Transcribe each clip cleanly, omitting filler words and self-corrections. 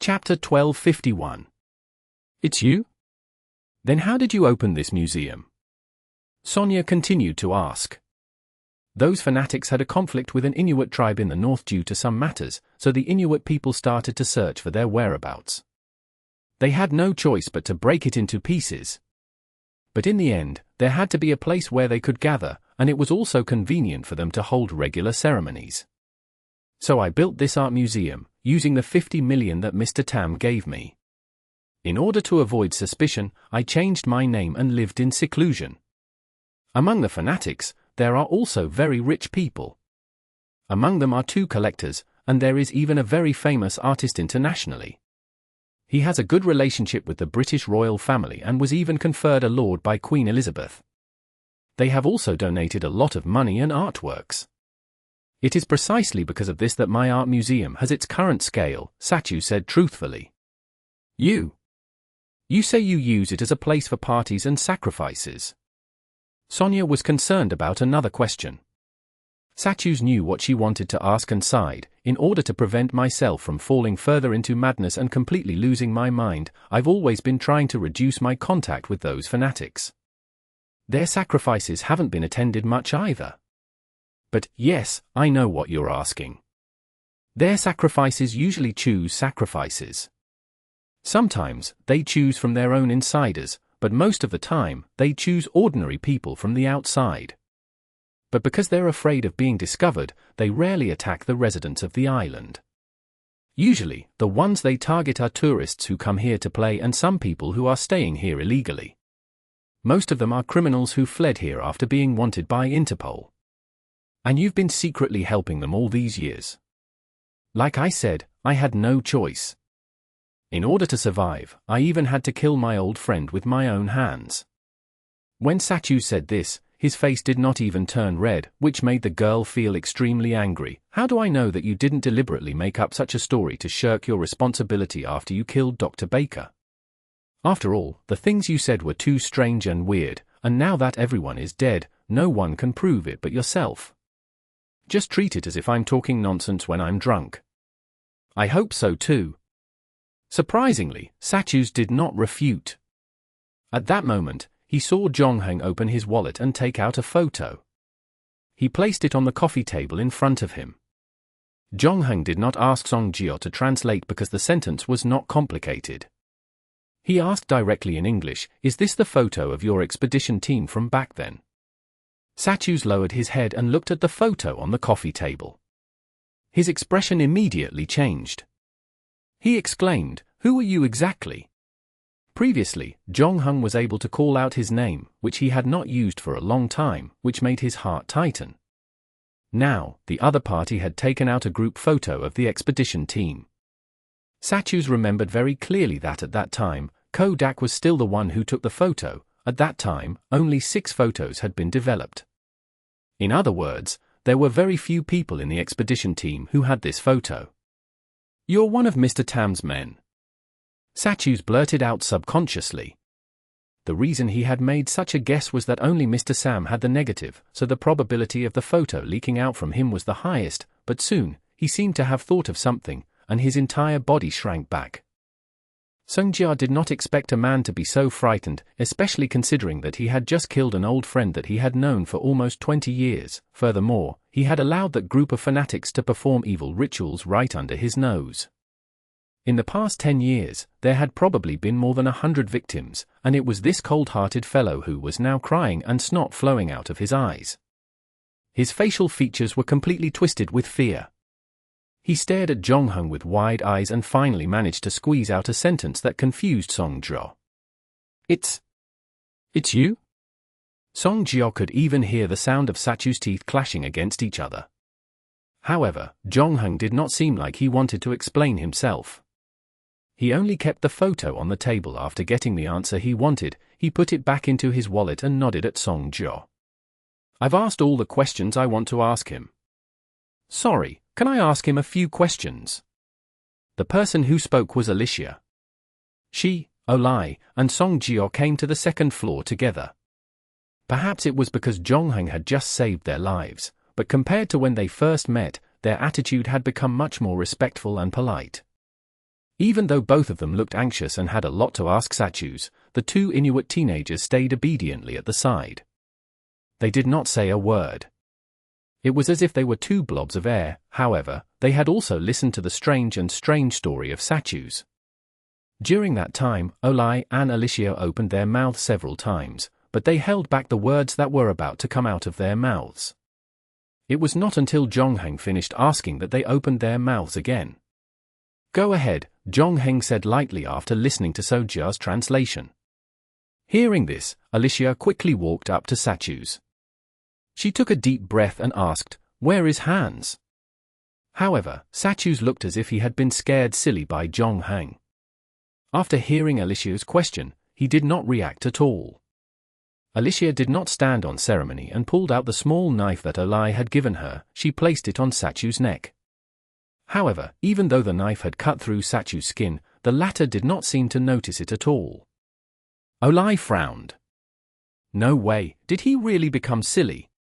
Chapter 1251. It's you? Then how did you open this museum? Sonia continued to ask. Those fanatics had a conflict with an Inuit tribe in the north due to some matters, so the Inuit people started to search for their whereabouts. They had no choice but to break it into pieces. But in the end, there had to be a place where they could gather, and it was also convenient for them to hold regular ceremonies. So I built this art museum, using the 50 million that Mr. Tam gave me. In order to avoid suspicion, I changed my name and lived in seclusion. Among the fanatics, there are also very rich people. Among them are 2 collectors, and there is even a very famous artist internationally. He has a good relationship with the British royal family and was even conferred a lord by Queen Elizabeth. They have also donated a lot of money and artworks. It is precisely because of this that my art museum has its current scale, Sachu said truthfully. You say you use it as a place for parties and sacrifices. Sonia was concerned about another question. Sachu knew what she wanted to ask and sighed. In order to prevent myself from falling further into madness and completely losing my mind, I've always been trying to reduce my contact with those fanatics. Their sacrifices haven't been attended much either. But, yes, I know what you're asking. Their sacrifices usually choose sacrifices. Sometimes, they choose from their own insiders, but most of the time, they choose ordinary people from the outside. But because they're afraid of being discovered, they rarely attack the residents of the island. Usually, the ones they target are tourists who come here to play and some people who are staying here illegally. Most of them are criminals who fled here after being wanted by Interpol. And you've been secretly helping them all these years. Like I said, I had no choice. In order to survive, I even had to kill my old friend with my own hands. When Sachu said this, his face did not even turn red, which made the girl feel extremely angry. How do I know that you didn't deliberately make up such a story to shirk your responsibility after you killed Dr. Baker? After all, the things you said were too strange and weird, and now that everyone is dead, no one can prove it but yourself. Just treat it as if I'm talking nonsense when I'm drunk. I hope so too. Surprisingly, Sachu did not refute. At that moment, he saw Jongheng open his wallet and take out a photo. He placed it on the coffee table in front of him. Jongheng did not ask Songjio to translate because the sentence was not complicated. He asked directly in English, "Is this the photo of your expedition team from back then?" Sachu lowered his head and looked at the photo on the coffee table. His expression immediately changed. He exclaimed, "Who are you exactly?" Previously, Jongheng was able to call out his name, which he had not used for a long time, which made his heart tighten. Now, the other party had taken out a group photo of the expedition team. Sachu remembered very clearly that at that time, Kodak was still the one who took the photo. At that time, only 6 photos had been developed. In other words, there were very few people in the expedition team who had this photo. "You're one of Mr. Tam's men." Sachu blurted out subconsciously. The reason he had made such a guess was that only Mr. Sam had the negative, so the probability of the photo leaking out from him was the highest, but soon, he seemed to have thought of something, and his entire body shrank back. Songjia did not expect a man to be so frightened, especially considering that he had just killed an old friend that he had known for almost 20 years. Furthermore, he had allowed that group of fanatics to perform evil rituals right under his nose. In the past 10 years, there had probably been more than 100 victims, and it was this cold-hearted fellow who was now crying and snot flowing out of his eyes. His facial features were completely twisted with fear. He stared at Jongheng with wide eyes and finally managed to squeeze out a sentence that confused Songjio. It's you?" Songjio could even hear the sound of Sachu's teeth clashing against each other. However, Jongheng did not seem like he wanted to explain himself. He only kept the photo on the table. After getting the answer he wanted, he put it back into his wallet and nodded at Songjio. "I've asked all the questions I want to ask him. Sorry, can I ask him a few questions?" The person who spoke was Alicia. She, Olai, and Songjio came to the second floor together. Perhaps it was because Jongheng had just saved their lives, but compared to when they first met, their attitude had become much more respectful and polite. Even though both of them looked anxious and had a lot to ask Satchus, the two Inuit teenagers stayed obediently at the side. They did not say a word. It was as if they were two blobs of air. However, they had also listened to the strange story of Satchus. During that time, Olai and Alicia opened their mouths several times, but they held back the words that were about to come out of their mouths. It was not until Jongheng finished asking that they opened their mouths again. "Go ahead," Jongheng said lightly after listening to Sojia's translation. Hearing this, Alicia quickly walked up to Satchus. She took a deep breath and asked, "Where is Hans?" However, Satchus looked as if he had been scared silly by Jongheng. After hearing Alicia's question, he did not react at all. Alicia did not stand on ceremony and pulled out the small knife that Olai had given her. She placed it on Satchus' neck. However, even though the knife had cut through Satchus' skin, the latter did not seem to notice it at all. Olai frowned. No way, did he really become silly?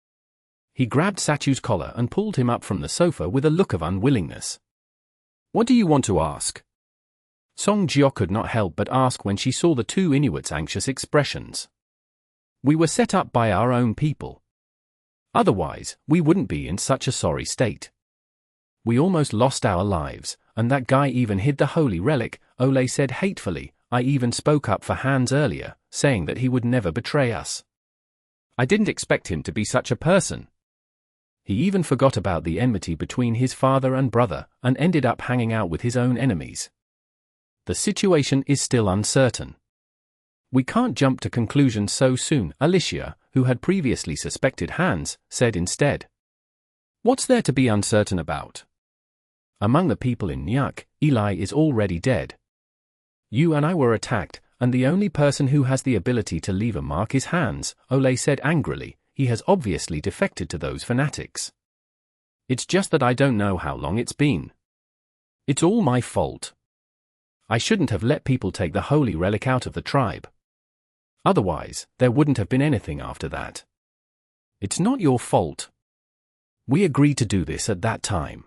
He grabbed Satchus' collar and pulled him up from the sofa with a look of unwillingness. "What do you want to ask?" Song Jio could not help but ask when she saw the two Inuits' anxious expressions. "We were set up by our own people. Otherwise, we wouldn't be in such a sorry state. We almost lost our lives, and that guy even hid the holy relic," Olai said hatefully. "I even spoke up for Hans earlier, saying that he would never betray us. I didn't expect him to be such a person. He even forgot about the enmity between his father and brother, and ended up hanging out with his own enemies. The situation is still uncertain. We can't jump to conclusions so soon," Alicia, who had previously suspected Hans, said instead. "What's there to be uncertain about? Among the people in Nyuk, Eli is already dead. You and I were attacked, and the only person who has the ability to leave a mark is Hans," Olai said angrily. "He has obviously defected to those fanatics. It's just that I don't know how long it's been. It's all my fault. I shouldn't have let people take the holy relic out of the tribe. Otherwise, there wouldn't have been anything after that. It's not your fault. We agreed to do this at that time."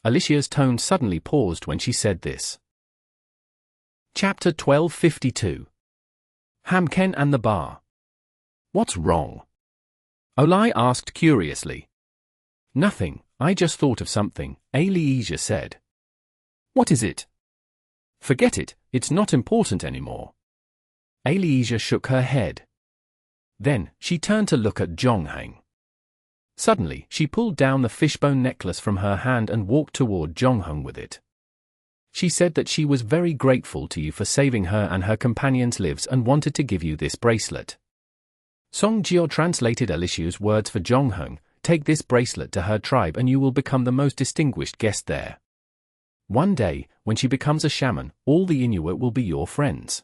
Alicia's tone suddenly paused when she said this. Chapter 1252. Hamken and the Bar. "What's wrong?" Olai asked curiously. "Nothing, I just thought of something," Alicia said. "What is it?" "Forget it, it's not important anymore." Alicia shook her head. Then, she turned to look at Jongheng. Suddenly, she pulled down the fishbone necklace from her hand and walked toward Jongheng with it. She said that she was very grateful to you for saving her and her companions' lives and wanted to give you this bracelet. Song Jio translated Alicia's words for Jongheng. "Take this bracelet to her tribe and you will become the most distinguished guest there. One day, when she becomes a shaman, all the Inuit will be your friends.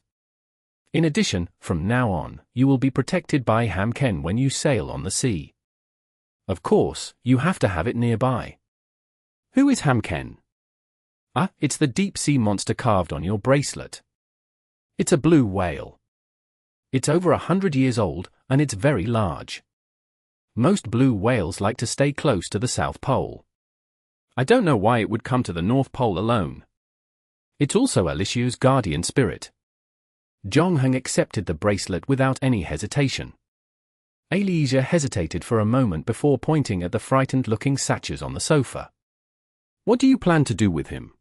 In addition, from now on, you will be protected by Hamken when you sail on the sea. Of course, you have to have it nearby." "Who is Hamken?" It's the deep-sea monster carved on your bracelet. It's a blue whale. It's over 100 years old, and it's very large. Most blue whales like to stay close to the South Pole. I don't know why it would come to the North Pole alone. It's also Alicia's guardian spirit." Jongheng accepted the bracelet without any hesitation. Alicia hesitated for a moment before pointing at the frightened-looking Satchus on the sofa. "What do you plan to do with him?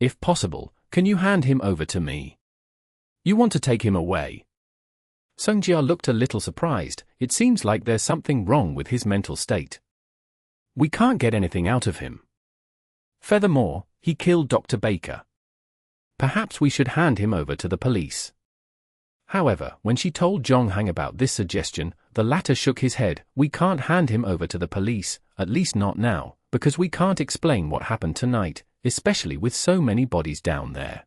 If possible, can you hand him over to me? You want to take him away?" Sungjia looked a little surprised. "It seems like there's something wrong with his mental state. We can't get anything out of him. Furthermore, he killed Dr. Baker. Perhaps we should hand him over to the police." However, when she told Jongheng about this suggestion, the latter shook his head. "We can't hand him over to the police, at least not now, because we can't explain what happened tonight, especially with so many bodies down there."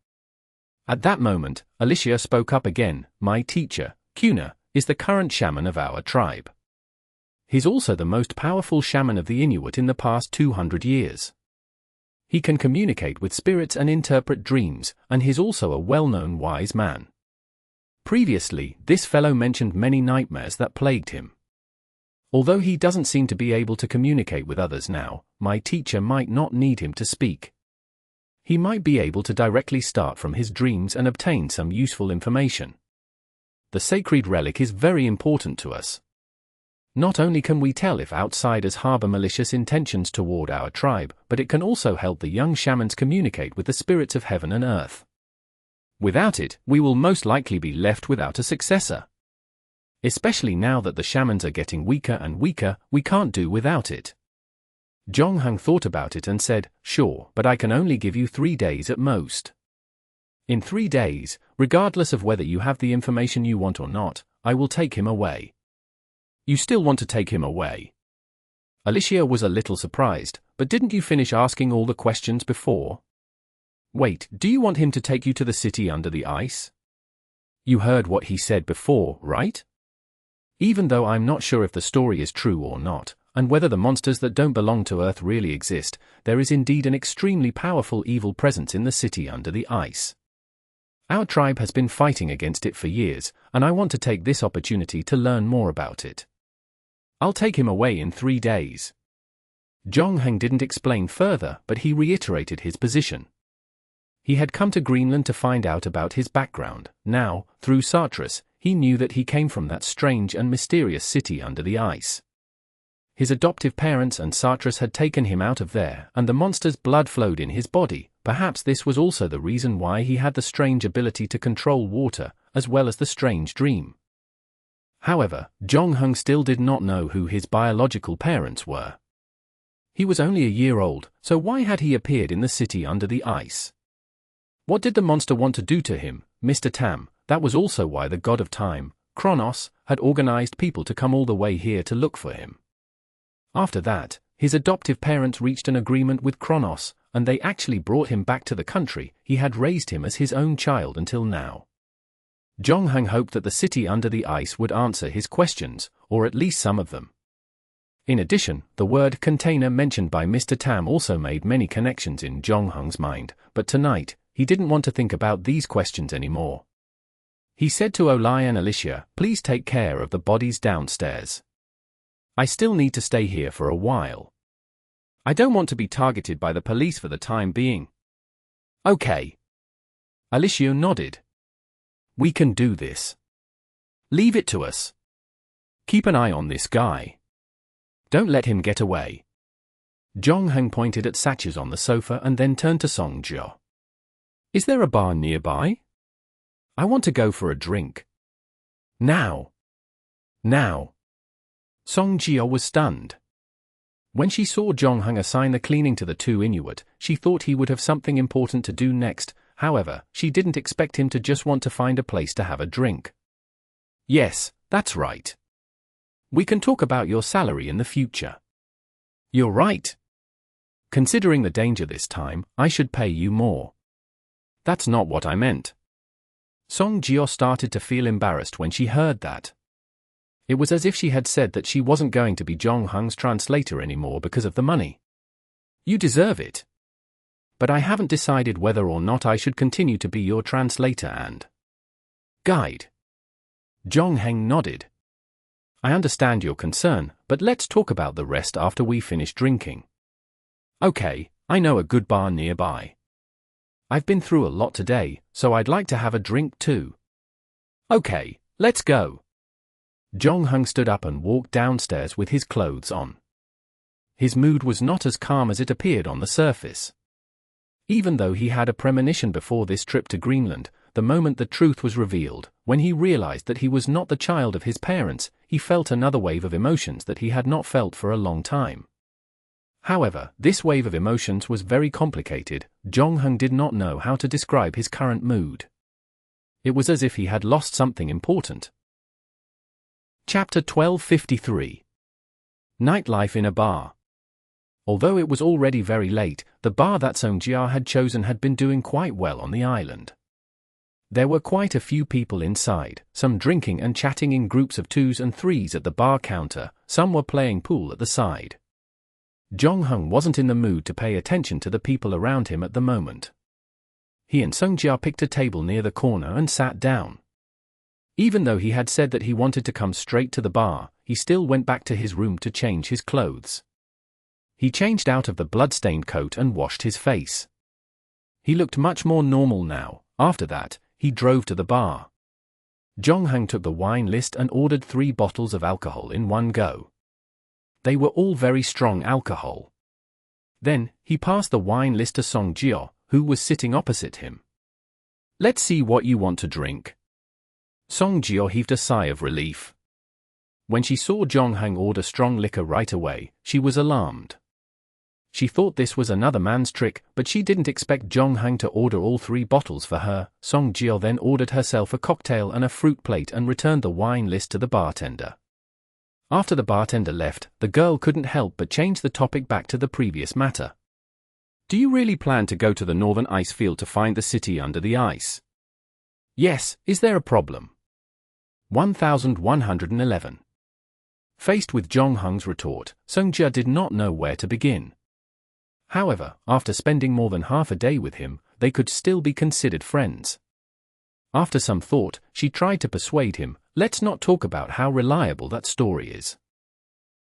At that moment, Alicia spoke up again. "My teacher, Kunayu, is the current shaman of our tribe. He's also the most powerful shaman of the Inuit in the past 200 years. He can communicate with spirits and interpret dreams, and he's also a well-known wise man. Previously, this fellow mentioned many nightmares that plagued him. Although he doesn't seem to be able to communicate with others now, my teacher might not need him to speak. he might be able to directly start from his dreams and obtain some useful information. The sacred relic is very important to us. Not only can we tell if outsiders harbor malicious intentions toward our tribe, but it can also help the young shamans communicate with the spirits of heaven and earth. Without it, we will most likely be left without a successor. Especially now that the shamans are getting weaker and weaker, we can't do without it. Zhongheng thought about it and said, "Sure, but I can only give you 3 days at most. In 3 days, regardless of whether you have the information you want or not, I will take him away." "You still want to take him away?" Alicia was a little surprised, "But didn't you finish asking all the questions before?" "Wait, do you want him to take you to the city under the ice?" "You heard what he said before, right? Even though I'm not sure if the story is true or not, and whether the monsters that don't belong to Earth really exist, there is indeed an extremely powerful evil presence in the city under the ice. Our tribe has been fighting against it for years, and I want to take this opportunity to learn more about it. I'll take him away in 3 days." Zhongheng didn't explain further, but he reiterated his position. He had come to Greenland to find out about his background. Now, through Sartras, he knew that he came from that strange and mysterious city under the ice. His adoptive parents and Sartras had taken him out of there, and the monster's blood flowed in his body. Perhaps this was also the reason why he had the strange ability to control water, as well as the strange dream. However, Zhongheng still did not know who his biological parents were. He was only a year old, so why had he appeared in the city under the ice? What did the monster want to do to him, Mr. Tam? That was also why the god of time, Kronos, had organized people to come all the way here to look for him. After that, his adoptive parents reached an agreement with Kronos, and they actually brought him back to the country. He had raised him as his own child until now. Zhongheng hoped that the city under the ice would answer his questions, or at least some of them. In addition, the word container mentioned by Mr. Tam also made many connections in Zhongheng's mind, but tonight, he didn't want to think about these questions anymore. He said to Olai and Alicia, "Please take care of the bodies downstairs. I still need to stay here for a while. I don't want to be targeted by the police for the time being." "Okay." Alicia nodded. "We can do this. Leave it to us. Keep an eye on this guy. Don't let him get away." Zhongheng pointed at Satches on the sofa and then turned to Song Jio. "Is there a bar nearby? I want to go for a drink. Now. Now." Song Jio was stunned. When she saw Zhongheng assign the cleaning to the 2 Inuit, she thought he would have something important to do next. However, she didn't expect him to just want to find a place to have a drink. "Yes, that's right. We can talk about your salary in the future." "You're right. Considering the danger this time, I should pay you more." "That's not what I meant." Song Jio started to feel embarrassed when she heard that. It was as if she had said that she wasn't going to be Zhongheng's translator anymore because of the money. "You deserve it. But I haven't decided whether or not I should continue to be your translator and guide." Zhongheng nodded. "I understand your concern, but let's talk about the rest after we finish drinking." "Okay, I know a good bar nearby. I've been through a lot today, so I'd like to have a drink too." "Okay, let's go." Zhongheng stood up and walked downstairs with his clothes on. His mood was not as calm as it appeared on the surface. Even though he had a premonition before this trip to Greenland, the moment the truth was revealed, when he realized that he was not the child of his parents, he felt another wave of emotions that he had not felt for a long time. However, this wave of emotions was very complicated. Zhongheng did not know how to describe his current mood. It was as if he had lost something important. Chapter 1253. Nightlife in a Bar. Although it was already very late, the bar that Song Jia had chosen had been doing quite well on the island. There were quite a few people inside, some drinking and chatting in groups of 2s and 3s at the bar counter, some were playing pool at the side. Zhongheng wasn't in the mood to pay attention to the people around him at the moment. He and Song Jia picked a table near the corner and sat down. Even though he had said that he wanted to come straight to the bar, he still went back to his room to change his clothes. He changed out of the blood-stained coat and washed his face. He looked much more normal now. After that, he drove to the bar. Jong-hang took the wine list and ordered 3 bottles of alcohol in one go. They were all very strong alcohol. Then, he passed the wine list to Song-jio, who was sitting opposite him. "Let's see what you want to drink." Song-jio heaved a sigh of relief. When she saw Jong-hang order strong liquor right away, she was alarmed. She thought this was another man's trick, but she didn't expect Jong-hang to order all 3 bottles for her. Song-jio then ordered herself a cocktail and a fruit plate and returned the wine list to the bartender. After the bartender left, the girl couldn't help but change the topic back to the previous matter. "Do you really plan to go to the northern ice field to find the city under the ice?" "Yes, is there a problem?" 1111. Faced with Jong-hang's retort, Song-jio did not know where to begin. However, after spending more than half a day with him, they could still be considered friends. After some thought, she tried to persuade him, "Let's not talk about how reliable that story is.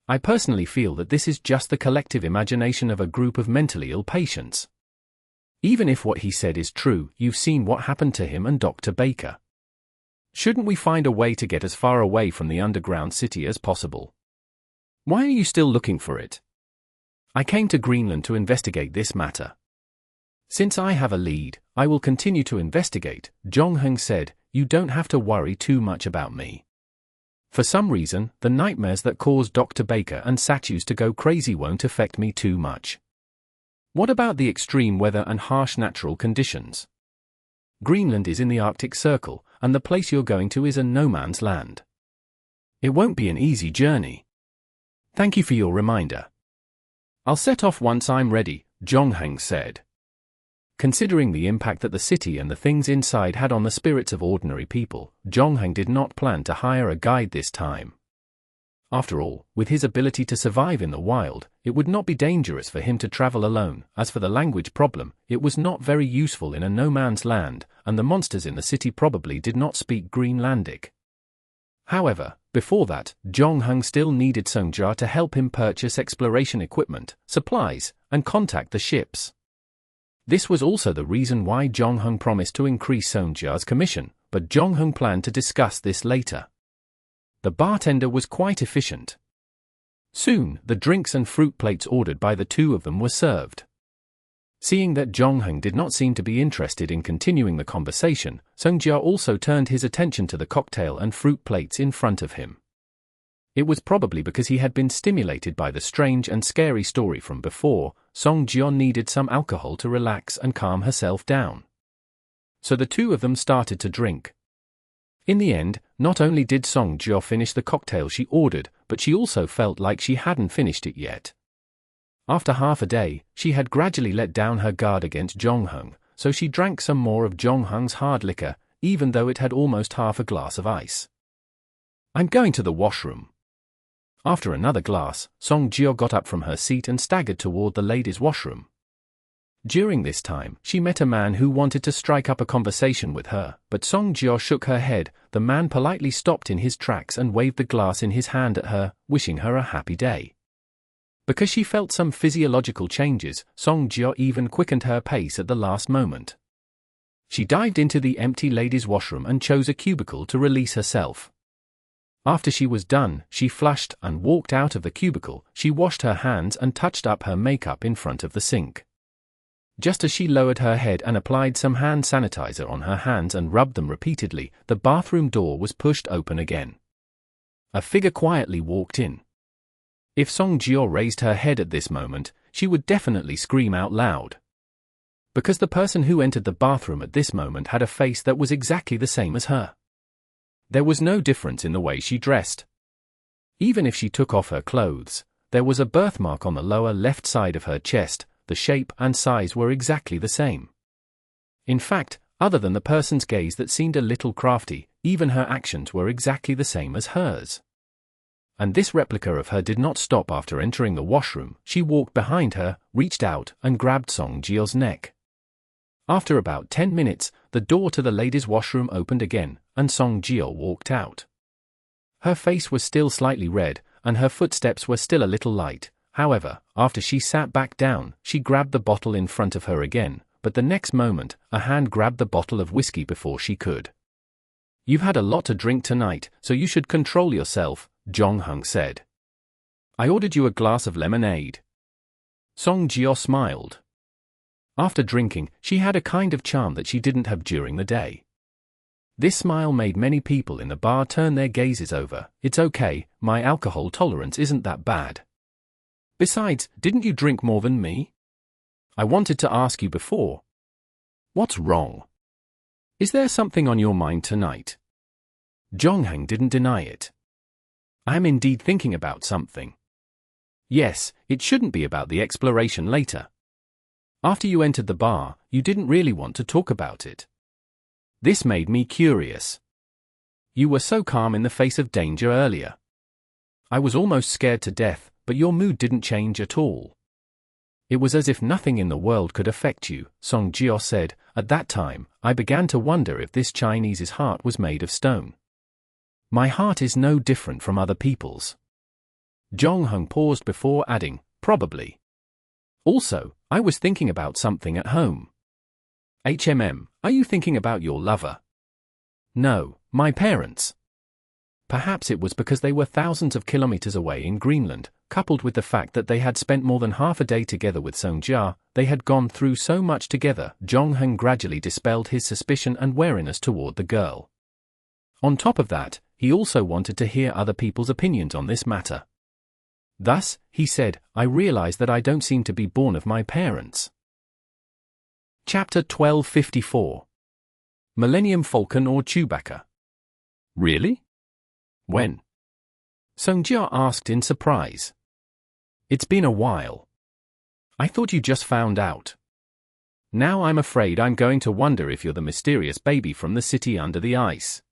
I personally feel that this is just the collective imagination of a group of mentally ill patients. Even if what he said is true, you've seen what happened to him and Dr. Baker. Shouldn't we find a way to get as far away from the underground city as possible? Why are you still looking for it? I came to Greenland to investigate this matter. Since I have a lead, I will continue to investigate," Jong-hang said. "You don't have to worry too much about me. For some reason, the nightmares that caused Dr. Baker and statues to go crazy won't affect me too much. What about the extreme weather and harsh natural conditions? Greenland is in the Arctic Circle, and the place you're going to is a no-man's land. It won't be an easy journey. Thank you for your reminder. I'll set off once I'm ready," Jong-hang said. Considering the impact that the city and the things inside had on the spirits of ordinary people, Jong-hang did not plan to hire a guide this time. After all, with his ability to survive in the wild, it would not be dangerous for him to travel alone. As for the language problem, it was not very useful in a no-man's land, and the monsters in the city probably did not speak Greenlandic. However, before that, Jong-hang still needed Song-jio to help him purchase exploration equipment, supplies, and contact the ships. This was also the reason why Jong-hang promised to increase Song-jio's commission, but Jong-hang planned to discuss this later. The bartender was quite efficient. Soon, the drinks and fruit plates ordered by the 2 of them were served. Seeing that Jong-hang did not seem to be interested in continuing the conversation, Song-jio also turned his attention to the cocktail and fruit plates in front of him. It was probably because he had been stimulated by the strange and scary story from before. Song-jio needed some alcohol to relax and calm herself down. So the 2 of them started to drink. In the end, not only did Song-jio finish the cocktail she ordered, but she also felt like she hadn't finished it yet. After half a day, she had gradually let down her guard against Jong-hang, so she drank some more of Jong-hang's hard liquor, even though it had almost half a glass of ice. "I'm going to the washroom." After another glass, Song-jio got up from her seat and staggered toward the ladies' washroom. During this time, she met a man who wanted to strike up a conversation with her, but Song-jio shook her head. The man politely stopped in his tracks and waved the glass in his hand at her, wishing her a happy day. Because she felt some physiological changes, Song-jio even quickened her pace at the last moment. She dived into the empty ladies' washroom and chose a cubicle to release herself. After she was done, she flushed and walked out of the cubicle. She washed her hands and touched up her makeup in front of the sink. Just as she lowered her head and applied some hand sanitizer on her hands and rubbed them repeatedly, the bathroom door was pushed open again. A figure quietly walked in. If Song-jio raised her head at this moment, she would definitely scream out loud. Because the person who entered the bathroom at this moment had a face that was exactly the same as her. There was no difference in the way she dressed. Even if she took off her clothes, there was a birthmark on the lower left side of her chest. The shape and size were exactly the same. In fact, other than the person's gaze that seemed a little crafty, even her actions were exactly the same as hers. And this replica of her did not stop after entering the washroom. She walked behind her, reached out, and grabbed Song-jio's neck. After about 10 minutes, the door to the ladies' washroom opened again, and Song-jio walked out. Her face was still slightly red, and her footsteps were still a little light. However, after she sat back down, she grabbed the bottle in front of her again, but the next moment, a hand grabbed the bottle of whiskey before she could. "You've had a lot to drink tonight, so you should control yourself," Jong-hung said. "I ordered you a glass of lemonade." Song Jio smiled. After drinking, she had a kind of charm that she didn't have during the day. This smile made many people in the bar turn their gazes over. "It's okay, my alcohol tolerance isn't that bad. Besides, didn't you drink more than me? I wanted to ask you before. What's wrong? Is there something on your mind tonight?" Jong-hang didn't deny it. "I'm indeed thinking about something." "Yes, it shouldn't be about the exploration later. After you entered the bar, you didn't really want to talk about it. This made me curious. You were so calm in the face of danger earlier. I was almost scared to death, but your mood didn't change at all. It was as if nothing in the world could affect you," Song Jio said. "At that time, I began to wonder if this Chinese's heart was made of stone. My heart is no different from other people's." Jong-hung paused before adding, "Probably. Also, I was thinking about something at home." Are you thinking about your lover?" "No, my parents." Perhaps it was because they were thousands of kilometers away in Greenland, coupled with the fact that they had spent more than half a day together with Song Jia. They had gone through so much together. Jong-hung gradually dispelled his suspicion and wariness toward the girl. On top of that, he also wanted to hear other people's opinions on this matter. Thus, he said, "I realize that I don't seem to be born of my parents." Chapter 1254. Millennium, Falcon or Chewbacca? "Really? When?" Song Jia asked in surprise. "It's been a while. I thought you just found out. Now I'm afraid I'm going to wonder if you're the mysterious baby from the city under the ice."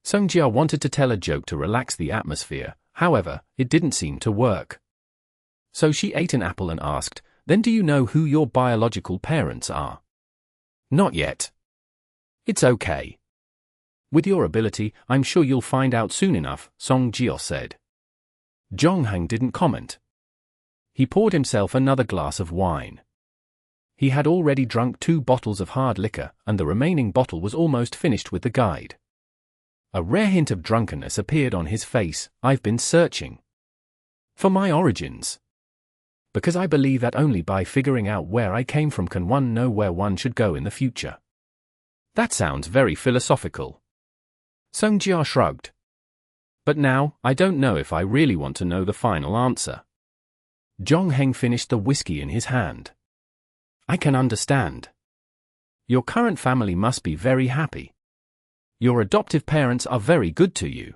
Song Jia wanted to tell a joke to relax the atmosphere, however, it didn't seem to work. So she ate an apple and asked, "Then do you know who your biological parents are?" "Not yet." "It's okay. With your ability, I'm sure you'll find out soon enough," Song Jio said. Jong-hang didn't comment. He poured himself another glass of wine. He had already drunk 2 bottles of hard liquor, and the remaining bottle was almost finished with the guide. A rare hint of drunkenness appeared on his face. "I've been searching for my origins. Because I believe that only by figuring out where I came from can one know where one should go in the future." "That sounds very philosophical." Song Jia shrugged. "But now, I don't know if I really want to know the final answer." Jong-hang finished the whiskey in his hand. "I can understand. Your current family must be very happy. Your adoptive parents are very good to you.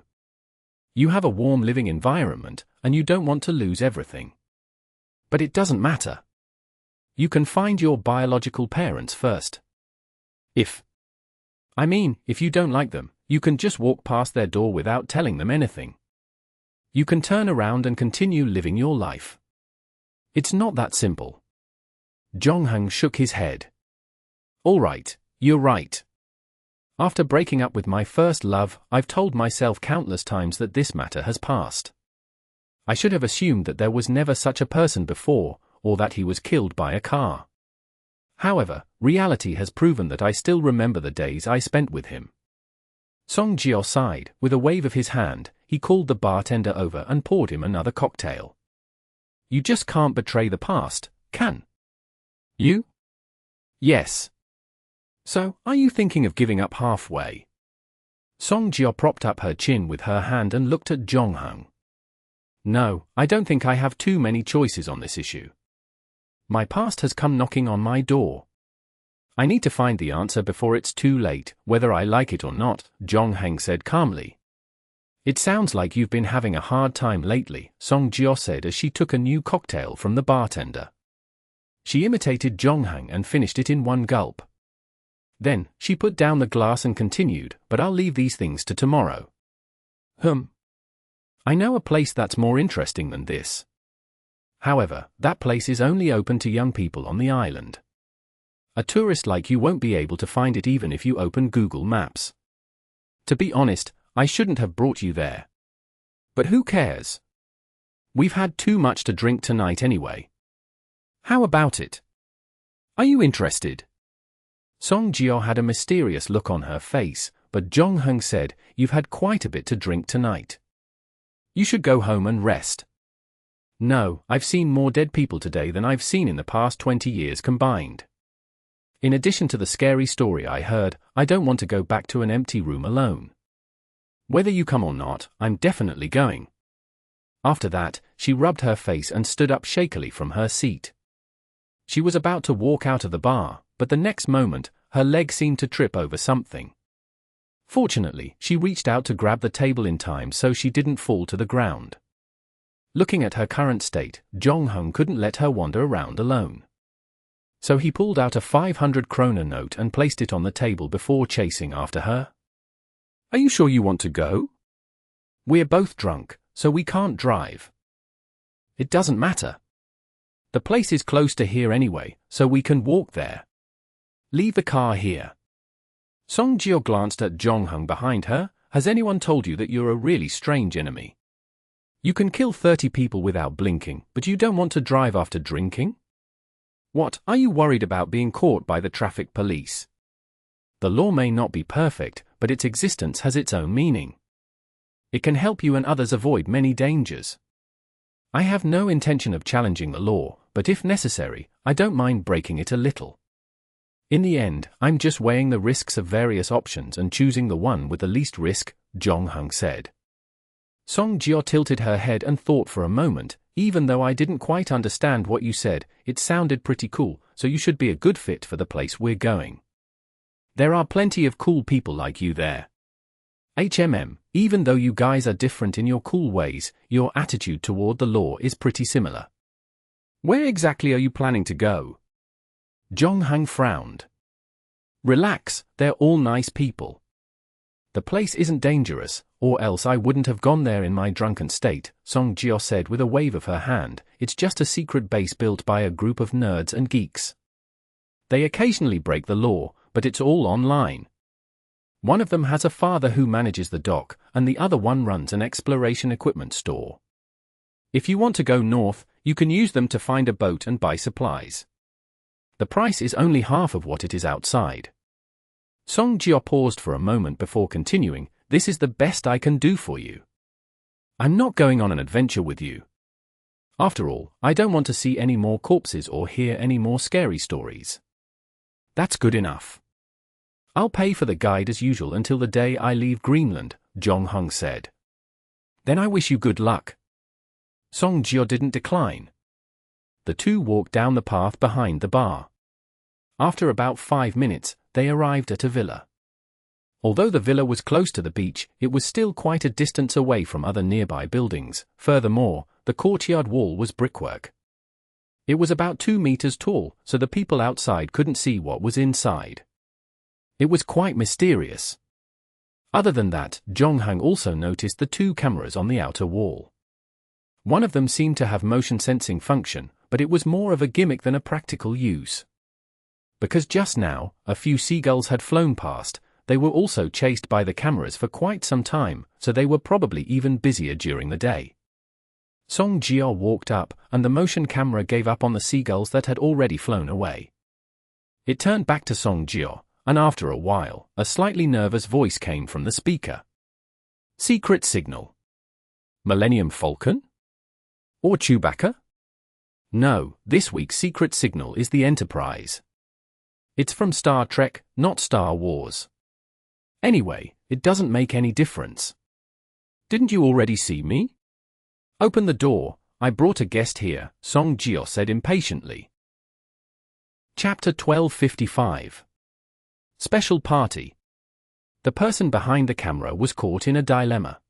You have a warm living environment, and you don't want to lose everything. But it doesn't matter. You can find your biological parents first. If you don't like them, you can just walk past their door without telling them anything. You can turn around and continue living your life. It's not that simple." Jong-hang shook his head. "All right, you're right. After breaking up with my first love, I've told myself countless times that this matter has passed. I should have assumed that there was never such a person before, or that he was killed by a car. However, reality has proven that I still remember the days I spent with him." Song Jio sighed. With a wave of his hand, he called the bartender over and poured him another cocktail. "You just can't betray the past, can you?" "Yes. So, are you thinking of giving up halfway?" Song Jio propped up her chin with her hand and looked at Jong-hang. "No, I don't think I have too many choices on this issue. My past has come knocking on my door. I need to find the answer before it's too late, whether I like it or not," Jong-hang said calmly. "It sounds like you've been having a hard time lately," Song Jio said as she took a new cocktail from the bartender. She imitated Jong-hang and finished it in one gulp. Then, she put down the glass and continued, "But I'll leave these things to tomorrow. I know a place that's more interesting than this. However, that place is only open to young people on the island. A tourist like you won't be able to find it even if you open Google Maps. To be honest, I shouldn't have brought you there. But who cares? We've had too much to drink tonight anyway. How about it? Are you interested? Song Jio had a mysterious look on her face, but Jong Hung said, "You've had quite a bit to drink tonight. You should go home and rest." "No, I've seen more dead people today than I've seen in the past 20 years combined. In addition to the scary story I heard, I don't want to go back to an empty room alone. Whether you come or not, I'm definitely going." After that, she rubbed her face and stood up shakily from her seat. She was about to walk out of the bar, but the next moment, her leg seemed to trip over something. Fortunately, she reached out to grab the table in time so she didn't fall to the ground. Looking at her current state, Jong Hung couldn't let her wander around alone. So he pulled out a 500 kroner note and placed it on the table before chasing after her. "Are you sure you want to go? We're both drunk, so we can't drive." "It doesn't matter. The place is close to here anyway, so we can walk there. Leave the car here." Song Jio glanced at Jong Hung behind her. "Has anyone told you that you're a really strange enemy? You can kill 30 people without blinking, but you don't want to drive after drinking? What, are you worried about being caught by the traffic police? The law may not be perfect, but its existence has its own meaning. It can help you and others avoid many dangers. I have no intention of challenging the law, but if necessary, I don't mind breaking it a little. In the end, I'm just weighing the risks of various options and choosing the one with the least risk," Jong Hung said. Song Jio tilted her head and thought for a moment. "Even though I didn't quite understand what you said, it sounded pretty cool, so you should be a good fit for the place we're going. There are plenty of cool people like you there. Even though you guys are different in your cool ways, your attitude toward the law is pretty similar. Where exactly are you planning to go?" Jong Hung frowned. "Relax, they're all nice people. The place isn't dangerous, or else I wouldn't have gone there in my drunken state," Song Jio said with a wave of her hand. "It's just a secret base built by a group of nerds and geeks. They occasionally break the law, but it's all online. One of them has a father who manages the dock, and the other one runs an exploration equipment store. If you want to go north, you can use them to find a boat and buy supplies. The price is only half of what it is outside." Song Jio paused for a moment before continuing, "This is the best I can do for you. I'm not going on an adventure with you. After all, I don't want to see any more corpses or hear any more scary stories. That's good enough. I'll pay for the guide as usual until the day I leave Greenland," Jong Hung said. "Then I wish you good luck." Song Jio didn't decline. The two walked down the path behind the bar. After about 5 minutes, they arrived at a villa. Although the villa was close to the beach, it was still quite a distance away from other nearby buildings. Furthermore, the courtyard wall was brickwork. It was about 2 meters tall, so the people outside couldn't see what was inside. It was quite mysterious. Other than that, Jong Hung also noticed the 2 cameras on the outer wall. One of them seemed to have motion sensing function, but it was more of a gimmick than a practical use. Because just now, a few seagulls had flown past, they were also chased by the cameras for quite some time, so they were probably even busier during the day. Song Jio walked up, and the motion camera gave up on the seagulls that had already flown away. It turned back to Song Jio, and after a while, a slightly nervous voice came from the speaker. "Secret signal. Millennium Falcon? Or Chewbacca? No, this week's secret signal is the Enterprise. It's from Star Trek, not Star Wars. Anyway, it doesn't make any difference. Didn't you already see me? Open the door, I brought a guest here," Song Jio said impatiently. Chapter 1255. Special Party. The person behind the camera was caught in a dilemma.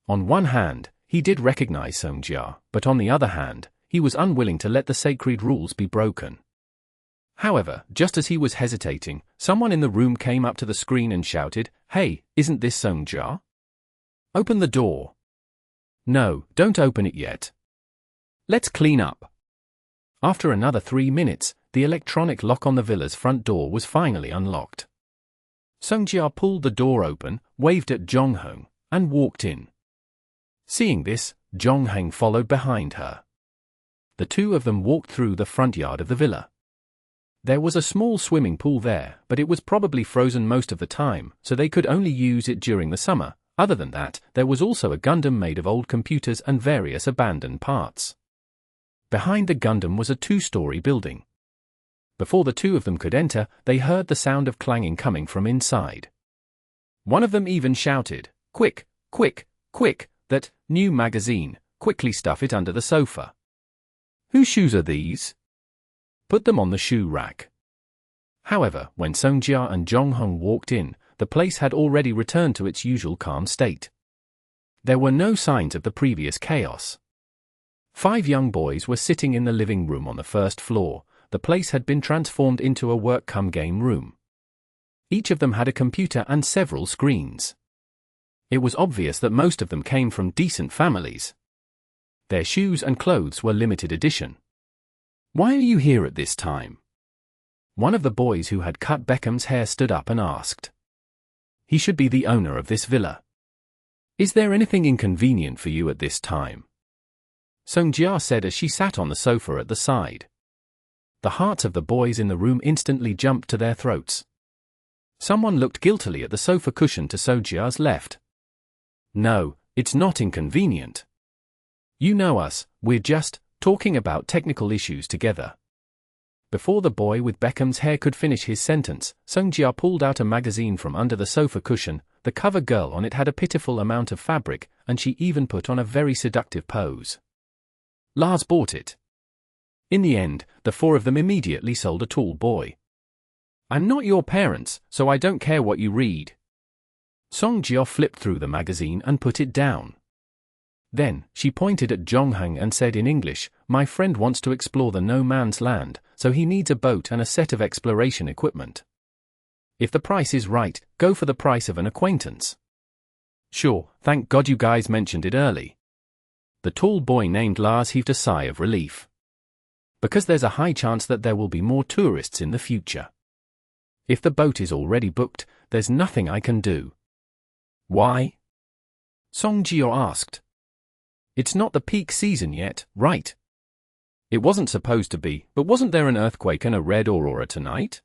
On one hand, he did recognize Song Jio, but on the other hand, he was unwilling to let the sacred rules be broken. However, just as he was hesitating, someone in the room came up to the screen and shouted, "Hey, isn't this Song Jio? Open the door." "No, don't open it yet. Let's clean up." After another 3 minutes, the electronic lock on the villa's front door was finally unlocked. Song Jio pulled the door open, waved at Jong Hung, and walked in. Seeing this, Jong Hung followed behind her. The two of them walked through the front yard of the villa. There was a small swimming pool there, but it was probably frozen most of the time, so they could only use it during the summer. Other than that, there was also a Gundam made of old computers and various abandoned parts. Behind the Gundam was a 2-story building. Before the two of them could enter, they heard the sound of clanging coming from inside. One of them even shouted, "Quick, quick, quick, that new magazine, quickly stuff it under the sofa." "Whose shoes are these?" "Put them on the shoe rack." However, when Songjia and Jonghung walked in, the place had already returned to its usual calm state. There were no signs of the previous chaos. 5 young boys were sitting in the living room on the first floor. The place had been transformed into a work-cum-game room. Each of them had a computer and several screens. It was obvious that most of them came from decent families. Their shoes and clothes were limited edition. "Why are you here at this time?" One of the boys who had cut Beckham's hair stood up and asked. "He should be the owner of this villa. Is there anything inconvenient for you at this time?" Songjia said as she sat on the sofa at the side. The hearts of the boys in the room instantly jumped to their throats. Someone looked guiltily at the sofa cushion to Songjia's left. "No, it's not inconvenient. You know us, we're just talking about technical issues together." Before the boy with Beckham's hair could finish his sentence, Songjia pulled out a magazine from under the sofa cushion. The cover girl on it had a pitiful amount of fabric, and she even put on a very seductive pose. Lars bought it. In the end, the 4 of them immediately sold a tall boy. "I'm not your parents, so I don't care what you read." Songjia flipped through the magazine and put it down. Then, she pointed at Jonghung and said in English, "My friend wants to explore the no man's land, so he needs a boat and a set of exploration equipment. If the price is right, go for the price of an acquaintance." "Sure, thank God you guys mentioned it early." The tall boy named Lars heaved a sigh of relief. "Because there's a high chance that there will be more tourists in the future. If the boat is already booked, there's nothing I can do." "Why?" Songjia asked. "It's not the peak season yet, right?" "It wasn't supposed to be, but wasn't there an earthquake and a red aurora tonight?"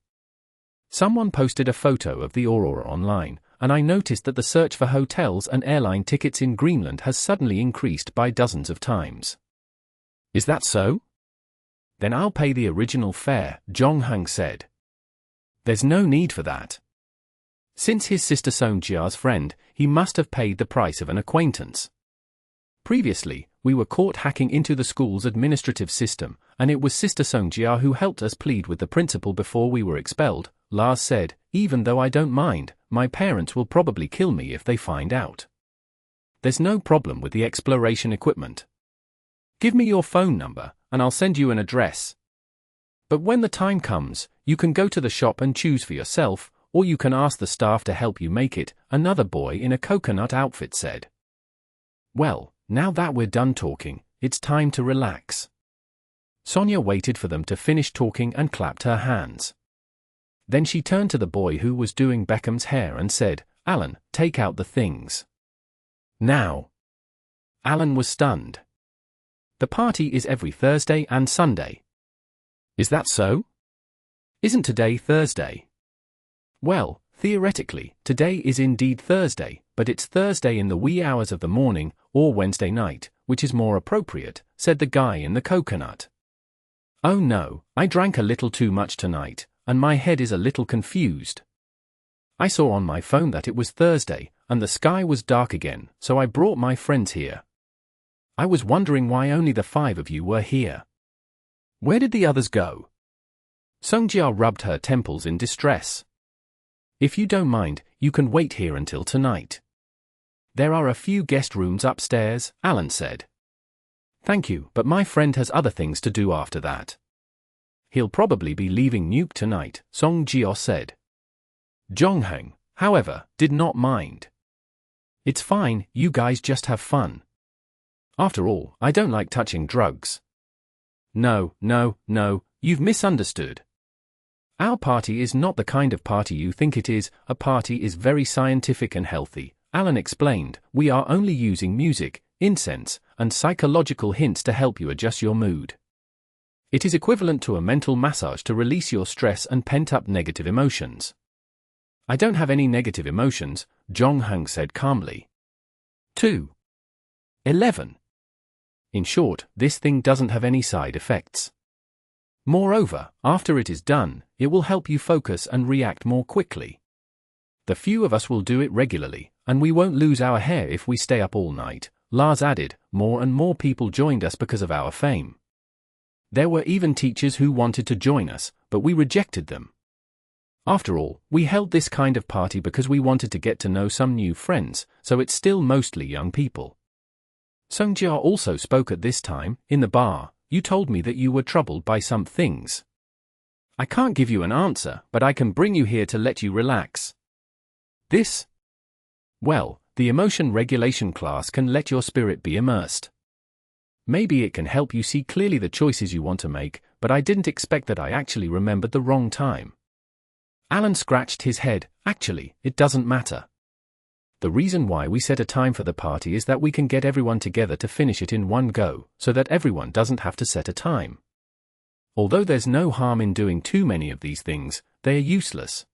Someone posted a photo of the aurora online, and I noticed that the search for hotels and airline tickets in Greenland has suddenly increased by dozens of times. "Is that so?" "Then I'll pay the original fare," Jonghung said. "There's no need for that. Since his sister Songjia's friend, he must have paid the price of an acquaintance. Previously, we were caught hacking into the school's administrative system, and it was Sister Songjia who helped us plead with the principal before we were expelled," Lars said. "Even though I don't mind, my parents will probably kill me if they find out. There's no problem with the exploration equipment. Give me your phone number, and I'll send you an address. But when the time comes, you can go to the shop and choose for yourself, or you can ask the staff to help you make it," another boy in a coconut outfit said. "Well, now that we're done talking, it's time to relax." Sonia waited for them to finish talking and clapped her hands. Then she turned to the boy who was doing Beckham's hair and said, "Alan, take out the things. Now." Alan was stunned. "The party is every Thursday and Sunday." "Is that so? Isn't today Thursday?" "Well, theoretically, today is indeed Thursday, but it's Thursday in the wee hours of the morning, or Wednesday night, which is more appropriate," said the guy in the coconut. "Oh no, I drank a little too much tonight, and my head is a little confused. I saw on my phone that it was Thursday, and the sky was dark again, so I brought my friends here. I was wondering why only the 5 of you were here. Where did the others go?" Songjia rubbed her temples in distress. "If you don't mind, you can wait here until tonight. There are a few guest rooms upstairs," Alan said. "Thank you, but my friend has other things to do after that. He'll probably be leaving Nuke tonight," Songjia said. Jonghung, however, did not mind. "It's fine, you guys just have fun. After all, I don't like touching drugs." No, you've misunderstood. Our party is not the kind of party you think it is. A party is very scientific and healthy," Alan explained. "We are only using music, incense, and psychological hints to help you adjust your mood. It is equivalent to a mental massage to release your stress and pent-up negative emotions. I don't have any negative emotions, Jong-hung said calmly. 2. 11. In short, this thing doesn't have any side effects. Moreover, after it is done, it will help you focus and react more quickly. The few of us will do it regularly, and we won't lose our hair if we stay up all night, Lars added. More and more people joined us because of our fame. There were even teachers who wanted to join us, but we rejected them. After all, we held this kind of party because we wanted to get to know some new friends, so it's still mostly young people. Songjia also spoke at this time. In the bar, you told me that you were troubled by some things. I can't give you an answer, but I can bring you here to let you relax. This? Well, the emotion regulation class can let your spirit be immersed. Maybe it can help you see clearly the choices you want to make, but I didn't expect that I actually remembered the wrong time. Alan scratched his head. Actually, it doesn't matter. The reason why we set a time for the party is that we can get everyone together to finish it in one go, so that everyone doesn't have to set a time. Although there's no harm in doing too many of these things, they are useless.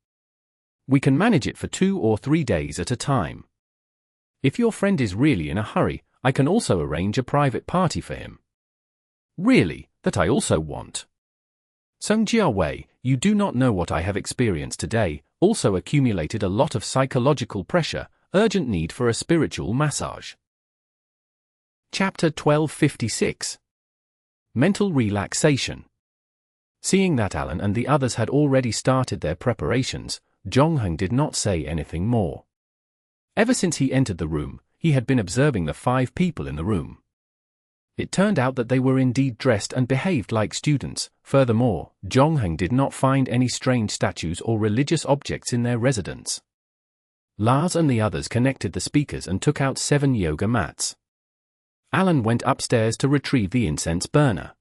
We can manage it for 2 or 3 days at a time. If your friend is really in a hurry, I can also arrange a private party for him. Really, that I also want. Songjia Wei, you do not know what I have experienced today, also accumulated a lot of psychological pressure, urgent need for a spiritual massage. Chapter 1256. Mental Relaxation. Seeing that Alan and the others had already started their preparations, Jong-hung did not say anything more. Ever since he entered the room, he had been observing the 5 people in the room. It turned out that they were indeed dressed and behaved like students. Furthermore, Jong-hung did not find any strange statues or religious objects in their residence. Lars and the others connected the speakers and took out 7 yoga mats. Alan went upstairs to retrieve the incense burner.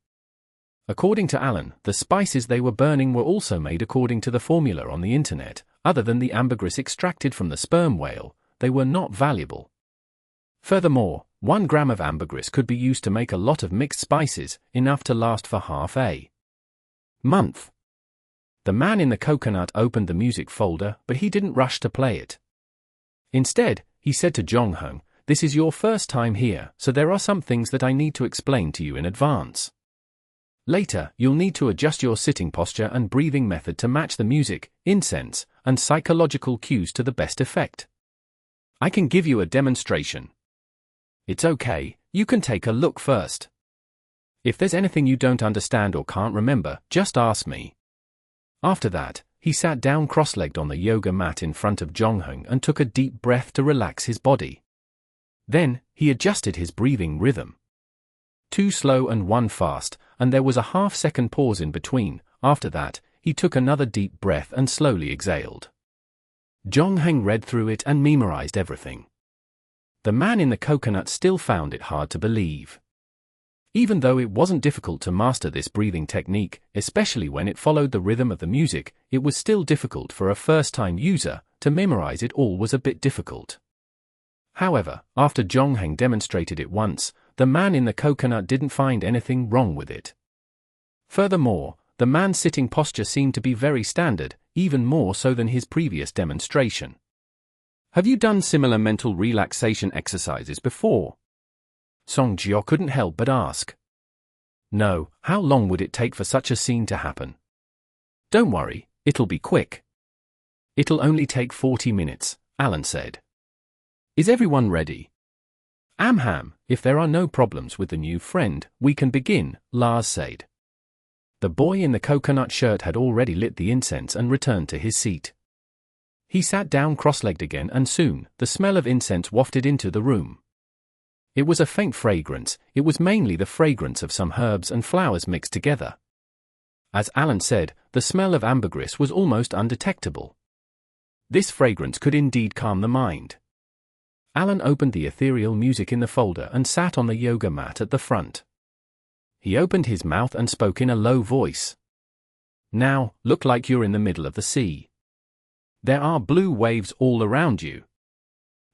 According to Alan, the spices they were burning were also made according to the formula on the internet. Other than the ambergris extracted from the sperm whale, they were not valuable. Furthermore, 1 gram of ambergris could be used to make a lot of mixed spices, enough to last for half a month. The man in the coconut opened the music folder, but he didn't rush to play it. Instead, he said to Jong-hung, "This is your first time here, so there are some things that I need to explain to you in advance. Later, you'll need to adjust your sitting posture and breathing method to match the music, incense, and psychological cues to the best effect. I can give you a demonstration. It's okay, you can take a look first. If there's anything you don't understand or can't remember, just ask me." After that, he sat down cross-legged on the yoga mat in front of Jong-hung and took a deep breath to relax his body. Then, he adjusted his breathing rhythm. 2 slow and 1 fast, and there was a half-second pause in between. After that, he took another deep breath and slowly exhaled. Jong-hung read through it and memorized everything. The man in the coconut still found it hard to believe. Even though it wasn't difficult to master this breathing technique, especially when it followed the rhythm of the music, it was still difficult for a first-time user. To memorize it all was a bit difficult. However, after Jong-hung demonstrated it once, the man in the coconut didn't find anything wrong with it. Furthermore, the man's sitting posture seemed to be very standard, even more so than his previous demonstration. "Have you done similar mental relaxation exercises before?" Songjia couldn't help but ask. "No, how long would it take for such a scene to happen?" "Don't worry, it'll be quick. It'll only take 40 minutes, Alan said. "Is everyone ready?" "Amham, if there are no problems with the new friend, we can begin," Lars said. The boy in the coconut shirt had already lit the incense and returned to his seat. He sat down cross-legged again and soon, the smell of incense wafted into the room. It was a faint fragrance. It was mainly the fragrance of some herbs and flowers mixed together. As Alan said, the smell of ambergris was almost undetectable. This fragrance could indeed calm the mind. Alan opened the ethereal music in the folder and sat on the yoga mat at the front. He opened his mouth and spoke in a low voice. "Now, look like you're in the middle of the sea. There are blue waves all around you.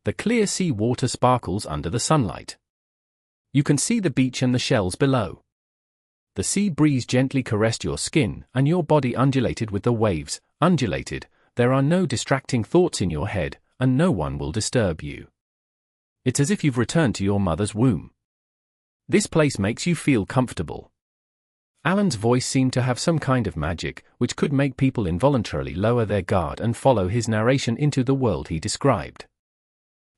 The clear sea water sparkles under the sunlight. You can see the beach and the shells below. The sea breeze gently caressed your skin, and your body undulated with the waves. Undulated, there are no distracting thoughts in your head, and no one will disturb you. It's as if you've returned to your mother's womb. This place makes you feel comfortable. Alan's voice seemed to have some kind of magic, which could make people involuntarily lower their guard and follow his narration into the world he described.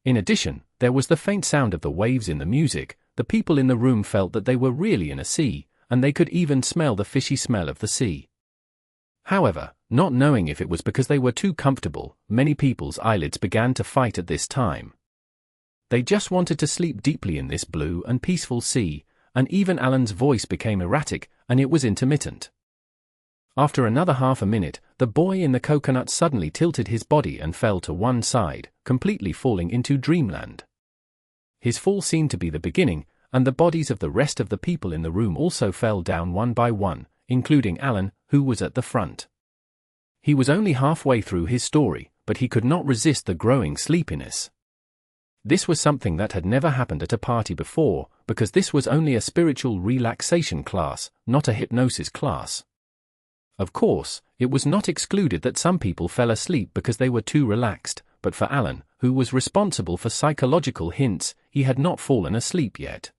In addition, there was the faint sound of the waves in the music. The people in the room felt that they were really in a sea, and they could even smell the fishy smell of the sea. However, not knowing if it was because they were too comfortable, many people's eyelids began to fight at this time. They just wanted to sleep deeply in this blue and peaceful sea, and even Alan's voice became erratic, and it was intermittent. After another half a minute, the boy in the coconut suddenly tilted his body and fell to one side, completely falling into dreamland. His fall seemed to be the beginning, and the bodies of the rest of the people in the room also fell down one by one, including Alan, who was at the front. He was only halfway through his story, but he could not resist the growing sleepiness. This was something that had never happened at a party before, because this was only a spiritual relaxation class, not a hypnosis class. Of course, it was not excluded that some people fell asleep because they were too relaxed, but for Alan, who was responsible for psychological hints, he had not fallen asleep yet.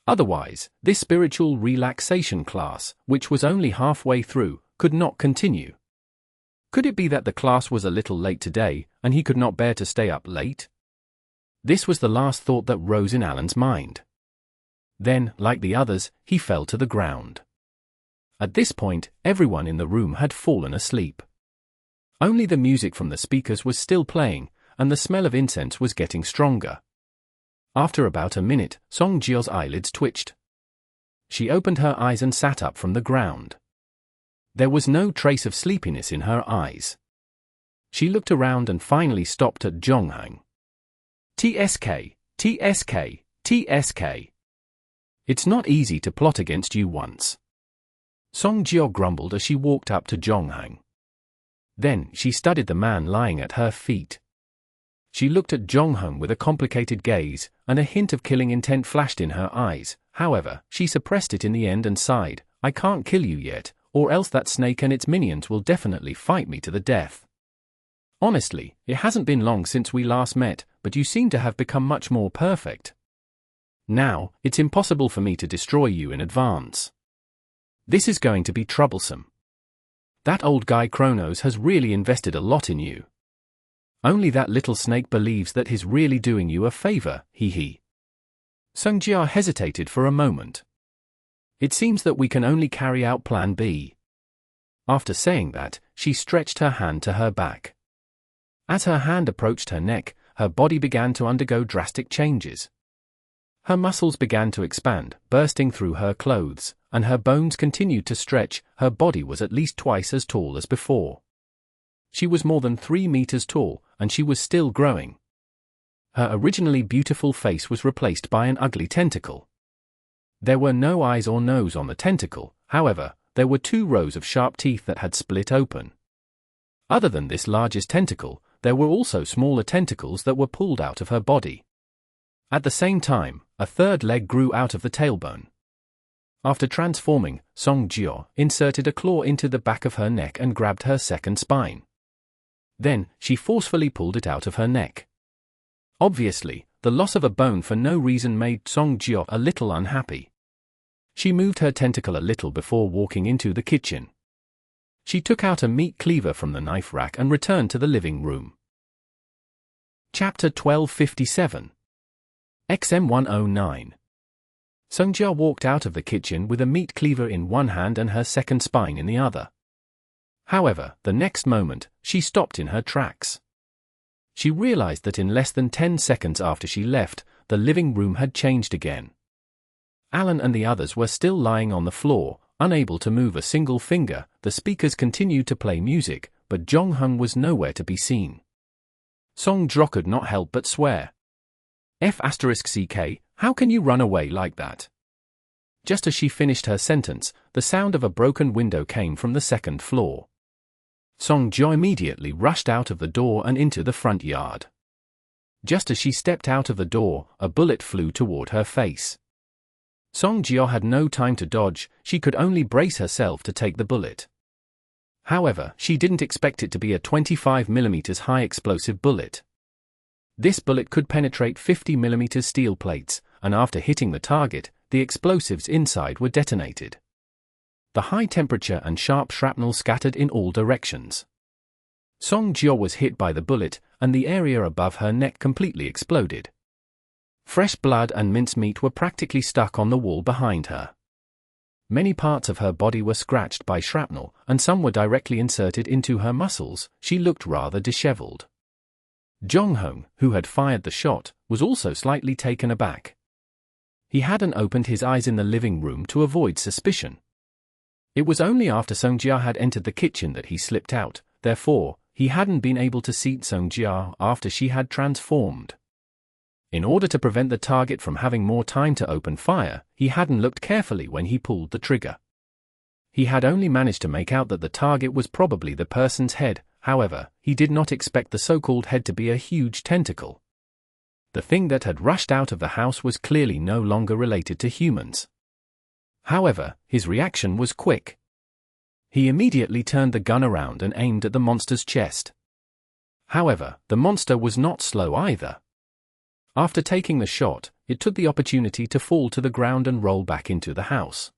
Otherwise, this spiritual relaxation class, which was only halfway through, could not continue. Could it be that the class was a little late today, and he could not bear to stay up late? This was the last thought that rose in Alan's mind. Then, like the others, he fell to the ground. At this point, everyone in the room had fallen asleep. Only the music from the speakers was still playing, and the smell of incense was getting stronger. After about a minute, Song Jio's eyelids twitched. She opened her eyes and sat up from the ground. There was no trace of sleepiness in her eyes. She looked around and finally stopped at Zhonghang. TSK, TSK, TSK. It's not easy to plot against you once. Song Jio grumbled as she walked up to Zhonghang. Then, she studied the man lying at her feet. She looked at Zhonghang with a complicated gaze, and a hint of killing intent flashed in her eyes. However, she suppressed it in the end and sighed, "I can't kill you yet, or else that snake and its minions will definitely fight me to the death. Honestly, it hasn't been long since we last met, but you seem to have become much more perfect. Now, it's impossible for me to destroy you in advance. This is going to be troublesome. That old guy Kronos has really invested a lot in you. Only that little snake believes that he's really doing you a favor, hee. Sung Jia hesitated for a moment. It seems that we can only carry out Plan B. After saying that, she stretched her hand to her back. As her hand approached her neck, her body began to undergo drastic changes. Her muscles began to expand, bursting through her clothes, and her bones continued to stretch. Her body was at least twice as tall as before. She was more than 3 meters tall, and she was still growing. Her originally beautiful face was replaced by an ugly tentacle. There were no eyes or nose on the tentacle, however, there were 2 rows of sharp teeth that had split open. Other than this largest tentacle, there were also smaller tentacles that were pulled out of her body. At the same time, a 3rd leg grew out of the tailbone. After transforming, Song Jio inserted a claw into the back of her neck and grabbed her 2nd spine. Then, she forcefully pulled it out of her neck. Obviously, the loss of a bone for no reason made Song Jio a little unhappy. She moved her tentacle a little before walking into the kitchen. She took out a meat cleaver from the knife rack and returned to the living room. Chapter 1257. XM109. Sungjia walked out of the kitchen with a meat cleaver in one hand and her 2nd spine in the other. However, the next moment, she stopped in her tracks. She realized that in less than 10 seconds after she left, the living room had changed again. Alan and the others were still lying on the floor, unable to move a single finger. The speakers continued to play music, but Zhonghang was nowhere to be seen. Song Jio could not help but swear. F***CK, how can you run away like that? Just as she finished her sentence, the sound of a broken window came from the 2nd floor. Song Jio immediately rushed out of the door and into the front yard. Just as she stepped out of the door, a bullet flew toward her face. Song Jia had no time to dodge, she could only brace herself to take the bullet. However, she didn't expect it to be a 25mm high explosive bullet. This bullet could penetrate 50mm steel plates, and after hitting the target, the explosives inside were detonated. The high temperature and sharp shrapnel scattered in all directions. Song Jia was hit by the bullet, and the area above her neck completely exploded. Fresh blood and mincemeat were practically stuck on the wall behind her. Many parts of her body were scratched by shrapnel, and some were directly inserted into her muscles. She looked rather disheveled. Jong-hung, who had fired the shot, was also slightly taken aback. He hadn't opened his eyes in the living room to avoid suspicion. It was only after Song Jia had entered the kitchen that he slipped out, therefore, he hadn't been able to see Song Jia after she had transformed. In order to prevent the target from having more time to open fire, he hadn't looked carefully when he pulled the trigger. He had only managed to make out that the target was probably the person's head, however, he did not expect the so-called head to be a huge tentacle. The thing that had rushed out of the house was clearly no longer related to humans. However, his reaction was quick. He immediately turned the gun around and aimed at the monster's chest. However, the monster was not slow either. After taking the shot, it took the opportunity to fall to the ground and roll back into the house.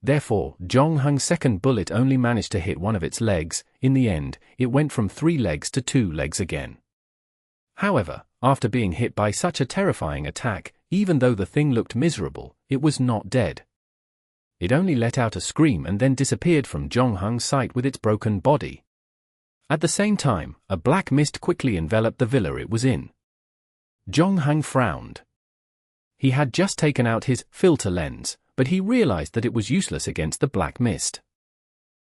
Therefore, Jong-hung's second bullet only managed to hit one of its legs. In the end, it went from 3 legs to 2 legs again. However, after being hit by such a terrifying attack, even though the thing looked miserable, it was not dead. It only let out a scream and then disappeared from Jong-hung's sight with its broken body. At the same time, a black mist quickly enveloped the villa it was in. Jong-hung frowned. He had just taken out his filter lens, but he realized that it was useless against the black mist.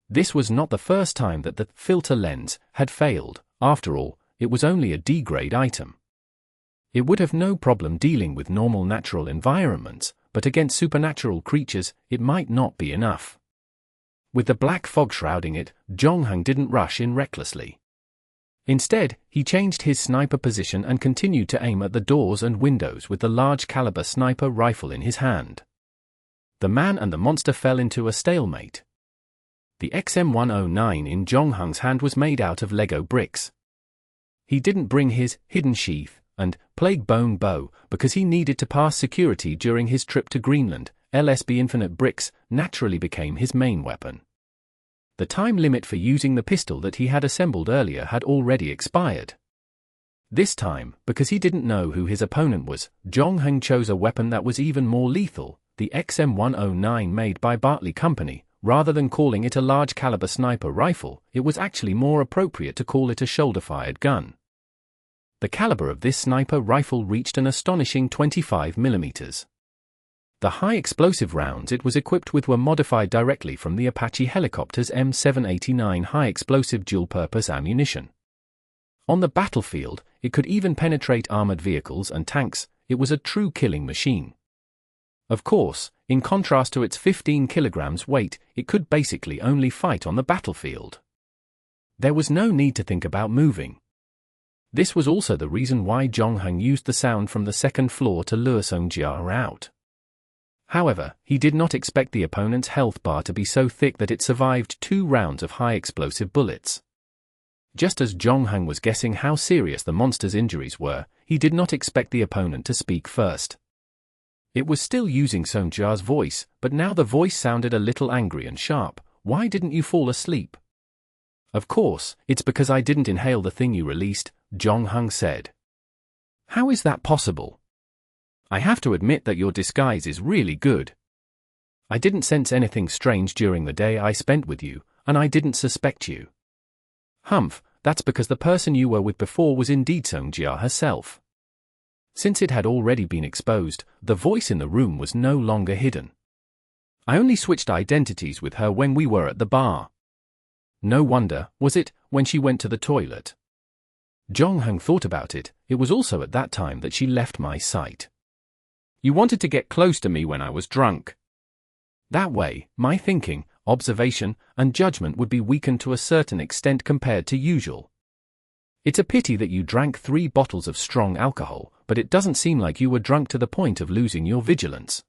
This was not the first time that the filter lens had failed. After all, it was only a D-grade item. It would have no problem dealing with normal natural environments, but against supernatural creatures, it might not be enough. With the black fog shrouding it, Jong-hung didn't rush in recklessly. Instead, he changed his sniper position and continued to aim at the doors and windows with the large-caliber sniper rifle in his hand. The man and the monster fell into a stalemate. The XM109 in Jong-hung's hand was made out of Lego bricks. He didn't bring his hidden sheath and plague bone bow because he needed to pass security during his trip to Greenland. LSB infinite bricks naturally became his main weapon. The time limit for using the pistol that he had assembled earlier had already expired. This time, because he didn't know who his opponent was, Jong-hung chose a weapon that was even more lethal, the XM109 made by Bartley Company. Rather than calling it a large-caliber sniper rifle, it was actually more appropriate to call it a shoulder-fired gun. The caliber of this sniper rifle reached an astonishing 25mm. The high-explosive rounds it was equipped with were modified directly from the Apache helicopter's M789 high-explosive dual-purpose ammunition. On the battlefield, it could even penetrate armored vehicles and tanks. It was a true killing machine. Of course, in contrast to its 15 kilograms weight, it could basically only fight on the battlefield. There was no need to think about moving. This was also the reason why Jong-hung used the sound from the second floor to lure Song Jia out. However, he did not expect the opponent's health bar to be so thick that it survived 2 rounds of high-explosive bullets. Just as Jong-hung was guessing how serious the monster's injuries were, he did not expect the opponent to speak first. It was still using Song Jia's voice, but now the voice sounded a little angry and sharp. "Why didn't you fall asleep?" "Of course, it's because I didn't inhale the thing you released," Jong-hung said. "How is that possible? I have to admit that your disguise is really good. I didn't sense anything strange during the day I spent with you, and I didn't suspect you." "Humph, that's because the person you were with before was indeed Song Jia herself." Since it had already been exposed, the voice in the room was no longer hidden. "I only switched identities with her when we were at the bar." "No wonder, was it, when she went to the toilet?" Jong-hung thought about it. It was also at that time that she left my sight. "You wanted to get close to me when I was drunk. That way, my thinking, observation, and judgment would be weakened to a certain extent compared to usual. It's a pity that you drank 3 bottles of strong alcohol, but it doesn't seem like you were drunk to the point of losing your vigilance."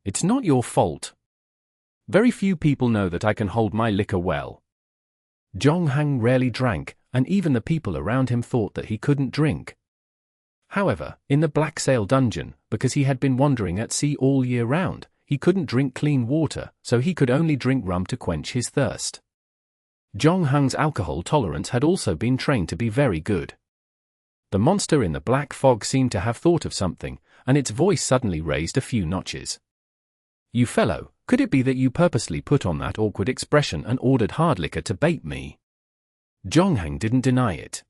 It's not your fault. Very few people know that I can hold my liquor well. Zhonghang rarely drank, and even the people around him thought that he couldn't drink. However, in the Black Sail dungeon, because he had been wandering at sea all year round, he couldn't drink clean water, so he could only drink rum to quench his thirst. Zhonghang's alcohol tolerance had also been trained to be very good. The monster in the black fog seemed to have thought of something, and its voice suddenly raised a few notches. You fellow, could it be that you purposely put on that awkward expression and ordered hard liquor to bait me? Zhonghang didn't deny it.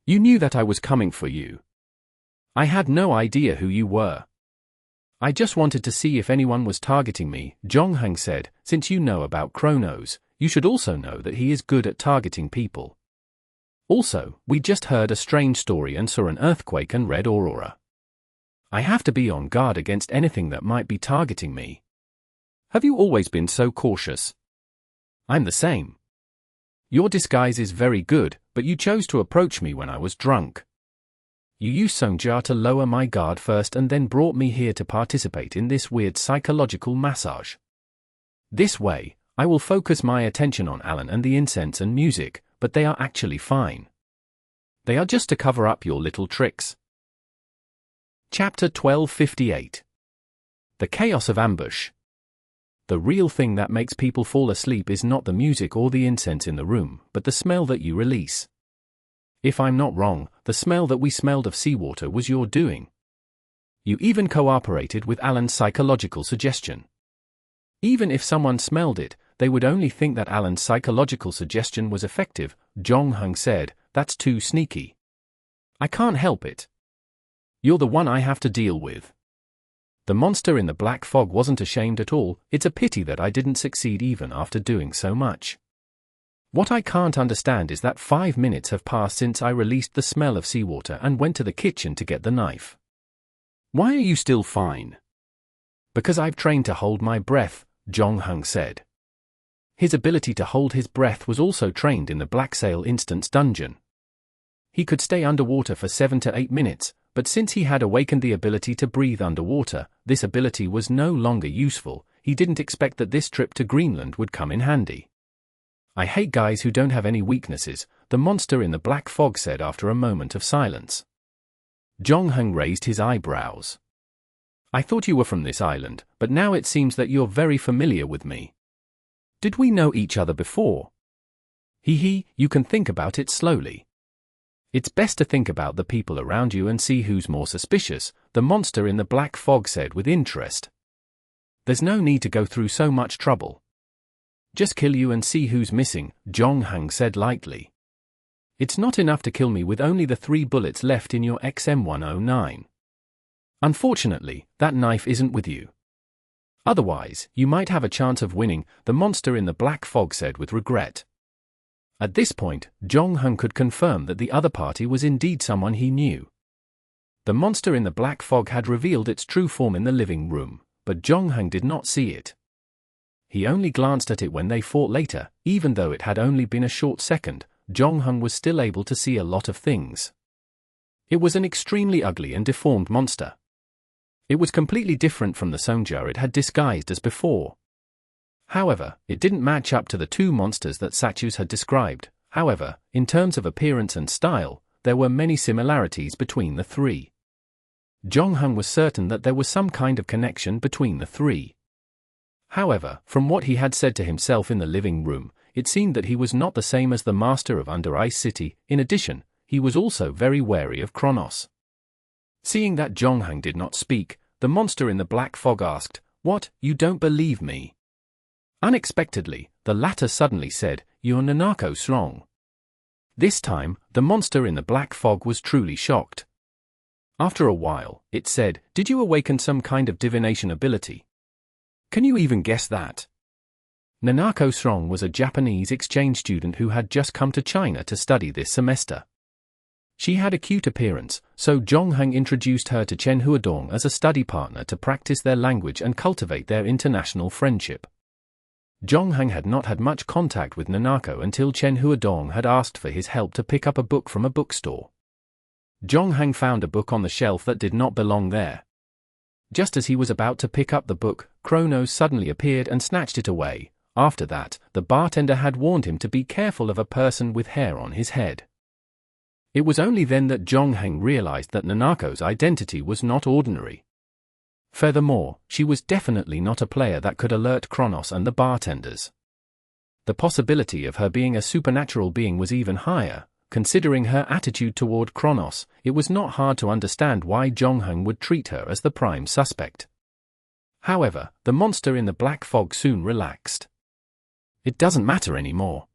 You knew that I was coming for you. I had no idea who you were. I just wanted to see if anyone was targeting me, Zhonghang said. Since you know about Kronos, you should also know that he is good at targeting people. Also, we just heard a strange story and saw an earthquake and red aurora. I have to be on guard against anything that might be targeting me. Have you always been so cautious? I'm the same. Your disguise is very good, but you chose to approach me when I was drunk. You used Songjia to lower my guard first and then brought me here to participate in this weird psychological massage. This way, I will focus my attention on Alan and the incense and music, but they are actually fine. They are just to cover up your little tricks. Chapter 1258. The Chaos of Ambush. The real thing that makes people fall asleep is not the music or the incense in the room, but the smell that you release. If I'm not wrong, the smell that we smelled of seawater was your doing. You even cooperated with Alan's psychological suggestion. Even if someone smelled it, they would only think that Alan's psychological suggestion was effective, Zhonghang said. That's too sneaky. I can't help it. You're the one I have to deal with. The monster in the black fog wasn't ashamed at all. It's a pity that I didn't succeed even after doing so much. What I can't understand is that 5 minutes have passed since I released the smell of seawater and went to the kitchen to get the knife. Why are you still fine? Because I've trained to hold my breath, Zhonghang said. His ability to hold his breath was also trained in the Black Sail Instance dungeon. He could stay underwater for 7 to 8 minutes, but since he had awakened the ability to breathe underwater, this ability was no longer useful. He didn't expect that this trip to Greenland would come in handy. I hate guys who don't have any weaknesses, the monster in the black fog said after a moment of silence. Zhonghang raised his eyebrows. I thought you were from this island, but now it seems that you're very familiar with me. Did we know each other before? You can think about it slowly. It's best to think about the people around you and see who's more suspicious, the monster in the black fog said with interest. There's no need to go through so much trouble. Just kill you and see who's missing, Zhonghang said lightly. It's not enough to kill me with only the 3 bullets left in your XM109. Unfortunately, that knife isn't with you. Otherwise, you might have a chance of winning, the monster in the black fog said with regret. At this point, Zhonghang could confirm that the other party was indeed someone he knew. The monster in the black fog had revealed its true form in the living room, but Zhonghang did not see it. He only glanced at it when they fought later. Even though it had only been a short second, Zhonghang was still able to see a lot of things. It was an extremely ugly and deformed monster. It was completely different from the Songjia it had disguised as before. However, it didn't match up to the 2 monsters that Sachus had described. However, in terms of appearance and style, there were many similarities between the 3. Zhonghang was certain that there was some kind of connection between the 3. However, from what he had said to himself in the living room, it seemed that he was not the same as the master of Under Ice City. In addition, he was also very wary of Kronos. Seeing that Zhonghang did not speak, the monster in the black fog asked, "What, you don't believe me?" Unexpectedly, the latter suddenly said, "You're Nanako strong." This time, the monster in the black fog was truly shocked. After a while, it said, "Did you awaken some kind of divination ability? Can you even guess that?" Nanako Strong was a Japanese exchange student who had just come to China to study this semester. She had a cute appearance, so Zhonghang introduced her to Chen Huadong as a study partner to practice their language and cultivate their international friendship. Zhonghang had not had much contact with Nanako until Chen Huadong had asked for his help to pick up a book from a bookstore. Zhonghang found a book on the shelf that did not belong there. Just as he was about to pick up the book, Kronos suddenly appeared and snatched it away. After that, the bartender had warned him to be careful of a person with hair on his head. It was only then that Jongheng realized that Nanako's identity was not ordinary. Furthermore, she was definitely not a player that could alert Kronos and the bartenders. The possibility of her being a supernatural being was even higher. Considering her attitude toward Kronos, it was not hard to understand why Jongheng would treat her as the prime suspect. However, the monster in the black fog soon relaxed. It doesn't matter anymore.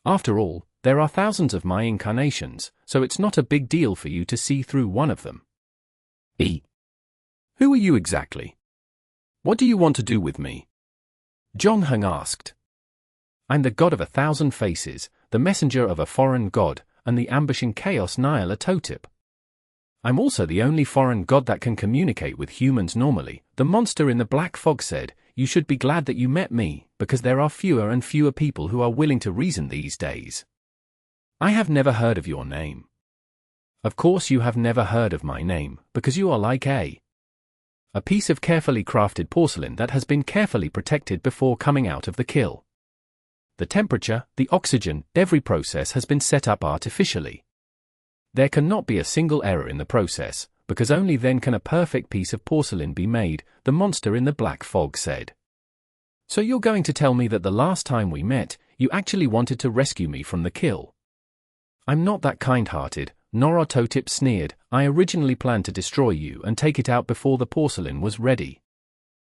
After all, there are thousands of my incarnations, so it's not a big deal for you to see through one of them. Who are you exactly? What do you want to do with me? Jongheng asked. I'm the god of 1,000 faces, the messenger of a foreign god, and the ambushing chaos Nyarlathotep. I'm also the only foreign god that can communicate with humans normally, the monster in the black fog said. You should be glad that you met me, because there are fewer and fewer people who are willing to reason these days. I have never heard of your name. Of course you have never heard of my name, because you are like a piece of carefully crafted porcelain that has been carefully protected before coming out of the kill. The temperature, the oxygen, every process has been set up artificially. There cannot be a single error in the process, because only then can a perfect piece of porcelain be made, the monster in the black fog said. So you're going to tell me that the last time we met, you actually wanted to rescue me from the kill? I'm not that kind-hearted, Nyarlathotep sneered. I originally planned to destroy you and take it out before the porcelain was ready.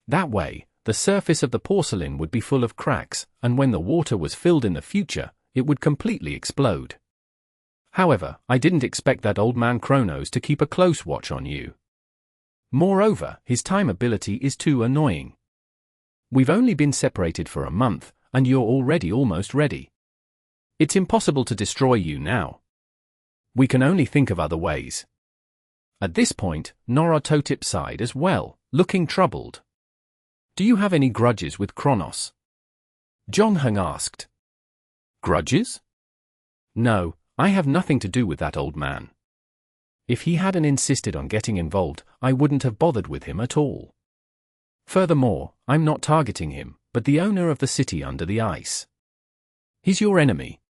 That way, the surface of the porcelain would be full of cracks, and when the water was filled in the future, it would completely explode. However, I didn't expect that old man Kronos to keep a close watch on you. Moreover, his time ability is too annoying. We've only been separated for a month, and you're already almost ready. It's impossible to destroy you now. We can only think of other ways. At this point, Nyarlathotep sighed as well, looking troubled. Do you have any grudges with Kronos? Jongheng asked. Grudges? No, I have nothing to do with that old man. If he hadn't insisted on getting involved, I wouldn't have bothered with him at all. Furthermore, I'm not targeting him, but the owner of the city under the ice. He's your enemy.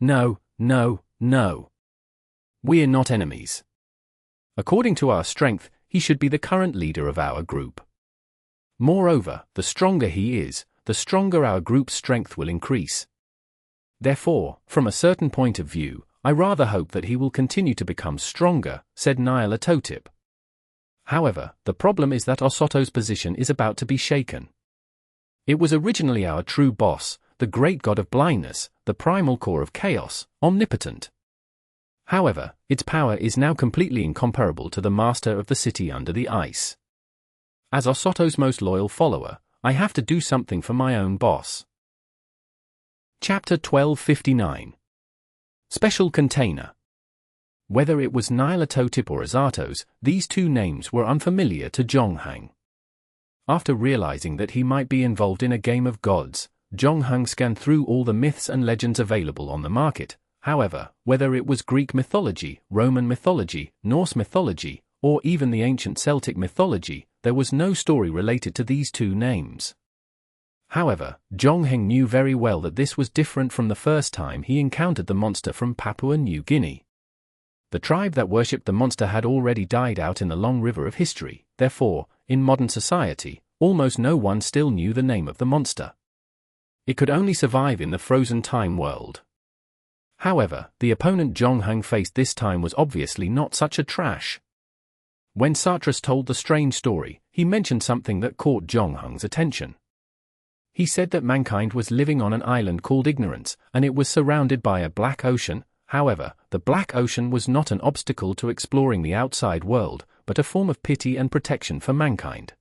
No. We're not enemies. According to our strength, he should be the current leader of our group. Moreover, the stronger he is, the stronger our group's strength will increase. Therefore, from a certain point of view, I rather hope that he will continue to become stronger, said Nyarlathotep. However, the problem is that Osoto's position is about to be shaken. It was originally our true boss, the great god of blindness, the primal core of chaos, omnipotent. However, its power is now completely incomparable to the master of the city under the ice. As Osoto's most loyal follower, I have to do something for my own boss. Chapter 1259. Special Container. Whether it was Nyarlathotep or Azato's, these two names were unfamiliar to Jongheng. After realizing that he might be involved in a game of gods, Jongheng scanned through all the myths and legends available on the market. However, whether it was Greek mythology, Roman mythology, Norse mythology, or even the ancient Celtic mythology, there was no story related to these two names. However, Jongheng knew very well that this was different from the first time he encountered the monster from Papua New Guinea. The tribe that worshipped the monster had already died out in the long river of history, therefore, in modern society, almost no one still knew the name of the monster. It could only survive in the frozen time world. However, the opponent Jongheng faced this time was obviously not such a trash. When Satras told the strange story, he mentioned something that caught Jongheng's attention. He said that mankind was living on an island called Ignorance, and it was surrounded by a black ocean. However, the black ocean was not an obstacle to exploring the outside world, but a form of pity and protection for mankind.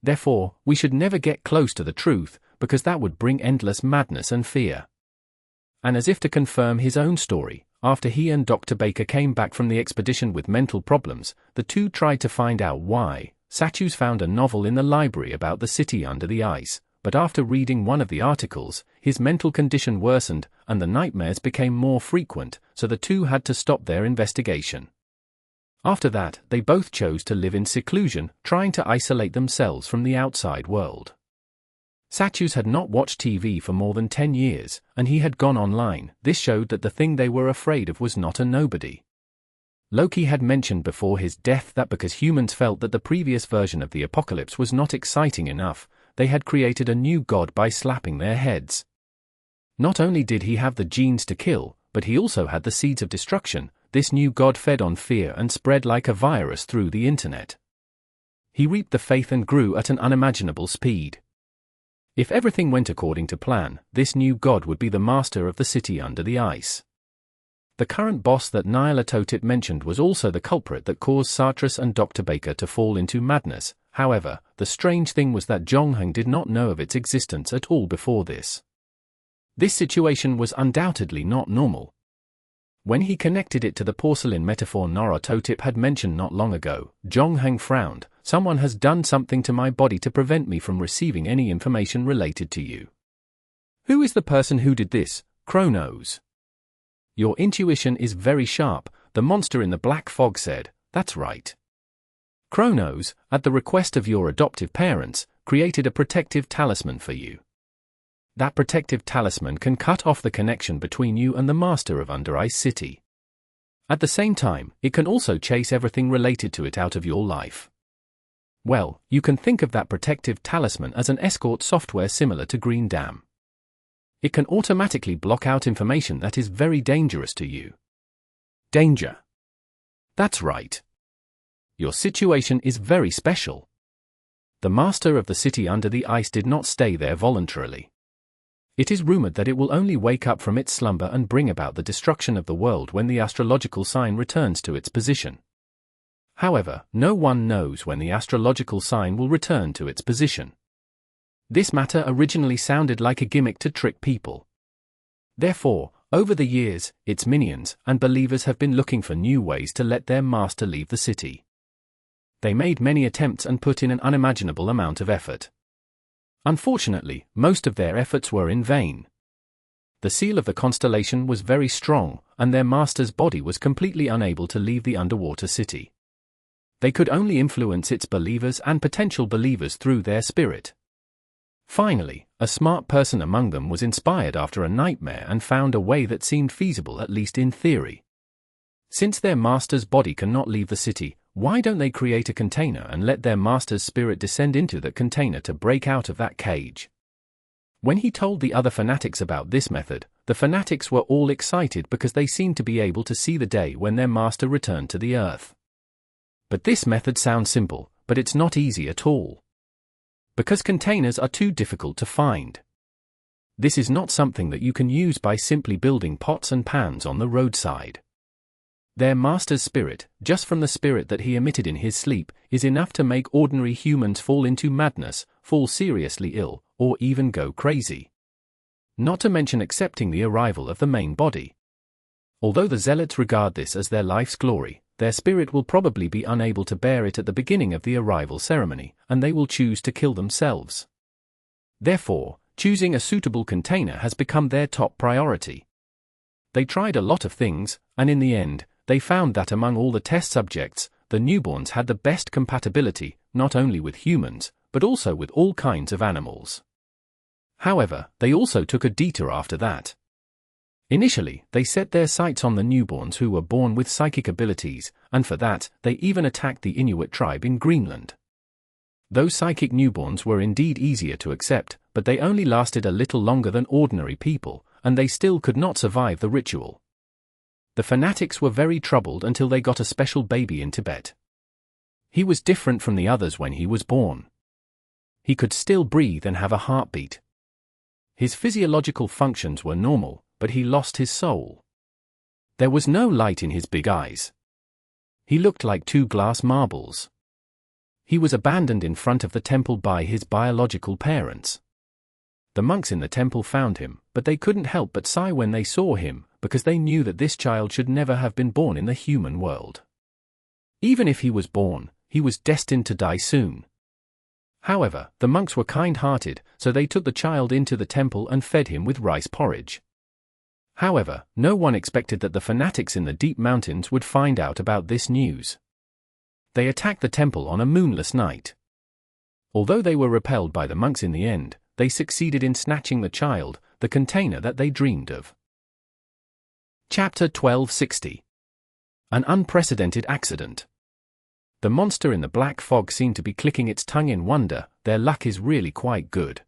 Therefore, we should never get close to the truth, because that would bring endless madness and fear. And as if to confirm his own story, after he and Dr. Baker came back from the expedition with mental problems, the two tried to find out why. Satchus found a novel in the library about the city under the ice, but after reading one of the articles, his mental condition worsened, and the nightmares became more frequent, so the two had to stop their investigation. After that, they both chose to live in seclusion, trying to isolate themselves from the outside world. Sachus had not watched TV for more than 10 years, and he had gone online. This showed that the thing they were afraid of was not a nobody. Loki had mentioned before his death that because humans felt that the previous version of the apocalypse was not exciting enough, they had created a new god by slapping their heads. Not only did he have the genes to kill, but he also had the seeds of destruction. This new god fed on fear and spread like a virus through the internet. He reaped the faith and grew at an unimaginable speed. If everything went according to plan, this new god would be the master of the city under the ice. The current boss that Nyarlathotep mentioned was also the culprit that caused Sartreus and Dr. Baker to fall into madness. However, the strange thing was that Jongheng did not know of its existence at all before this. This situation was undoubtedly not normal. When he connected it to the porcelain metaphor Nyarlathotep had mentioned not long ago, Jongheng frowned. Someone has done something to my body to prevent me from receiving any information related to you. Who is the person who did this? Kronos. Your intuition is very sharp, the monster in the black fog said. That's right. Kronos, at the request of your adoptive parents, created a protective talisman for you. That protective talisman can cut off the connection between you and the master of Under Ice City. At the same time, it can also chase everything related to it out of your life. Well, you can think of that protective talisman as an escort software similar to Green Dam. It can automatically block out information that is very dangerous to you. Danger. That's right. Your situation is very special. The master of the city under the ice did not stay there voluntarily. It is rumored that it will only wake up from its slumber and bring about the destruction of the world when the astrological sign returns to its position. However, no one knows when the astrological sign will return to its position. This matter originally sounded like a gimmick to trick people. Therefore, over the years, its minions and believers have been looking for new ways to let their master leave the city. They made many attempts and put in an unimaginable amount of effort. Unfortunately, most of their efforts were in vain. The seal of the constellation was very strong, and their master's body was completely unable to leave the underwater city. They could only influence its believers and potential believers through their spirit. Finally, a smart person among them was inspired after a nightmare and found a way that seemed feasible, at least in theory. Since their master's body cannot leave the city, why don't they create a container and let their master's spirit descend into that container to break out of that cage? When he told the other fanatics about this method, the fanatics were all excited because they seemed to be able to see the day when their master returned to the earth. But this method sounds simple, but it's not easy at all. Because containers are too difficult to find. This is not something that you can use by simply building pots and pans on the roadside. Their master's spirit, just from the spirit that he emitted in his sleep, is enough to make ordinary humans fall into madness, fall seriously ill, or even go crazy. Not to mention accepting the arrival of the main body. Although the zealots regard this as their life's glory, their spirit will probably be unable to bear it at the beginning of the arrival ceremony, and they will choose to kill themselves. Therefore, choosing a suitable container has become their top priority. They tried a lot of things, and in the end, they found that among all the test subjects, the newborns had the best compatibility, not only with humans, but also with all kinds of animals. However, they also took a detour after that. Initially, they set their sights on the newborns who were born with psychic abilities, and for that, they even attacked the Inuit tribe in Greenland. Those psychic newborns were indeed easier to accept, but they only lasted a little longer than ordinary people, and they still could not survive the ritual. The fanatics were very troubled until they got a special baby in Tibet. He was different from the others when he was born. He could still breathe and have a heartbeat. His physiological functions were normal, but he lost his soul. There was no light in his big eyes. He looked like two glass marbles. He was abandoned in front of the temple by his biological parents. The monks in the temple found him, but they couldn't help but sigh when they saw him, because they knew that this child should never have been born in the human world. Even if he was born, he was destined to die soon. However, the monks were kind-hearted, so they took the child into the temple and fed him with rice porridge. However, no one expected that the fanatics in the deep mountains would find out about this news. they attacked the temple on a moonless night. Although they were repelled by the monks in the end, they succeeded in snatching the child, the container that they dreamed of. Chapter 1260. An unprecedented accident. The monster in the black fog seemed to be clicking its tongue in wonder. Their luck is really quite good.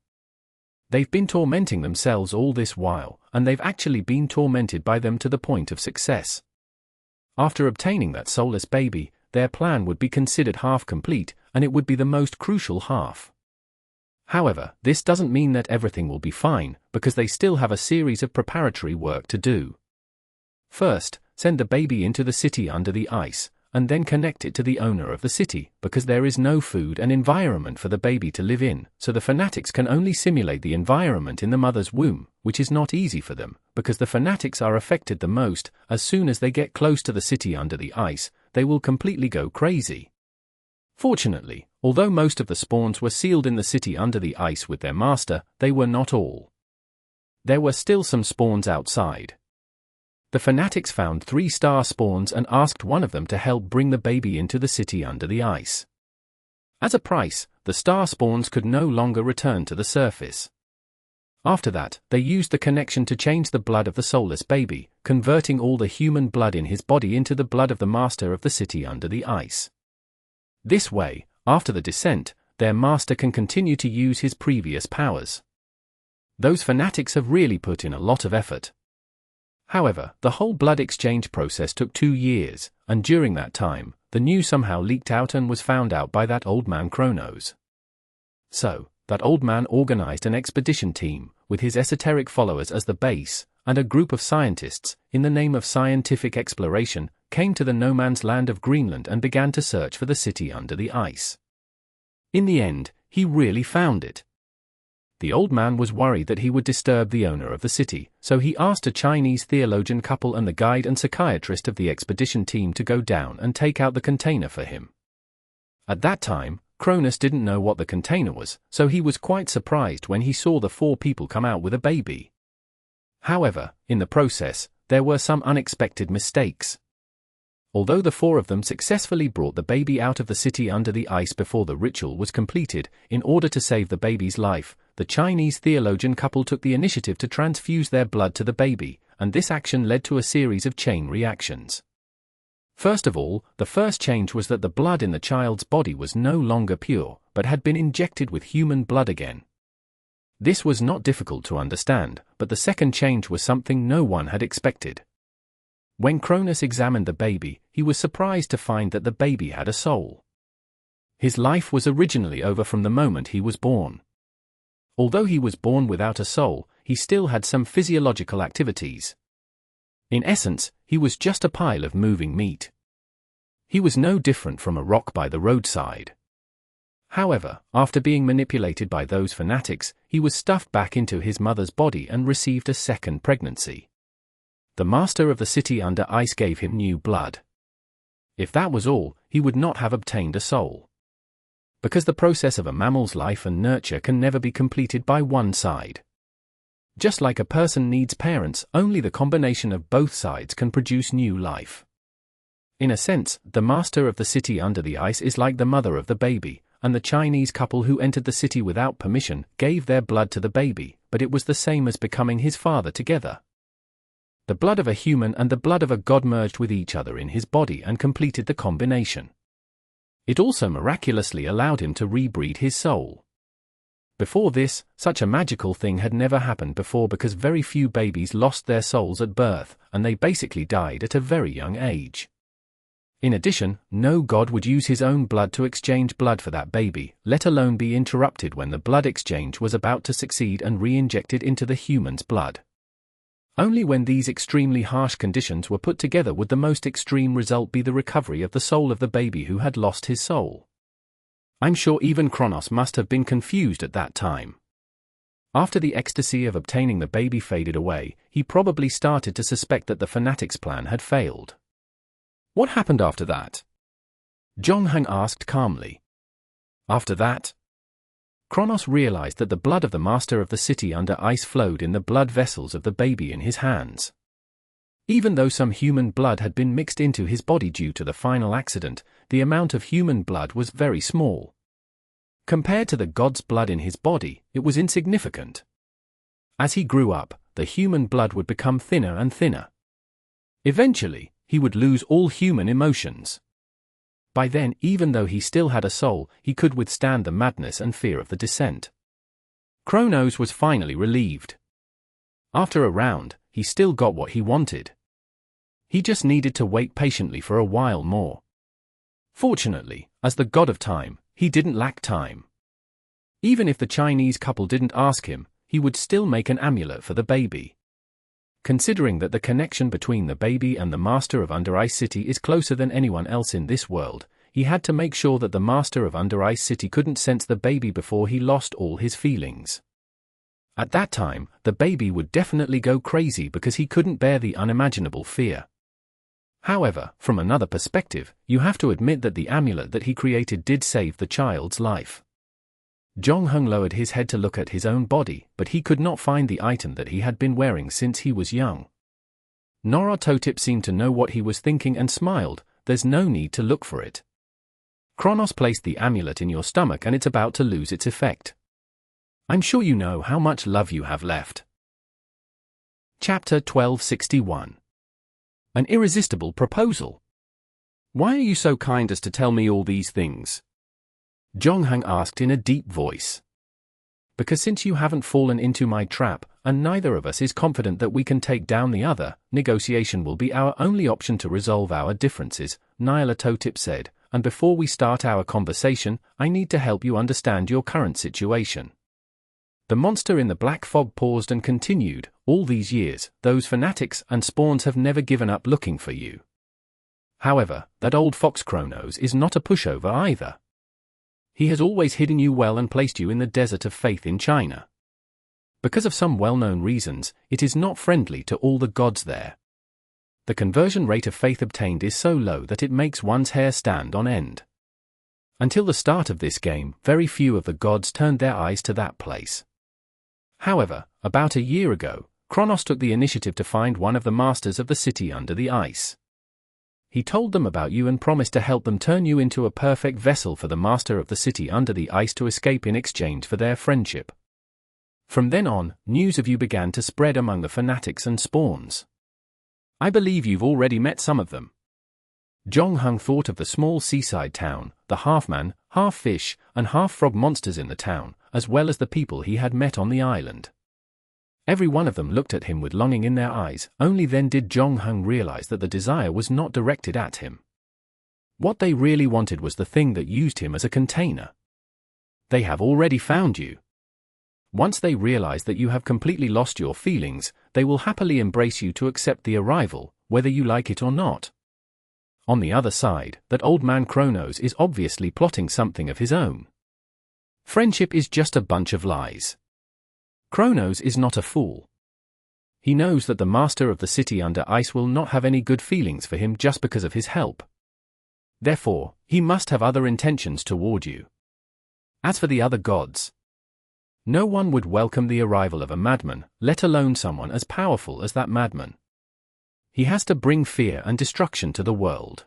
They've been tormenting themselves all this while, and they've actually been tormented by them to the point of success. After obtaining that soulless baby, their plan would be considered half complete, and it would be the most crucial half. However, this doesn't mean that everything will be fine, because they still have a series of preparatory work to do. First, send the baby into the city under the ice, and then connect it to the owner of the city, because there is no food and environment for the baby to live in, so the fanatics can only simulate the environment in the mother's womb, which is not easy for them, because the fanatics are affected the most. As soon as they get close to the city under the ice, they will completely go crazy. Fortunately, although most of the spawns were sealed in the city under the ice with their master, they were not all. There were still some spawns outside. The fanatics found 3 star spawns and asked one of them to help bring the baby into the city under the ice. As a price, the star spawns could no longer return to the surface. After that, they used the connection to change the blood of the soulless baby, converting all the human blood in his body into the blood of the master of the city under the ice. This way, after the descent, their master can continue to use his previous powers. Those fanatics have really put in a lot of effort. However, the whole blood exchange process took 2 years, and during that time, the news somehow leaked out and was found out by that old man Kronos. So, that old man organized an expedition team, with his esoteric followers as the base, and a group of scientists, in the name of scientific exploration, came to the no man's land of Greenland and began to search for the city under the ice. In the end, he really found it. The old man was worried that he would disturb the owner of the city, so he asked a Chinese theologian couple and the guide and psychiatrist of the expedition team to go down and take out the container for him. At that time, Cronus didn't know what the container was, so he was quite surprised when he saw the 4 people come out with a baby. However, in the process, there were some unexpected mistakes. Although the 4 of them successfully brought the baby out of the city under the ice before the ritual was completed, in order to save the baby's life, the Chinese theologian couple took the initiative to transfuse their blood to the baby, and this action led to a series of chain reactions. First of all, the first change was that the blood in the child's body was no longer pure, but had been injected with human blood again. This was not difficult to understand, but the second change was something no one had expected. When Cronus examined the baby, he was surprised to find that the baby had a soul. His life was originally over from the moment he was born. Although he was born without a soul, he still had some physiological activities. In essence, he was just a pile of moving meat. He was no different from a rock by the roadside. However, after being manipulated by those fanatics, he was stuffed back into his mother's body and received a second pregnancy. The master of the city under ice gave him new blood. If that was all, he would not have obtained a soul. Because the process of a mammal's life and nurture can never be completed by one side. Just like a person needs parents, only the combination of both sides can produce new life. In a sense, the master of the city under the ice is like the mother of the baby, and the Chinese couple who entered the city without permission gave their blood to the baby, but it was the same as becoming his father together. The blood of a human and the blood of a god merged with each other in his body and completed the combination. It also miraculously allowed him to rebreed his soul. Before this, such a magical thing had never happened before because very few babies lost their souls at birth, and they basically died at a very young age. In addition, no god would use his own blood to exchange blood for that baby, let alone be interrupted when the blood exchange was about to succeed and re-injected into the human's blood. Only when these extremely harsh conditions were put together would the most extreme result be the recovery of the soul of the baby who had lost his soul. I'm sure even Kronos must have been confused at that time. After the ecstasy of obtaining the baby faded away, he probably started to suspect that the fanatics' plan had failed. What happened after that? Zhongheng asked calmly. After that? Kronos realized that the blood of the master of the city under ice flowed in the blood vessels of the baby in his hands. Even though some human blood had been mixed into his body due to the final accident, the amount of human blood was very small. Compared to the god's blood in his body, it was insignificant. As he grew up, the human blood would become thinner and thinner. Eventually, he would lose all human emotions. By then, even though he still had a soul, he could withstand the madness and fear of the descent. Kronos was finally relieved. After a round, he still got what he wanted. He just needed to wait patiently for a while more. Fortunately, as the god of time, he didn't lack time. Even if the Chinese couple didn't ask him, he would still make an amulet for the baby. Considering that the connection between the baby and the master of Under Ice City is closer than anyone else in this world, he had to make sure that the master of Under Ice City couldn't sense the baby before he lost all his feelings. At that time, the baby would definitely go crazy because he couldn't bear the unimaginable fear. However, from another perspective, you have to admit that the amulet that he created did save the child's life. Zhongheng lowered his head to look at his own body, but he could not find the item that he had been wearing since he was young. Norototip seemed to know what he was thinking and smiled. There's no need to look for it. Kronos placed the amulet in your stomach and it's about to lose its effect. I'm sure you know how much love you have left. Chapter 1261. An irresistible proposal. Why are you so kind as to tell me all these things? Zhongheng asked in a deep voice. Because since you haven't fallen into my trap, and neither of us is confident that we can take down the other, negotiation will be our only option to resolve our differences, Nyarlathotep said, and before we start our conversation, I need to help you understand your current situation. The monster in the black fog paused and continued, all these years, those fanatics and spawns have never given up looking for you. However, that old fox Kronos is not a pushover either. He has always hidden you well and placed you in the desert of faith in China. Because of some well-known reasons, it is not friendly to all the gods there. The conversion rate of faith obtained is so low that it makes one's hair stand on end. Until the start of this game, very few of the gods turned their eyes to that place. However, about a year ago, Kronos took the initiative to find one of the masters of the city under the ice. He told them about you and promised to help them turn you into a perfect vessel for the master of the city under the ice to escape in exchange for their friendship. From then on, news of you began to spread among the fanatics and spawns. I believe you've already met some of them. Zhongheng thought of the small seaside town, the half-man, half-fish, and half-frog monsters in the town, as well as the people he had met on the island. Every one of them looked at him with longing in their eyes. Only then did Zhongheng realize that the desire was not directed at him. What they really wanted was the thing that used him as a container. They have already found you. Once they realize that you have completely lost your feelings, they will happily embrace you to accept the arrival, whether you like it or not. On the other side, that old man Kronos is obviously plotting something of his own. Friendship is just a bunch of lies. Kronos is not a fool. He knows that the master of the city under ice will not have any good feelings for him just because of his help. Therefore, he must have other intentions toward you. As for the other gods, no one would welcome the arrival of a madman, let alone someone as powerful as that madman. He has to bring fear and destruction to the world.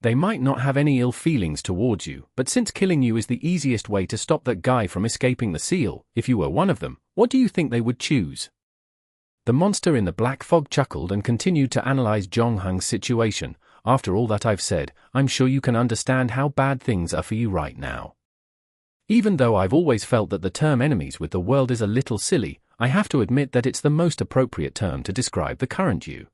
They might not have any ill feelings towards you, but since killing you is the easiest way to stop that guy from escaping the seal, if you were one of them, what do you think they would choose? The monster in the black fog chuckled and continued to analyze Zhongheng's situation. After all that I've said, I'm sure you can understand how bad things are for you right now. Even though I've always felt that the term enemies with the world is a little silly, I have to admit that it's the most appropriate term to describe the current you.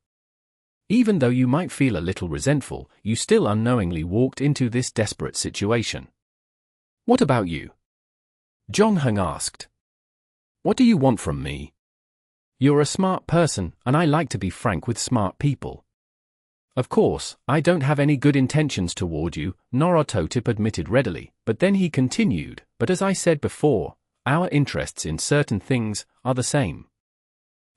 Even though you might feel a little resentful, you still unknowingly walked into this desperate situation. What about you? Zhongheng asked. What do you want from me? You're a smart person, and I like to be frank with smart people. Of course, I don't have any good intentions toward you, Norototip admitted readily, but then he continued, but as I said before, our interests in certain things are the same.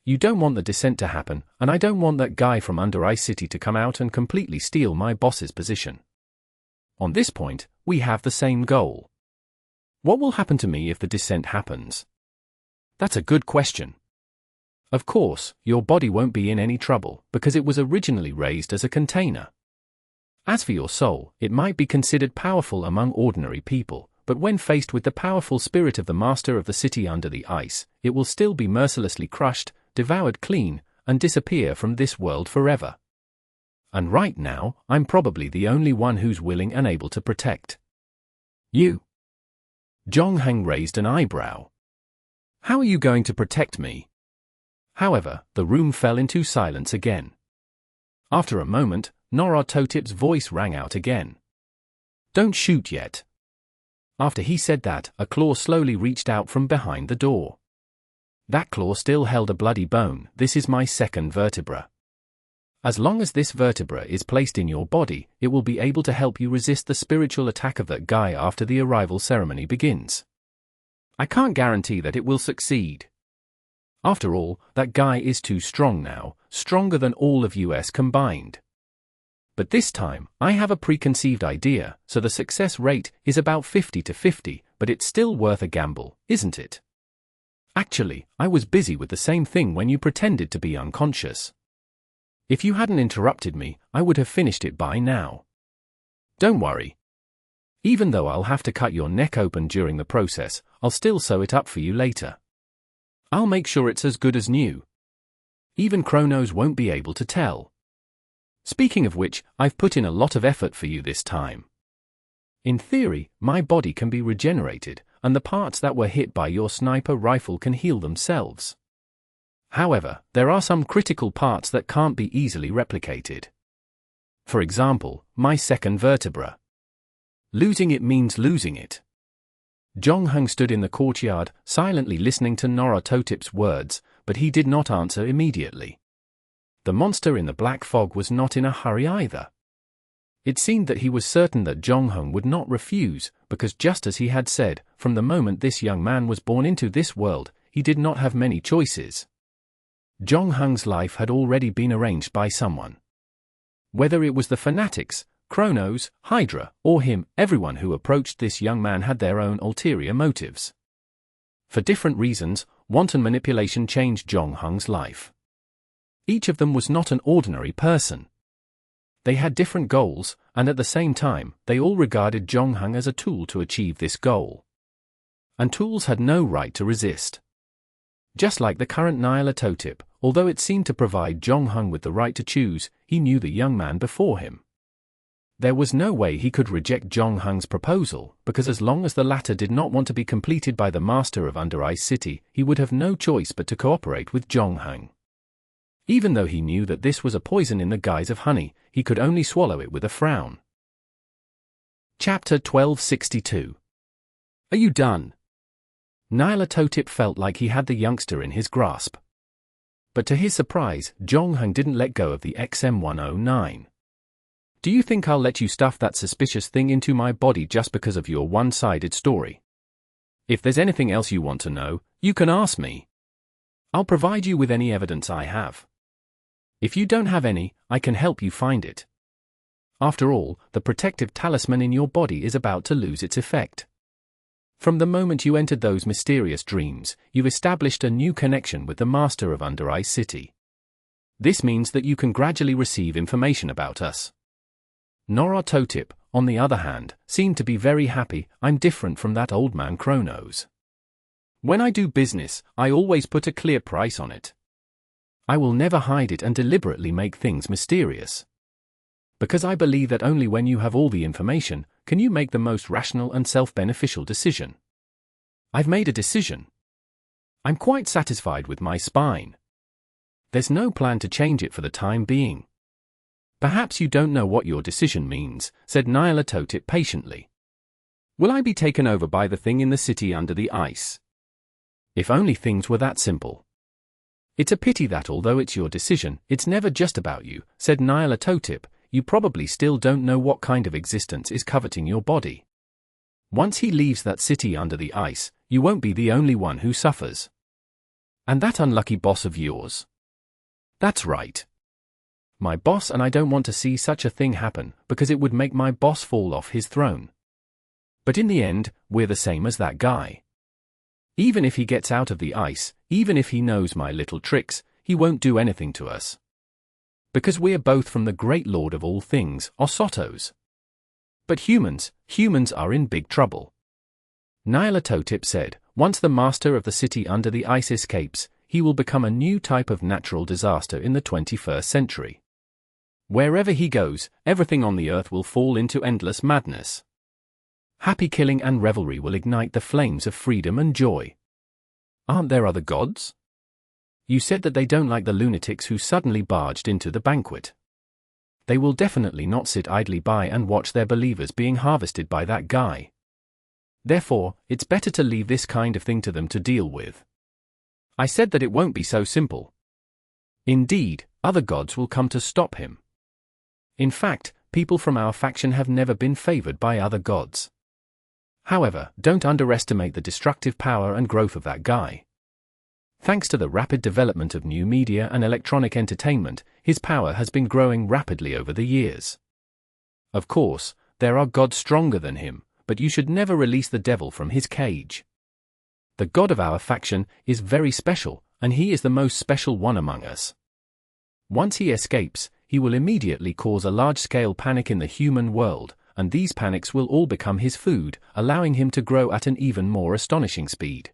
You don't want the descent to happen, and I don't want that guy from Under Ice City to come out and completely steal my boss's position. On this point, we have the same goal. What will happen to me if the descent happens? That's a good question. Of course, your body won't be in any trouble, because it was originally raised as a container. As for your soul, it might be considered powerful among ordinary people, but when faced with the powerful spirit of the master of the city under the ice, it will still be mercilessly crushed, devoured clean, and disappear from this world forever. And right now, I'm probably the only one who's willing and able to protect you. Zhongheng raised an eyebrow. How are you going to protect me? However, the room fell into silence again. After a moment, Naruto-tip's voice rang out again. Don't shoot yet. After he said that, a claw slowly reached out from behind the door. That claw still held a bloody bone. This is my second vertebra. As long as this vertebra is placed in your body, it will be able to help you resist the spiritual attack of that guy after the arrival ceremony begins. I can't guarantee that it will succeed. After all, that guy is too strong now, stronger than all of US combined. But this time, I have a preconceived idea, so the success rate is about 50-50, but it's still worth a gamble, isn't it? Actually, I was busy with the same thing when you pretended to be unconscious. If you hadn't interrupted me, I would have finished it by now. Don't worry. Even though I'll have to cut your neck open during the process, I'll still sew it up for you later. I'll make sure it's as good as new. Even Kronos won't be able to tell. Speaking of which, I've put in a lot of effort for you this time. In theory, my body can be regenerated, and the parts that were hit by your sniper rifle can heal themselves. However, there are some critical parts that can't be easily replicated. For example, my second vertebra. Losing it means losing it. Zhongheng stood in the courtyard, silently listening to Naruto-tip's words, but he did not answer immediately. The monster in the black fog was not in a hurry either. It seemed that he was certain that Zhongheng would not refuse, because just as he had said, from the moment this young man was born into this world, he did not have many choices. Zhongheng's life had already been arranged by someone. Whether it was the fanatics, Kronos, Hydra, or him, everyone who approached this young man had their own ulterior motives. For different reasons, wanton manipulation changed Zhongheng's life. Each of them was not an ordinary person. They had different goals, and at the same time, they all regarded Zhongheng as a tool to achieve this goal. And tools had no right to resist. Just like the current Naruto-tip, although it seemed to provide Zhongheng with the right to choose, he knew the young man before him. There was no way he could reject Zhongheng's proposal, because as long as the latter did not want to be completed by the master of Under Ice City, he would have no choice but to cooperate with Zhongheng. Even though he knew that this was a poison in the guise of honey, he could only swallow it with a frown. Chapter 1262. Are you done? Naruto-tip felt like he had the youngster in his grasp. But to his surprise, Zhongheng didn't let go of the XM109. Do you think I'll let you stuff that suspicious thing into my body just because of your one-sided story? If there's anything else you want to know, you can ask me. I'll provide you with any evidence I have. If you don't have any, I can help you find it. After all, the protective talisman in your body is about to lose its effect. From the moment you entered those mysterious dreams, you've established a new connection with the master of Under Ice City. This means that you can gradually receive information about us. Naruto-tip, on the other hand, seemed to be very happy. I'm different from that old man Kronos. When I do business, I always put a clear price on it. I will never hide it and deliberately make things mysterious. Because I believe that only when you have all the information, can you make the most rational and self-beneficial decision. I've made a decision. I'm quite satisfied with my spine. There's no plan to change it for the time being. Perhaps you don't know what your decision means, said Naruto-tip patiently. Will I be taken over by the thing in the city under the ice? If only things were that simple. It's a pity that although it's your decision, it's never just about you, said Naruto-tip. You probably still don't know what kind of existence is coveting your body. Once he leaves that city under the ice, you won't be the only one who suffers. And that unlucky boss of yours. That's right. My boss, and I don't want to see such a thing happen, because it would make my boss fall off his throne. But in the end, we're the same as that guy. Even if he gets out of the ice, even if he knows my little tricks, he won't do anything to us. Because we're both from the great lord of all things, Osotos. But humans are in big trouble. Nyarlathotep said, once the master of the city under the ice escapes, he will become a new type of natural disaster in the 21st century. Wherever he goes, everything on the earth will fall into endless madness. Happy killing and revelry will ignite the flames of freedom and joy. Aren't there other gods? You said that they don't like the lunatics who suddenly barged into the banquet. They will definitely not sit idly by and watch their believers being harvested by that guy. Therefore, it's better to leave this kind of thing to them to deal with. I said that it won't be so simple. Indeed, other gods will come to stop him. In fact, people from our faction have never been favored by other gods. However, don't underestimate the destructive power and growth of that guy. Thanks to the rapid development of new media and electronic entertainment, his power has been growing rapidly over the years. Of course, there are gods stronger than him, but you should never release the devil from his cage. The god of our faction is very special, and he is the most special one among us. Once he escapes, he will immediately cause a large-scale panic in the human world, and these panics will all become his food, allowing him to grow at an even more astonishing speed.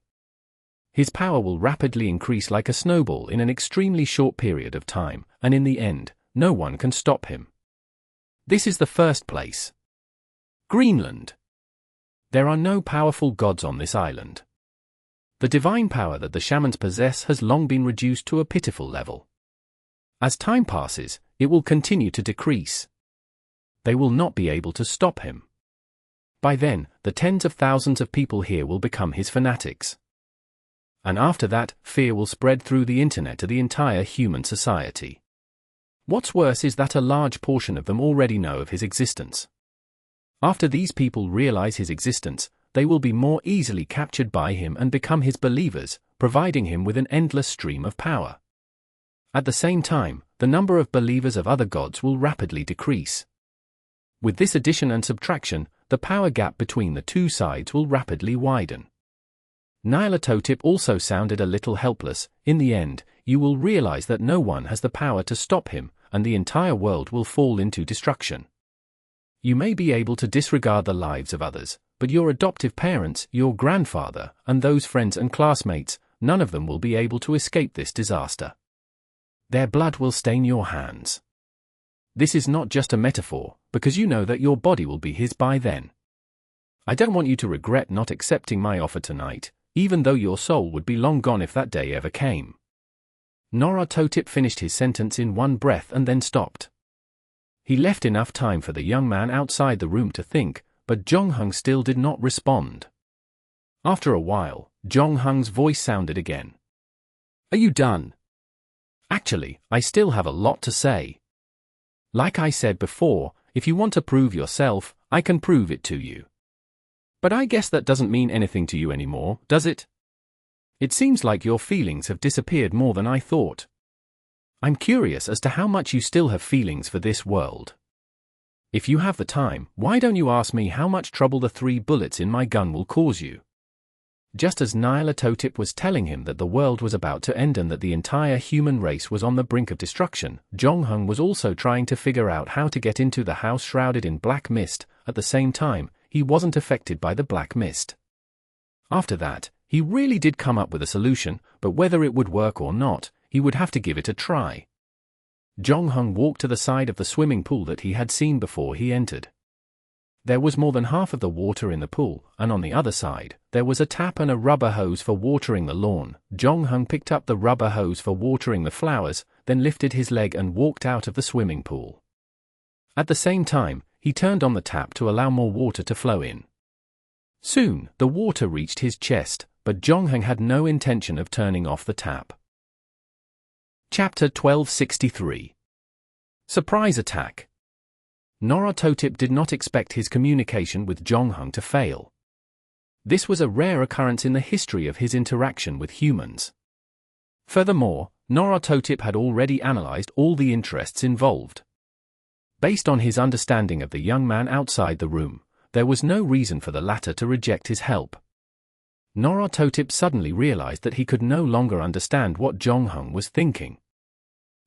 His power will rapidly increase like a snowball in an extremely short period of time, and in the end, no one can stop him. This is the first place. Greenland. There are no powerful gods on this island. The divine power that the shamans possess has long been reduced to a pitiful level. As time passes, it will continue to decrease. They will not be able to stop him. By then, the tens of thousands of people here will become his fanatics. And after that, fear will spread through the internet to the entire human society. What's worse is that a large portion of them already know of his existence. After these people realize his existence, they will be more easily captured by him and become his believers, providing him with an endless stream of power. At the same time, the number of believers of other gods will rapidly decrease. With this addition and subtraction, the power gap between the two sides will rapidly widen. Nyarlathotep also sounded a little helpless. In the end, you will realize that no one has the power to stop him, and the entire world will fall into destruction. You may be able to disregard the lives of others, but your adoptive parents, your grandfather, and those friends and classmates, none of them will be able to escape this disaster. Their blood will stain your hands. This is not just a metaphor, because you know that your body will be his by then. I don't want you to regret not accepting my offer tonight, even though your soul would be long gone if that day ever came. Nyarlathotep finished his sentence in one breath and then stopped. He left enough time for the young man outside the room to think, but Jonghung still did not respond. After a while, Jonghung's voice sounded again. Are you done? Actually, I still have a lot to say. Like I said before, if you want to prove yourself, I can prove it to you. But I guess that doesn't mean anything to you anymore, does it? It seems like your feelings have disappeared more than I thought. I'm curious as to how much you still have feelings for this world. If you have the time, why don't you ask me how much trouble the 3 bullets in my gun will cause you? Just as Nyarlathotep was telling him that the world was about to end and that the entire human race was on the brink of destruction, Jonghung was also trying to figure out how to get into the house shrouded in black mist. At the same time, he wasn't affected by the black mist. After that, he really did come up with a solution, but whether it would work or not, he would have to give it a try. Jonghung walked to the side of the swimming pool that he had seen before he entered. There was more than half of the water in the pool, and on the other side, there was a tap and a rubber hose for watering the lawn. Jonghung picked up the rubber hose for watering the flowers, then lifted his leg and walked out of the swimming pool. At the same time, he turned on the tap to allow more water to flow in. Soon, the water reached his chest, but Jonghung had no intention of turning off the tap. Chapter 1263. Surprise Attack. Nyarlathotep did not expect his communication with Jonghung to fail. This was a rare occurrence in the history of his interaction with humans. Furthermore, Nyarlathotep had already analyzed all the interests involved. Based on his understanding of the young man outside the room, there was no reason for the latter to reject his help. Nyarlathotep suddenly realized that he could no longer understand what Jonghung was thinking.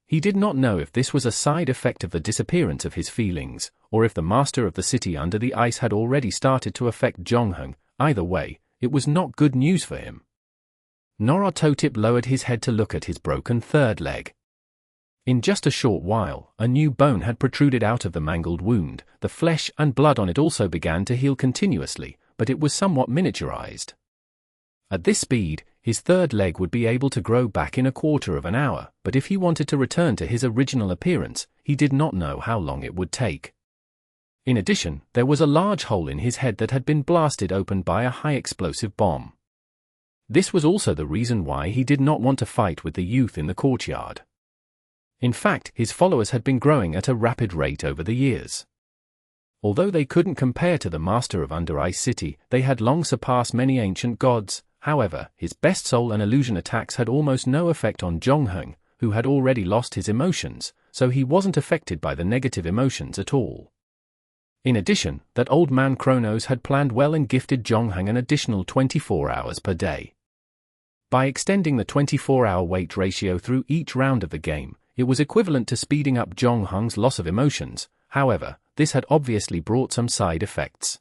He did not know if this was a side effect of the disappearance of his feelings, or if the master of the city under the ice had already started to affect Jonghung. Either way, it was not good news for him. Norototip lowered his head to look at his broken third leg. In just a short while, a new bone had protruded out of the mangled wound. The flesh and blood on it also began to heal continuously, but it was somewhat miniaturized. At this speed, his third leg would be able to grow back in a quarter of an hour, but if he wanted to return to his original appearance, he did not know how long it would take. In addition, there was a large hole in his head that had been blasted open by a high-explosive bomb. This was also the reason why he did not want to fight with the youth in the courtyard. In fact, his followers had been growing at a rapid rate over the years. Although they couldn't compare to the master of Under Ice City, they had long surpassed many ancient gods. However, his best soul and illusion attacks had almost no effect on Jonghung, who had already lost his emotions, so he wasn't affected by the negative emotions at all. In addition, that old man Kronos had planned well and gifted Jonghung an additional 24 hours per day. By extending the 24-hour wait ratio through each round of the game, it was equivalent to speeding up Jonghung's loss of emotions. However, this had obviously brought some side effects.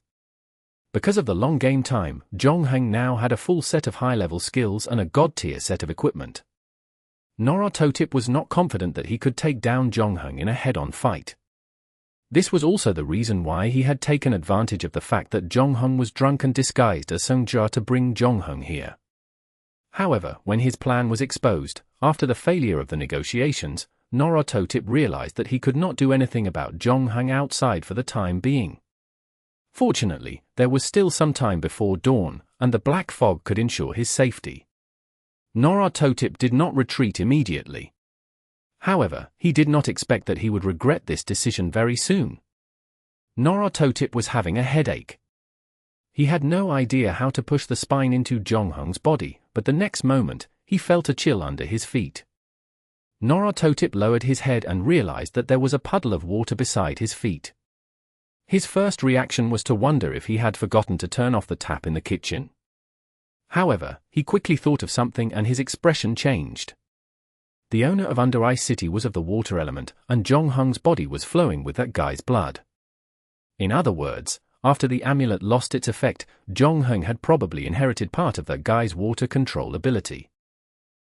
Because of the long game time, Jonghung now had a full set of high-level skills and a god-tier set of equipment. Norototip was not confident that he could take down Jonghung in a head-on fight. This was also the reason why he had taken advantage of the fact that Jonghung was drunk and disguised as Songjia to bring Jonghung here. However, when his plan was exposed, after the failure of the negotiations, Norototip realized that he could not do anything about Jonghung outside for the time being. Fortunately, there was still some time before dawn, and the black fog could ensure his safety. Norototip did not retreat immediately. However, he did not expect that he would regret this decision very soon. Norototip was having a headache. He had no idea how to push the spine into Jonghung's body, but the next moment, he felt a chill under his feet. Norototip lowered his head and realized that there was a puddle of water beside his feet. His first reaction was to wonder if he had forgotten to turn off the tap in the kitchen. However, he quickly thought of something and his expression changed. The owner of Under Ice City was of the water element, and Jonghung's body was flowing with that guy's blood. In other words, after the amulet lost its effect, Jonghung had probably inherited part of that guy's water control ability.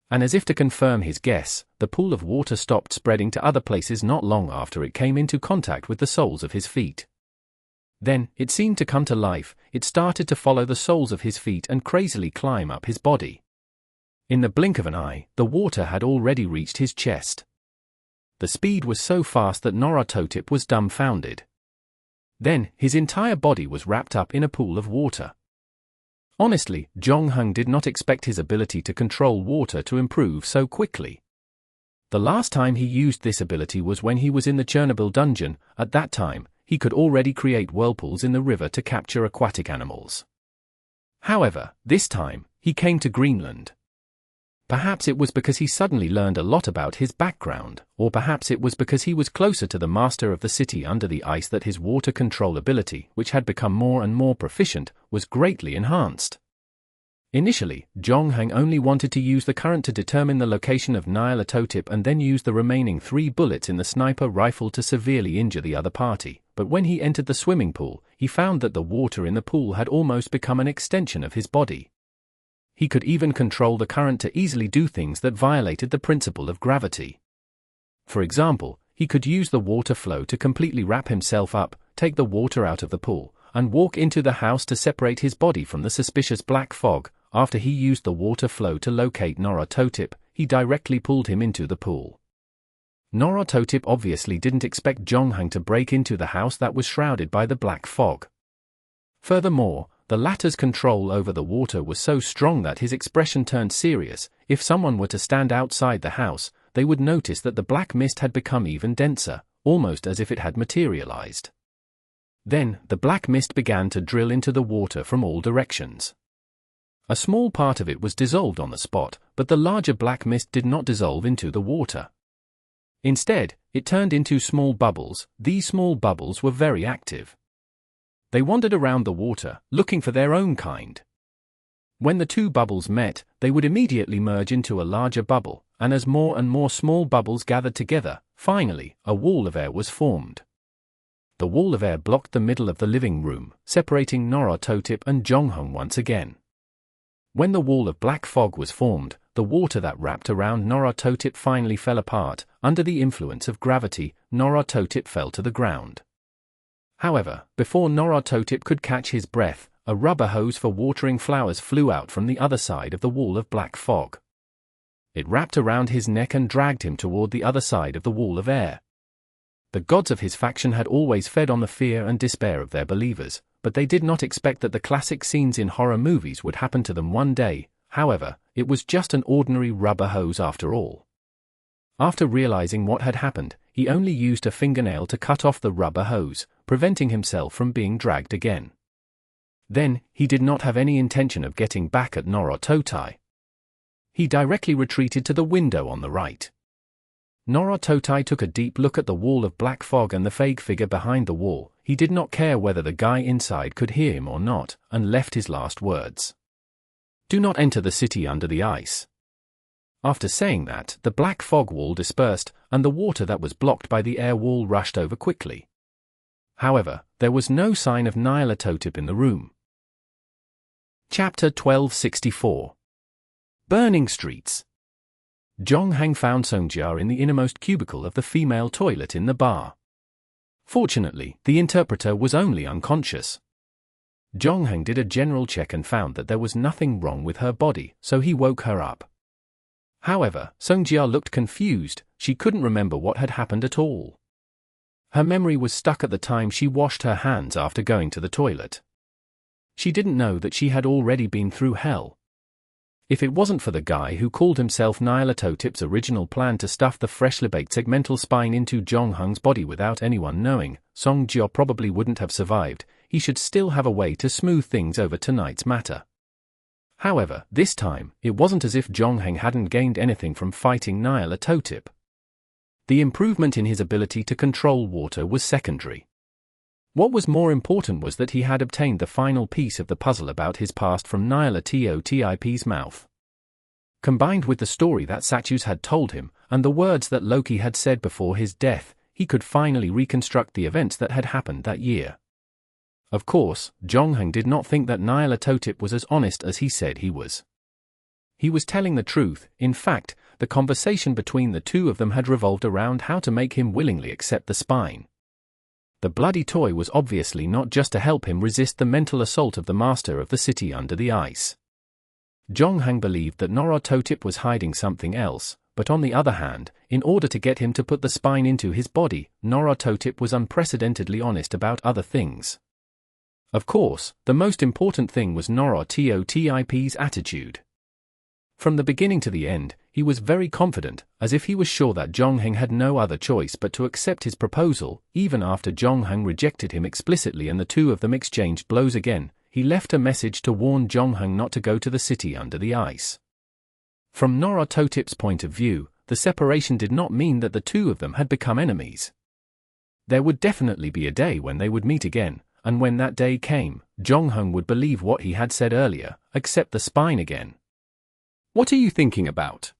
And as if to confirm his guess, the pool of water stopped spreading to other places not long after it came into contact with the soles of his feet. Then, it seemed to come to life. It started to follow the soles of his feet and crazily climb up his body. In the blink of an eye, the water had already reached his chest. The speed was so fast that Norototip was dumbfounded. Then, his entire body was wrapped up in a pool of water. Honestly, Jonghung did not expect his ability to control water to improve so quickly. The last time he used this ability was when he was in the Chernobyl dungeon. At that time, he could already create whirlpools in the river to capture aquatic animals. However, this time, he came to Greenland. Perhaps it was because he suddenly learned a lot about his background, or perhaps it was because he was closer to the master of the city under the ice that his water control ability, which had become more and more proficient, was greatly enhanced. Initially, Jonghung only wanted to use the current to determine the location of Nyarlathotep and then use the remaining 3 bullets in the sniper rifle to severely injure the other party, but when he entered the swimming pool, he found that the water in the pool had almost become an extension of his body. He could even control the current to easily do things that violated the principle of gravity. For example, he could use the water flow to completely wrap himself up, take the water out of the pool, and walk into the house to separate his body from the suspicious black fog. After he used the water flow to locate Norototip, he directly pulled him into the pool. Norototip obviously didn't expect Jonghung to break into the house that was shrouded by the black fog. Furthermore, the latter's control over the water was so strong that his expression turned serious. If someone were to stand outside the house, they would notice that the black mist had become even denser, almost as if it had materialized. Then, the black mist began to drill into the water from all directions. A small part of it was dissolved on the spot, but the larger black mist did not dissolve into the water. Instead, it turned into small bubbles. These small bubbles were very active. They wandered around the water, looking for their own kind. When the two bubbles met, they would immediately merge into a larger bubble, and as more and more small bubbles gathered together, finally, a wall of air was formed. The wall of air blocked the middle of the living room, separating Naruto-tip and Jonghung once again. When the wall of black fog was formed, the water that wrapped around Naruto-tip finally fell apart. Under the influence of gravity, Naruto-tip fell to the ground. However, before Naruto-tip could catch his breath, a rubber hose for watering flowers flew out from the other side of the wall of black fog. It wrapped around his neck and dragged him toward the other side of the wall of air. The gods of his faction had always fed on the fear and despair of their believers, but they did not expect that the classic scenes in horror movies would happen to them one day. However, it was just an ordinary rubber hose after all. After realizing what had happened, he only used a fingernail to cut off the rubber hose, preventing himself from being dragged again. Then, he did not have any intention of getting back at Naruto-tai. He directly retreated to the window on the right. Naruto-tai took a deep look at the wall of black fog and the fake figure behind the wall. He did not care whether the guy inside could hear him or not, and left his last words. "Do not enter the city under the ice." After saying that, the black fog wall dispersed, and the water that was blocked by the air wall rushed over quickly. However, there was no sign of Naruto-tip in the room. Chapter 1264. Burning Streets. Jonghang found Songjia in the innermost cubicle of the female toilet in the bar. Fortunately, the interpreter was only unconscious. Jonghang did a general check and found that there was nothing wrong with her body, so he woke her up. However, Songjia looked confused. She couldn't remember what had happened at all. Her memory was stuck at the time she washed her hands after going to the toilet. She didn't know that she had already been through hell. If it wasn't for the guy who called himself Naruto-tip's original plan to stuff the freshly baked segmental spine into Jonghung's body without anyone knowing, Songjia probably wouldn't have survived. He should still have a way to smooth things over tonight's matter. However, this time, it wasn't as if Jonghang hadn't gained anything from fighting Naruto-tip. The improvement in his ability to control water was secondary. What was more important was that he had obtained the final piece of the puzzle about his past from Naruto-tip's mouth. Combined with the story that Sachus had told him, and the words that Loki had said before his death, he could finally reconstruct the events that had happened that year. Of course, Jonghang did not think that Naruto-tip was as honest as he said he was. He was telling the truth. In fact, the conversation between the two of them had revolved around how to make him willingly accept the spine. The bloody toy was obviously not just to help him resist the mental assault of the master of the city under the ice. Jonghang believed that Naruto-tip was hiding something else, but on the other hand, in order to get him to put the spine into his body, Naruto-tip was unprecedentedly honest about other things. Of course, the most important thing was Naruto-tip's attitude. From the beginning to the end, he was very confident, as if he was sure that Jonghang had no other choice but to accept his proposal. Even after Jonghang rejected him explicitly and the two of them exchanged blows again, he left a message to warn Jonghang not to go to the city under the ice. From Naruto-tip's point of view, the separation did not mean that the two of them had become enemies. There would definitely be a day when they would meet again, and when that day came, Jonghang would believe what he had said earlier, accept the spine again. "What are you thinking about?"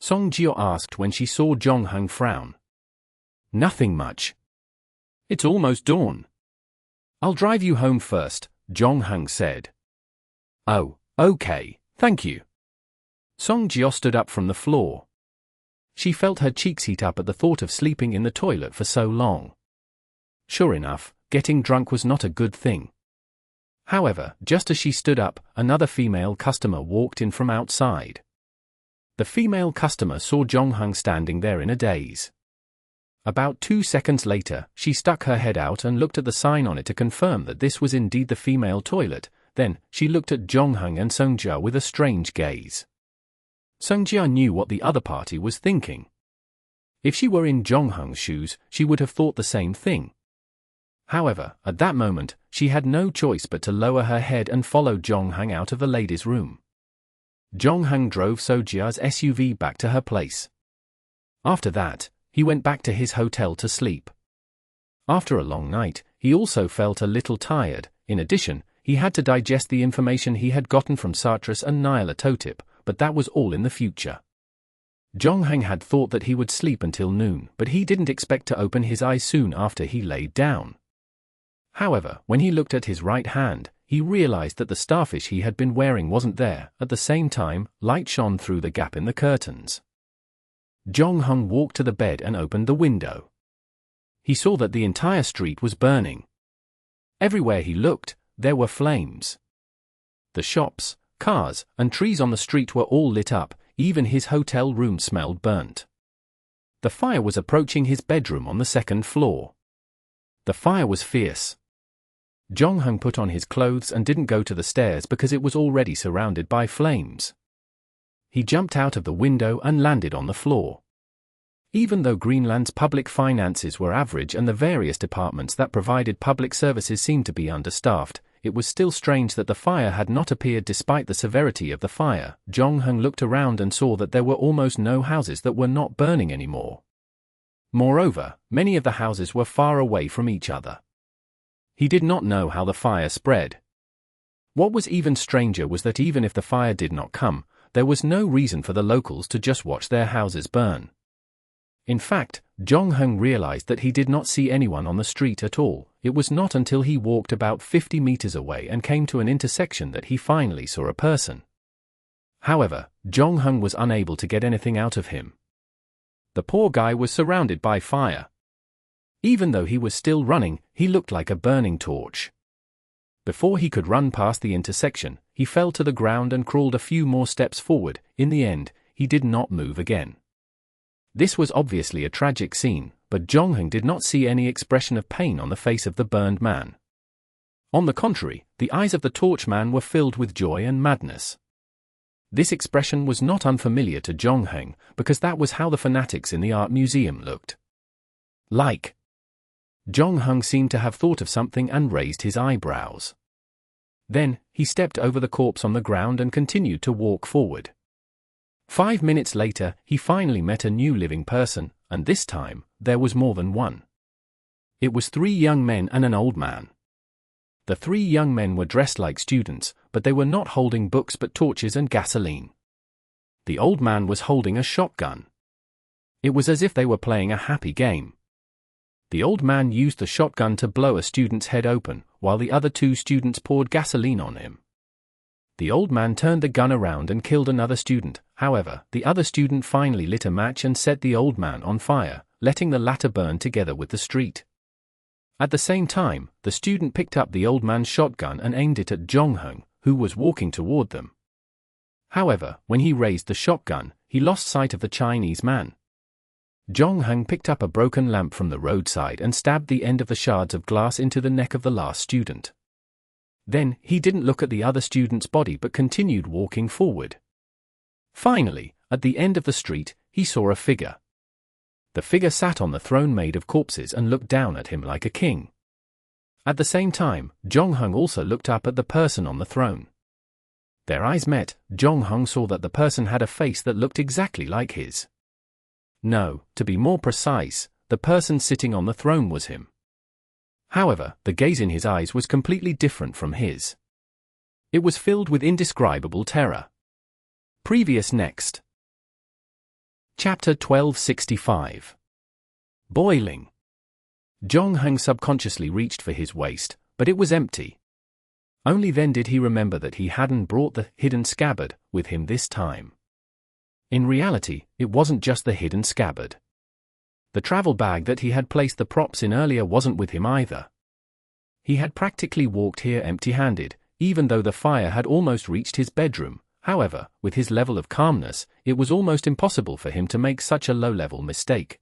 Songjia asked when she saw Jonghang frown. "Nothing much. It's almost dawn. I'll drive you home first," Jonghang said. "Oh, okay, thank you." Songjia stood up from the floor. She felt her cheeks heat up at the thought of sleeping in the toilet for so long. Sure enough, getting drunk was not a good thing. However, just as she stood up, another female customer walked in from outside. The female customer saw Jonghang standing there in a daze. About 2 seconds later, she stuck her head out and looked at the sign on it to confirm that this was indeed the female toilet. Then, she looked at Jonghang and Songjia with a strange gaze. Songjia knew what the other party was thinking. If she were in Jonghang's shoes, she would have thought the same thing. However, at that moment, she had no choice but to lower her head and follow Jonghang out of the ladies' room. Jonghang drove Songjia's SUV back to her place. After that, he went back to his hotel to sleep. After a long night, he also felt a little tired. In addition, he had to digest the information he had gotten from Sartras and Nyarlathotep, but that was all in the future. Jongheng had thought that he would sleep until noon, but he didn't expect to open his eyes soon after he laid down. However, when he looked at his right hand, he realized that the starfish he had been wearing wasn't there. At the same time, light shone through the gap in the curtains. Jongheng walked to the bed and opened the window. He saw that the entire street was burning. Everywhere he looked, there were flames. The shops, cars, and trees on the street were all lit up, even his hotel room smelled burnt. The fire was approaching his bedroom on the second floor. The fire was fierce. Jongheng put on his clothes and didn't go to the stairs because it was already surrounded by flames. He jumped out of the window and landed on the floor. Even though Greenland's public finances were average and the various departments that provided public services seemed to be understaffed, it was still strange that the fire had not appeared despite the severity of the fire. Jongheng looked around and saw that there were almost no houses that were not burning anymore. Moreover, many of the houses were far away from each other. He did not know how the fire spread. What was even stranger was that even if the fire did not come, there was no reason for the locals to just watch their houses burn. In fact, Jongheng realized that he did not see anyone on the street at all. It was not until he walked about 50 meters away and came to an intersection that he finally saw a person. However, Jongheng was unable to get anything out of him. The poor guy was surrounded by fire. Even though he was still running, he looked like a burning torch. Before he could run past the intersection, he fell to the ground and crawled a few more steps forward. In the end, he did not move again. This was obviously a tragic scene, but Jongheng did not see any expression of pain on the face of the burned man. On the contrary, the eyes of the torch man were filled with joy and madness. This expression was not unfamiliar to Jongheng, because that was how the fanatics in the art museum looked. Like. Jongheng seemed to have thought of something and raised his eyebrows. Then, he stepped over the corpse on the ground and continued to walk forward. 5 minutes later, he finally met a new living person, and this time, there was more than one. It was 3 young men and an old man. The 3 young men were dressed like students, but they were not holding books but torches and gasoline. The old man was holding a shotgun. It was as if they were playing a happy game. The old man used the shotgun to blow a student's head open, while the other 2 students poured gasoline on him. The old man turned the gun around and killed another student. However, the other student finally lit a match and set the old man on fire, letting the latter burn together with the street. At the same time, the student picked up the old man's shotgun and aimed it at Jongheng, who was walking toward them. However, when he raised the shotgun, he lost sight of the Chinese man. Jongheng picked up a broken lamp from the roadside and stabbed the end of the shards of glass into the neck of the last student. Then, he didn't look at the other student's body but continued walking forward. Finally, at the end of the street, he saw a figure. The figure sat on the throne made of corpses and looked down at him like a king. At the same time, Jongheng also looked up at the person on the throne. Their eyes met. Jongheng saw that the person had a face that looked exactly like his. No, to be more precise, the person sitting on the throne was him. However, the gaze in his eyes was completely different from his. It was filled with indescribable terror. Previous next. Chapter 1265. Boiling. Jongheng subconsciously reached for his waist, but it was empty. Only then did he remember that he hadn't brought the hidden scabbard with him this time. In reality, it wasn't just the hidden scabbard. The travel bag that he had placed the props in earlier wasn't with him either. He had practically walked here empty-handed, even though the fire had almost reached his bedroom. However, with his level of calmness, it was almost impossible for him to make such a low-level mistake.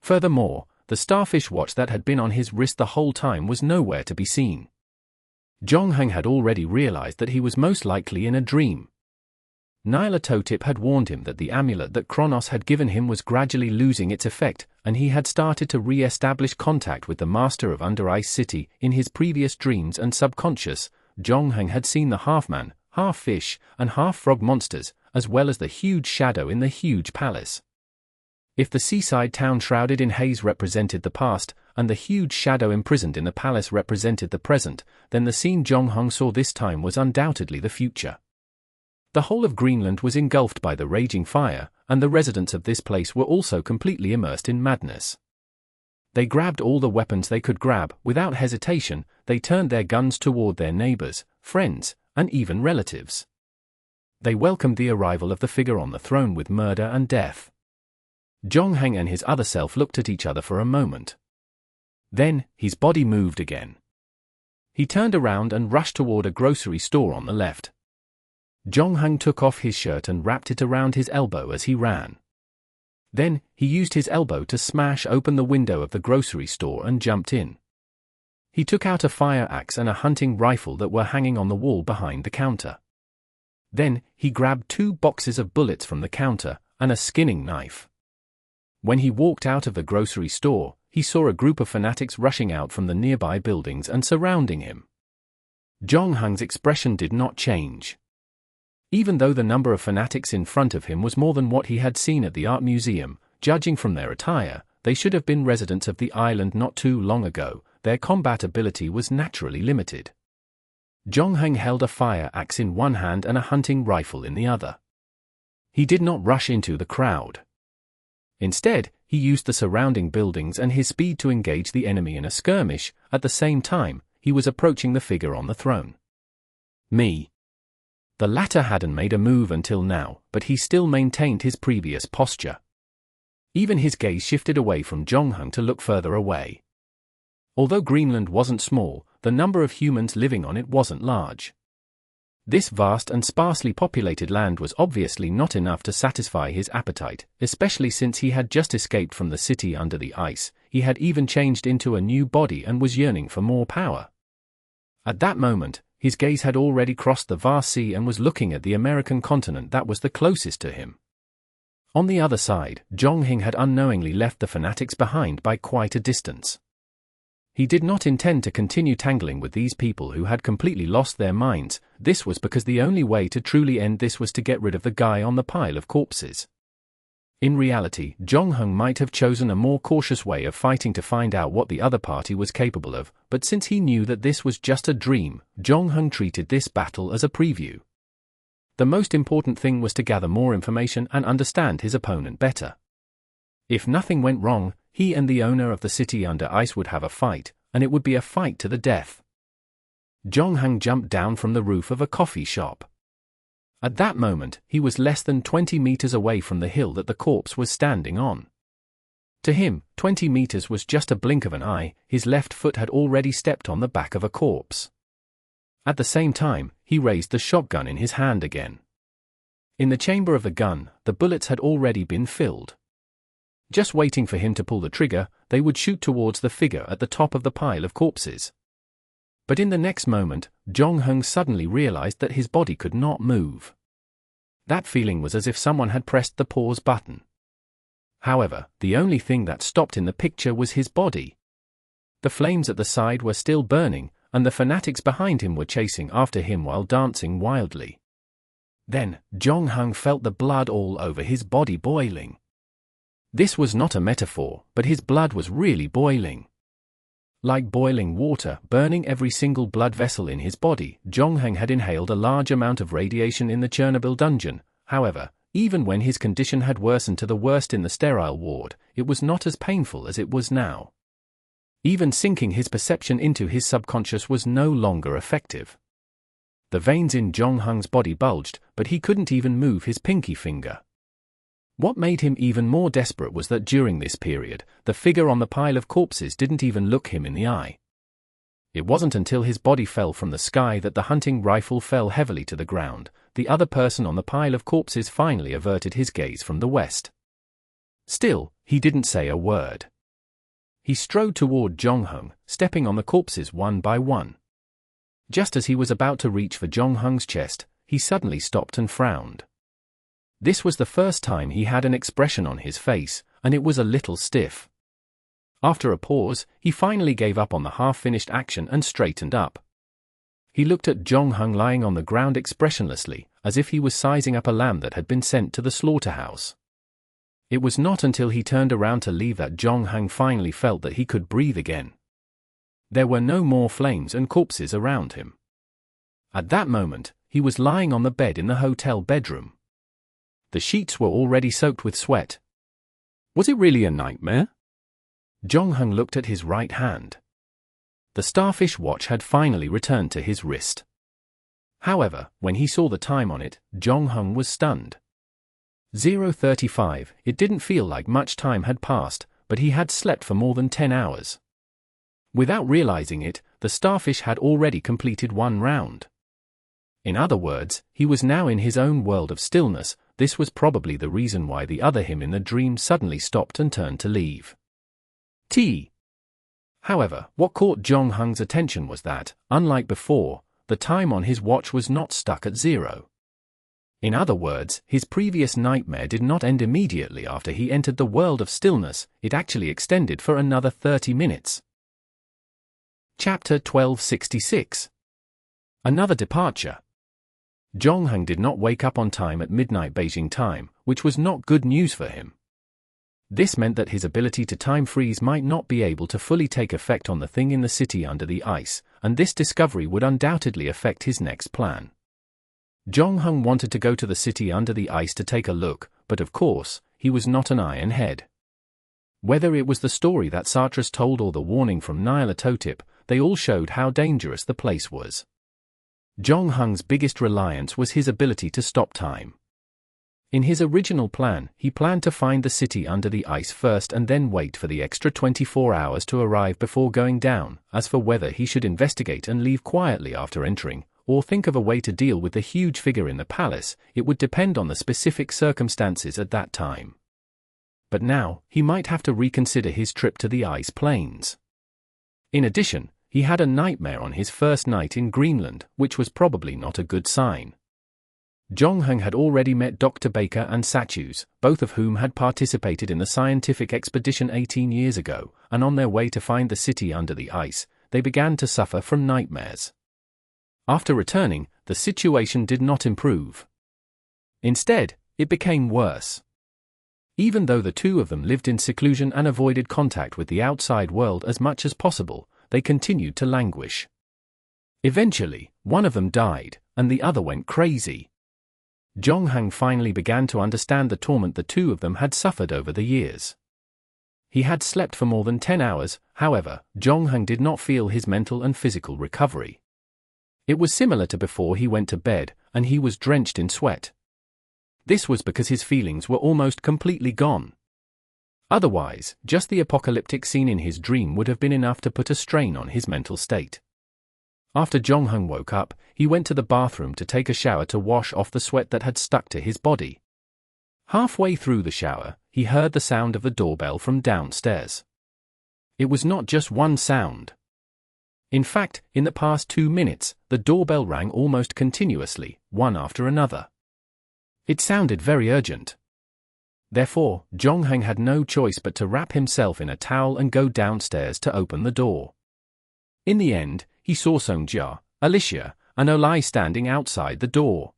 Furthermore, the starfish watch that had been on his wrist the whole time was nowhere to be seen. Jongheng had already realized that he was most likely in a dream. Nyarlathotep had warned him that the amulet that Kronos had given him was gradually losing its effect, and he had started to re-establish contact with the master of Under Ice City. In his previous dreams and subconscious, Jongheng had seen the half-man, half-fish, and half-frog monsters, as well as the huge shadow in the huge palace. If the seaside town shrouded in haze represented the past, and the huge shadow imprisoned in the palace represented the present, then the scene Jong-hung saw this time was undoubtedly the future. The whole of Greenland was engulfed by the raging fire, and the residents of this place were also completely immersed in madness. They grabbed all the weapons they could grab. Without hesitation, they turned their guns toward their neighbors, friends, and even relatives. They welcomed the arrival of the figure on the throne with murder and death. Jong-hang and his other self looked at each other for a moment. Then, his body moved again. He turned around and rushed toward a grocery store on the left. Jong-hang took off his shirt and wrapped it around his elbow as he ran. Then, he used his elbow to smash open the window of the grocery store and jumped in. He took out a fire axe and a hunting rifle that were hanging on the wall behind the counter. Then, he grabbed 2 boxes of bullets from the counter, and a skinning knife. When he walked out of the grocery store, he saw a group of fanatics rushing out from the nearby buildings and surrounding him. Jong-hang's expression did not change. Even though the number of fanatics in front of him was more than what he had seen at the art museum, judging from their attire, they should have been residents of the island not too long ago. Their combat ability was naturally limited. Jong-hang held a fire axe in one hand and a hunting rifle in the other. He did not rush into the crowd. Instead, he used the surrounding buildings and his speed to engage the enemy in a skirmish. At the same time, he was approaching the figure on the throne. The latter hadn't made a move until now, but he still maintained his previous posture. Even his gaze shifted away from Jong-hang to look further away. Although Greenland wasn't small, the number of humans living on it wasn't large. This vast and sparsely populated land was obviously not enough to satisfy his appetite, especially since he had just escaped from the city under the ice. He had even changed into a new body and was yearning for more power. At that moment, his gaze had already crossed the vast sea and was looking at the American continent that was the closest to him. On the other side, Jong-hang had unknowingly left the fanatics behind by quite a distance. He did not intend to continue tangling with these people who had completely lost their minds. This was because the only way to truly end this was to get rid of the guy on the pile of corpses. In reality, Jong-hang might have chosen a more cautious way of fighting to find out what the other party was capable of, but since he knew that this was just a dream, Jong-hang treated this battle as a preview. The most important thing was to gather more information and understand his opponent better. If nothing went wrong, he and the owner of the city under ice would have a fight, and it would be a fight to the death. Jong-hang jumped down from the roof of a coffee shop. At that moment, he was less than 20 meters away from the hill that the corpse was standing on. To him, 20 meters was just a blink of an eye. His left foot had already stepped on the back of a corpse. At the same time, he raised the shotgun in his hand again. In the chamber of the gun, the bullets had already been filled. Just waiting for him to pull the trigger, they would shoot towards the figure at the top of the pile of corpses. But in the next moment, Jong-hang suddenly realized that his body could not move. That feeling was as if someone had pressed the pause button. However, the only thing that stopped in the picture was his body. The flames at the side were still burning, and the fanatics behind him were chasing after him while dancing wildly. Then, Jong-hang felt the blood all over his body boiling. This was not a metaphor, but his blood was really boiling. Like boiling water, burning every single blood vessel in his body, Jong-hang had inhaled a large amount of radiation in the Chernobyl dungeon. However, even when his condition had worsened to the worst in the sterile ward, it was not as painful as it was now. Even sinking his perception into his subconscious was no longer effective. The veins in Jong-hang's body bulged, but he couldn't even move his pinky finger. What made him even more desperate was that during this period, the figure on the pile of corpses didn't even look him in the eye. It wasn't until his body fell from the sky that the hunting rifle fell heavily to the ground. The other person on the pile of corpses finally averted his gaze from the west. Still, he didn't say a word. He strode toward Jong-hang, stepping on the corpses one by one. Just as he was about to reach for Jong-hang's chest, he suddenly stopped and frowned. This was the first time he had an expression on his face, and it was a little stiff. After a pause, he finally gave up on the half-finished action and straightened up. He looked at Jong-hang lying on the ground expressionlessly, as if he was sizing up a lamb that had been sent to the slaughterhouse. It was not until he turned around to leave that Jong-hang finally felt that he could breathe again. There were no more flames and corpses around him. At that moment, he was lying on the bed in the hotel bedroom. The sheets were already soaked with sweat. Was it really a nightmare? Jong-hang looked at his right hand. The starfish watch had finally returned to his wrist. However, when he saw the time on it, Jong-hang was stunned. 0:35. It didn't feel like much time had passed, but he had slept for more than 10 hours. Without realizing it, the starfish had already completed one round. In other words, he was now in his own world of stillness. This was probably the reason why the other him in the dream suddenly stopped and turned to leave. However, what caught Jong-hang's attention was that, unlike before, the time on his watch was not stuck at 0. In other words, his previous nightmare did not end immediately after he entered the world of stillness, it actually extended for another 30 minutes. Chapter 1266. Another departure. Jong-hang did not wake up on time at midnight Beijing time, which was not good news for him. This meant that his ability to time freeze might not be able to fully take effect on the thing in the city under the ice, and this discovery would undoubtedly affect his next plan. Jong-hang wanted to go to the city under the ice to take a look, but of course, he was not an iron head. Whether it was the story that Sartre's told or the warning from Nyarlathotep, they all showed how dangerous the place was. Jong-hang's biggest reliance was his ability to stop time. In his original plan, he planned to find the city under the ice first and then wait for the extra 24 hours to arrive before going down. As for whether he should investigate and leave quietly after entering, or think of a way to deal with the huge figure in the palace, it would depend on the specific circumstances at that time. But now, he might have to reconsider his trip to the ice plains. In addition, he had a nightmare on his first night in Greenland, which was probably not a good sign. Jong-hang had already met Dr. Baker and Sachus, both of whom had participated in the scientific expedition 18 years ago, and on their way to find the city under the ice, they began to suffer from nightmares. After returning, the situation did not improve. Instead, it became worse. Even though the two of them lived in seclusion and avoided contact with the outside world as much as possible, they continued to languish. Eventually, one of them died, and the other went crazy. Jong-hang finally began to understand the torment the two of them had suffered over the years. He had slept for more than 10 hours, however, Jong-hang did not feel his mental and physical recovery. It was similar to before he went to bed, and he was drenched in sweat. This was because his feelings were almost completely gone. Otherwise, just the apocalyptic scene in his dream would have been enough to put a strain on his mental state. After Jong-hang woke up, he went to the bathroom to take a shower to wash off the sweat that had stuck to his body. Halfway through the shower, he heard the sound of the doorbell from downstairs. It was not just one sound. In fact, in the past 2 minutes, the doorbell rang almost continuously, one after another. It sounded very urgent. Therefore, Jong-hang had no choice but to wrap himself in a towel and go downstairs to open the door. In the end, he saw Songjia, Alicia, and Olai standing outside the door.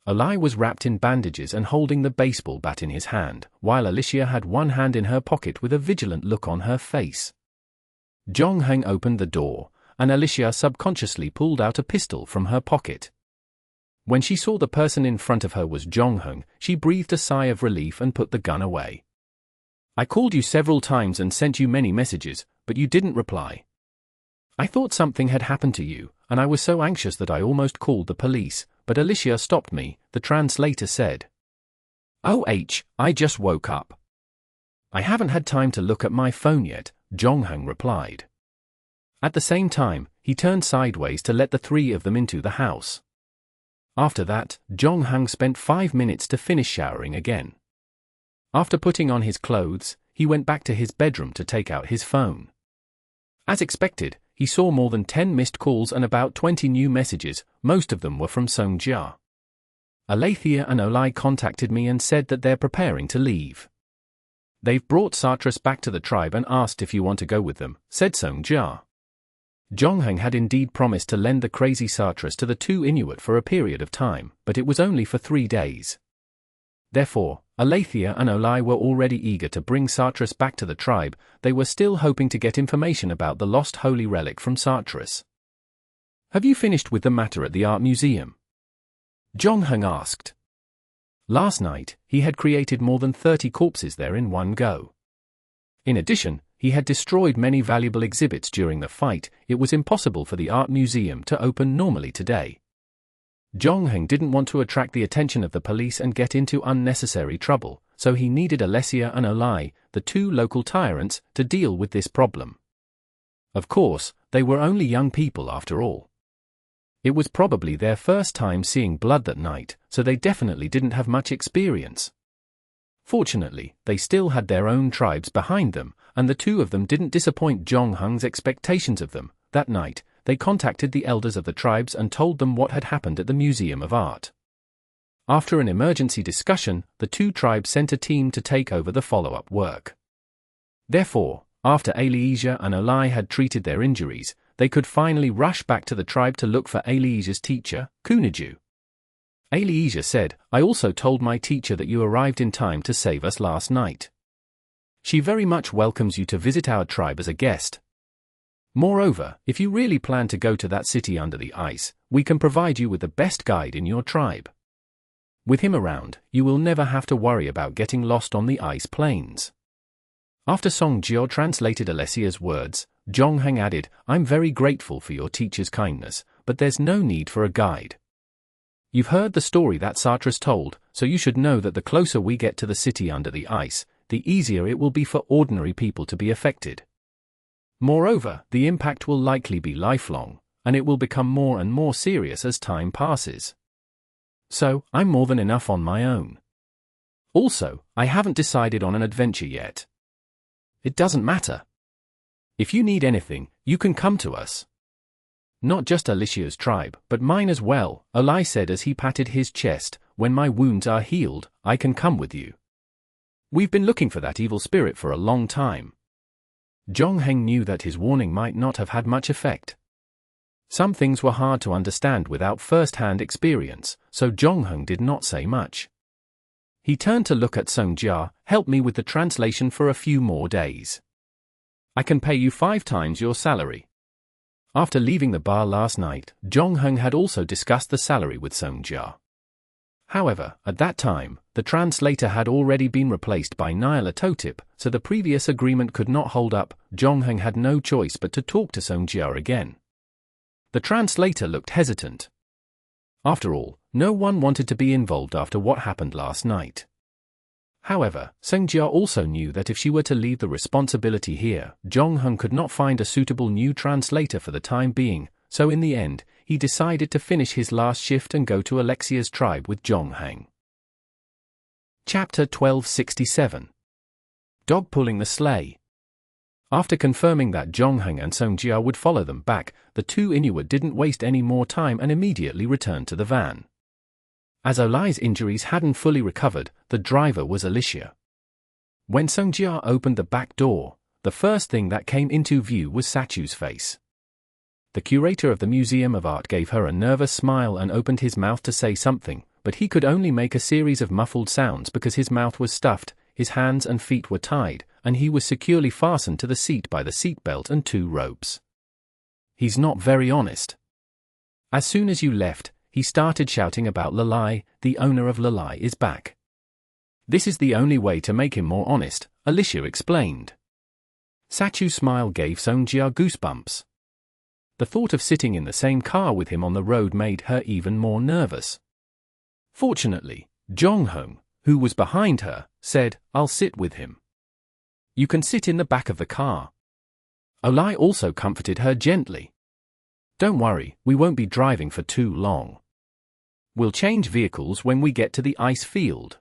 Olai was wrapped in bandages and holding the baseball bat in his hand, while Alicia had one hand in her pocket with a vigilant look on her face. Jong-hang opened the door, and Alicia subconsciously pulled out a pistol from her pocket. When she saw the person in front of her was Jong-hang, she breathed a sigh of relief and put the gun away. "I called you several times and sent you many messages, but you didn't reply. I thought something had happened to you, and I was so anxious that I almost called the police, but Alicia stopped me," the translator said. I just woke up. I haven't had time to look at my phone yet," Jong-hang replied. At the same time, he turned sideways to let the three of them into the house. After that, Jong-hang spent 5 minutes to finish showering again. After putting on his clothes, he went back to his bedroom to take out his phone. As expected, he saw more than 10 missed calls and about 20 new messages, most of them were from Songjia. Alethea and Olai contacted me and said that they're preparing to leave. "They've brought Sartre's back to the tribe and asked if you want to go with them," said Songjia. Jong-hang had indeed promised to lend the crazy Sartres to the two Inuit for a period of time, but it was only for 3 days. Therefore, Aletheia and Olai were already eager to bring Sartris back to the tribe. They were still hoping to get information about the lost holy relic from Sartris. "Have you finished with the matter at the art museum?" Jongheng asked. Last night, he had created more than 30 corpses there in one go. In addition, he had destroyed many valuable exhibits during the fight. It was impossible for the art museum to open normally today. Jongheng didn't want to attract the attention of the police and get into unnecessary trouble, so he needed Aletheia and Olai, the two local tyrants, to deal with this problem. Of course, they were only young people after all. It was probably their first time seeing blood that night, so they definitely didn't have much experience. Fortunately, they still had their own tribes behind them, and the two of them didn't disappoint Jongheng's expectations of them. That night, they contacted the elders of the tribes and told them what had happened at the Museum of Art. After an emergency discussion, the two tribes sent a team to take over the follow-up work. Therefore, after Aletheia and Olai had treated their injuries, they could finally rush back to the tribe to look for Aletheia's teacher, Kunayu. Aletheia said, "I also told my teacher that you arrived in time to save us last night. She very much welcomes you to visit our tribe as a guest. Moreover, if you really plan to go to that city under the ice, we can provide you with the best guide in your tribe. With him around, you will never have to worry about getting lost on the ice plains." After Song Jiao translated Alessia's words, Jongheng added, "I'm very grateful for your teacher's kindness, but there's no need for a guide. You've heard the story that Sartris told, so you should know that the closer we get to the city under the ice, the easier it will be for ordinary people to be affected. Moreover, the impact will likely be lifelong, and it will become more and more serious as time passes. So, I'm more than enough on my own. Also, I haven't decided on an adventure yet. It doesn't matter. If you need anything, you can come to us. Not just Alicia's tribe, but mine as well," Olai said as he patted his chest. "When my wounds are healed, I can come with you. We've been looking for that evil spirit for a long time." Jongheng knew that his warning might not have had much effect. Some things were hard to understand without first-hand experience, so Jongheng did not say much. He turned to look at Song Jia. "Help me with the translation for a few more days. I can pay you 5 times your salary." After leaving the bar last night, Jongheng had also discussed the salary with Song Jia. However, at that time, the translator had already been replaced by Nyarlathotep, so the previous agreement could not hold up. Jongheng had no choice but to talk to Song Jia again. The translator looked hesitant. After all, no one wanted to be involved after what happened last night. However, Song Jia also knew that if she were to leave the responsibility here, Jongheng could not find a suitable new translator for the time being, so in the end, he decided to finish his last shift and go to Alexia's tribe with Jongheng. Chapter 1267. Dog Pulling the Sleigh. After confirming that Jongheng and Song Jia would follow them back, the two Inuit didn't waste any more time and immediately returned to the van. As Olai's injuries hadn't fully recovered, the driver was Aletheia. When Song Jia opened the back door, the first thing that came into view was Sachu's face. The curator of the Museum of Art gave her a nervous smile and opened his mouth to say something, but he could only make a series of muffled sounds because his mouth was stuffed, his hands and feet were tied, and he was securely fastened to the seat by the seatbelt and 2 ropes. "He's not very honest. As soon as you left, he started shouting about Lalai. The owner of Lalai is back. This is the only way to make him more honest," Aletheia explained. Sachu's smile gave Song Jia goosebumps. The thought of sitting in the same car with him on the road made her even more nervous. Fortunately, Jongheng, who was behind her, said, "I'll sit with him. You can sit in the back of the car." Olai also comforted her gently. "Don't worry, we won't be driving for too long. We'll change vehicles when we get to the ice field."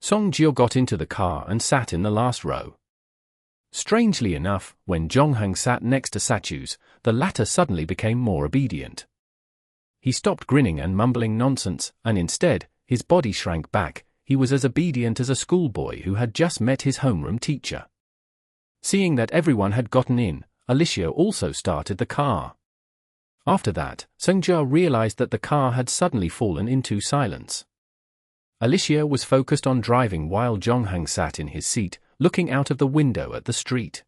Song Jia got into the car and sat in the last row. Strangely enough, when Jongheng sat next to Sachu's, the latter suddenly became more obedient. He stopped grinning and mumbling nonsense, and instead, his body shrank back. He was as obedient as a schoolboy who had just met his homeroom teacher. Seeing that everyone had gotten in, Aletheia also started the car. After that, Song Jia realized that the car had suddenly fallen into silence. Alicia was focused on driving while Jonghang sat in his seat, looking out of the window at the street.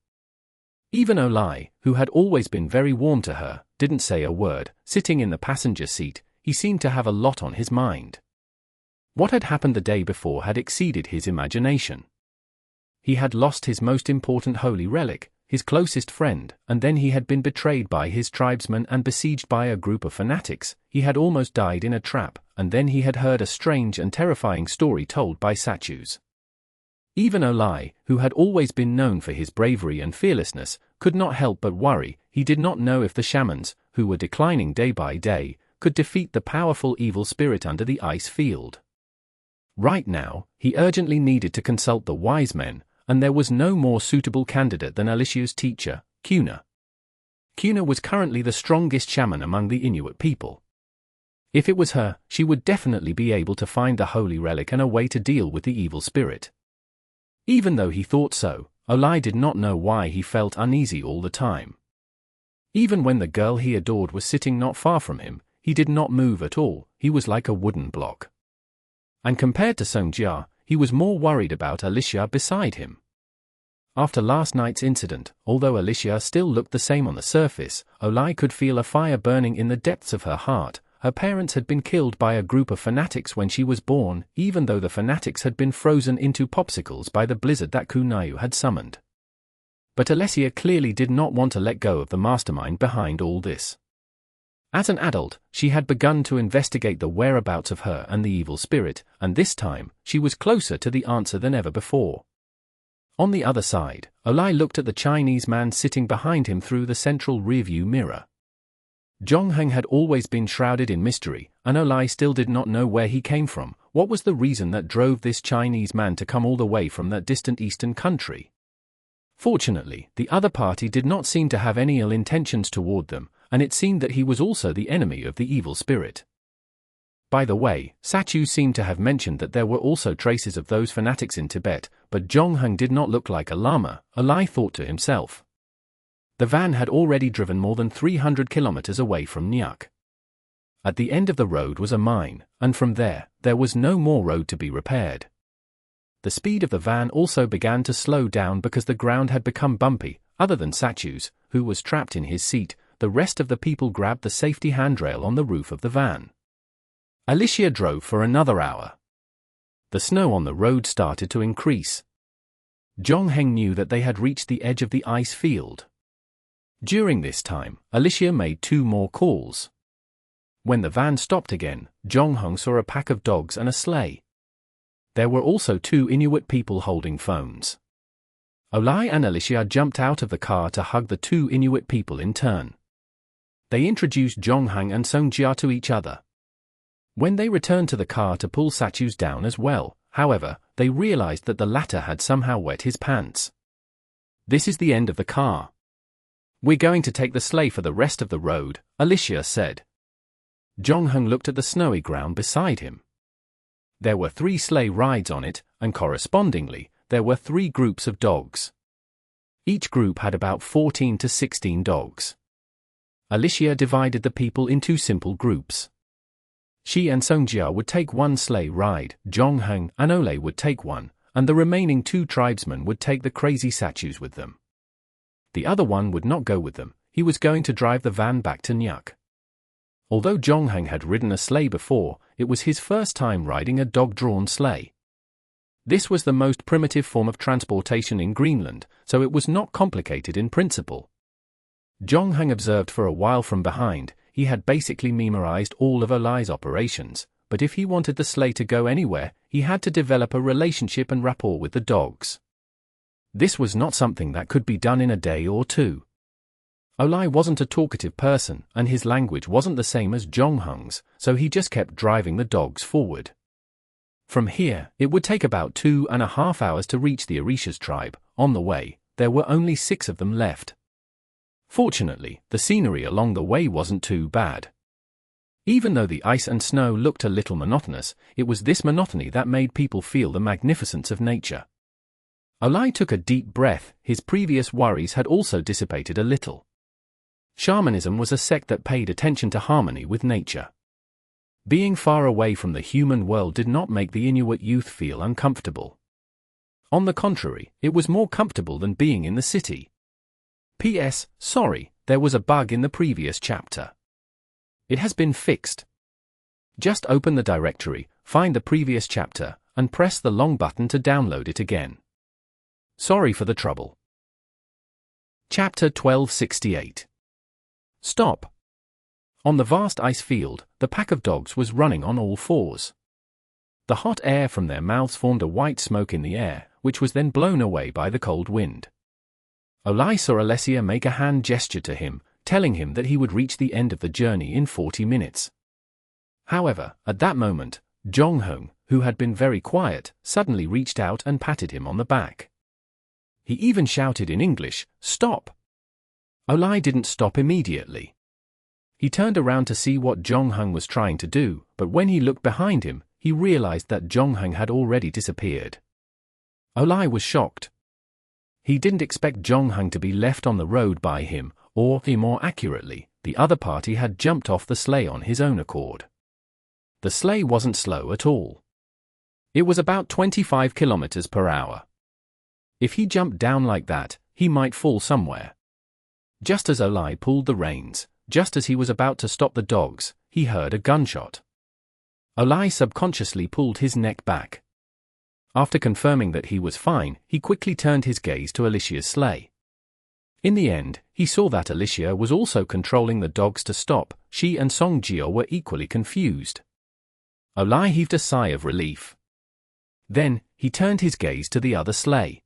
Even Olai, who had always been very warm to her, didn't say a word. Sitting in the passenger seat, he seemed to have a lot on his mind. What had happened the day before had exceeded his imagination. He had lost his most important holy relic, his closest friend, and then he had been betrayed by his tribesmen and besieged by a group of fanatics. He had almost died in a trap, and then he had heard a strange and terrifying story told by statues. Even Olai, who had always been known for his bravery and fearlessness, could not help but worry. He did not know if the shamans, who were declining day by day, could defeat the powerful evil spirit under the ice field. Right now, he urgently needed to consult the wise men, and there was no more suitable candidate than Alicia's teacher, Kuna. Kuna was currently the strongest shaman among the Inuit people. If it was her, she would definitely be able to find the holy relic and a way to deal with the evil spirit. Even though he thought so, Olai did not know why he felt uneasy all the time. Even when the girl he adored was sitting not far from him, he did not move at all. He was like a wooden block. And compared to Songjia, he was more worried about Alicia beside him. After last night's incident, although Alicia still looked the same on the surface, Olai could feel a fire burning in the depths of her heart. Her parents had been killed by a group of fanatics when she was born, even though the fanatics had been frozen into popsicles by the blizzard that Kunayu had summoned. But Alicia clearly did not want to let go of the mastermind behind all this. As an adult, she had begun to investigate the whereabouts of her and the evil spirit, and this time, she was closer to the answer than ever before. On the other side, Olai looked at the Chinese man sitting behind him through the central rearview mirror. Jonghang had always been shrouded in mystery, and Olai still did not know where he came from. What was the reason that drove this Chinese man to come all the way from that distant eastern country? Fortunately, the other party did not seem to have any ill intentions toward them, and it seemed that he was also the enemy of the evil spirit. By the way, Sachu seemed to have mentioned that there were also traces of those fanatics in Tibet, but Jonghang did not look like a lama, Olai thought to himself. The van had already driven more than 300 kilometers away from Nyuk. At the end of the road was a mine, and from there was no more road to be repaired. The speed of the van also began to slow down because the ground had become bumpy. Other than Sachu's, who was trapped in his seat, the rest of the people grabbed the safety handrail on the roof of the van. Alicia drove for another hour. The snow on the road started to increase. Jongheng knew that they had reached the edge of the ice field. During this time, Alicia made 2 more calls. When the van stopped again, Jongheng saw a pack of dogs and a sleigh. There were also 2 Inuit people holding phones. Olai and Alicia jumped out of the car to hug the 2 Inuit people in turn. They introduced Jongheng and Songjia to each other. When they returned to the car to pull Sachu's down as well, however, they realized that the latter had somehow wet his pants. "This is the end of the car. We're going to take the sleigh for the rest of the road," Alicia said. Jongheng looked at the snowy ground beside him. There were 3 sleigh rides on it, and correspondingly, there were 3 groups of dogs. Each group had about 14 to 16 dogs. Alicia divided the people into simple groups. She and Songjia would take 1 sleigh ride, Jongheng and Olai would take 1, and the remaining 2 tribesmen would take the crazy Sachus with them. The other one would not go with them. He was going to drive the van back to Nyuk. Although Jongheng had ridden a sleigh before, it was his first time riding a dog-drawn sleigh. This was the most primitive form of transportation in Greenland, so it was not complicated in principle. Jongheng observed for a while from behind. He had basically memorized all of Olai's operations, but if he wanted the sleigh to go anywhere, he had to develop a relationship and rapport with the dogs. This was not something that could be done in a day or 2. Olai wasn't a talkative person, and his language wasn't the same as Jongheng's, so he just kept driving the dogs forward. From here, it would take about 2.5 hours to reach the Orishas tribe. On the way, there were only 6 of them left. Fortunately, the scenery along the way wasn't too bad. Even though the ice and snow looked a little monotonous, it was this monotony that made people feel the magnificence of nature. Olai took a deep breath. His previous worries had also dissipated a little. Shamanism was a sect that paid attention to harmony with nature. Being far away from the human world did not make the Inuit youth feel uncomfortable. On the contrary, it was more comfortable than being in the city. P.S. Sorry, there was a bug in the previous chapter. It has been fixed. Just open the directory, find the previous chapter, and press the long button to download it again. Sorry for the trouble. Chapter 1268. Stop. On the vast ice field, the pack of dogs was running on all fours. The hot air from their mouths formed a white smoke in the air, which was then blown away by the cold wind. Olai saw Alessia make a hand gesture to him, telling him that he would reach the end of the journey in 40 minutes. However, at that moment, Jonghung, who had been very quiet, suddenly reached out and patted him on the back. He even shouted in English, "Stop!" Olai didn't stop immediately. He turned around to see what Jonghung was trying to do, but when he looked behind him, he realized that Jonghung had already disappeared. Olai was shocked. He didn't expect Jonghung to be left on the road by him, or, more accurately, the other party had jumped off the sleigh on his own accord. The sleigh wasn't slow at all. It was about 25 kilometers per hour. If he jumped down like that, he might fall somewhere. Just as Olai pulled the reins, just as he was about to stop the dogs, he heard a gunshot. Olai subconsciously pulled his neck back. After confirming that he was fine, he quickly turned his gaze to Alicia's sleigh. In the end, he saw that Alicia was also controlling the dogs to stop. She and Songjia were equally confused. Olai heaved a sigh of relief. Then, he turned his gaze to the other sleigh.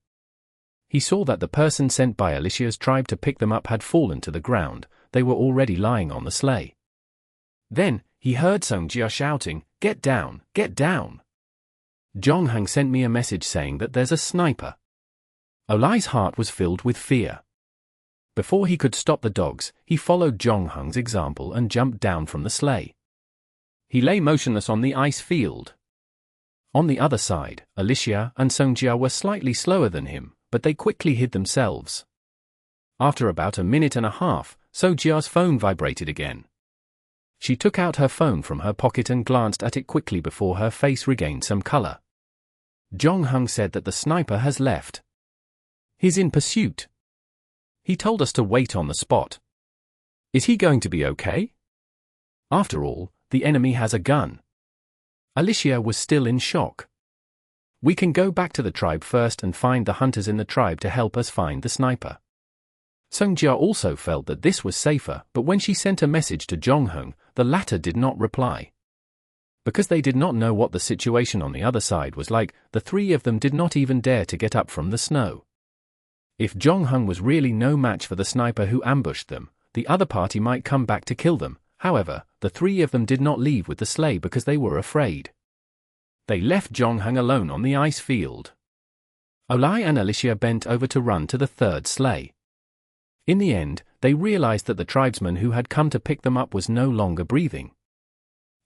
He saw that the person sent by Alicia's tribe to pick them up had fallen to the ground. They were already lying on the sleigh. Then, he heard Songjia shouting, "Get down, get down!" Jonghung sent me a message saying that there's a sniper. Olai's heart was filled with fear. Before he could stop the dogs, he followed Jonghung's example and jumped down from the sleigh. He lay motionless on the ice field. On the other side, Alicia and Songjia were slightly slower than him, but they quickly hid themselves. After about a minute and a half, Songjia's phone vibrated again. She took out her phone from her pocket and glanced at it quickly before her face regained some color. Jonghung said that the sniper has left. He's in pursuit. He told us to wait on the spot. Is he going to be okay? After all, the enemy has a gun. Alicia was still in shock. We can go back to the tribe first and find the hunters in the tribe to help us find the sniper. Songjia also felt that this was safer, but when she sent a message to Jonghung, the latter did not reply. Because they did not know what the situation on the other side was like, the three of them did not even dare to get up from the snow. If Jonghung was really no match for the sniper who ambushed them, the other party might come back to kill them. However, the three of them did not leave with the sleigh because they were afraid. They left Jonghung alone on the ice field. Olai and Alicia bent over to run to the third sleigh. In the end, they realized that the tribesman who had come to pick them up was no longer breathing.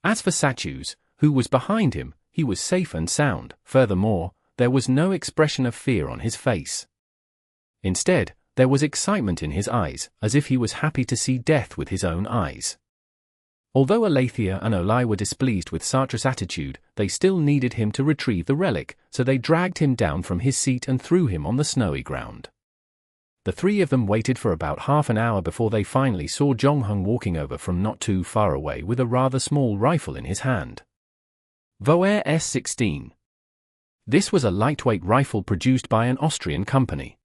As for Sachus, who was behind him, he was safe and sound. Furthermore, there was no expression of fear on his face. Instead, there was excitement in his eyes, as if he was happy to see death with his own eyes. Although Aletheia and Olai were displeased with Sartre's attitude, they still needed him to retrieve the relic, so they dragged him down from his seat and threw him on the snowy ground. The three of them waited for about half an hour before they finally saw Jonghung walking over from not too far away with a rather small rifle in his hand. Voer S-16. This was a lightweight rifle produced by an Austrian company.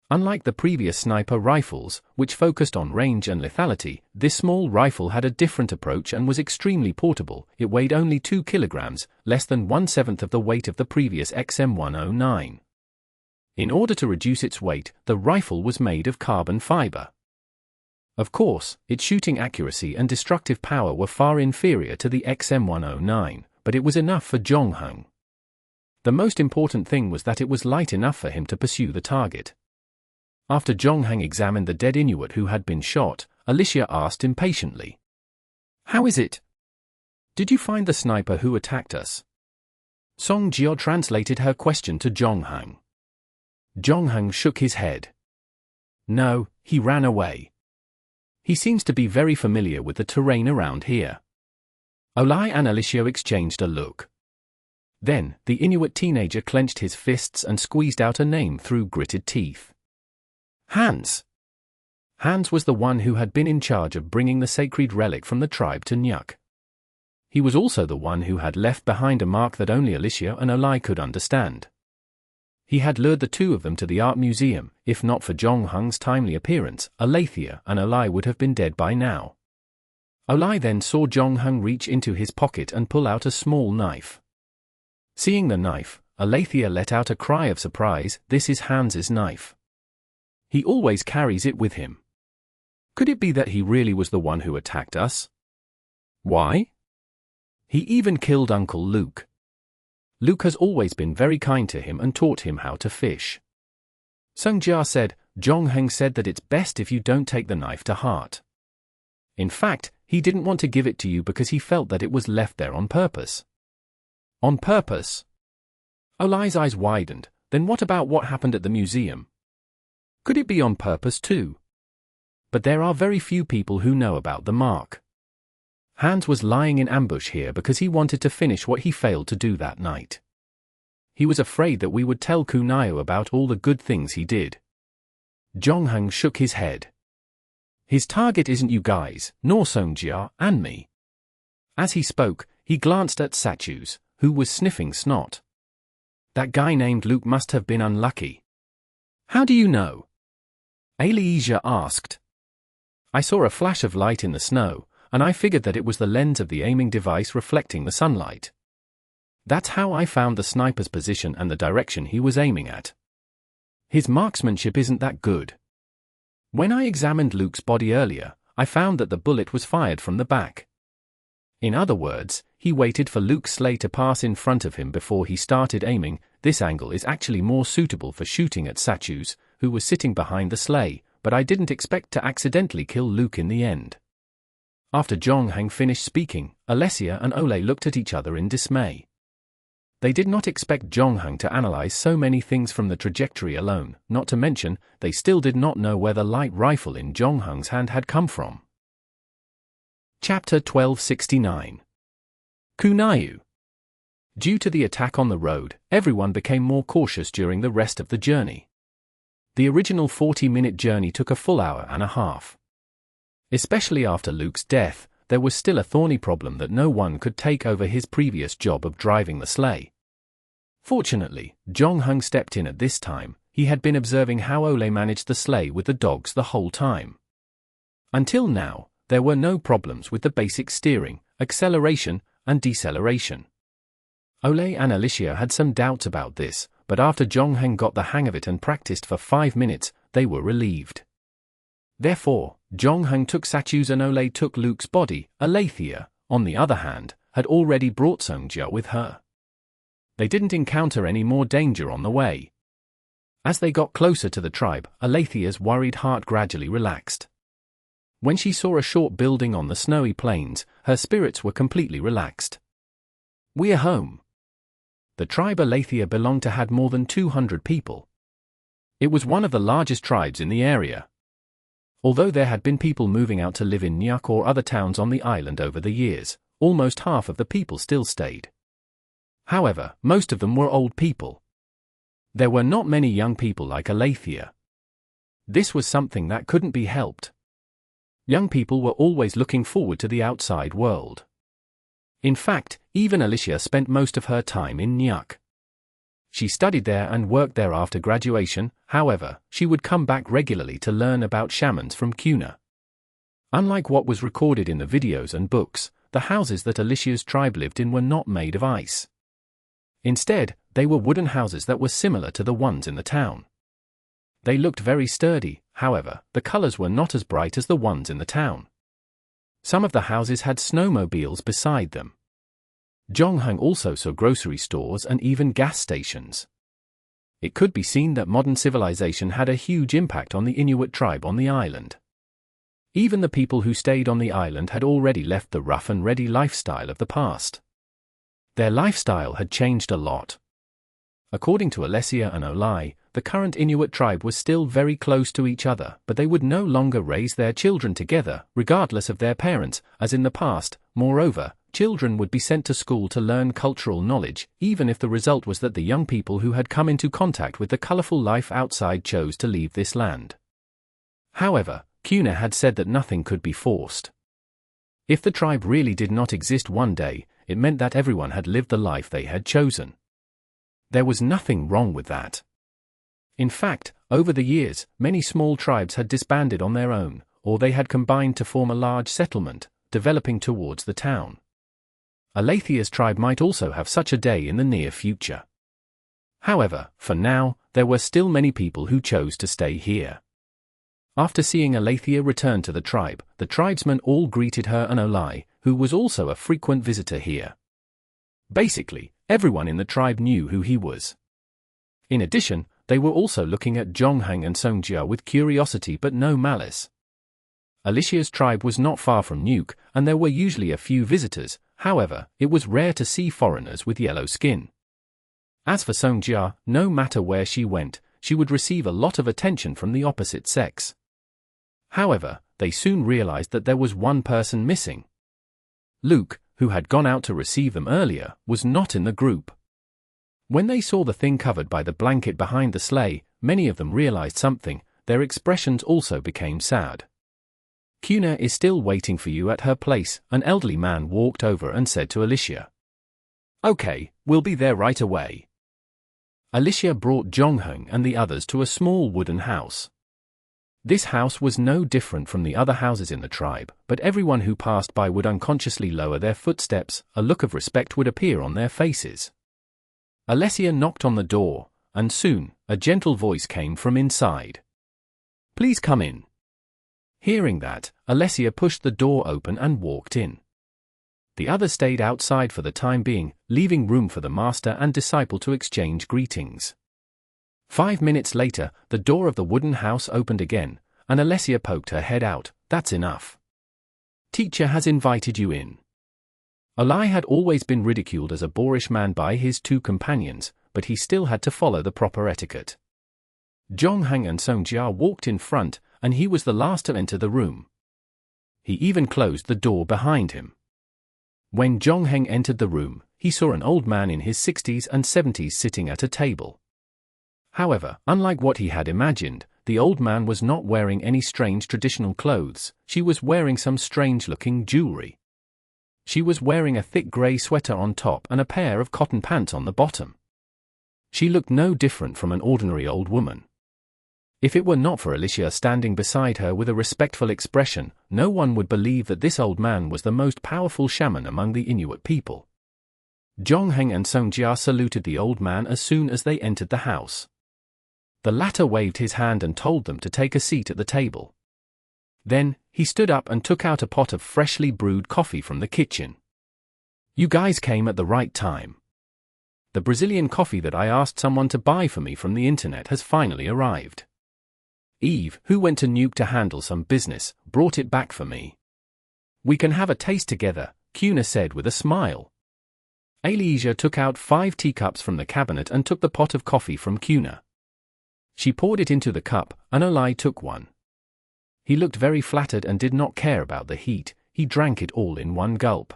Unlike the previous sniper rifles, which focused on range and lethality, this small rifle had a different approach and was extremely portable. It weighed only 2 kilograms, less than 1/7 of the weight of the previous XM109. In order to reduce its weight, the rifle was made of carbon fiber. Of course, its shooting accuracy and destructive power were far inferior to the XM109, but it was enough for Jonghung. The most important thing was that it was light enough for him to pursue the target. After Jonghung examined the dead Inuit who had been shot, Alicia asked impatiently, "How is it? Did you find the sniper who attacked us?" Songjia translated her question to Jonghung. Jonghung shook his head. "No, he ran away. He seems to be very familiar with the terrain around here. Olai and Alicia exchanged a look. Then, the Inuit teenager clenched his fists and squeezed out a name through gritted teeth. Hans. Hans was the one who had been in charge of bringing the sacred relic from the tribe to Nyuk. He was also the one who had left behind a mark that only Alicia and Olai could understand. He had lured the two of them to the art museum. If not for Jonghung's timely appearance, Aletheia and Olai would have been dead by now. Olai then saw Jonghung reach into his pocket and pull out a small knife. Seeing the knife, Aletheia let out a cry of surprise. This is Hans's knife. He always carries it with him. Could it be that he really was the one who attacked us? Why? He even killed Uncle Luke. Luke has always been very kind to him and taught him how to fish. Sungjia said, Jonghung said that it's best if you don't take the knife to heart. In fact, he didn't want to give it to you because he felt that it was left there on purpose. On purpose? Olai's eyes widened. Then what about what happened at the museum? Could it be on purpose too? But there are very few people who know about the mark. Hans was lying in ambush here because he wanted to finish what he failed to do that night. He was afraid that we would tell Kunayu about all the good things he did. Jonghung shook his head. His target isn't you guys, nor Songjia and me. As he spoke, he glanced at Sachus, who was sniffing snot. That guy named Luke must have been unlucky. How do you know? Alesia asked. I saw a flash of light in the snow, and I figured that it was the lens of the aiming device reflecting the sunlight. That's how I found the sniper's position and the direction he was aiming at. His marksmanship isn't that good. When I examined Luke's body earlier, I found that the bullet was fired from the back. In other words, he waited for Luke's sleigh to pass in front of him before he started aiming. This angle is actually more suitable for shooting at Sachus, who was sitting behind the sleigh, but I didn't expect to accidentally kill Luke in the end. After Jonghung finished speaking, Aletheia and Olai looked at each other in dismay. They did not expect Jonghung to analyze so many things from the trajectory alone, not to mention, they still did not know where the light rifle in Jonghung's hand had come from. Chapter 1269. Kunayu. Due to the attack on the road, everyone became more cautious during the rest of the journey. The original 40-minute journey took a full hour and a half. Especially after Luke's death, there was still a thorny problem that no one could take over his previous job of driving the sleigh. Fortunately, Jonghung stepped in at this time. He had been observing how Olai managed the sleigh with the dogs the whole time. Until now, there were no problems with the basic steering, acceleration, and deceleration. Olai and Alicia had some doubts about this, but after Jonghung got the hang of it and practiced for 5 minutes, they were relieved. Therefore, Jonghung took Sachus and Olai took Luke's body. Aletheia, on the other hand, had already brought Songjia with her. They didn't encounter any more danger on the way. As they got closer to the tribe, Aletheia's worried heart gradually relaxed. When she saw a short building on the snowy plains, her spirits were completely relaxed. We're home. The tribe Aletheia belonged to had more than 200 people. It was one of the largest tribes in the area. Although there had been people moving out to live in Nyuk or other towns on the island over the years, almost half of the people still stayed. However, most of them were old people. There were not many young people like Aletheia. This was something that couldn't be helped. Young people were always looking forward to the outside world. In fact, even Alicia spent most of her time in Nyuk. She studied there and worked there after graduation. However, she would come back regularly to learn about shamans from Kuna. Unlike what was recorded in the videos and books, the houses that Alicia's tribe lived in were not made of ice. Instead, they were wooden houses that were similar to the ones in the town. They looked very sturdy. However, the colors were not as bright as the ones in the town. Some of the houses had snowmobiles beside them. Jonghung also saw grocery stores and even gas stations. It could be seen that modern civilization had a huge impact on the Inuit tribe on the island. Even the people who stayed on the island had already left the rough and ready lifestyle of the past. Their lifestyle had changed a lot. According to Aletheia and Olai, the current Inuit tribe was still very close to each other, but they would no longer raise their children together, regardless of their parents, as in the past. Moreover, children would be sent to school to learn cultural knowledge, even if the result was that the young people who had come into contact with the colorful life outside chose to leave this land. However, Kuna had said that nothing could be forced. If the tribe really did not exist one day, it meant that everyone had lived the life they had chosen. There was nothing wrong with that. In fact, over the years, many small tribes had disbanded on their own, or they had combined to form a large settlement, developing towards the town. Alethia's tribe might also have such a day in the near future. However, for now, there were still many people who chose to stay here. After seeing Alethea return to the tribe, the tribesmen all greeted her and Olai, who was also a frequent visitor here. Basically, everyone in the tribe knew who he was. In addition, they were also looking at Jonghang and Songjia with curiosity but no malice. Alicia's tribe was not far from Nuke, and there were usually a few visitors. However, it was rare to see foreigners with yellow skin. As for Songjia, no matter where she went, she would receive a lot of attention from the opposite sex. However, they soon realized that there was one person missing. Luke, who had gone out to receive them earlier, was not in the group. When they saw the thing covered by the blanket behind the sleigh, many of them realized something. Their expressions also became sad. Kuna is still waiting for you at her place, an elderly man walked over and said to Alicia. Okay, we'll be there right away. Alicia brought Jonghang and the others to a small wooden house. This house was no different from the other houses in the tribe, but everyone who passed by would unconsciously lower their footsteps. A look of respect would appear on their faces. Alessia knocked on the door, and soon, a gentle voice came from inside. Please come in. Hearing that, Alessia pushed the door open and walked in. The others stayed outside for the time being, leaving room for the master and disciple to exchange greetings. 5 minutes later, the door of the wooden house opened again, and Alessia poked her head out. That's enough. Teacher has invited you in. Olai had always been ridiculed as a boorish man by his two companions, but he still had to follow the proper etiquette. Jonghang and Songjia walked in front, and he was the last to enter the room. He even closed the door behind him. When Jonghang entered the room, he saw an old man in his 60s and 70s sitting at a table. However, unlike what he had imagined, the old man was not wearing any strange traditional clothes. She was wearing some strange-looking jewelry. She was wearing a thick grey sweater on top and a pair of cotton pants on the bottom. She looked no different from an ordinary old woman. If it were not for Alicia standing beside her with a respectful expression, no one would believe that this old man was the most powerful shaman among the Inuit people. Jonghang and Songjia saluted the old man as soon as they entered the house. The latter waved his hand and told them to take a seat at the table. Then, he stood up and took out a pot of freshly brewed coffee from the kitchen. You guys came at the right time. The Brazilian coffee that I asked someone to buy for me from the internet has finally arrived. Eve, who went to Nuke to handle some business, brought it back for me. We can have a taste together, Kuna said with a smile. Asia took out 5 teacups from the cabinet and took the pot of coffee from Kuna. She poured it into the cup, and Olai took one. He looked very flattered and did not care about the heat. He drank it all in one gulp.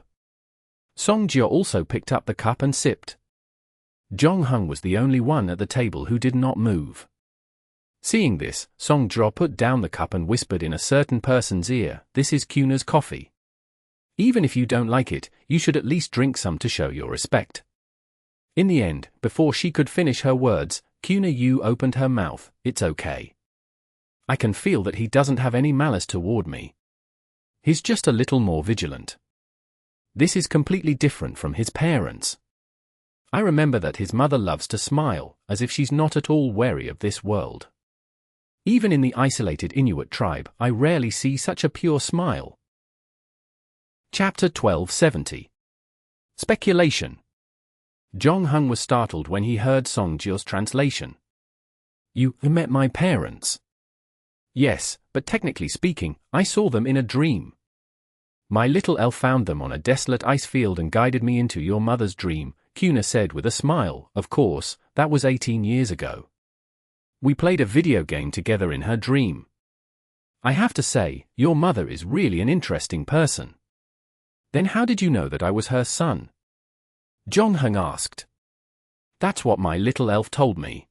Songjia also picked up the cup and sipped. Jonghang was the only one at the table who did not move. Seeing this, Songjia put down the cup and whispered in a certain person's ear, "This is Kuna's coffee. Even if you don't like it, you should at least drink some to show your respect." In the end, before she could finish her words, Kunayu opened her mouth. "It's okay. I can feel that he doesn't have any malice toward me. He's just a little more vigilant. This is completely different from his parents. I remember that his mother loves to smile, as if she's not at all wary of this world. Even in the isolated Inuit tribe, I rarely see such a pure smile." Chapter 1270. Speculation. Jonghang was startled when he heard Songjia's translation. You met my parents? Yes, but technically speaking, I saw them in a dream. My little elf found them on a desolate ice field and guided me into your mother's dream, Kuna said with a smile. Of course, that was 18 years ago. We played a video game together in her dream. I have to say, your mother is really an interesting person. Then how did you know that I was her son? Jonghung asked. That's what my little elf told me.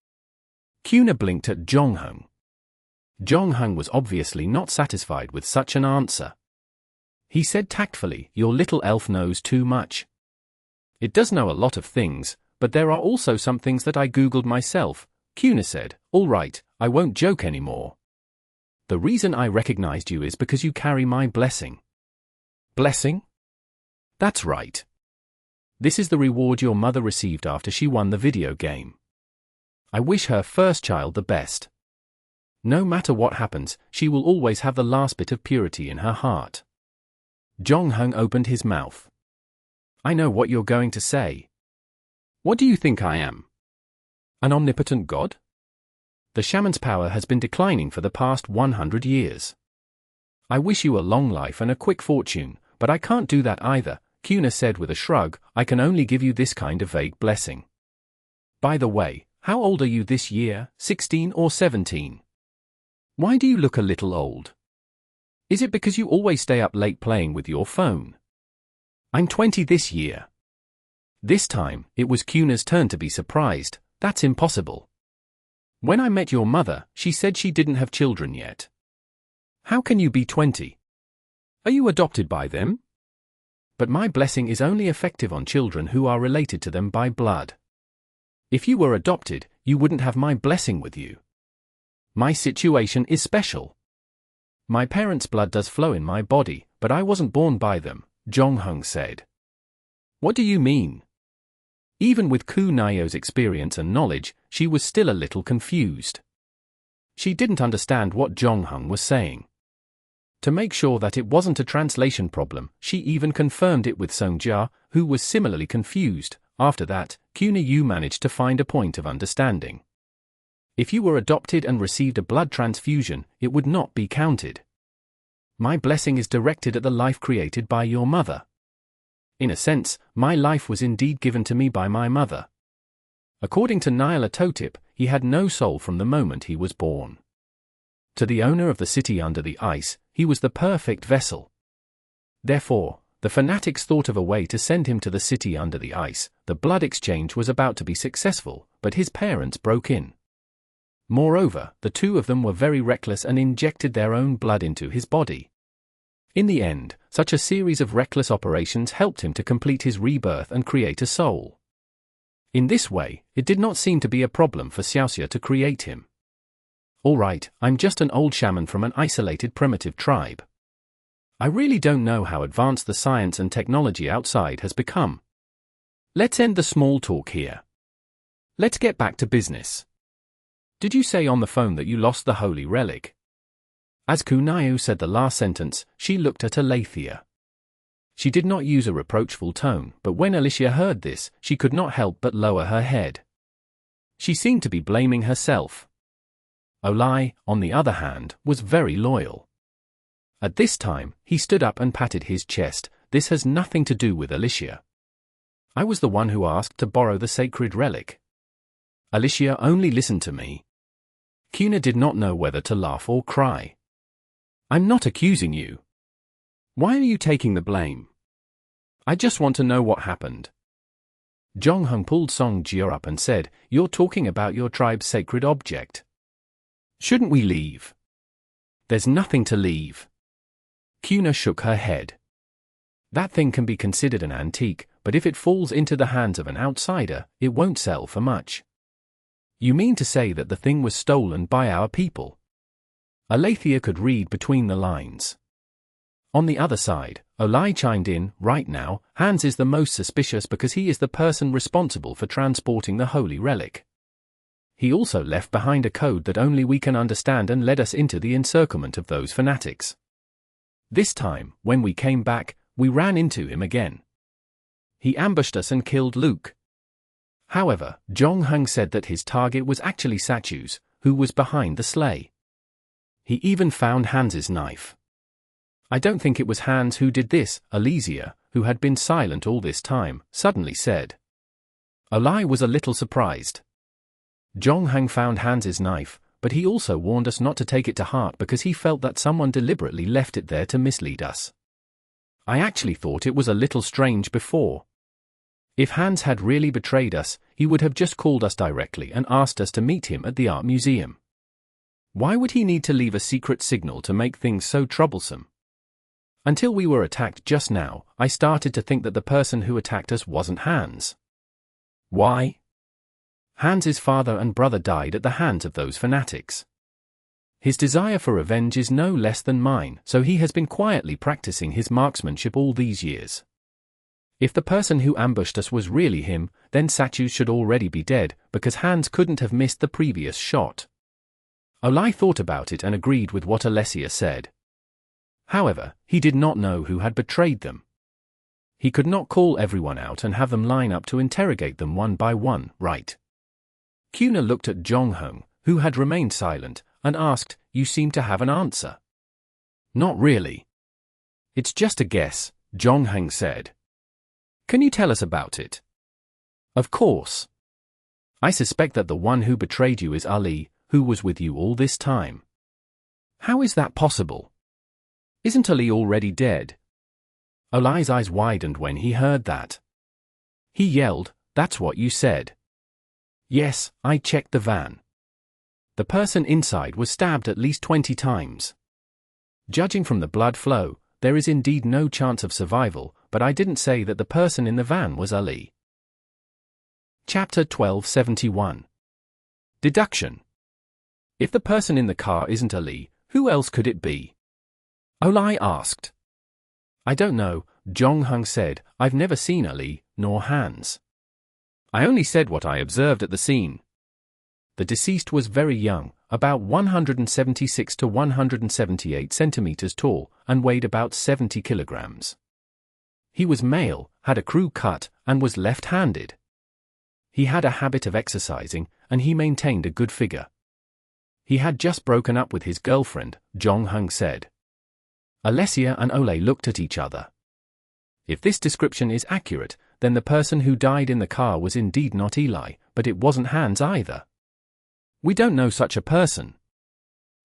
Kuna blinked at Jonghung. Jonghung was obviously not satisfied with such an answer. He said tactfully, your little elf knows too much. It does know a lot of things, but there are also some things that I googled myself. Kuna said, all right, I won't joke anymore. The reason I recognized you is because you carry my blessing. Blessing? That's right. This is the reward your mother received after she won the video game. I wish her first child the best. No matter what happens, she will always have the last bit of purity in her heart. Jonghung opened his mouth. I know what you're going to say. What do you think I am? An omnipotent god? The shaman's power has been declining for the past 100 years. I wish you a long life and a quick fortune, but I can't do that either, Kuna said with a shrug. I can only give you this kind of vague blessing. By the way, how old are you this year, 16 or 17? Why do you look a little old? Is it because you always stay up late playing with your phone? I'm 20 this year. This time, it was Kuna's turn to be surprised. That's impossible. When I met your mother, she said she didn't have children yet. How can you be 20? Are you adopted by them? But my blessing is only effective on children who are related to them by blood. If you were adopted, you wouldn't have my blessing with you. My situation is special. My parents' blood does flow in my body, but I wasn't born by them, Jonghung said. What do you mean? Even with Kunayu's experience and knowledge, she was still a little confused. She didn't understand what Jonghung was saying. To make sure that it wasn't a translation problem, she even confirmed it with Songjia, who was similarly confused. After that, Kunayu managed to find a point of understanding. If you were adopted and received a blood transfusion, it would not be counted. My blessing is directed at the life created by your mother. In a sense, my life was indeed given to me by my mother. According to Nyarlathotep, he had no soul from the moment he was born. To the owner of the city under the ice, he was the perfect vessel. Therefore, the fanatics thought of a way to send him to the city under the ice. The blood exchange was about to be successful, but his parents broke in. Moreover, the two of them were very reckless and injected their own blood into his body. In the end, such a series of reckless operations helped him to complete his rebirth and create a soul. In this way, it did not seem to be a problem for Xiaoxia to create him. All right, I'm just an old shaman from an isolated primitive tribe. I really don't know how advanced the science and technology outside has become. Let's end the small talk here. Let's get back to business. Did you say on the phone that you lost the holy relic? As Kunayu said the last sentence, she looked at Alethea. She did not use a reproachful tone, but when Alicia heard this, she could not help but lower her head. She seemed to be blaming herself. Olai, on the other hand, was very loyal. At this time, he stood up and patted his chest. This has nothing to do with Alicia. I was the one who asked to borrow the sacred relic. Alicia only listened to me. Kuna did not know whether to laugh or cry. I'm not accusing you. Why are you taking the blame? I just want to know what happened. Jonghung pulled Songjia up and said, You're talking about your tribe's sacred object. Shouldn't we leave? There's nothing to leave. Kuna shook her head. That thing can be considered an antique, but if it falls into the hands of an outsider, it won't sell for much. You mean to say that the thing was stolen by our people? Alethea could read between the lines. On the other side, Olai chimed in, right now, Hans is the most suspicious because he is the person responsible for transporting the holy relic. He also left behind a code that only we can understand and led us into the encirclement of those fanatics. This time, when we came back, we ran into him again. He ambushed us and killed Luke. However, Jonghung said that his target was actually Satchus, who was behind the sleigh. He even found Hans's knife. I don't think it was Hans who did this, Alesia, who had been silent all this time, suddenly said. Olai was a little surprised. Jonghung found Hans's knife, but he also warned us not to take it to heart because he felt that someone deliberately left it there to mislead us. I actually thought it was a little strange before. If Hans had really betrayed us, he would have just called us directly and asked us to meet him at the art museum. Why would he need to leave a secret signal to make things so troublesome? Until we were attacked just now, I started to think that the person who attacked us wasn't Hans. Why? Hans's father and brother died at the hands of those fanatics. His desire for revenge is no less than mine, so he has been quietly practicing his marksmanship all these years. If the person who ambushed us was really him, then Sachu should already be dead, because Hans couldn't have missed the previous shot. Olai thought about it and agreed with what Alessia said. However, he did not know who had betrayed them. He could not call everyone out and have them line up to interrogate them one by one, right? Kuna looked at Jonghung, who had remained silent, and asked, "You seem to have an answer." "Not really. It's just a guess," Jonghung said. "Can you tell us about it?" "Of course. I suspect that the one who betrayed you is Ali, who was with you all this time." "How is that possible? Isn't Ali already dead?" Olai's eyes widened when he heard that. He yelled, "That's what you said." "Yes, I checked the van. The person inside was stabbed at least 20 times. Judging from the blood flow, there is indeed no chance of survival, but I didn't say that the person in the van was Ali." Chapter 1271. Deduction. If the person in the car isn't Ali, who else could it be? Olai asked. "I don't know," Jonghung said. "I've never seen Ali, nor Hans. I only said what I observed at the scene." The deceased was very young, about 176 to 178 centimeters tall, and weighed about 70 kilograms. He was male, had a crew cut, and was left-handed. He had a habit of exercising, and he maintained a good figure. He had just broken up with his girlfriend, Jonghung said. Alessia and Ole looked at each other. If this description is accurate, then the person who died in the car was indeed not Eli, but it wasn't Hans either. "We don't know such a person."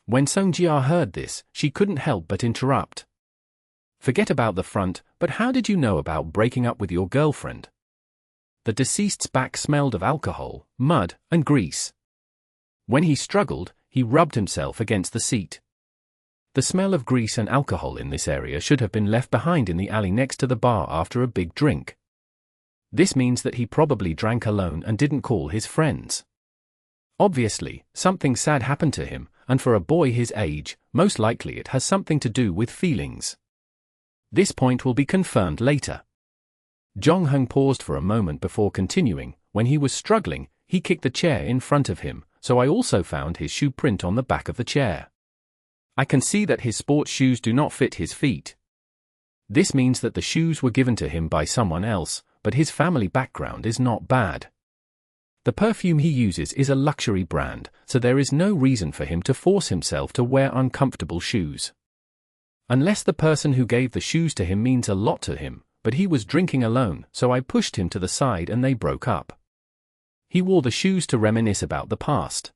When Songjia heard this, she couldn't help but interrupt. "Forget about the front, but how did you know about breaking up with your girlfriend?" The deceased's back smelled of alcohol, mud, and grease. When he struggled, he rubbed himself against the seat. The smell of grease and alcohol in this area should have been left behind in the alley next to the bar after a big drink. This means that he probably drank alone and didn't call his friends. Obviously, something sad happened to him, and for a boy his age, most likely it has something to do with feelings. This point will be confirmed later. Jonghung paused for a moment before continuing. When he was struggling, he kicked the chair in front of him, so I also found his shoe print on the back of the chair. I can see that his sports shoes do not fit his feet. This means that the shoes were given to him by someone else, but his family background is not bad. The perfume he uses is a luxury brand, so there is no reason for him to force himself to wear uncomfortable shoes. Unless the person who gave the shoes to him means a lot to him, but he was drinking alone, so I pushed him to the side and they broke up. He wore the shoes to reminisce about the past.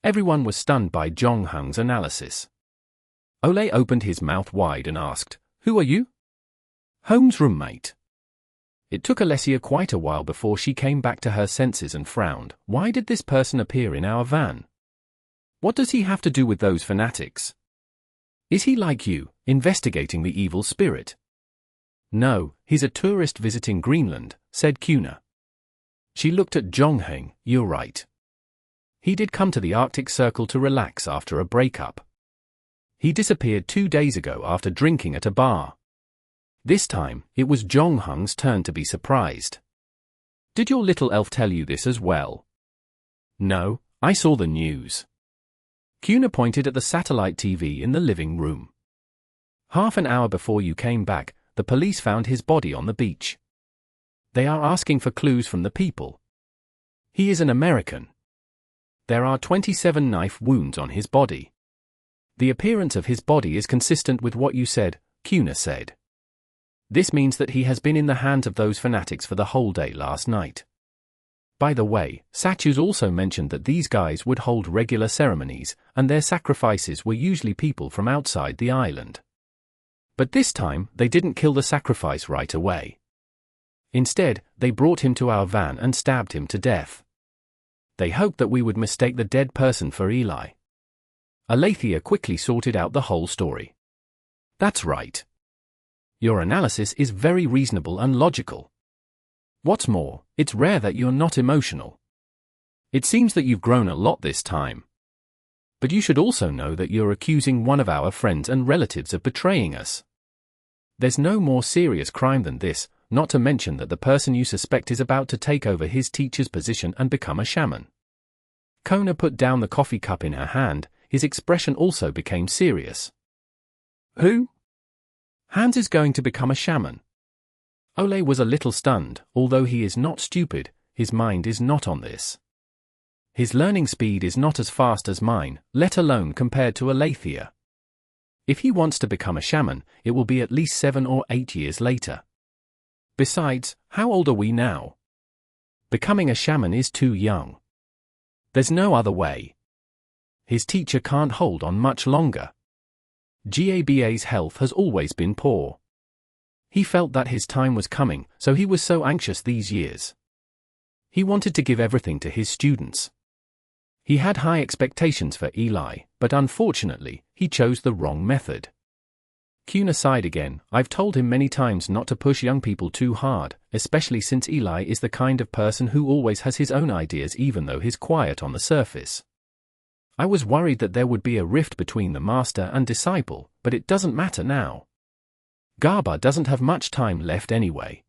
Everyone was stunned by Jonghung's analysis. Ole opened his mouth wide and asked, "Who are you?" "Holmes' roommate." It took Alessia quite a while before she came back to her senses and frowned. Why did this person appear in our van? What does he have to do with those fanatics? Is he like you, investigating the evil spirit? No, he's a tourist visiting Greenland, said Kuna. She looked at Jonghung. You're right. He did come to the Arctic Circle to relax after a breakup. He disappeared 2 days ago after drinking at a bar. This time, it was Jonghung's turn to be surprised. Did your little elf tell you this as well? No, I saw the news. Kuna pointed at the satellite TV in the living room. Half an hour before you came back, the police found his body on the beach. They are asking for clues from the people. He is an American. There are 27 knife wounds on his body. The appearance of his body is consistent with what you said, Kuna said. This means that he has been in the hands of those fanatics for the whole day last night. By the way, Sachus also mentioned that these guys would hold regular ceremonies, and their sacrifices were usually people from outside the island. But this time, they didn't kill the sacrifice right away. Instead, they brought him to our van and stabbed him to death. They hoped that we would mistake the dead person for Eli. Aletheia quickly sorted out the whole story. That's right. Your analysis is very reasonable and logical. What's more, it's rare that you're not emotional. It seems that you've grown a lot this time. But you should also know that you're accusing one of our friends and relatives of betraying us. There's no more serious crime than this, not to mention that the person you suspect is about to take over his teacher's position and become a shaman. Kona put down the coffee cup in her hand, his expression also became serious. Who? Hans is going to become a shaman. Ole was a little stunned. Although he is not stupid, his mind is not on this. His learning speed is not as fast as mine, let alone compared to Aletheia. If he wants to become a shaman, it will be at least 7 or 8 years later. Besides, how old are we now? Becoming a shaman is too young. There's no other way. His teacher can't hold on much longer. Gaba's health has always been poor. He felt that his time was coming, so he was so anxious these years. He wanted to give everything to his students. He had high expectations for Eli, but unfortunately, he chose the wrong method. Kuna sighed again. I've told him many times not to push young people too hard, especially since Eli is the kind of person who always has his own ideas even though he's quiet on the surface. I was worried that there would be a rift between the master and disciple, but it doesn't matter now. Gaba doesn't have much time left anyway.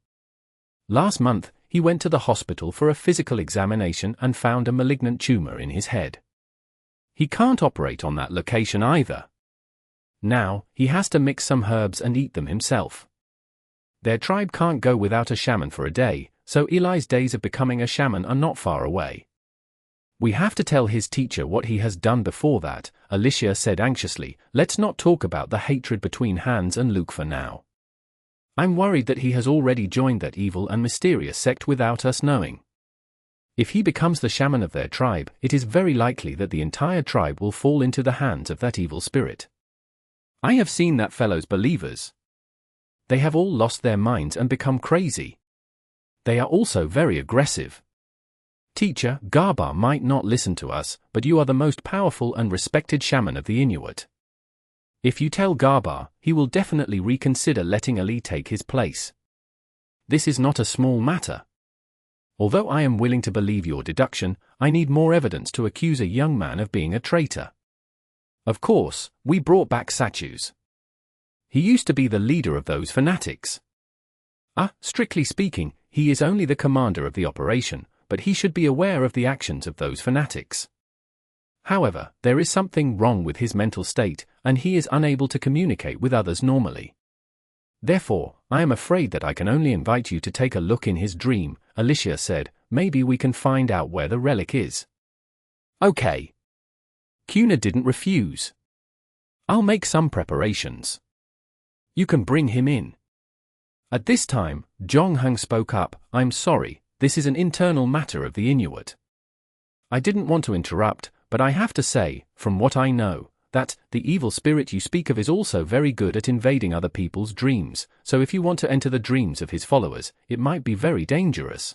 Last month, he went to the hospital for a physical examination and found a malignant tumor in his head. He can't operate on that location either. Now, he has to mix some herbs and eat them himself. Their tribe can't go without a shaman for a day, so Eli's days of becoming a shaman are not far away. We have to tell his teacher what he has done before that, Alicia said anxiously. Let's not talk about the hatred between Hans and Luke for now. I'm worried that he has already joined that evil and mysterious sect without us knowing. If he becomes the shaman of their tribe, it is very likely that the entire tribe will fall into the hands of that evil spirit. I have seen that fellow's believers. They have all lost their minds and become crazy. They are also very aggressive. Teacher, Gaba might not listen to us, but you are the most powerful and respected shaman of the Inuit. If you tell Gaba, he will definitely reconsider letting Ali take his place. This is not a small matter. Although I am willing to believe your deduction, I need more evidence to accuse a young man of being a traitor. Of course, we brought back Sachus. He used to be the leader of those fanatics. Strictly speaking, he is only the commander of the operation, but he should be aware of the actions of those fanatics. However, there is something wrong with his mental state, and he is unable to communicate with others normally. Therefore, I am afraid that I can only invite you to take a look in his dream, Alicia said. Maybe we can find out where the relic is. Okay. Kuna didn't refuse. I'll make some preparations. You can bring him in. At this time, Jonghang spoke up. I'm sorry, this is an internal matter of the Inuit. I didn't want to interrupt, but I have to say, from what I know, that the evil spirit you speak of is also very good at invading other people's dreams, so if you want to enter the dreams of his followers, it might be very dangerous.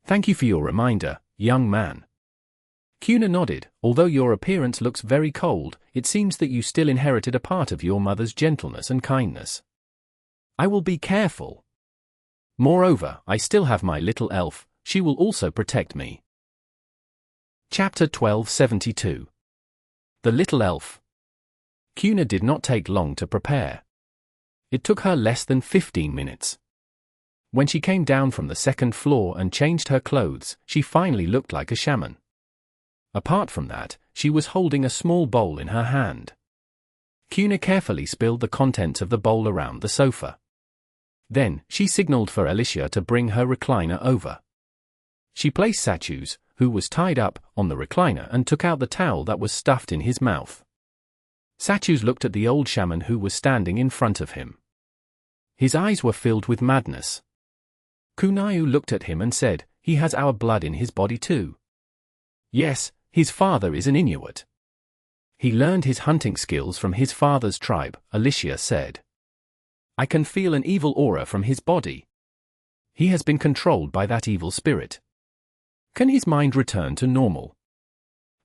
Thank you for your reminder, young man. Kuna nodded. Although your appearance looks very cold, it seems that you still inherited a part of your mother's gentleness and kindness. I will be careful. Moreover, I still have my little elf, she will also protect me. Chapter 1272. The Little Elf. Kuna did not take long to prepare. It took her less than 15 minutes. When she came down from the second floor and changed her clothes, she finally looked like a shaman. Apart from that, she was holding a small bowl in her hand. Kuna carefully spilled the contents of the bowl around the sofa. Then, she signaled for Alicia to bring her recliner over. She placed Sachus, who was tied up, on the recliner and took out the towel that was stuffed in his mouth. Sachus looked at the old shaman who was standing in front of him. His eyes were filled with madness. Kunayu looked at him and said, he has our blood in his body too. Yes, his father is an Inuit. He learned his hunting skills from his father's tribe, Alicia said. I can feel an evil aura from his body. He has been controlled by that evil spirit. Can his mind return to normal?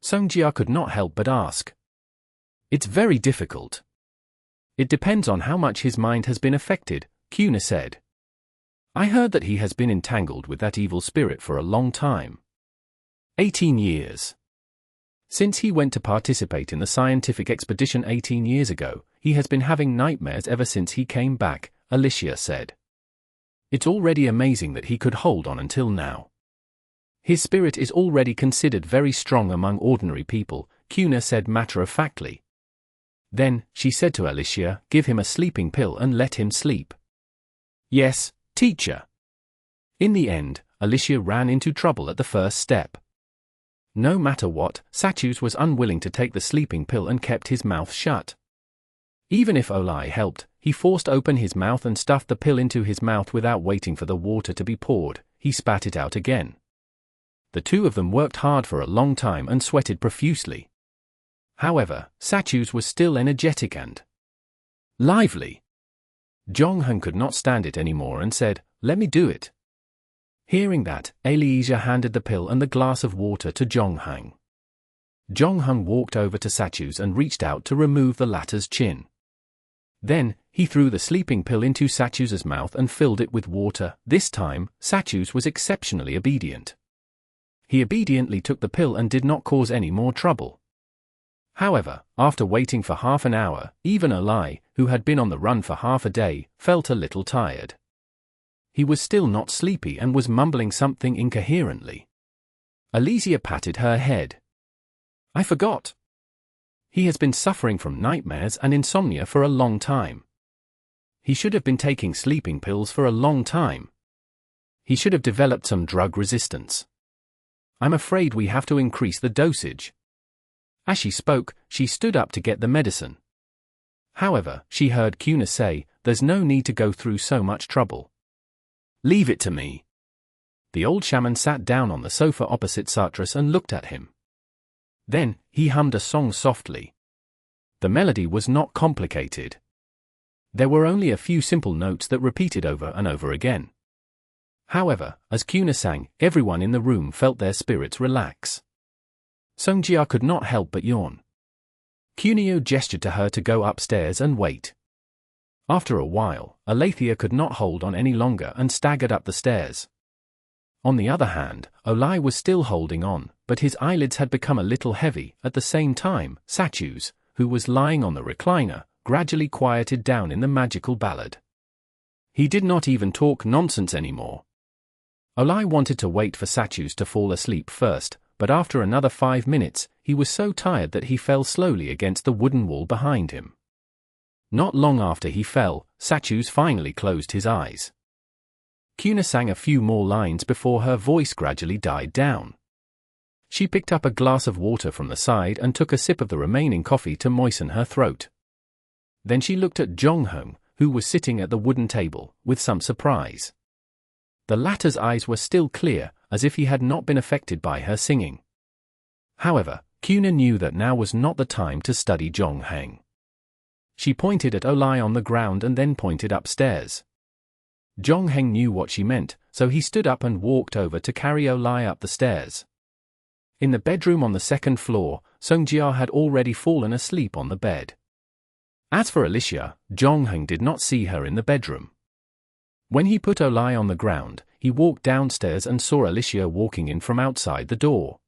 Songjia could not help but ask. It's very difficult. It depends on how much his mind has been affected, Kuna said. I heard that he has been entangled with that evil spirit for a long time. 18 years. Since he went to participate in the scientific expedition 18 years ago, he has been having nightmares ever since he came back, Alicia said. It's already amazing that he could hold on until now. His spirit is already considered very strong among ordinary people, Kuna said matter-of-factly. Then, she said to Alicia, give him a sleeping pill and let him sleep. Yes, teacher. In the end, Alicia ran into trouble at the first step. No matter what, Sachus was unwilling to take the sleeping pill and kept his mouth shut. Even if Olai helped, he forced open his mouth and stuffed the pill into his mouth without waiting for the water to be poured. He spat it out again. The two of them worked hard for a long time and sweated profusely. However, Sachus was still energetic and lively. Jongheng could not stand it anymore and said, let me do it. Hearing that, Eliezer handed the pill and the glass of water to Jongheng. Jongheng walked over to Sachus and reached out to remove the latter's chin. Then, he threw the sleeping pill into Sachus's mouth and filled it with water. This time, Sachus was exceptionally obedient. He obediently took the pill and did not cause any more trouble. However, after waiting for half an hour, even Olai, who had been on the run for half a day, felt a little tired. He was still not sleepy and was mumbling something incoherently. Alicia patted her head. I forgot. He has been suffering from nightmares and insomnia for a long time. He should have been taking sleeping pills for a long time. He should have developed some drug resistance. I'm afraid we have to increase the dosage. As she spoke, she stood up to get the medicine. However, she heard Kuna say, there's no need to go through so much trouble. Leave it to me. The old shaman sat down on the sofa opposite Satras and looked at him. Then, he hummed a song softly. The melody was not complicated. There were only a few simple notes that repeated over and over again. However, as Kuna sang, everyone in the room felt their spirits relax. Songjia could not help but yawn. Kunayu gestured to her to go upstairs and wait. After a while, Aletheia could not hold on any longer and staggered up the stairs. On the other hand, Olai was still holding on, but his eyelids had become a little heavy. At the same time, Sachus, who was lying on the recliner, gradually quieted down in the magical ballad. He did not even talk nonsense anymore. Olai wanted to wait for Sachus to fall asleep first, but after another 5 minutes, he was so tired that he fell slowly against the wooden wall behind him. Not long after he fell, Sachus finally closed his eyes. Kuna sang a few more lines before her voice gradually died down. She picked up a glass of water from the side and took a sip of the remaining coffee to moisten her throat. Then she looked at Jongheng, who was sitting at the wooden table, with some surprise. The latter's eyes were still clear, as if he had not been affected by her singing. However, Kuna knew that now was not the time to study Jongheng. She pointed at Olai on the ground and then pointed upstairs. Jongheng knew what she meant, so he stood up and walked over to carry Olai up the stairs. In the bedroom on the second floor, Songjia had already fallen asleep on the bed. As for Alicia, Jongheng did not see her in the bedroom. When he put Olai on the ground, he walked downstairs and saw Alicia walking in from outside the door.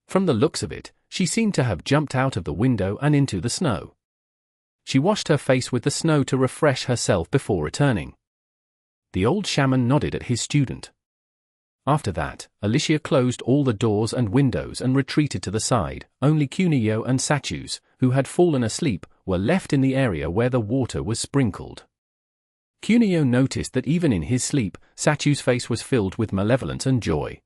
From the looks of it, she seemed to have jumped out of the window and into the snow. She washed her face with the snow to refresh herself before returning. The old shaman nodded at his student. After that, Alicia closed all the doors and windows and retreated to the side. Only Kunayu and Sachus, who had fallen asleep, were left in the area where the water was sprinkled. Kunayu noticed that even in his sleep, Sachus' face was filled with malevolence and joy.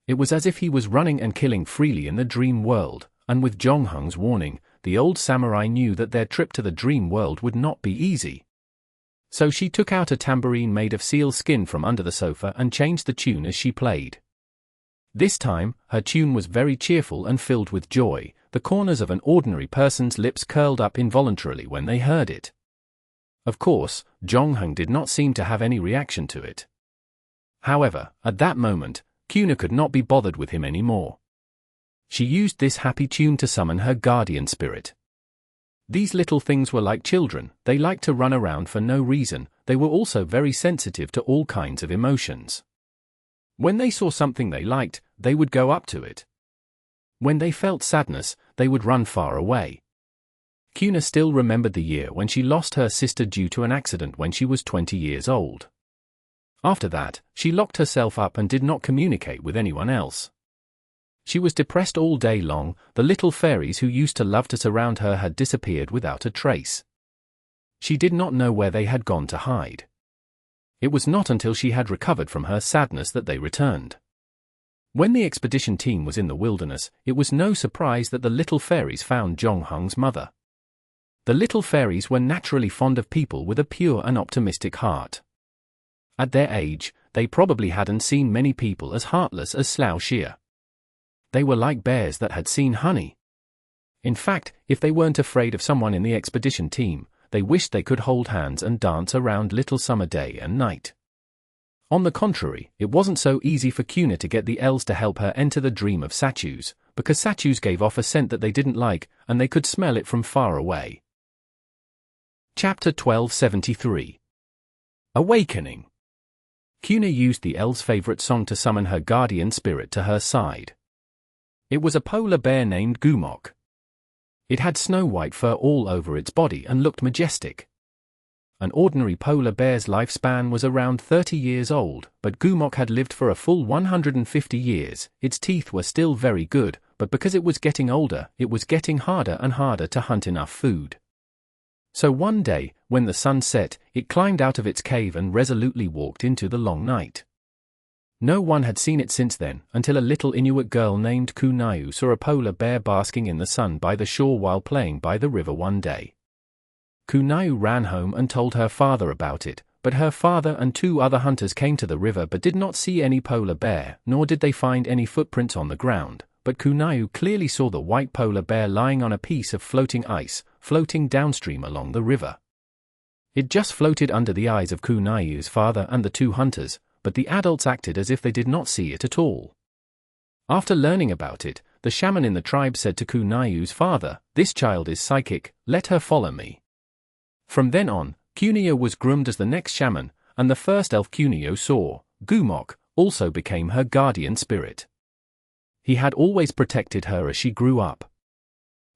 It was as if he was running and killing freely in the dream world, and with Jongheng's warning, the old samurai knew that their trip to the dream world would not be easy. So she took out a tambourine made of seal skin from under the sofa and changed the tune as she played. This time, her tune was very cheerful and filled with joy. The corners of an ordinary person's lips curled up involuntarily when they heard it. Of course, Jongheng did not seem to have any reaction to it. However, at that moment, Kuna could not be bothered with him anymore. She used this happy tune to summon her guardian spirit. These little things were like children, they liked to run around for no reason, they were also very sensitive to all kinds of emotions. When they saw something they liked, they would go up to it. When they felt sadness, they would run far away. Kuna still remembered the year when she lost her sister due to an accident when she was 20 years old. After that, she locked herself up and did not communicate with anyone else. She was depressed all day long, the little fairies who used to love to surround her had disappeared without a trace. She did not know where they had gone to hide. It was not until she had recovered from her sadness that they returned. When the expedition team was in the wilderness, it was no surprise that the little fairies found Jongheng's mother. The little fairies were naturally fond of people with a pure and optimistic heart. At their age, they probably hadn't seen many people as heartless as Sleigh. They were like bears that had seen honey. In fact, if they weren't afraid of someone in the expedition team, they wished they could hold hands and dance around little summer day and night. On the contrary, it wasn't so easy for Kuna to get the elves to help her enter the dream of statues, because statues gave off a scent that they didn't like, and they could smell it from far away. Chapter 1273. Awakening. Kuna used the elves' favorite song to summon her guardian spirit to her side. It was a polar bear named Gumok. It had snow-white fur all over its body and looked majestic. An ordinary polar bear's lifespan was around 30 years old, but Gumok had lived for a full 150 years. Its teeth were still very good, but because it was getting older, it was getting harder and harder to hunt enough food. So one day, when the sun set, it climbed out of its cave and resolutely walked into the long night. No one had seen it since then, until a little Inuit girl named Kunayu saw a polar bear basking in the sun by the shore while playing by the river one day. Kunayu ran home and told her father about it, but her father and 2 other hunters came to the river but did not see any polar bear, nor did they find any footprints on the ground, but Kunayu clearly saw the white polar bear lying on a piece of floating ice, floating downstream along the river. It just floated under the eyes of Kunayu's father and the 2 hunters, but the adults acted as if they did not see it at all. After learning about it, the shaman in the tribe said to Kunayu's father, "This child is psychic, let her follow me." From then on, Kunayu was groomed as the next shaman, and the first elf Kunayu saw, Gumok, also became her guardian spirit. He had always protected her as she grew up.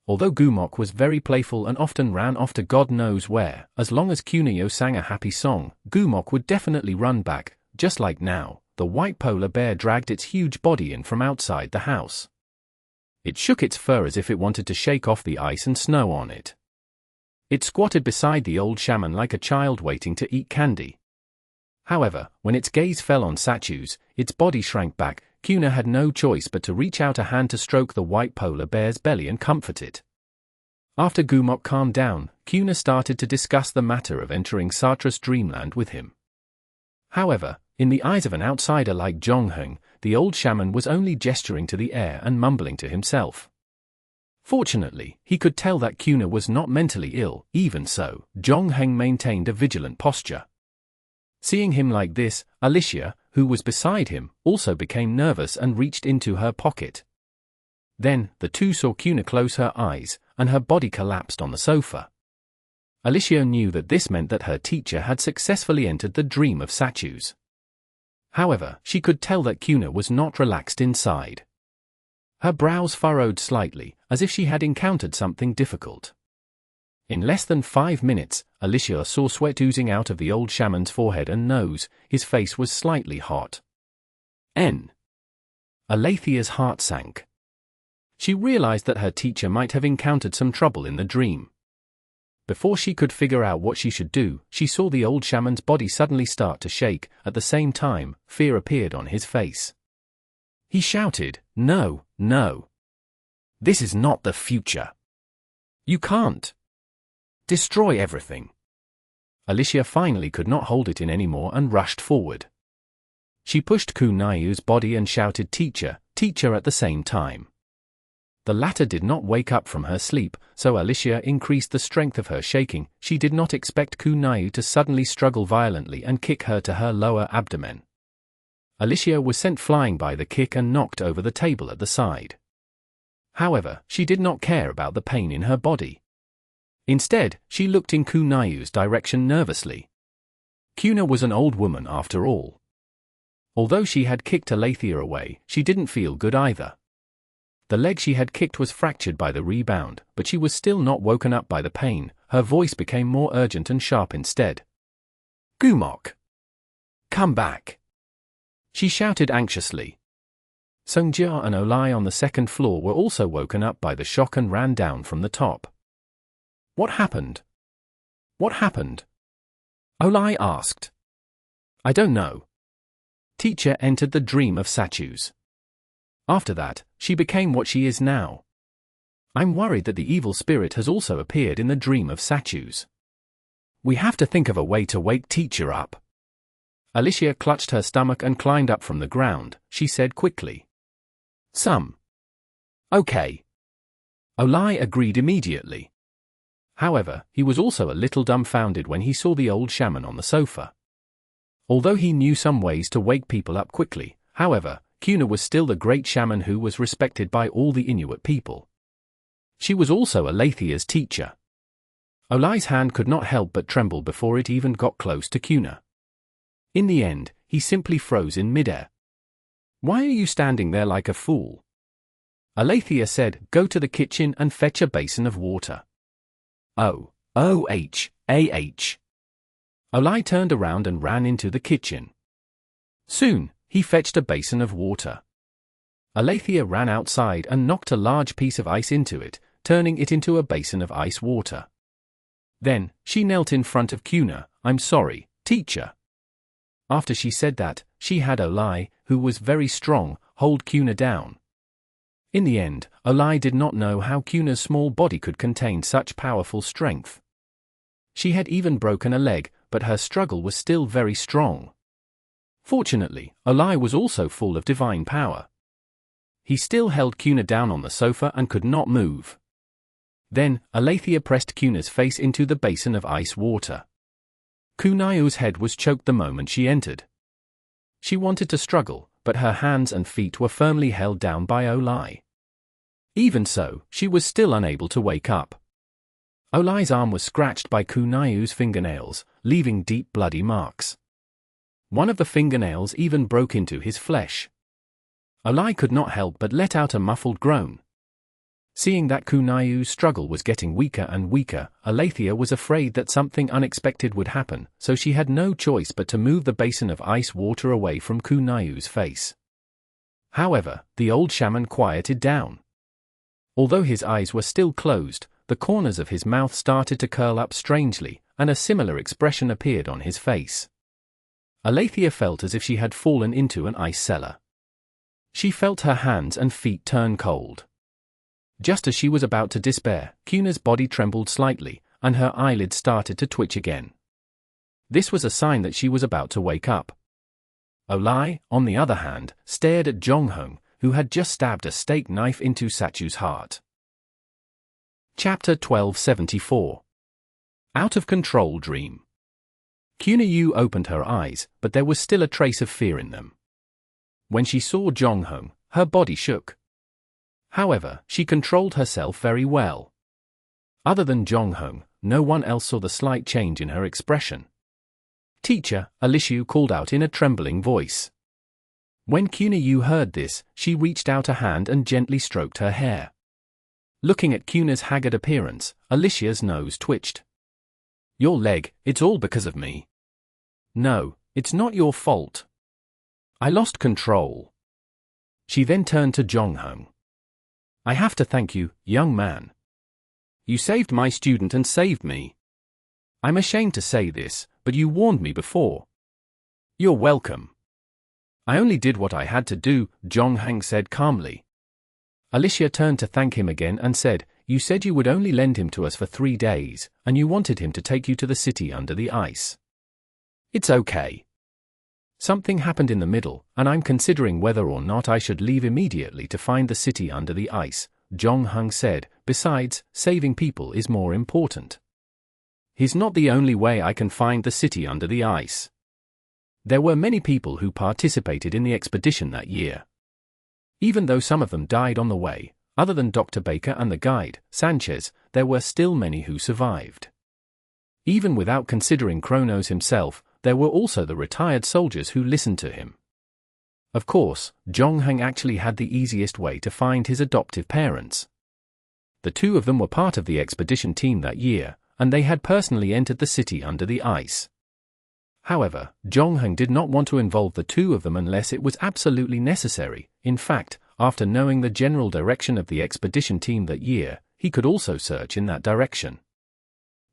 Although Gumok was very playful and often ran off to God knows where, as long as Kunayu sang a happy song, Gumok would definitely run back. Just like now, the white polar bear dragged its huge body in from outside the house. It shook its fur as if it wanted to shake off the ice and snow on it. It squatted beside the old shaman like a child waiting to eat candy. However, when its gaze fell on statues, its body shrank back. Kuna had no choice but to reach out a hand to stroke the white polar bear's belly and comfort it. After Gumok calmed down, Kuna started to discuss the matter of entering Satra's dreamland with him. However, in the eyes of an outsider like Jongheng, the old shaman was only gesturing to the air and mumbling to himself. Fortunately, he could tell that Kuna was not mentally ill. Even so, Jongheng maintained a vigilant posture. Seeing him like this, Alicia, who was beside him, also became nervous and reached into her pocket. Then, the 2 saw Kuna close her eyes, and her body collapsed on the sofa. Alicia knew that this meant that her teacher had successfully entered the dream of statues. However, she could tell that Kuna was not relaxed inside. Her brows furrowed slightly, as if she had encountered something difficult. In less than 5 minutes, Alicia saw sweat oozing out of the old shaman's forehead and nose. His face was slightly hot. Alethea's heart sank. She realized that her teacher might have encountered some trouble in the dream. Before she could figure out what she should do, she saw the old shaman's body suddenly start to shake. At the same time, fear appeared on his face. He shouted, "No, no. This is not the future. You can't. Destroy everything." Alicia finally could not hold it in anymore and rushed forward. She pushed Kunayu's body and shouted, "Teacher, teacher," at the same time. The latter did not wake up from her sleep, so Alicia increased the strength of her shaking. She did not expect Kunayu to suddenly struggle violently and kick her to her lower abdomen. Alicia was sent flying by the kick and knocked over the table at the side. However, she did not care about the pain in her body. Instead, she looked in Kunayu's direction nervously. Kuna was an old woman after all. Although she had kicked Alethea away, she didn't feel good either. The leg she had kicked was fractured by the rebound, but she was still not woken up by the pain. Her voice became more urgent and sharp instead. "Gumok! Come back!" she shouted anxiously. Songjia and Olai on the second floor were also woken up by the shock and ran down from the top. "What happened? What happened?" Olai asked. "I don't know." Teacher entered the dream of statues. After that, she became what she is now. I'm worried that the evil spirit has also appeared in the dream of statues. We have to think of a way to wake teacher up. Alicia clutched her stomach and climbed up from the ground. She said quickly. Okay. Olai agreed immediately. However, he was also a little dumbfounded when he saw the old shaman on the sofa. Although he knew some ways to wake people up quickly, however, Kuna was still the great shaman who was respected by all the Inuit people. She was also Alethea's teacher. Olai's hand could not help but tremble before it even got close to Kuna. In the end, he simply froze in midair. "Why are you standing there like a fool?" Alethea said, "Go to the kitchen and fetch a basin of water." O-H-A-H. Olai turned around and ran into the kitchen. Soon, he fetched a basin of water. Alethea ran outside and knocked a large piece of ice into it, turning it into a basin of ice water. Then, she knelt in front of Kuna. "I'm sorry, teacher." After she said that, she had Olai, who was very strong, hold Kuna down. In the end, Olai did not know how Kuna's small body could contain such powerful strength. She had even broken a leg, but her struggle was still very strong. Fortunately, Olai was also full of divine power. He still held Kuna down on the sofa and could not move. Then, Alethea pressed Kuna's face into the basin of ice water. Kunayu's head was choked the moment she entered. She wanted to struggle, but her hands and feet were firmly held down by Olai. Even so, she was still unable to wake up. Olai's arm was scratched by Kunayu's fingernails, leaving deep bloody marks. One of the fingernails even broke into his flesh. Olai could not help but let out a muffled groan. Seeing that Kunayu's struggle was getting weaker and weaker, Alethea was afraid that something unexpected would happen, so she had no choice but to move the basin of ice water away from Kunayu's face. However, the old shaman quieted down. Although his eyes were still closed, the corners of his mouth started to curl up strangely, and a similar expression appeared on his face. Alethea felt as if she had fallen into an ice cellar. She felt her hands and feet turn cold. Just as she was about to despair, Kuna's body trembled slightly, and her eyelids started to twitch again. This was a sign that she was about to wake up. Olai, on the other hand, stared at Jonghong, who had just stabbed a steak knife into Sachu's heart. Chapter 1274. Out of Control Dream. Kunayu opened her eyes, but there was still a trace of fear in them. When she saw Jonghong, her body shook. However, she controlled herself very well. Other than Jonghong, no one else saw the slight change in her expression. "Teacher," Alicia called out in a trembling voice. When Kunayu heard this, she reached out a hand and gently stroked her hair. Looking at Kuna's haggard appearance, Alicia's nose twitched. "Your leg, it's all because of me." "No, it's not your fault. I lost control." She then turned to Jonghong. "I have to thank you, young man. You saved my student and saved me. I'm ashamed to say this, but you warned me before." "You're welcome. I only did what I had to do," Jonghong said calmly. Alicia turned to thank him again and said, "You said you would only lend him to us for 3 days, and you wanted him to take you to the city under the ice. It's okay. Something happened in the middle, and I'm considering whether or not I should leave immediately to find the city under the ice, Zhongheng said, "Besides, saving people is more important. He's not the only way I can find the city under the ice." There were many people who participated in the expedition that year. Even though some of them died on the way, other than Dr. Baker and the guide, Sanchez, there were still many who survived. Even without considering Kronos himself, there were also the retired soldiers who listened to him. Of course, Zhongheng actually had the easiest way to find his adoptive parents. The two of them were part of the expedition team that year, and they had personally entered the city under the ice. However, Zhongheng did not want to involve the two of them unless it was absolutely necessary. In fact, after knowing the general direction of the expedition team that year, he could also search in that direction.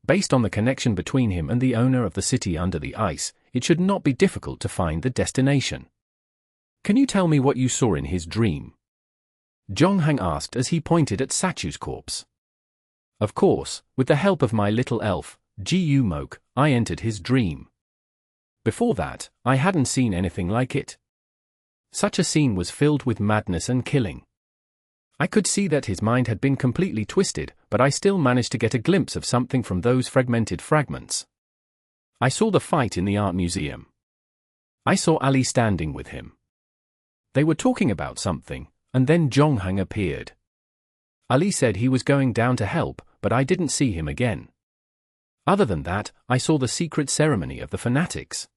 Based on the connection between him and the owner of the city under the ice, it should not be difficult to find the destination. "Can you tell me what you saw in his dream?" Zhongheng asked as he pointed at Sachu's corpse. "Of course, with the help of my little elf, Gu Mok, I entered his dream. Before that, I hadn't seen anything like it. Such a scene was filled with madness and killing. I could see that his mind had been completely twisted, but I still managed to get a glimpse of something from those fragmented fragments. I saw the fight in the art museum. I saw Ali standing with him. They were talking about something, and then Zhongheng appeared. Ali said he was going down to help, but I didn't see him again. Other than that, I saw the secret ceremony of the fanatics.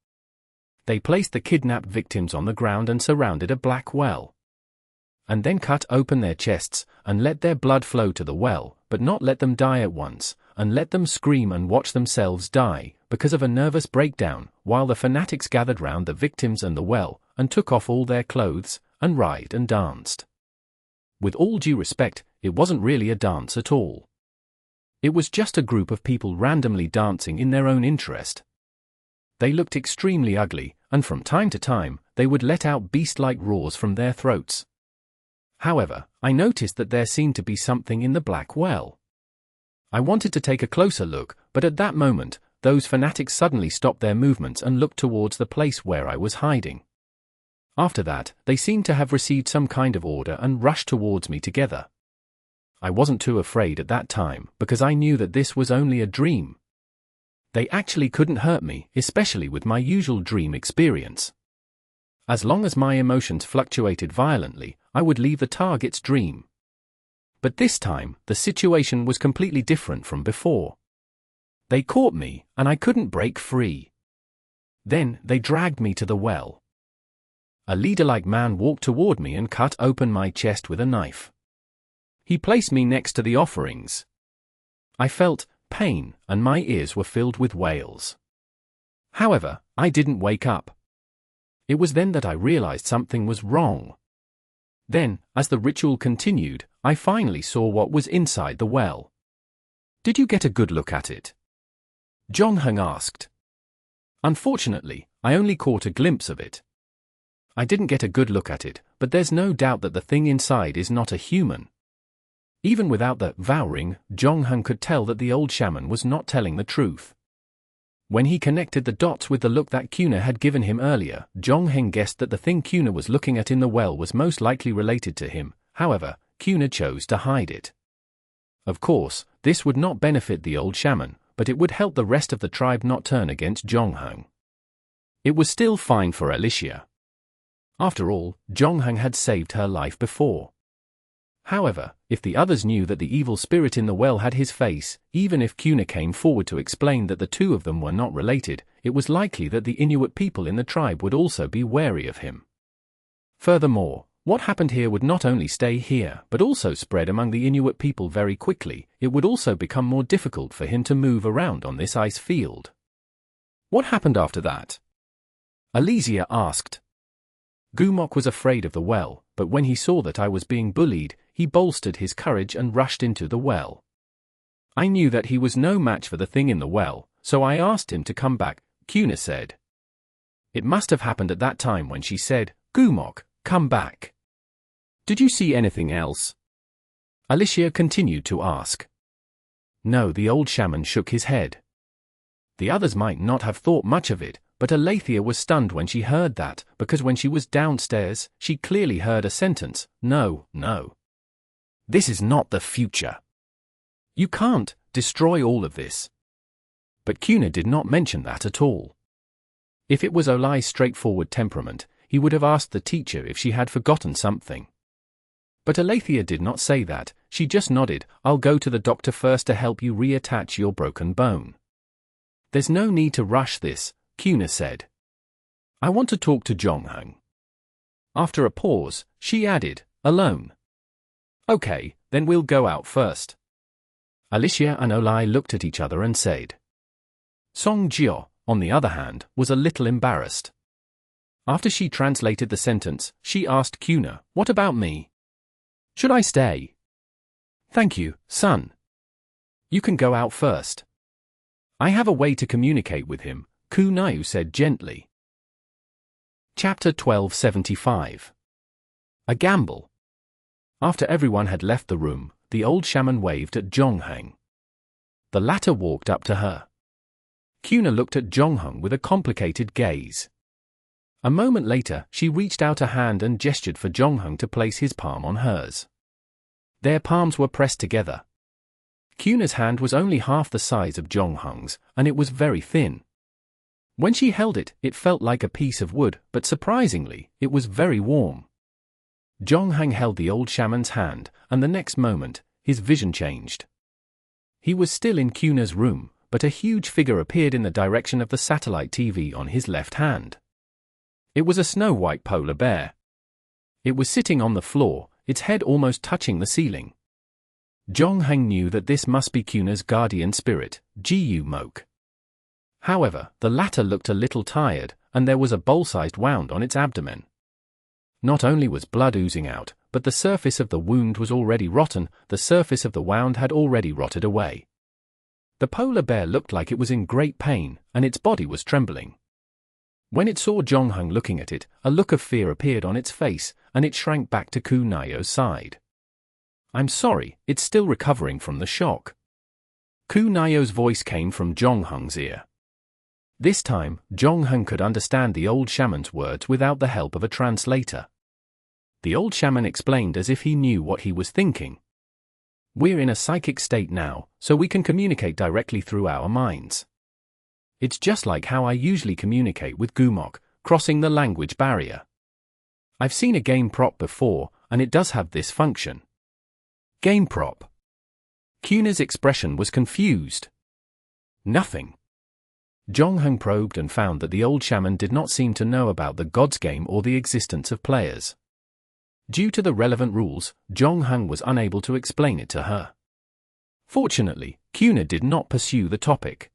They placed the kidnapped victims on the ground and surrounded a black well. And then cut open their chests, and let their blood flow to the well, but not let them die at once, and let them scream and watch themselves die, because of a nervous breakdown, while the fanatics gathered round the victims and the well, and took off all their clothes, and writhed and danced. With all due respect, it wasn't really a dance at all. It was just a group of people randomly dancing in their own interest. They looked extremely ugly, and from time to time, they would let out beast-like roars from their throats. However, I noticed that there seemed to be something in the black well. I wanted to take a closer look, but at that moment, those fanatics suddenly stopped their movements and looked towards the place where I was hiding. After that, they seemed to have received some kind of order and rushed towards me together. I wasn't too afraid at that time, because I knew that this was only a dream. They actually couldn't hurt me, especially with my usual dream experience. As long as my emotions fluctuated violently, I would leave the target's dream. But this time, the situation was completely different from before. They caught me, and I couldn't break free. Then, they dragged me to the well. A leader-like man walked toward me and cut open my chest with a knife. He placed me next to the offerings. I felt pain, and my ears were filled with wails. However, I didn't wake up. It was then that I realized something was wrong. Then, as the ritual continued, I finally saw what was inside the well. "Did you get a good look at it?" Zhongheng asked. "Unfortunately, I only caught a glimpse of it. I didn't get a good look at it, but there's no doubt that the thing inside is not a human." Even without the vow ring, Zhongheng could tell that the old shaman was not telling the truth. When he connected the dots with the look that Kuna had given him earlier, Zhongheng guessed that the thing Kuna was looking at in the well was most likely related to him. However, Kuna chose to hide it. Of course, this would not benefit the old shaman, but it would help the rest of the tribe not turn against Zhongheng. It was still fine for Alicia. After all, Zhongheng had saved her life before. However, if the others knew that the evil spirit in the well had his face, even if Kuna came forward to explain that the two of them were not related, it was likely that the Inuit people in the tribe would also be wary of him. Furthermore, what happened here would not only stay here, but also spread among the Inuit people very quickly. It would also become more difficult for him to move around on this ice field. "What happened after that?" Alicia asked. Gumok was afraid of the well, but when he saw that I was being bullied, he bolstered his courage and rushed into the well. I knew that he was no match for the thing in the well, so I asked him to come back, Kuna said. It must have happened at that time when she said, "Gumok, come back." "Did you see anything else?" Alicia continued to ask. No, the old shaman shook his head. The others might not have thought much of it, but Aletheia was stunned when she heard that, because when she was downstairs, she clearly heard a sentence, "No, no." This is not the future. You can't destroy all of this. But Kuna did not mention that at all. If it was Olai's straightforward temperament, he would have asked the teacher if she had forgotten something. But Alethea did not say that, she just nodded. I'll go to the doctor first to help you reattach your broken bone. There's no need to rush this, Kuna said. I want to talk to Jonghung. After a pause, she added, alone. Okay, then we'll go out first. Alicia and Olai looked at each other and said. Song Jio, on the other hand, was a little embarrassed. After she translated the sentence, she asked Kuna, what about me? Should I stay? Thank you, son. You can go out first. I have a way to communicate with him, Kunayu said gently. Chapter 1275. A Gamble. After everyone had left the room, the old shaman waved at Jonghung. The latter walked up to her. Kuna looked at Jonghung with a complicated gaze. A moment later, she reached out a hand and gestured for Jonghung to place his palm on hers. Their palms were pressed together. Kuna's hand was only half the size of Jonghung's, and it was very thin. When she held it, it felt like a piece of wood, but surprisingly, it was very warm. Jonghung held the old shaman's hand, and the next moment, his vision changed. He was still in Kuna's room, but a huge figure appeared in the direction of the satellite TV on his left hand. It was a snow-white polar bear. It was sitting on the floor, its head almost touching the ceiling. Jonghung knew that this must be Kuna's guardian spirit, Jiyu Mok. However, the latter looked a little tired, and there was a bowl-sized wound on its abdomen. Not only was blood oozing out, but the surface of the wound was already rotten, the surface of the wound had already rotted away. The polar bear looked like it was in great pain, and its body was trembling. When it saw Jonghung looking at it, a look of fear appeared on its face, and it shrank back to Kunayu's side. I'm sorry, it's still recovering from the shock. Kunayu's voice came from Jonghung's ear. This time, Jonghung could understand the old shaman's words without the help of a translator. The old shaman explained as if he knew what he was thinking. We're in a psychic state now, so we can communicate directly through our minds. It's just like how I usually communicate with Gumok, crossing the language barrier. I've seen a game prop before, and it does have this function. Game prop. Kuna's expression was confused. Nothing. Jonghung probed and found that the old shaman did not seem to know about the God's game or the existence of players. Due to the relevant rules, Jonghung was unable to explain it to her. Fortunately, Kuna did not pursue the topic.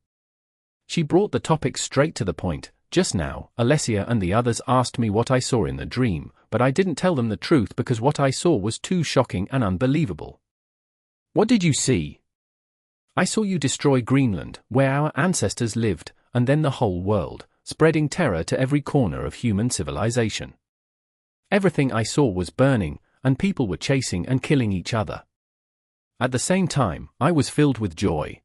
She brought the topic straight to the point. Just now, Alessia and the others asked me what I saw in the dream, but I didn't tell them the truth because what I saw was too shocking and unbelievable. What did you see? I saw you destroy Greenland, where our ancestors lived, and then the whole world, spreading terror to every corner of human civilization. Everything I saw was burning, and people were chasing and killing each other. At the same time, I was filled with joy.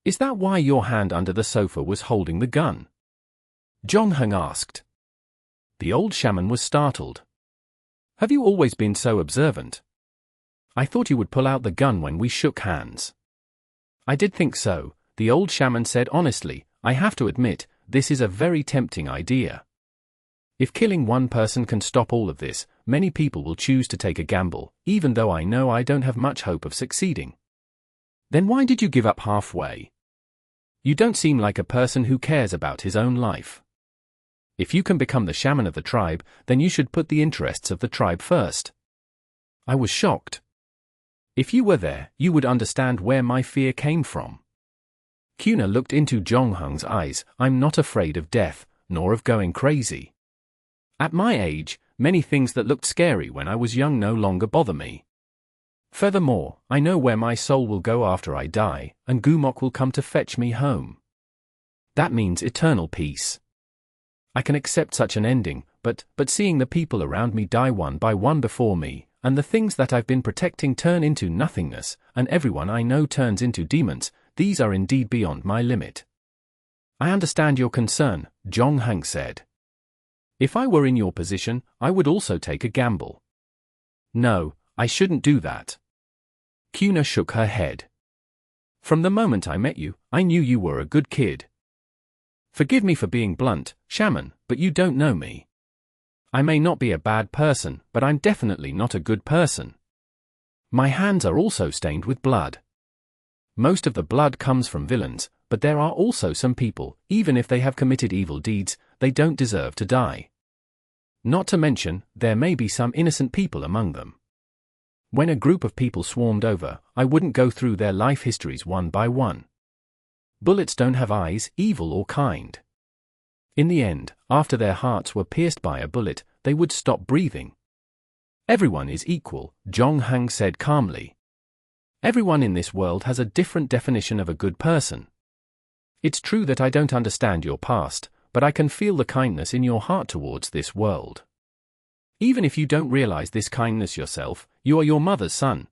Is that why your hand under the sofa was holding the gun? Jonghung asked. The old shaman was startled. Have you always been so observant? I thought you would pull out the gun when we shook hands. I did think so, the old shaman said honestly. I have to admit, this is a very tempting idea. If killing one person can stop all of this, many people will choose to take a gamble, even though I know I don't have much hope of succeeding. Then why did you give up halfway? You don't seem like a person who cares about his own life. If you can become the shaman of the tribe, then you should put the interests of the tribe first. I was shocked. If you were there, you would understand where my fear came from. Kuna looked into Jonghung's eyes. I'm not afraid of death, nor of going crazy. At my age, many things that looked scary when I was young no longer bother me. Furthermore, I know where my soul will go after I die, and Gumok will come to fetch me home. That means eternal peace. I can accept such an ending, but seeing the people around me die one by one before me, and the things that I've been protecting turn into nothingness, and everyone I know turns into demons, these are indeed beyond my limit. I understand your concern, Jonghung said. If I were in your position, I would also take a gamble. No, I shouldn't do that. Kuna shook her head. From the moment I met you, I knew you were a good kid. Forgive me for being blunt, shaman, but you don't know me. I may not be a bad person, but I'm definitely not a good person. My hands are also stained with blood. Most of the blood comes from villains, but there are also some people, even if they have committed evil deeds, they don't deserve to die. Not to mention, there may be some innocent people among them. When a group of people swarmed over, I wouldn't go through their life histories one by one. Bullets don't have eyes, evil or kind. In the end, after their hearts were pierced by a bullet, they would stop breathing. Everyone is equal, Zhonghang said calmly. Everyone in this world has a different definition of a good person. It's true that I don't understand your past, but I can feel the kindness in your heart towards this world. Even if you don't realize this kindness yourself, you are your mother's son.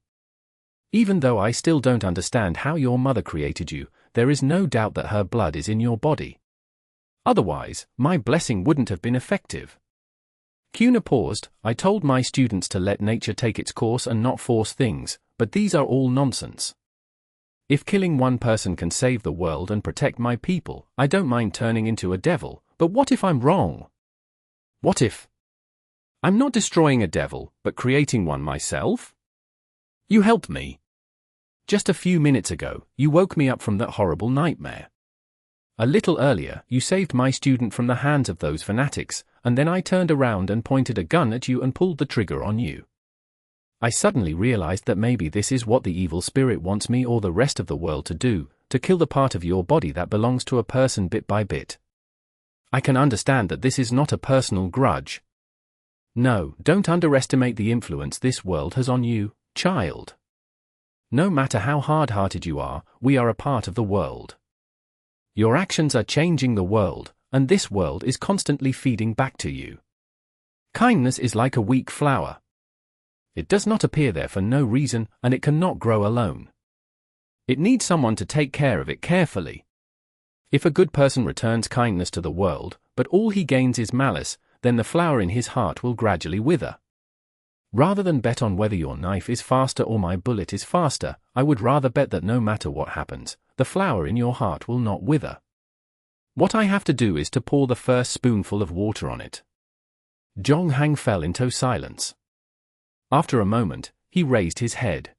Even though I still don't understand how your mother created you, there is no doubt that her blood is in your body. Otherwise, my blessing wouldn't have been effective. Kuna paused. I told my students to let nature take its course and not force things, but these are all nonsense. If killing one person can save the world and protect my people, I don't mind turning into a devil, but what if I'm wrong? What if I'm not destroying a devil, but creating one myself? You helped me. Just a few minutes ago, you woke me up from that horrible nightmare. A little earlier, you saved my student from the hands of those fanatics, and then I turned around and pointed a gun at you and pulled the trigger on you. I suddenly realized that maybe this is what the evil spirit wants me or the rest of the world to do, to kill the part of your body that belongs to a person bit by bit. I can understand that this is not a personal grudge. No, don't underestimate the influence this world has on you, child. No matter how hard-hearted you are, we are a part of the world. Your actions are changing the world, and this world is constantly feeding back to you. Kindness is like a weak flower. It does not appear there for no reason, and it cannot grow alone. It needs someone to take care of it carefully. If a good person returns kindness to the world, but all he gains is malice, then the flower in his heart will gradually wither. Rather than bet on whether your knife is faster or my bullet is faster, I would rather bet that no matter what happens, the flower in your heart will not wither. What I have to do is to pour the first spoonful of water on it. Zhonghang fell into silence. After a moment, he raised his head.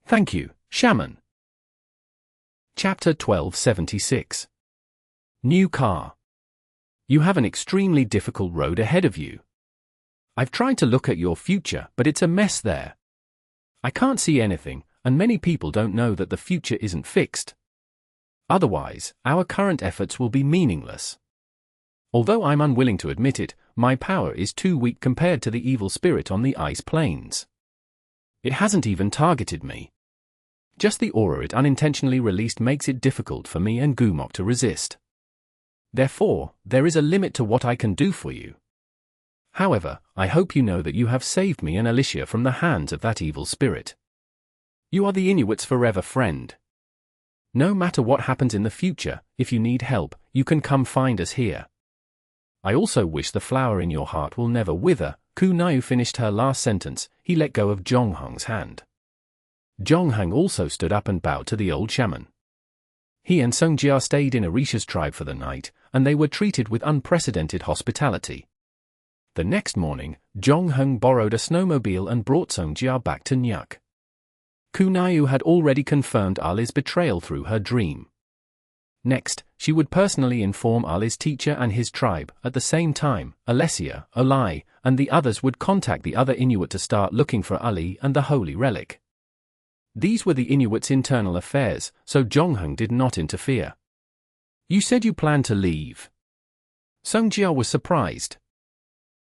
Thank you, shaman. Chapter 1276. New car. You have an extremely difficult road ahead of you. I've tried to look at your future, but it's a mess there. I can't see anything, and many people don't know that the future isn't fixed. Otherwise, our current efforts will be meaningless. Although I'm unwilling to admit it, my power is too weak compared to the evil spirit on the ice plains. It hasn't even targeted me. Just the aura it unintentionally released makes it difficult for me and Gumok to resist. Therefore, there is a limit to what I can do for you. However, I hope you know that you have saved me and Alicia from the hands of that evil spirit. You are the Inuit's forever friend. No matter what happens in the future, if you need help, you can come find us here. I also wish the flower in your heart will never wither. Kunayu finished her last sentence. He let go of Zhonghang's hand. Zhonghang also stood up and bowed to the old shaman. He and Songjia stayed in Orisha's tribe for the night, and they were treated with unprecedented hospitality. The next morning, Zhonghang borrowed a snowmobile and brought Songjia back to Nyuk. Kunayu had already confirmed Ali's betrayal through her dream. Next, she would personally inform Ali's teacher and his tribe. At the same time, Alessia, Olai, and the others would contact the other Inuit to start looking for Ali and the holy relic. These were the Inuits' internal affairs, so Zhonghang did not interfere. You said you planned to leave. Songjia was surprised.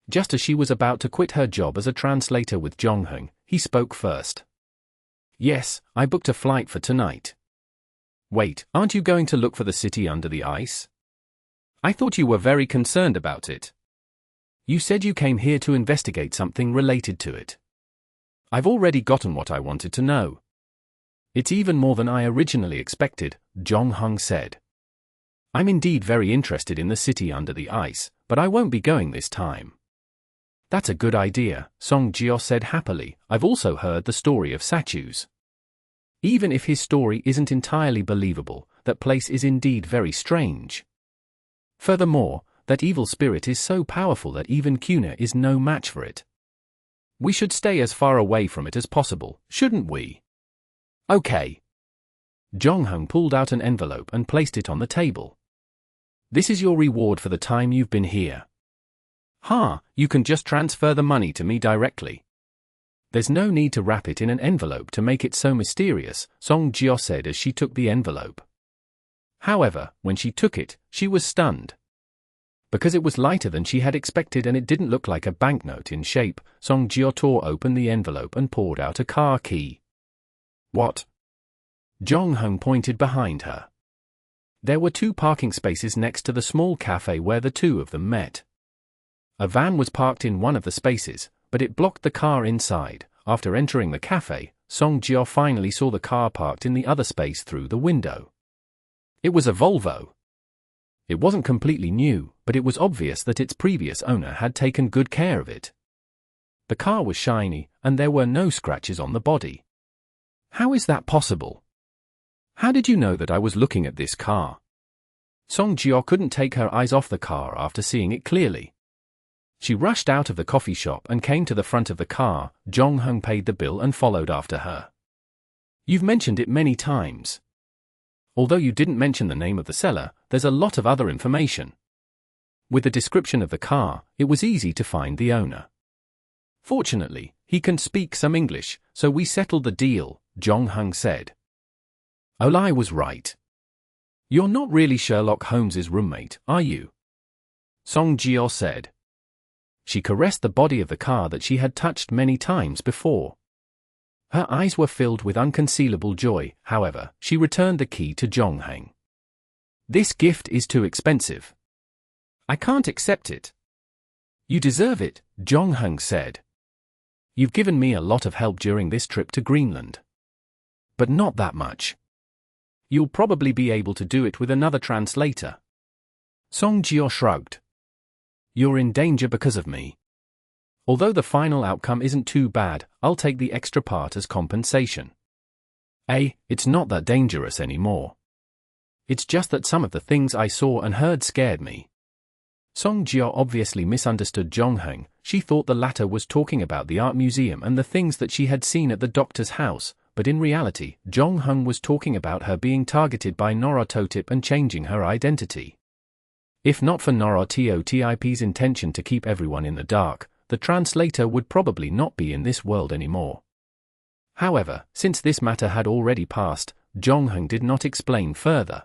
Just as she was about to quit her job as a translator with Zhonghang, he spoke first. Yes, I booked a flight for tonight. Wait, aren't you going to look for the city under the ice? I thought you were very concerned about it. You said you came here to investigate something related to it. I've already gotten what I wanted to know. It's even more than I originally expected, Zhonghang said. I'm indeed very interested in the city under the ice, but I won't be going this time. That's a good idea, Songjia said happily. I've also heard the story of statues. Even if his story isn't entirely believable, that place is indeed very strange. Furthermore, that evil spirit is so powerful that even Kuna is no match for it. We should stay as far away from it as possible, shouldn't we? Okay. Jong-hung pulled out an envelope and placed it on the table. This is your reward for the time you've been here. You can just transfer the money to me directly. There's no need to wrap it in an envelope to make it so mysterious, Song Jio said as she took the envelope. However, when she took it, she was stunned. Because it was lighter than she had expected and it didn't look like a banknote in shape, Song Jio tore open the envelope and poured out a car key. What? Jong-hung pointed behind her. There were 2 parking spaces next to the small cafe where the two of them met. A van was parked in one of the spaces, but it blocked the car inside. After entering the cafe, Song Jio finally saw the car parked in the other space through the window. It was a Volvo. It wasn't completely new, but it was obvious that its previous owner had taken good care of it. The car was shiny, and there were no scratches on the body. How is that possible? How did you know that I was looking at this car? Song Jio couldn't take her eyes off the car after seeing it clearly. She rushed out of the coffee shop and came to the front of the car. Jong-hung paid the bill and followed after her. You've mentioned it many times. Although you didn't mention the name of the seller, there's a lot of other information. With the description of the car, it was easy to find the owner. Fortunately, he can speak some English, so we settled the deal, Jong-hung said. Olai was right. You're not really Sherlock Holmes's roommate, are you? Song Jio said. She caressed the body of the car that she had touched many times before. Her eyes were filled with unconcealable joy. However, she returned the key to Jong-hung. This gift is too expensive. I can't accept it. You deserve it, Jong-hung said. You've given me a lot of help during this trip to Greenland. But not that much. You'll probably be able to do it with another translator. Song Jio shrugged. You're in danger because of me. Although the final outcome isn't too bad, I'll take the extra part as compensation. It's not that dangerous anymore. It's just that some of the things I saw and heard scared me. Song Jio obviously misunderstood Jong-hung. She thought the latter was talking about the art museum and the things that she had seen at the doctor's house, but in reality, Jong-hung was talking about her being targeted by Norototip and changing her identity. If not for Norototip's intention to keep everyone in the dark, the translator would probably not be in this world anymore. However, since this matter had already passed, Jong-hung did not explain further.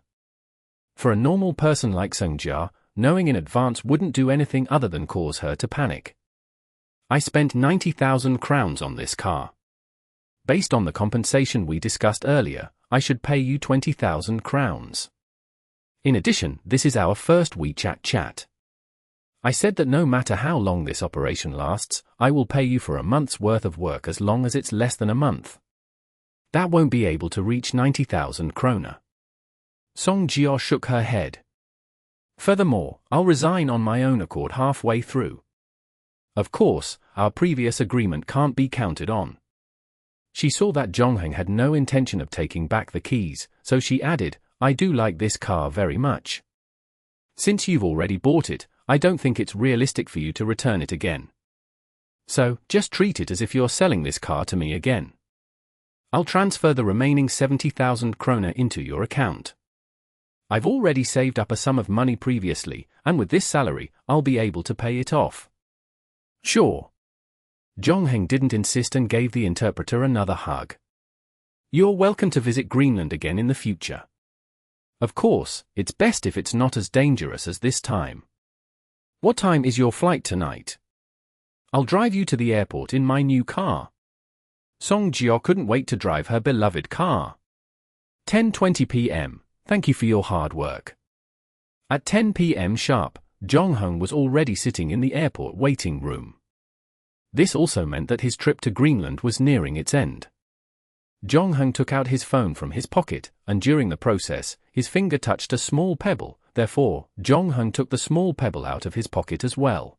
For a normal person like Song Jia, knowing in advance wouldn't do anything other than cause her to panic. I spent 90,000 crowns on this car. Based on the compensation we discussed earlier, I should pay you 20,000 crowns. In addition, this is our first WeChat chat. I said that no matter how long this operation lasts, I will pay you for a month's worth of work as long as it's less than a month. That won't be able to reach 90,000 krona. Song Jio shook her head. Furthermore, I'll resign on my own accord halfway through. Of course, our previous agreement can't be counted on. She saw that Jong-hung had no intention of taking back the keys, so she added, I do like this car very much. Since you've already bought it, I don't think it's realistic for you to return it again. So, just treat it as if you're selling this car to me again. I'll transfer the remaining 70,000 krona into your account. I've already saved up a sum of money previously, and with this salary, I'll be able to pay it off. Sure. Jong-hung didn't insist and gave the interpreter another hug. You're welcome to visit Greenland again in the future. Of course, it's best if it's not as dangerous as this time. What time is your flight tonight? I'll drive you to the airport in my new car. Song Jio couldn't wait to drive her beloved car. 10:20 p.m. Thank you for your hard work. At 10 p.m. sharp, Jong-hung was already sitting in the airport waiting room. This also meant that his trip to Greenland was nearing its end. Jong-hung took out his phone from his pocket, and during the process, his finger touched a small pebble. Therefore, Jong-hung took the small pebble out of his pocket as well.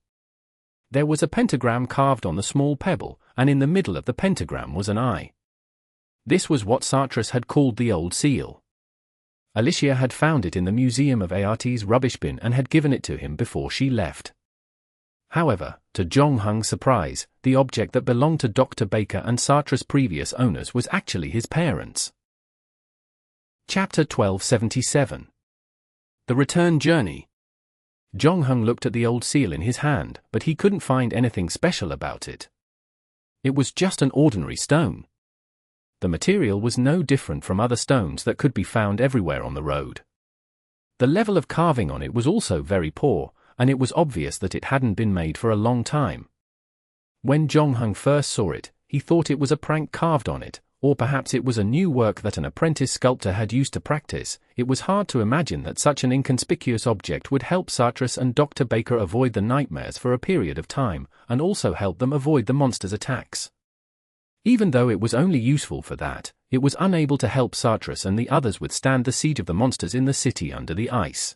There was a pentagram carved on the small pebble, and in the middle of the pentagram was an eye. This was what Sartras had called the Old Seal. Alicia had found it in the Museum of Art's rubbish bin and had given it to him before she left. However, to Jong Hung's surprise, the object that belonged to Dr. Baker and Sartras' previous owners was actually his parents. Chapter 1277. The Return Journey. Jong Hung looked at the old seal in his hand, but he couldn't find anything special about it. It was just an ordinary stone. The material was no different from other stones that could be found everywhere on the road. The level of carving on it was also very poor, and it was obvious that it hadn't been made for a long time. When Jong Hung first saw it, he thought it was a prank carved on it, or perhaps it was a new work that an apprentice sculptor had used to practice. It was hard to imagine that such an inconspicuous object would help Sartras and Dr. Baker avoid the nightmares for a period of time, and also help them avoid the monster's attacks. Even though it was only useful for that, it was unable to help Sartras and the others withstand the siege of the monsters in the city under the ice.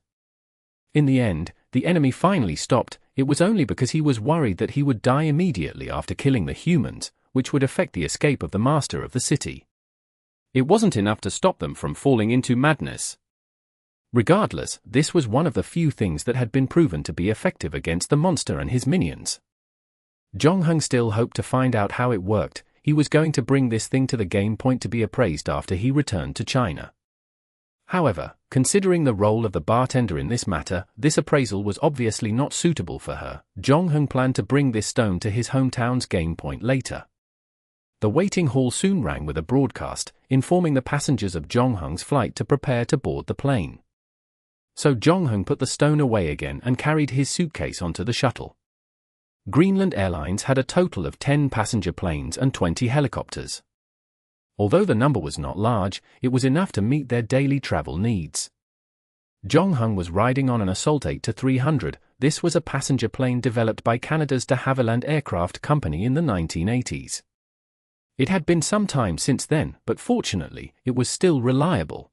In the end, the enemy finally stopped. It was only because he was worried that he would die immediately after killing the humans, which would affect the escape of the master of the city. It wasn't enough to stop them from falling into madness. Regardless, this was one of the few things that had been proven to be effective against the monster and his minions. Jong Hung still hoped to find out how it worked. He was going to bring this thing to the game point to be appraised after he returned to China. However, considering the role of the bartender in this matter, this appraisal was obviously not suitable for her. Jong Hung planned to bring this stone to his hometown's game point later. The waiting hall soon rang with a broadcast, informing the passengers of Jong Hung's flight to prepare to board the plane. So Jong Hung put the stone away again and carried his suitcase onto the shuttle. Greenland Airlines had a total of 10 passenger planes and 20 helicopters. Although the number was not large, it was enough to meet their daily travel needs. Jong Hung was riding on an Assault 8-300. This was a passenger plane developed by Canada's de Havilland Aircraft Company in the 1980s. It had been some time since then, but fortunately, it was still reliable.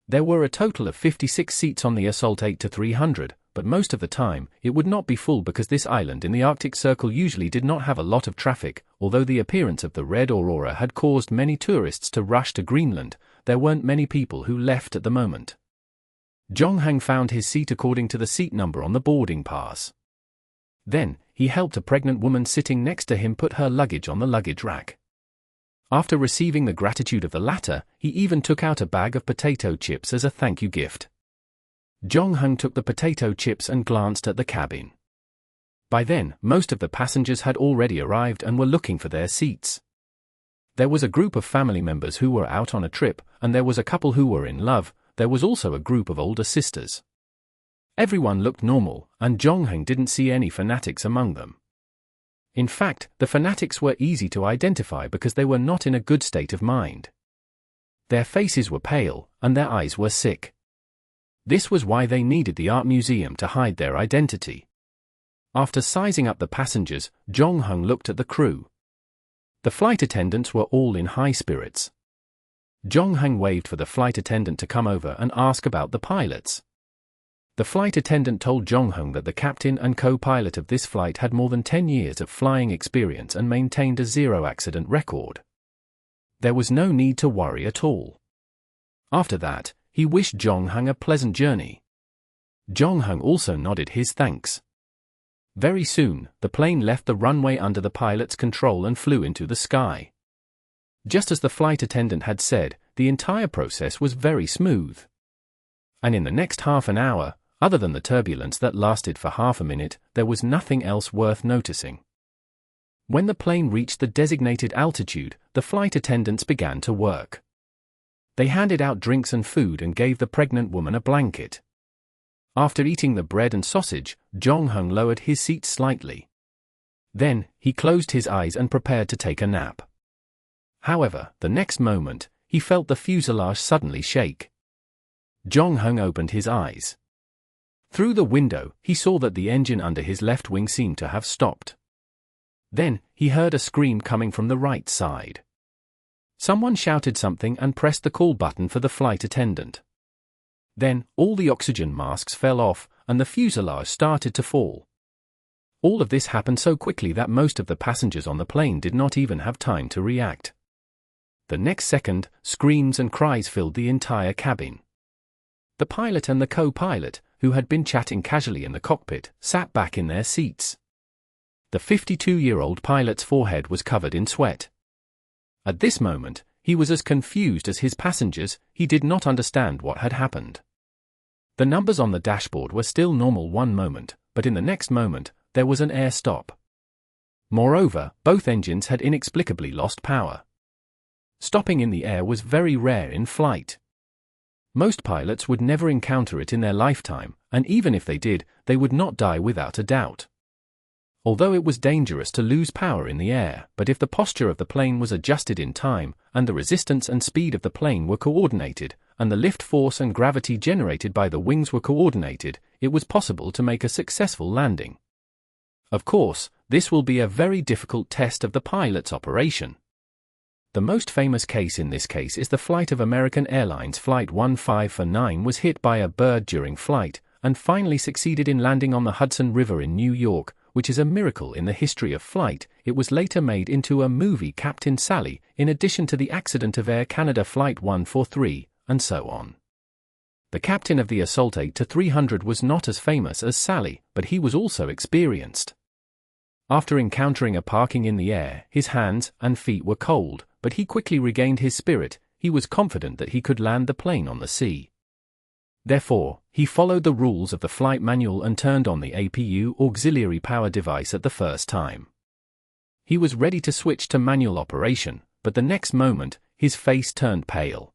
There were a total of 56 seats on the Assault 8-300, but most of the time, it would not be full because this island in the Arctic Circle usually did not have a lot of traffic. Although the appearance of the red aurora had caused many tourists to rush to Greenland, there weren't many people who left at the moment. Jong Hung found his seat according to the seat number on the boarding pass. Then, he helped a pregnant woman sitting next to him put her luggage on the luggage rack. After receiving the gratitude of the latter, he even took out a bag of potato chips as a thank you gift. Jong Hung took the potato chips and glanced at the cabin. By then, most of the passengers had already arrived and were looking for their seats. There was a group of family members who were out on a trip, and there was a couple who were in love. There was also a group of older sisters. Everyone looked normal, and Jong Hung didn't see any fanatics among them. In fact, the fanatics were easy to identify because they were not in a good state of mind. Their faces were pale, and their eyes were sick. This was why they needed the art museum to hide their identity. After sizing up the passengers, Jong Hung looked at the crew. The flight attendants were all in high spirits. Jong Hung waved for the flight attendant to come over and ask about the pilots. The flight attendant told Jong Hung that the captain and co-pilot of this flight had more than 10 years of flying experience and maintained a zero-accident record. There was no need to worry at all. After that, he wished Jong Hung a pleasant journey. Jong Hung also nodded his thanks. Very soon, the plane left the runway under the pilot's control and flew into the sky. Just as the flight attendant had said, the entire process was very smooth. And in the next half an hour, other than the turbulence that lasted for half a minute, there was nothing else worth noticing. When the plane reached the designated altitude, the flight attendants began to work. They handed out drinks and food and gave the pregnant woman a blanket. After eating the bread and sausage, Jong Hung lowered his seat slightly. Then, he closed his eyes and prepared to take a nap. However, the next moment, he felt the fuselage suddenly shake. Jong Hung opened his eyes. Through the window, he saw that the engine under his left wing seemed to have stopped. Then, he heard a scream coming from the right side. Someone shouted something and pressed the call button for the flight attendant. Then, all the oxygen masks fell off, and the fuselage started to fall. All of this happened so quickly that most of the passengers on the plane did not even have time to react. The next second, screams and cries filled the entire cabin. The pilot and the co-pilot, who had been chatting casually in the cockpit, sat back in their seats. The 52-year-old pilot's forehead was covered in sweat. At this moment, he was as confused as his passengers. He did not understand what had happened. The numbers on the dashboard were still normal one moment, but in the next moment, there was an air stop. Moreover, both engines had inexplicably lost power. Stopping in the air was very rare in flight. Most pilots would never encounter it in their lifetime, and even if they did, they would not die without a doubt. Although it was dangerous to lose power in the air, but if the posture of the plane was adjusted in time, and the resistance and speed of the plane were coordinated, and the lift force and gravity generated by the wings were coordinated, it was possible to make a successful landing. Of course, this will be a very difficult test of the pilot's operation. The most famous case in this case is the flight of American Airlines Flight 1549 was hit by a bird during flight, and finally succeeded in landing on the Hudson River in New York, which is a miracle in the history of flight. It was later made into a movie, Captain Sally, in addition to the accident of Air Canada Flight 143, and so on. The captain of the Assault 8-300 was not as famous as Sally, but he was also experienced. After encountering a parking in the air, his hands and feet were cold, but he quickly regained his spirit. He was confident that he could land the plane on the sea. Therefore, he followed the rules of the flight manual and turned on the APU auxiliary power device at the first time. He was ready to switch to manual operation, but the next moment, his face turned pale.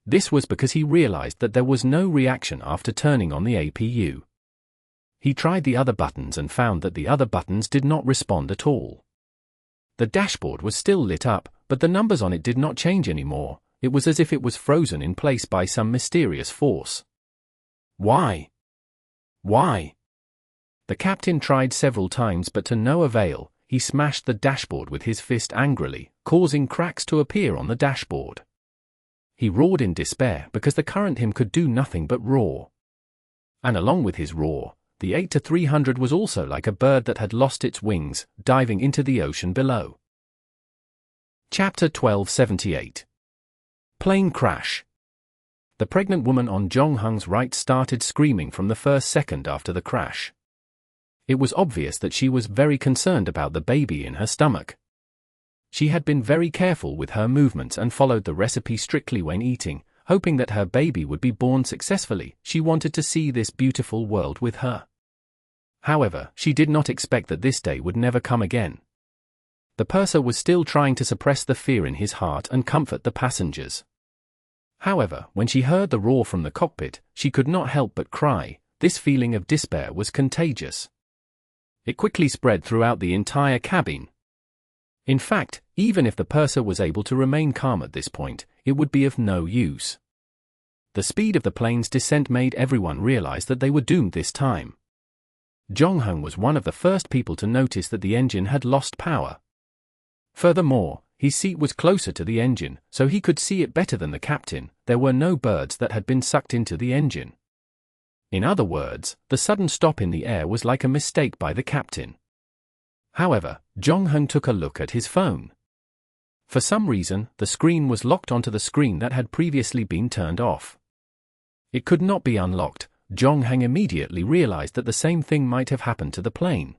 This was because he realized that there was no reaction after turning on the APU. He tried the other buttons and found that the other buttons did not respond at all. The dashboard was still lit up, but the numbers on it did not change anymore. It was as if it was frozen in place by some mysterious force. Why? Why? The captain tried several times, but to no avail. He smashed the dashboard with his fist angrily, causing cracks to appear on the dashboard. He roared in despair because the current him could do nothing but roar. And along with his roar, the 8-300 was also like a bird that had lost its wings, diving into the ocean below. Chapter 1278. Plane Crash. The pregnant woman on Jong-Hung's right started screaming from the first second after the crash. It was obvious that she was very concerned about the baby in her stomach. She had been very careful with her movements and followed the recipe strictly when eating, hoping that her baby would be born successfully. She wanted to see this beautiful world with her. However, she did not expect that this day would never come again. The purser was still trying to suppress the fear in his heart and comfort the passengers. However, when she heard the roar from the cockpit, she could not help but cry. This feeling of despair was contagious. It quickly spread throughout the entire cabin. In fact, even if the purser was able to remain calm at this point, it would be of no use. The speed of the plane's descent made everyone realize that they were doomed this time. Jong-Hung was one of the first people to notice that the engine had lost power. Furthermore, his seat was closer to the engine, so he could see it better than the captain. There were no birds that had been sucked into the engine. In other words, the sudden stop in the air was like a mistake by the captain. However, Jong-Hung took a look at his phone. For some reason, the screen was locked onto the screen that had previously been turned off. It could not be unlocked. Jong-Hung immediately realized that the same thing might have happened to the plane.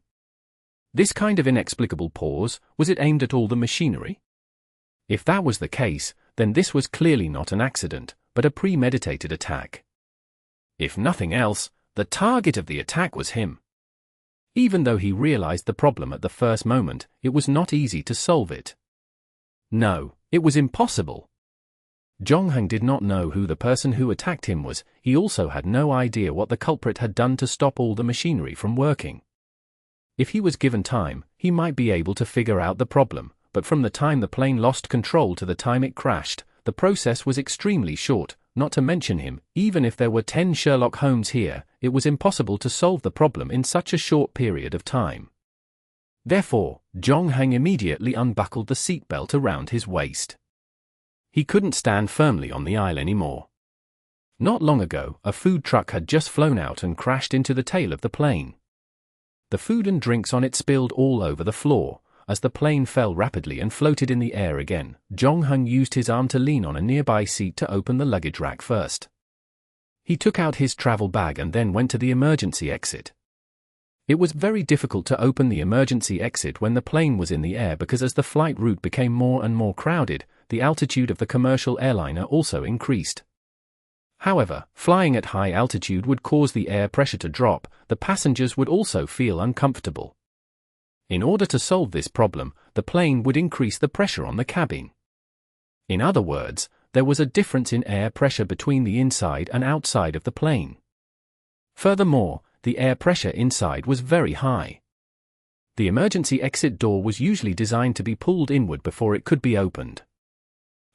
This kind of inexplicable pause, was it aimed at all the machinery? If that was the case, then this was clearly not an accident, but a premeditated attack. If nothing else, the target of the attack was him. Even though he realized the problem at the first moment, it was not easy to solve it. No, it was impossible. Jong-Hung did not know who the person who attacked him was. He also had no idea what the culprit had done to stop all the machinery from working. If he was given time, he might be able to figure out the problem, but from the time the plane lost control to the time it crashed, the process was extremely short. Not to mention him, even if there were 10 Sherlock Holmes here, it was impossible to solve the problem in such a short period of time. Therefore, Jong-Hung immediately unbuckled the seatbelt around his waist. He couldn't stand firmly on the aisle anymore. Not long ago, a food truck had just flown out and crashed into the tail of the plane. The food and drinks on it spilled all over the floor. as the plane fell rapidly and floated in the air again. Jong-hung used his arm to lean on a nearby seat to open the luggage rack first. He took out his travel bag and then went to the emergency exit. It was very difficult to open the emergency exit when the plane was in the air because as the flight route became more and more crowded, the altitude of the commercial airliner also increased. However, flying at high altitude would cause the air pressure to drop. The passengers would also feel uncomfortable. In order to solve this problem, the plane would increase the pressure on the cabin. In other words, there was a difference in air pressure between the inside and outside of the plane. Furthermore, the air pressure inside was very high. The emergency exit door was usually designed to be pulled inward before it could be opened.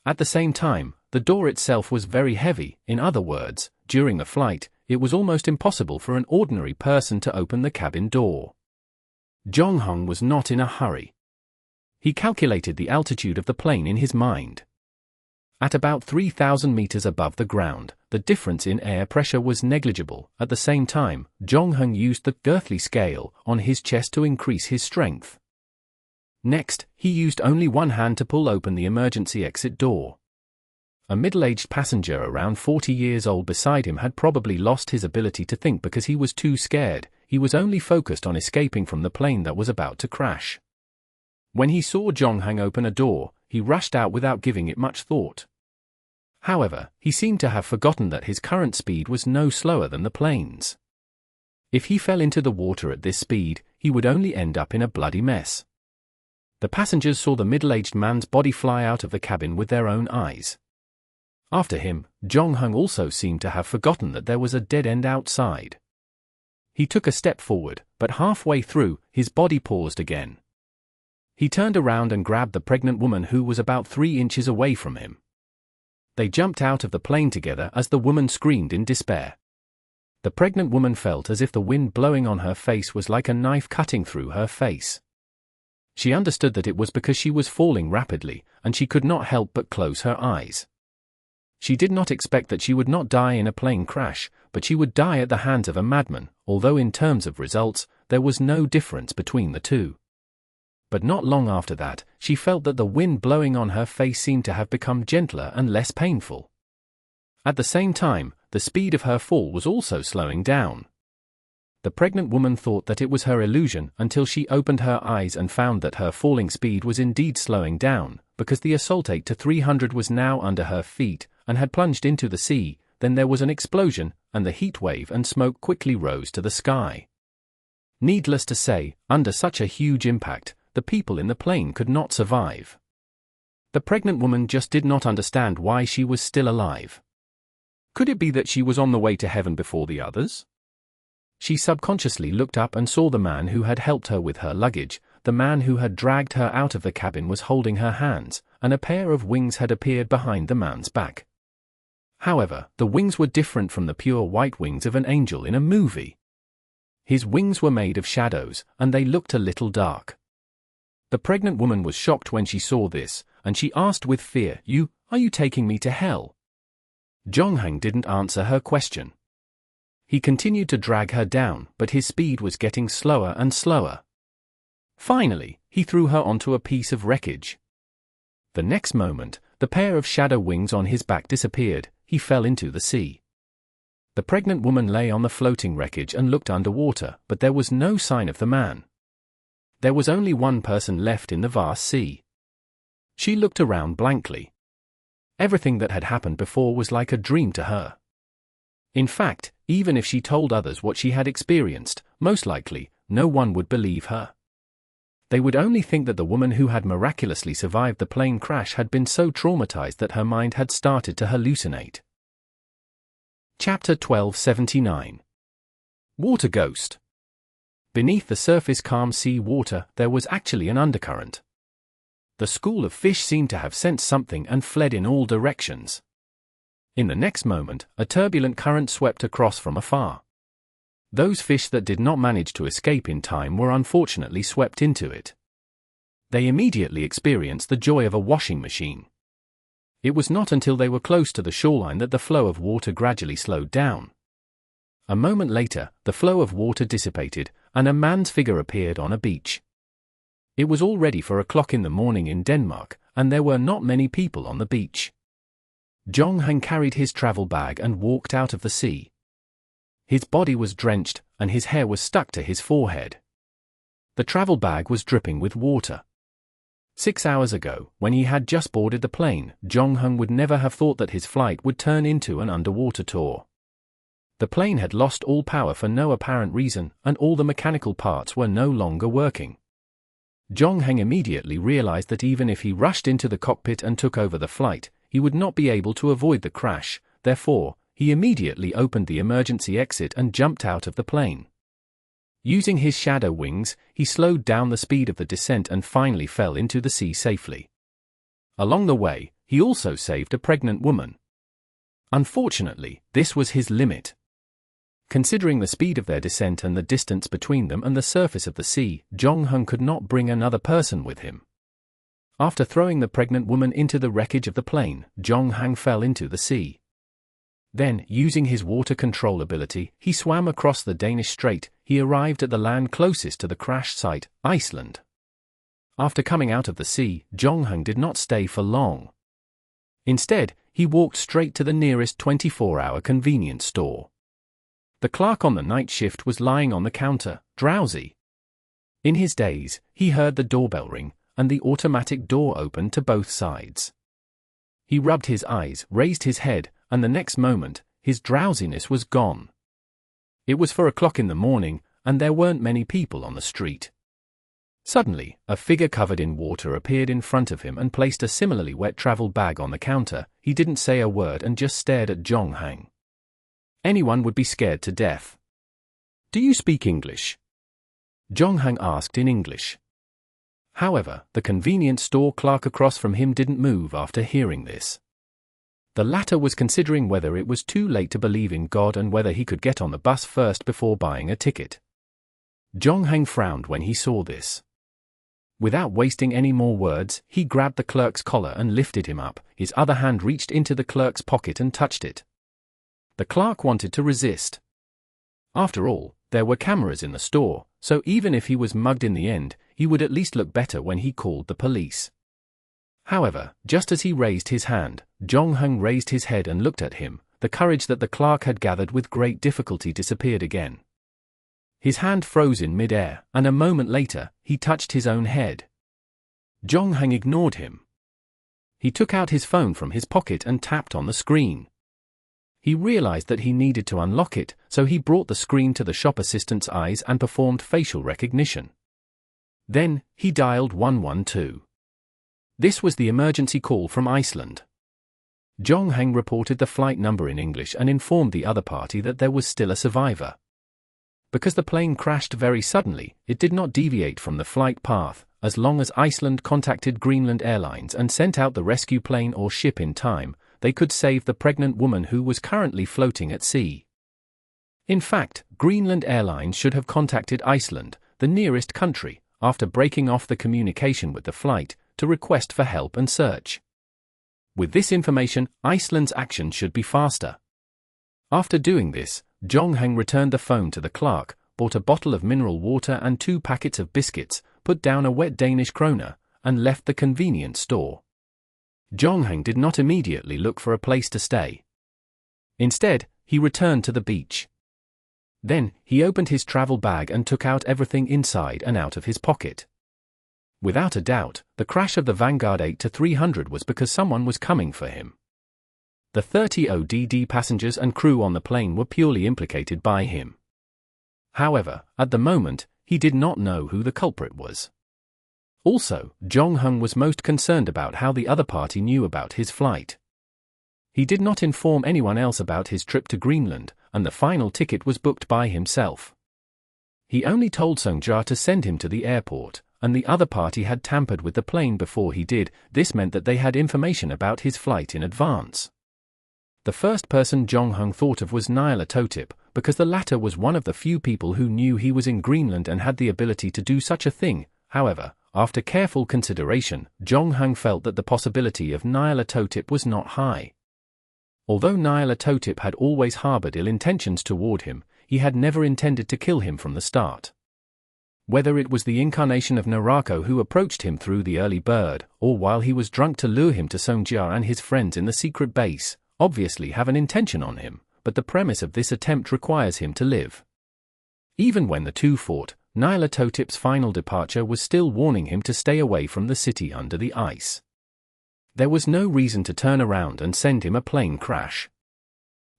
At the same time, the door itself was very heavy. In other words, during the flight, it was almost impossible for an ordinary person to open the cabin door. Jong-hung was not in a hurry. He calculated the altitude of the plane in his mind. At about 3,000 meters above the ground, the difference in air pressure was negligible. At the same time, Jong-hung used the earthly scale on his chest to increase his strength. Next, he used only one hand to pull open the emergency exit door. A middle-aged passenger around 40 years old beside him had probably lost his ability to think because he was too scared. He was only focused on escaping from the plane that was about to crash. When he saw Jong-hung open a door, he rushed out without giving it much thought. However, he seemed to have forgotten that his current speed was no slower than the plane's. If he fell into the water at this speed, he would only end up in a bloody mess. The passengers saw the middle-aged man's body fly out of the cabin with their own eyes. After him, Jong-hung also seemed to have forgotten that there was a dead end outside. He took a step forward, but halfway through, his body paused again. He turned around and grabbed the pregnant woman who was about 3 inches away from him. They jumped out of the plane together as the woman screamed in despair. The pregnant woman felt as if the wind blowing on her face was like a knife cutting through her face. She understood that it was because she was falling rapidly, and she could not help but close her eyes. She did not expect that she would not die in a plane crash, but she would die at the hands of a madman, although in terms of results, there was no difference between the two. But not long after that, she felt that the wind blowing on her face seemed to have become gentler and less painful. At the same time, the speed of her fall was also slowing down. The pregnant woman thought that it was her illusion until she opened her eyes and found that her falling speed was indeed slowing down, because the assault 8 to 300 was now under her feet and had plunged into the sea. Then there was an explosion, and the heat wave and smoke quickly rose to the sky. Needless to say, under such a huge impact, the people in the plane could not survive. The pregnant woman just did not understand why she was still alive. Could it be that she was on the way to heaven before the others? She subconsciously looked up and saw the man who had helped her with her luggage. The man who had dragged her out of the cabin was holding her hands, and a pair of wings had appeared behind the man's back. However, the wings were different from the pure white wings of an angel in a movie. His wings were made of shadows, and they looked a little dark. The pregnant woman was shocked when she saw this, and she asked with fear, Are you taking me to hell?" Jong-hung didn't answer her question. He continued to drag her down, but his speed was getting slower and slower. Finally, he threw her onto a piece of wreckage. The next moment, the pair of shadow wings on his back disappeared. He fell into the sea. The pregnant woman lay on the floating wreckage and looked underwater, but there was no sign of the man. There was only one person left in the vast sea. She looked around blankly. Everything that had happened before was like a dream to her. In fact, even if she told others what she had experienced, most likely, no one would believe her. They would only think that the woman who had miraculously survived the plane crash had been so traumatized that her mind had started to hallucinate. Chapter 1279. Water Ghost. Beneath the surface calm sea water, there was actually an undercurrent. The school of fish seemed to have sensed something and fled in all directions. In the next moment, a turbulent current swept across from afar. Those fish that did not manage to escape in time were unfortunately swept into it. They immediately experienced the joy of a washing machine. It was not until they were close to the shoreline that the flow of water gradually slowed down. A moment later, the flow of water dissipated, and a man's figure appeared on a beach. It was already 4 o'clock in the morning in Denmark, and there were not many people on the beach. Jong-hang carried his travel bag and walked out of the sea. His body was drenched, and his hair was stuck to his forehead. The travel bag was dripping with water. 6 hours ago, when he had just boarded the plane, Jong-hang would never have thought that his flight would turn into an underwater tour. The plane had lost all power for no apparent reason, and all the mechanical parts were no longer working. Jong-hang immediately realized that even if he rushed into the cockpit and took over the flight, he would not be able to avoid the crash. Therefore, he immediately opened the emergency exit and jumped out of the plane. Using his shadow wings, he slowed down the speed of the descent and finally fell into the sea safely. Along the way, he also saved a pregnant woman. Unfortunately, this was his limit. Considering the speed of their descent and the distance between them and the surface of the sea, Jong-hang could not bring another person with him. After throwing the pregnant woman into the wreckage of the plane, Jong-hang fell into the sea. Then, using his water control ability, he swam across the Danish Strait. He arrived at the land closest to the crash site, Iceland. After coming out of the sea, Jong-hang did not stay for long. Instead, he walked straight to the nearest 24-hour convenience store. The clerk on the night shift was lying on the counter, drowsy. In his daze, he heard the doorbell ring, and the automatic door opened to both sides. He rubbed his eyes, raised his head, and the next moment, his drowsiness was gone. It was 4 o'clock in the morning, and there weren't many people on the street. Suddenly, a figure covered in water appeared in front of him and placed a similarly wet travel bag on the counter. He didn't say a word and just stared at Jong-hang. Anyone would be scared to death. "Do you speak English?" Jong-hang asked in English. However, the convenience store clerk across from him didn't move after hearing this. The latter was considering whether it was too late to believe in God and whether he could get on the bus first before buying a ticket. Jong-hang frowned when he saw this. Without wasting any more words, he grabbed the clerk's collar and lifted him up. His other hand reached into the clerk's pocket and touched it. The clerk wanted to resist. After all, there were cameras in the store, so even if he was mugged in the end, he would at least look better when he called the police. However, just as he raised his hand, Jong-hang raised his head and looked at him. The courage that the clerk had gathered with great difficulty disappeared again. His hand froze in mid-air, and a moment later, he touched his own head. Jong-hang ignored him. He took out his phone from his pocket and tapped on the screen. He realized that he needed to unlock it, so he brought the screen to the shop assistant's eyes and performed facial recognition. Then, he dialed 112. This was the emergency call from Iceland. Jong-hang reported the flight number in English and informed the other party that there was still a survivor. Because the plane crashed very suddenly, it did not deviate from the flight path. As long as Iceland contacted Greenland Airlines and sent out the rescue plane or ship in time, they could save the pregnant woman who was currently floating at sea. In fact, Greenland Airlines should have contacted Iceland, the nearest country, after breaking off the communication with the flight, to request for help and search. With this information, Iceland's action should be faster. After doing this, Jong-hang returned the phone to the clerk, bought a bottle of mineral water and 2 packets of biscuits, put down a wet Danish kroner, and left the convenience store. Jong-hang did not immediately look for a place to stay. Instead, he returned to the beach. Then, he opened his travel bag and took out everything inside and out of his pocket. Without a doubt, the crash of the Vanguard 8-300 was because someone was coming for him. The 30 ODD passengers and crew on the plane were purely implicated by him. However, at the moment, he did not know who the culprit was. Also, Jong-hang was most concerned about how the other party knew about his flight. He did not inform anyone else about his trip to Greenland, and the final ticket was booked by himself. He only told Sung-ja to send him to the airport, and the other party had tampered with the plane before he did. This meant that they had information about his flight in advance. The first person Jong-hang thought of was Nyarlathotep, because the latter was one of the few people who knew he was in Greenland and had the ability to do such a thing. However, after careful consideration, Jong-hang felt that the possibility of Nyarlathotep was not high. Although Nyarlathotep had always harbored ill intentions toward him, he had never intended to kill him from the start. Whether it was the incarnation of Narako who approached him through the early bird, or while he was drunk to lure him to Songjia and his friends in the secret base, obviously have an intention on him, but the premise of this attempt requires him to live. Even when the two fought, Nyarlathotep's final departure was still warning him to stay away from the city under the ice. There was no reason to turn around and send him a plane crash.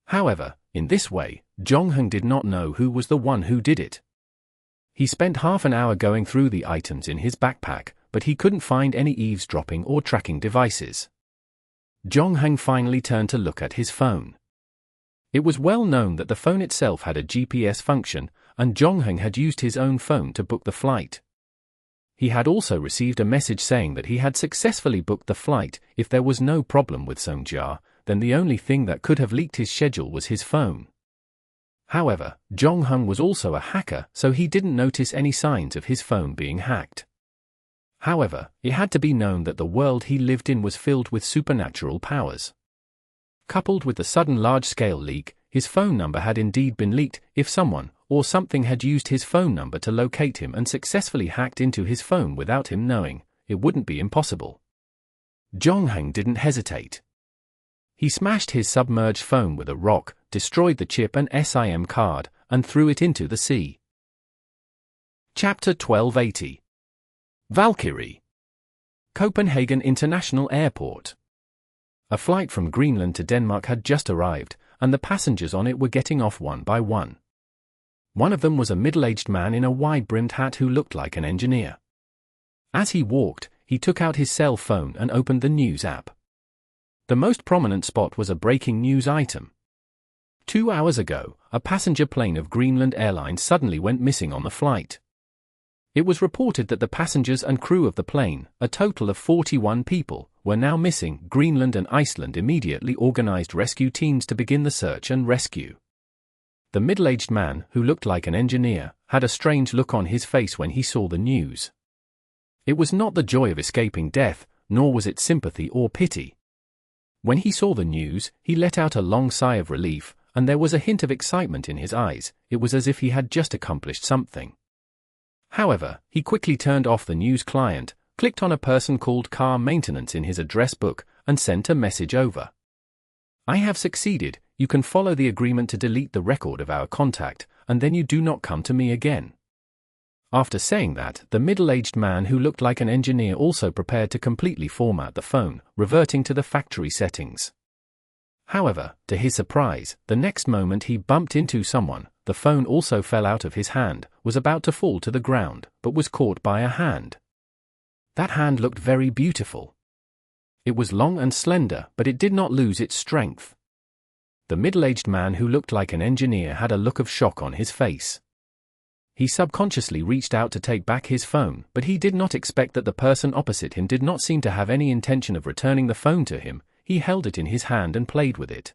However, in this way, Jongheng did not know who was the one who did it. He spent half an hour going through the items in his backpack, but he couldn't find any eavesdropping or tracking devices. Jongheng finally turned to look at his phone. It was well known that the phone itself had a GPS function, and Jongheng had used his own phone to book the flight. He had also received a message saying that he had successfully booked the flight. If there was no problem with Songjia, then the only thing that could have leaked his schedule was his phone. However, Jongheng was also a hacker, so he didn't notice any signs of his phone being hacked. However, it had to be known that the world he lived in was filled with supernatural powers. Coupled with the sudden large-scale leak, his phone number had indeed been leaked. If someone or something had used his phone number to locate him and successfully hacked into his phone without him knowing, it wouldn't be impossible. Jongheng didn't hesitate. He smashed his submerged phone with a rock, destroyed the chip and SIM card, and threw it into the sea. Chapter 1280. Valkyrie. Copenhagen International Airport. A flight from Greenland to Denmark had just arrived, and the passengers on it were getting off one by one. One of them was a middle-aged man in a wide-brimmed hat who looked like an engineer. As he walked, he took out his cell phone and opened the news app. The most prominent spot was a breaking news item. 2 hours ago, a passenger plane of Greenland Airlines suddenly went missing on the flight. It was reported that the passengers and crew of the plane, a total of 41 people, were now missing. Greenland and Iceland immediately organized rescue teams to begin the search and rescue. The middle-aged man, who looked like an engineer, had a strange look on his face when he saw the news. It was not the joy of escaping death, nor was it sympathy or pity. When he saw the news, he let out a long sigh of relief, and there was a hint of excitement in his eyes. It was as if he had just accomplished something. However, he quickly turned off the news client, clicked on a person called Car Maintenance in his address book, and sent a message over. "I have succeeded. You can follow the agreement to delete the record of our contact, and then you do not come to me again." After saying that, the middle-aged man who looked like an engineer also prepared to completely format the phone, reverting to the factory settings. However, to his surprise, the next moment he bumped into someone. The phone also fell out of his hand, was about to fall to the ground, but was caught by a hand. That hand looked very beautiful. It was long and slender, but it did not lose its strength. The middle-aged man who looked like an engineer had a look of shock on his face. He subconsciously reached out to take back his phone, but he did not expect that the person opposite him did not seem to have any intention of returning the phone to him. He held it in his hand and played with it.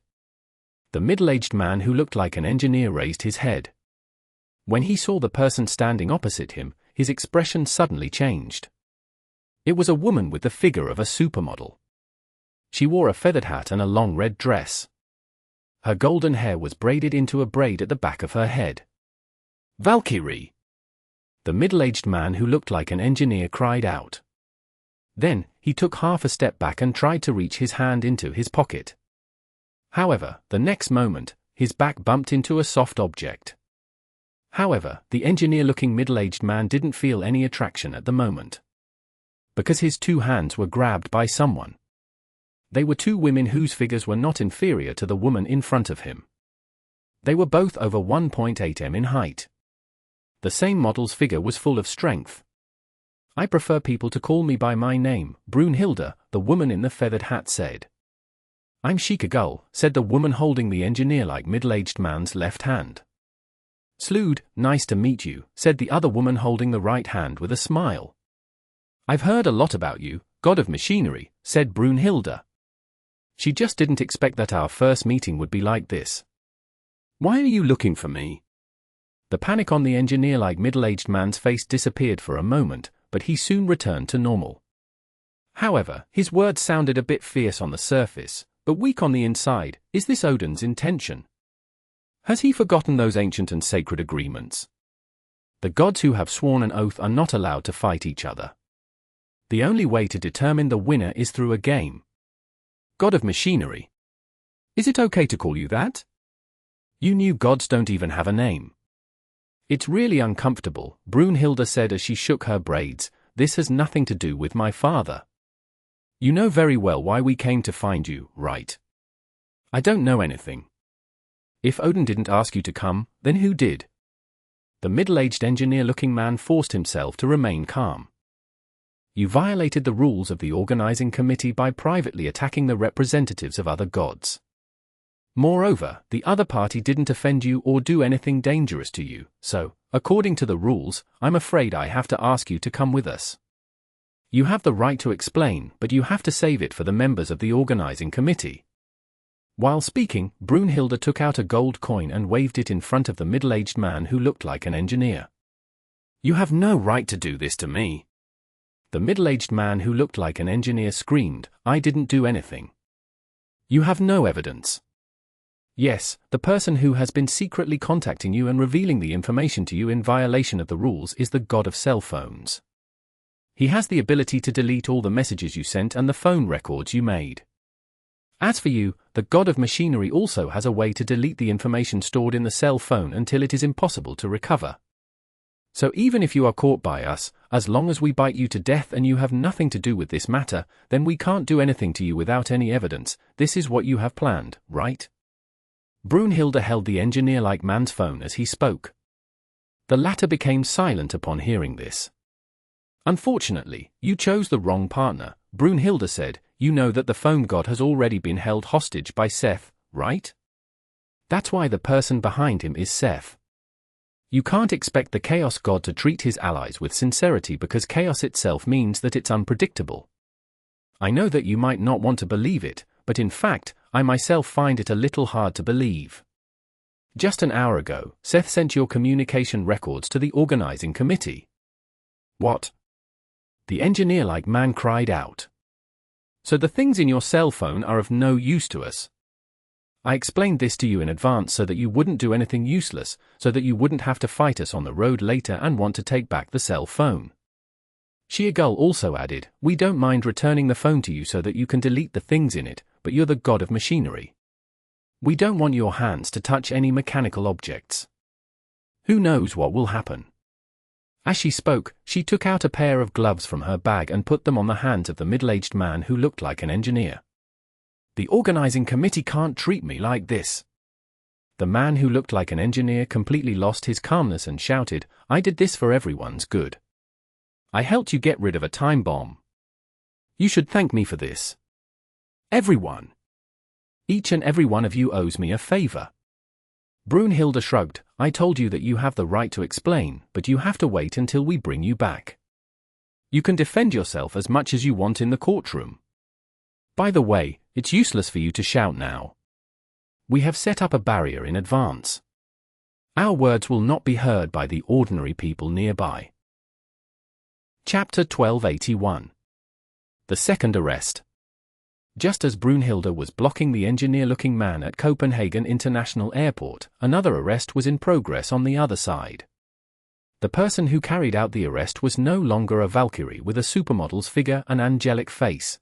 The middle-aged man who looked like an engineer raised his head. When he saw the person standing opposite him, his expression suddenly changed. It was a woman with the figure of a supermodel. She wore a feathered hat and a long red dress. Her golden hair was braided into a braid at the back of her head. "Valkyrie!" The middle-aged man who looked like an engineer cried out. Then, he took half a step back and tried to reach his hand into his pocket. However, the next moment, his back bumped into a soft object. However, the engineer-looking middle-aged man didn't feel any attraction at the moment. Because his two hands were grabbed by someone. They were two women whose figures were not inferior to the woman in front of him. They were both over 1.8 m in height. The same model's figure was full of strength. "I prefer people to call me by my name, Brunhilde," the woman in the feathered hat said. "I'm Shikagul," said the woman holding the engineer-like middle-aged man's left hand. "Sleigh, nice to meet you," said the other woman holding the right hand with a smile. "I've heard a lot about you, god of machinery," said Brunhilde. She just didn't expect that our first meeting would be like this. "Why are you looking for me?" The panic on the engineer-like middle-aged man's face disappeared for a moment, but he soon returned to normal. However, his words sounded a bit fierce on the surface, but weak on the inside. Is this Odin's intention? Has he forgotten those ancient and sacred agreements? The gods who have sworn an oath are not allowed to fight each other. The only way to determine the winner is through a game. God of machinery. Is it okay to call you that? You new gods don't even have a name. It's really uncomfortable, Brunhilde said as she shook her braids. This has nothing to do with my father. You know very well why we came to find you, right? I don't know anything. If Odin didn't ask you to come, then who did? The middle-aged engineer-looking man forced himself to remain calm. You violated the rules of the organizing committee by privately attacking the representatives of other gods. Moreover, the other party didn't offend you or do anything dangerous to you, so, according to the rules, I'm afraid I have to ask you to come with us. You have the right to explain, but you have to save it for the members of the organizing committee. While speaking, Brunhilde took out a gold coin and waved it in front of the middle-aged man who looked like an engineer. You have no right to do this to me. The middle-aged man who looked like an engineer screamed, I didn't do anything. You have no evidence. Yes, the person who has been secretly contacting you and revealing the information to you in violation of the rules is the god of cell phones. He has the ability to delete all the messages you sent and the phone records you made. As for you, the god of machinery also has a way to delete the information stored in the cell phone until it is impossible to recover. So even if you are caught by us, as long as we bite you to death and you have nothing to do with this matter, then we can't do anything to you without any evidence. This is what you have planned, right? Brunhilde held the engineer-like man's phone as he spoke. The latter became silent upon hearing this. Unfortunately, you chose the wrong partner, Brunhilde said. You know that the phone god has already been held hostage by Seth, right? That's why the person behind him is Seth. You can't expect the chaos god to treat his allies with sincerity because chaos itself means that it's unpredictable. I know that you might not want to believe it, but in fact, I myself find it a little hard to believe. Just an hour ago, Seth sent your communication records to the organizing committee. What? The engineer-like man cried out. So the things in your cell phone are of no use to us. I explained this to you in advance so that you wouldn't do anything useless, so that you wouldn't have to fight us on the road later and want to take back the cell phone. Sheergull also added, we don't mind returning the phone to you so that you can delete the things in it, but you're the god of machinery. We don't want your hands to touch any mechanical objects. Who knows what will happen? As she spoke, she took out a pair of gloves from her bag and put them on the hands of the middle-aged man who looked like an engineer. The organizing committee can't treat me like this. The man who looked like an engineer completely lost his calmness and shouted, I did this for everyone's good. I helped you get rid of a time bomb. You should thank me for this. Everyone. Each and every one of you owes me a favor. Brunhilde shrugged, I told you that you have the right to explain, but you have to wait until we bring you back. You can defend yourself as much as you want in the courtroom. By the way, it's useless for you to shout now. We have set up a barrier in advance. Our words will not be heard by the ordinary people nearby. Chapter 1281. The Second Arrest. Just as Brunhilde was blocking the engineer-looking man at Copenhagen International Airport, another arrest was in progress on the other side. The person who carried out the arrest was no longer a Valkyrie with a supermodel's figure and angelic face.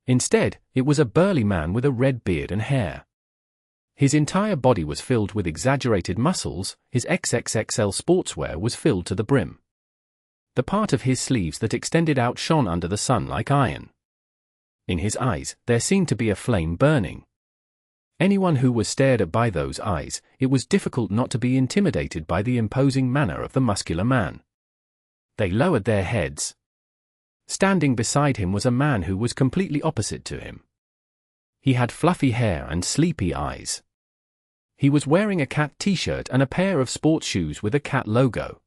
Instead, it was a burly man with a red beard and hair. His entire body was filled with exaggerated muscles, his XXXL sportswear was filled to the brim. The part of his sleeves that extended out shone under the sun like iron. In his eyes, there seemed to be a flame burning. Anyone who was stared at by those eyes, it was difficult not to be intimidated by the imposing manner of the muscular man. They lowered their heads. Standing beside him was a man who was completely opposite to him. He had fluffy hair and sleepy eyes. He was wearing a cat t-shirt and a pair of sports shoes with a cat logo.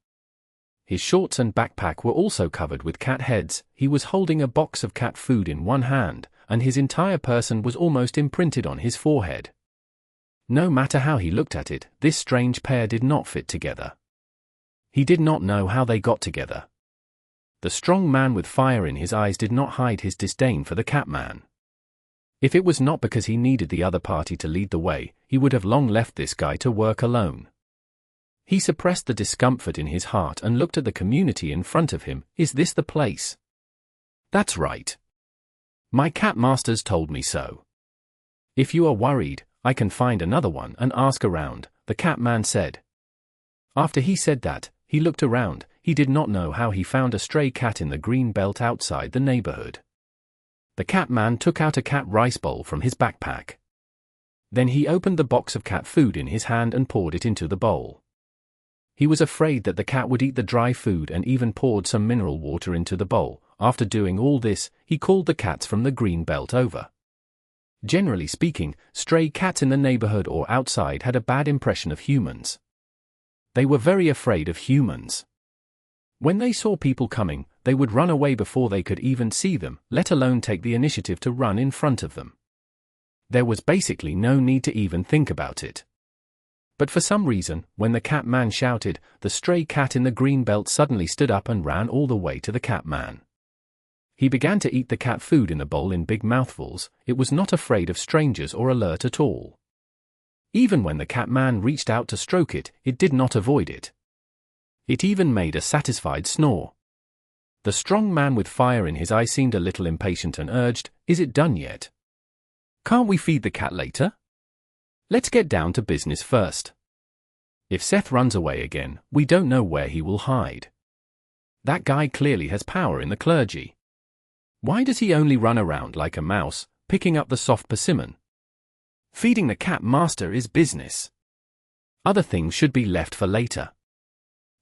His shorts and backpack were also covered with cat heads. He was holding a box of cat food in one hand, and his entire person was almost imprinted on his forehead. No matter how he looked at it, this strange pair did not fit together. He did not know how they got together. The strong man with fire in his eyes did not hide his disdain for the cat man. If it was not because he needed the other party to lead the way, he would have long left this guy to work alone. He suppressed the discomfort in his heart and looked at the community in front of him. Is this the place? That's right. My cat masters told me so. If you are worried, I can find another one and ask around, the cat man said. After he said that, he looked around. He did not know how he found a stray cat in the green belt outside the neighborhood. The cat man took out a cat rice bowl from his backpack. Then he opened the box of cat food in his hand and poured it into the bowl. He was afraid that the cat would eat the dry food and even poured some mineral water into the bowl. After doing all this, he called the cats from the green belt over. Generally speaking, stray cats in the neighborhood or outside had a bad impression of humans. They were very afraid of humans. When they saw people coming, they would run away before they could even see them, let alone take the initiative to run in front of them. There was basically no need to even think about it. But for some reason, when the cat man shouted, the stray cat in the green belt suddenly stood up and ran all the way to the cat man. He began to eat the cat food in the bowl in big mouthfuls. It was not afraid of strangers or alert at all. Even when the cat man reached out to stroke it, it did not avoid it. It even made a satisfied snore. The strong man with fire in his eye seemed a little impatient and urged, "Is it done yet? Can't we feed the cat later? Let's get down to business first. If Seth runs away again, we don't know where he will hide. That guy clearly has power in the clergy. Why does he only run around like a mouse, picking up the soft persimmon? Feeding the cat master is business. Other things should be left for later."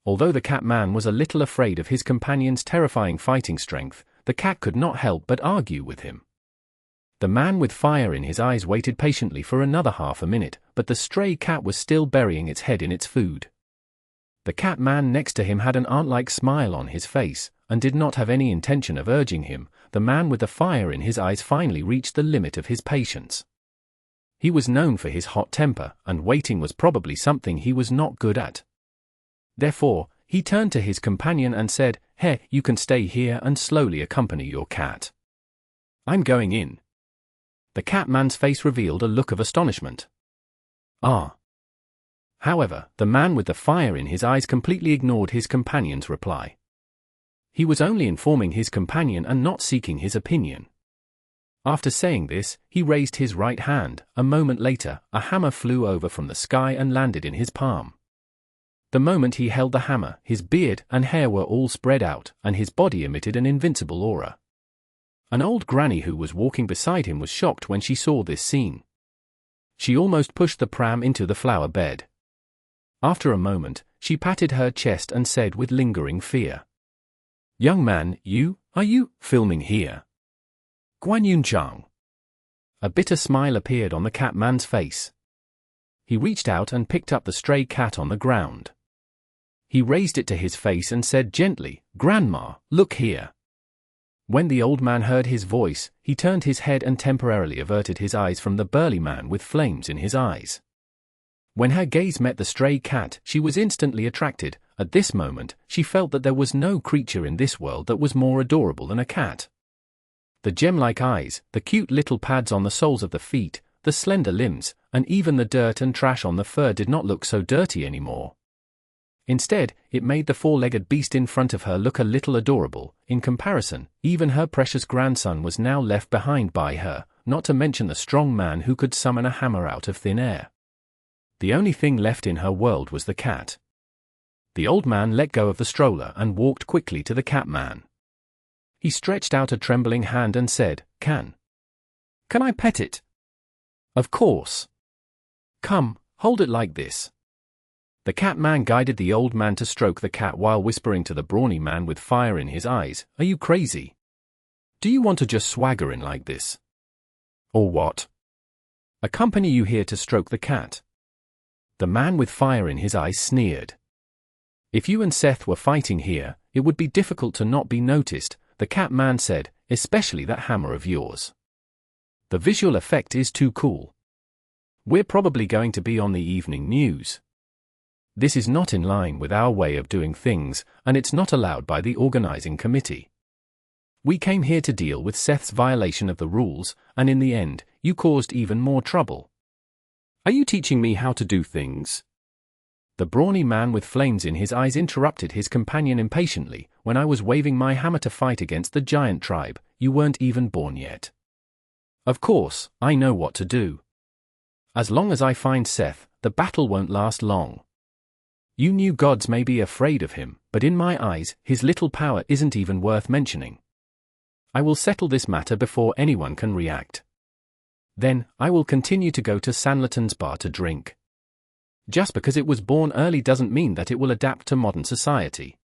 Although the cat man was a little afraid of his companion's terrifying fighting strength, the cat could not help but argue with him. The man with fire in his eyes waited patiently for another half a minute, but the stray cat was still burying its head in its food. The cat man next to him had an ant-like smile on his face, and did not have any intention of urging him. The man with the fire in his eyes finally reached the limit of his patience. He was known for his hot temper, and waiting was probably something he was not good at. Therefore, he turned to his companion and said, "Hey, you can stay here and slowly accompany your cat. I'm going in." The cat man's face revealed a look of astonishment. Ah. However, the man with the fire in his eyes completely ignored his companion's reply. He was only informing his companion and not seeking his opinion. After saying this, he raised his right hand. A moment later, a hammer flew over from the sky and landed in his palm. The moment he held the hammer, his beard and hair were all spread out, and his body emitted an invincible aura. An old granny who was walking beside him was shocked when she saw this scene. She almost pushed the pram into the flower bed. After a moment, she patted her chest and said with lingering fear, "Young man, are you filming here? Guan Yunchang." A bitter smile appeared on the cat man's face. He reached out and picked up the stray cat on the ground. He raised it to his face and said gently, "Grandma, look here." When the old man heard his voice, he turned his head and temporarily averted his eyes from the burly man with flames in his eyes. When her gaze met the stray cat, she was instantly attracted. At this moment, she felt that there was no creature in this world that was more adorable than a cat. The gem-like eyes, the cute little pads on the soles of the feet, the slender limbs, and even the dirt and trash on the fur did not look so dirty anymore. Instead, it made the four-legged beast in front of her look a little adorable. In comparison, even her precious grandson was now left behind by her, not to mention the strong man who could summon a hammer out of thin air. The only thing left in her world was the cat. The old man let go of the stroller and walked quickly to the cat man. He stretched out a trembling hand and said, Can I pet it?" "Of course. Come, hold it like this." The cat man guided the old man to stroke the cat while whispering to the brawny man with fire in his eyes, "Are you crazy? Do you want to just swagger in like this? Or what? Accompany you here to stroke the cat?" The man with fire in his eyes sneered. "If you and Seth were fighting here, it would be difficult to not be noticed," the cat man said, "especially that hammer of yours. The visual effect is too cool. We're probably going to be on the evening news. This is not in line with our way of doing things, and it's not allowed by the organizing committee. We came here to deal with Seth's violation of the rules, and in the end, you caused even more trouble. Are you teaching me how to do things?" The brawny man with flames in his eyes interrupted his companion impatiently. When I was waving my hammer to fight against the giant tribe, you weren't even born yet. Of course, I know what to do. As long as I find Seth, the battle won't last long. You new gods may be afraid of him, but in my eyes, his little power isn't even worth mentioning. I will settle this matter before anyone can react. Then, I will continue to go to Sanlaton's bar to drink. Just because it was born early doesn't mean that it will adapt to modern society.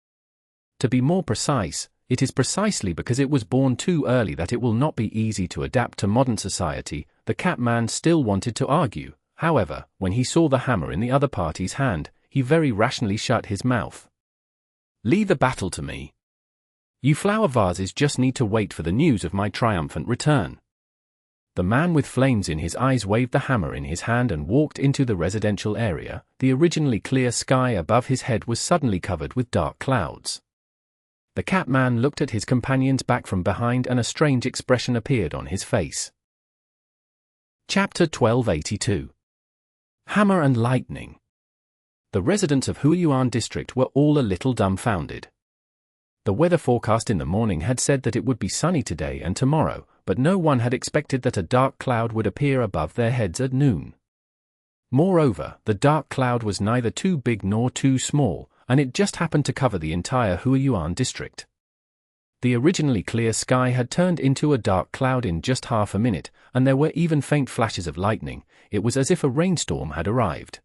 To be more precise, it is precisely because it was born too early that it will not be easy to adapt to modern society. The cat man still wanted to argue. However, when he saw the hammer in the other party's hand, he very rationally shut his mouth. Leave the battle to me. You flower vases just need to wait for the news of my triumphant return. The man with flames in his eyes waved the hammer in his hand and walked into the residential area. The originally clear sky above his head was suddenly covered with dark clouds. The cat man looked at his companion's back from behind and a strange expression appeared on his face. Chapter 1282. Hammer and Lightning. The residents of Huiyuan district were all a little dumbfounded. The weather forecast in the morning had said that it would be sunny today and tomorrow, but no one had expected that a dark cloud would appear above their heads at noon. Moreover, the dark cloud was neither too big nor too small, and it just happened to cover the entire Huiyuan district. The originally clear sky had turned into a dark cloud in just half a minute, and there were even faint flashes of lightning. It was as if a rainstorm had arrived.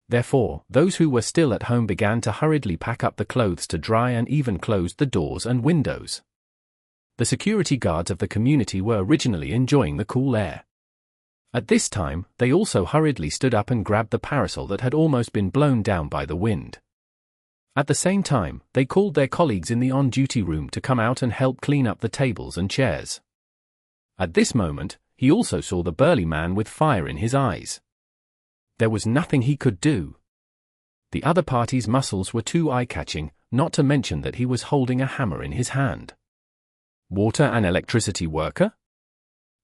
Therefore, those who were still at home began to hurriedly pack up the clothes to dry and even closed the doors and windows. The security guards of the community were originally enjoying the cool air. At this time, they also hurriedly stood up and grabbed the parasol that had almost been blown down by the wind. At the same time, they called their colleagues in the on-duty room to come out and help clean up the tables and chairs. At this moment, he also saw the burly man with fire in his eyes. There was nothing he could do. The other party's muscles were too eye-catching, not to mention that he was holding a hammer in his hand. Water and electricity worker?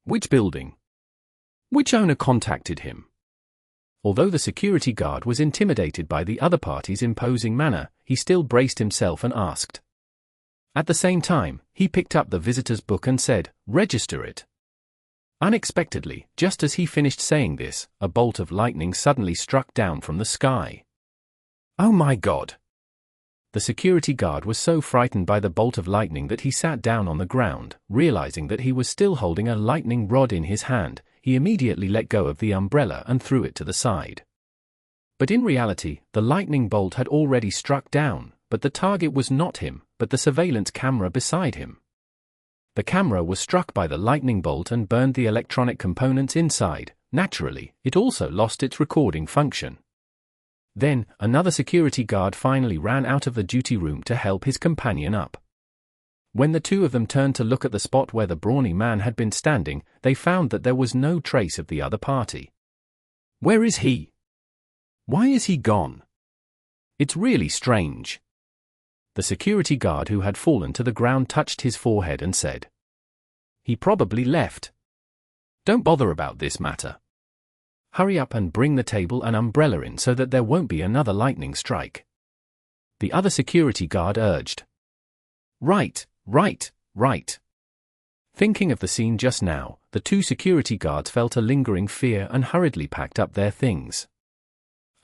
Which building? Which owner contacted him? Although the security guard was intimidated by the other party's imposing manner, he still braced himself and asked. At the same time, he picked up the visitor's book and said, "Register it." Unexpectedly, just as he finished saying this, a bolt of lightning suddenly struck down from the sky. Oh my God! The security guard was so frightened by the bolt of lightning that he sat down on the ground. Realizing that he was still holding a lightning rod in his hand, he immediately let go of the umbrella and threw it to the side. But in reality, the lightning bolt had already struck down, but the target was not him, but the surveillance camera beside him. The camera was struck by the lightning bolt and burned the electronic components inside. Naturally, it also lost its recording function. Then, another security guard finally ran out of the duty room to help his companion up. When the two of them turned to look at the spot where the brawny man had been standing, they found that there was no trace of the other party. Where is he? Why is he gone? It's really strange. The security guard who had fallen to the ground touched his forehead and said, "He probably left. Don't bother about this matter. Hurry up and bring the table and umbrella in so that there won't be another lightning strike." The other security guard urged. Right. Thinking of the scene just now, the two security guards felt a lingering fear and hurriedly packed up their things.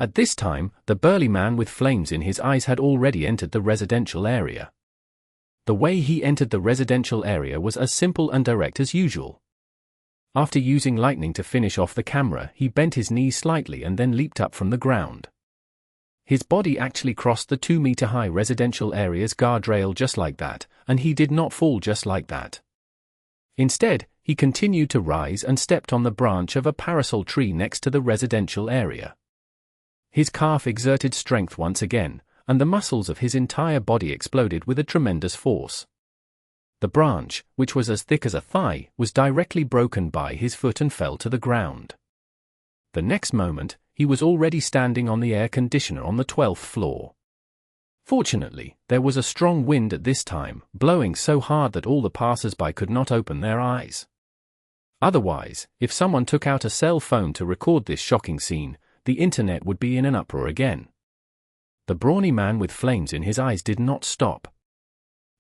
At this time, the burly man with flames in his eyes had already entered the residential area. The way he entered the residential area was as simple and direct as usual. After using lightning to finish off the camera, he bent his knees slightly and then leaped up from the ground. His body actually crossed the 2-meter-high residential area's guardrail just like that, and he did not fall just like that. Instead, he continued to rise and stepped on the branch of a parasol tree next to the residential area. His calf exerted strength once again, and the muscles of his entire body exploded with a tremendous force. The branch, which was as thick as a thigh, was directly broken by his foot and fell to the ground. The next moment, he was already standing on the air conditioner on the 12th floor. Fortunately, there was a strong wind at this time, blowing so hard that all the passers-by could not open their eyes. Otherwise, if someone took out a cell phone to record this shocking scene, the internet would be in an uproar again. The brawny man with flames in his eyes did not stop.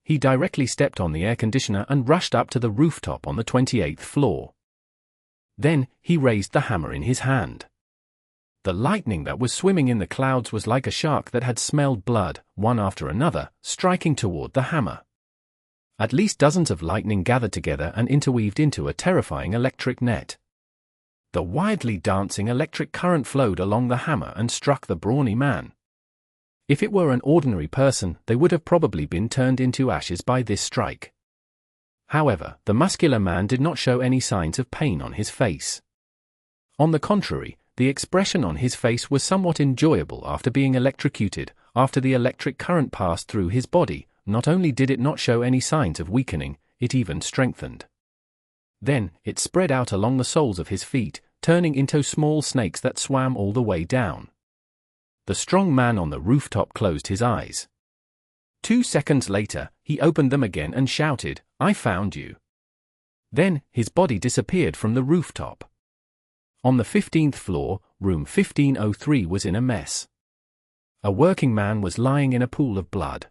He directly stepped on the air conditioner and rushed up to the rooftop on the 28th floor. Then, he raised the hammer in his hand. The lightning that was swimming in the clouds was like a shark that had smelled blood, one after another, striking toward the hammer. At least dozens of lightning gathered together and interweaved into a terrifying electric net. The wildly dancing electric current flowed along the hammer and struck the brawny man. If it were an ordinary person, they would have probably been turned into ashes by this strike. However, the muscular man did not show any signs of pain on his face. On the contrary, the expression on his face was somewhat enjoyable after being electrocuted. After the electric current passed through his body, not only did it not show any signs of weakening, it even strengthened. Then, it spread out along the soles of his feet, turning into small snakes that swam all the way down. The strong man on the rooftop closed his eyes. 2 seconds later, he opened them again and shouted, "I found you." Then, his body disappeared from the rooftop. On the 15th floor, room 1503 was in a mess. A working man was lying in a pool of blood.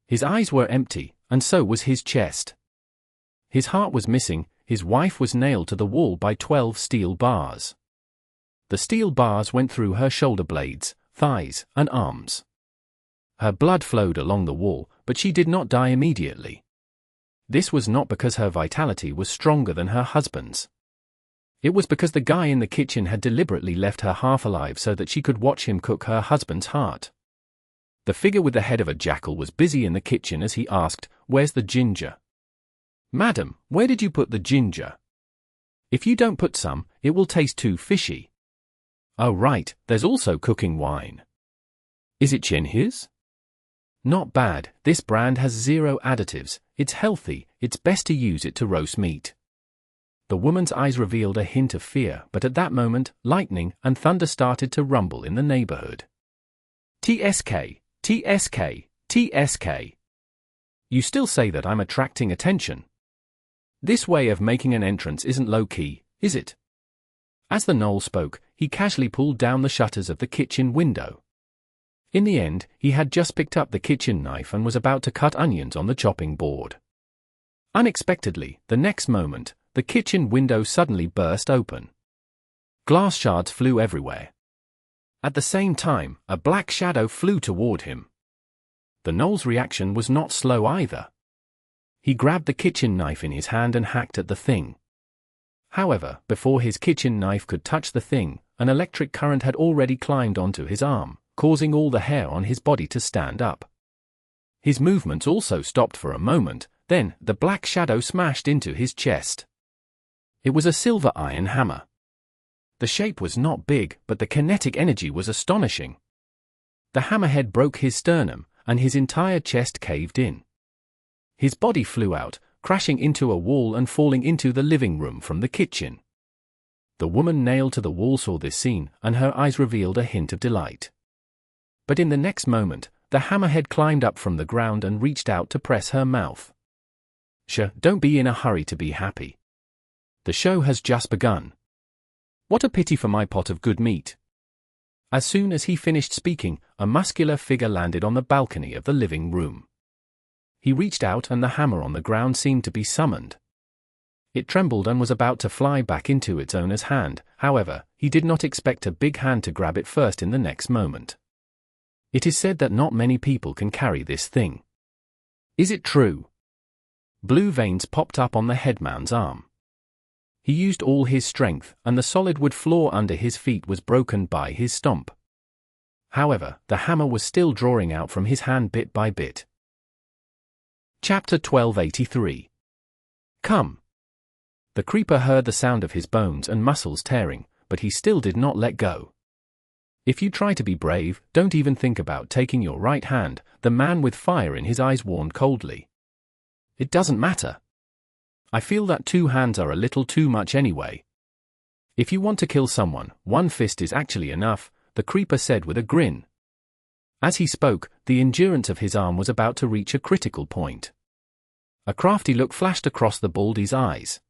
His eyes were empty, and so was his chest. His heart was missing. His wife was nailed to the wall by 12 steel bars. The steel bars went through her shoulder blades, thighs, and arms. Her blood flowed along the wall, but she did not die immediately. This was not because her vitality was stronger than her husband's. It was because the guy in the kitchen had deliberately left her half alive so that she could watch him cook her husband's heart. The figure with the head of a jackal was busy in the kitchen as he asked, "Where's the ginger?" "Madam, where did you put the ginger?" "If you don't put some, it will taste too fishy." "Oh right, there's also cooking wine." "Is it Chinhis?" "Not bad, this brand has 0 additives, it's healthy, it's best to use it to roast meat." The woman's eyes revealed a hint of fear, but at that moment, lightning and thunder started to rumble in the neighborhood. "TSK, TSK, TSK. You still say that I'm attracting attention? This way of making an entrance isn't low-key, is it?" As the gnoll spoke, he casually pulled down the shutters of the kitchen window. In the end, he had just picked up the kitchen knife and was about to cut onions on the chopping board. Unexpectedly, the next moment, the kitchen window suddenly burst open. Glass shards flew everywhere. At the same time, a black shadow flew toward him. The gnoll's reaction was not slow either. He grabbed the kitchen knife in his hand and hacked at the thing. However, before his kitchen knife could touch the thing, an electric current had already climbed onto his arm, causing all the hair on his body to stand up. His movements also stopped for a moment, then the black shadow smashed into his chest. It was a silver iron hammer. The shape was not big, but the kinetic energy was astonishing. The hammerhead broke his sternum, and his entire chest caved in. His body flew out, crashing into a wall and falling into the living room from the kitchen. The woman nailed to the wall saw this scene, and her eyes revealed a hint of delight. But in the next moment, the hammerhead climbed up from the ground and reached out to press her mouth. Don't be in a hurry to be happy. The show has just begun. What a pity for my pot of good meat." As soon as he finished speaking, a muscular figure landed on the balcony of the living room. He reached out and the hammer on the ground seemed to be summoned. It trembled and was about to fly back into its owner's hand, however, he did not expect a big hand to grab it first in the next moment. It is said that not many people can carry this thing. Is it true? Blue veins popped up on the headman's arm. He used all his strength, and the solid wood floor under his feet was broken by his stomp. However, the hammer was still drawing out from his hand bit by bit. Chapter 1283. Come. The creeper heard the sound of his bones and muscles tearing, but he still did not let go. "If you try to be brave, don't even think about taking your right hand," the man with fire in his eyes warned coldly. "It doesn't matter. I feel that 2 hands are a little too much anyway. If you want to kill someone, 1 fist is actually enough," the creeper said with a grin. As he spoke, the endurance of his arm was about to reach a critical point. A crafty look flashed across the baldy's eyes.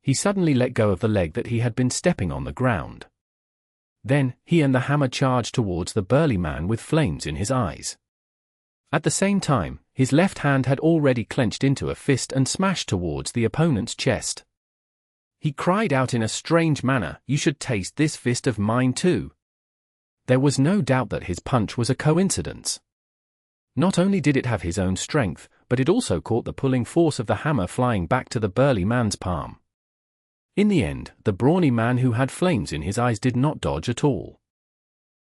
He suddenly let go of the leg that he had been stepping on the ground. Then, he and the hammer charged towards the burly man with flames in his eyes. At the same time, his left hand had already clenched into a fist and smashed towards the opponent's chest. He cried out in a strange manner, "You should taste this fist of mine too." There was no doubt that his punch was a coincidence. Not only did it have his own strength, but it also caught the pulling force of the hammer flying back to the burly man's palm. In the end, the brawny man who had flames in his eyes did not dodge at all.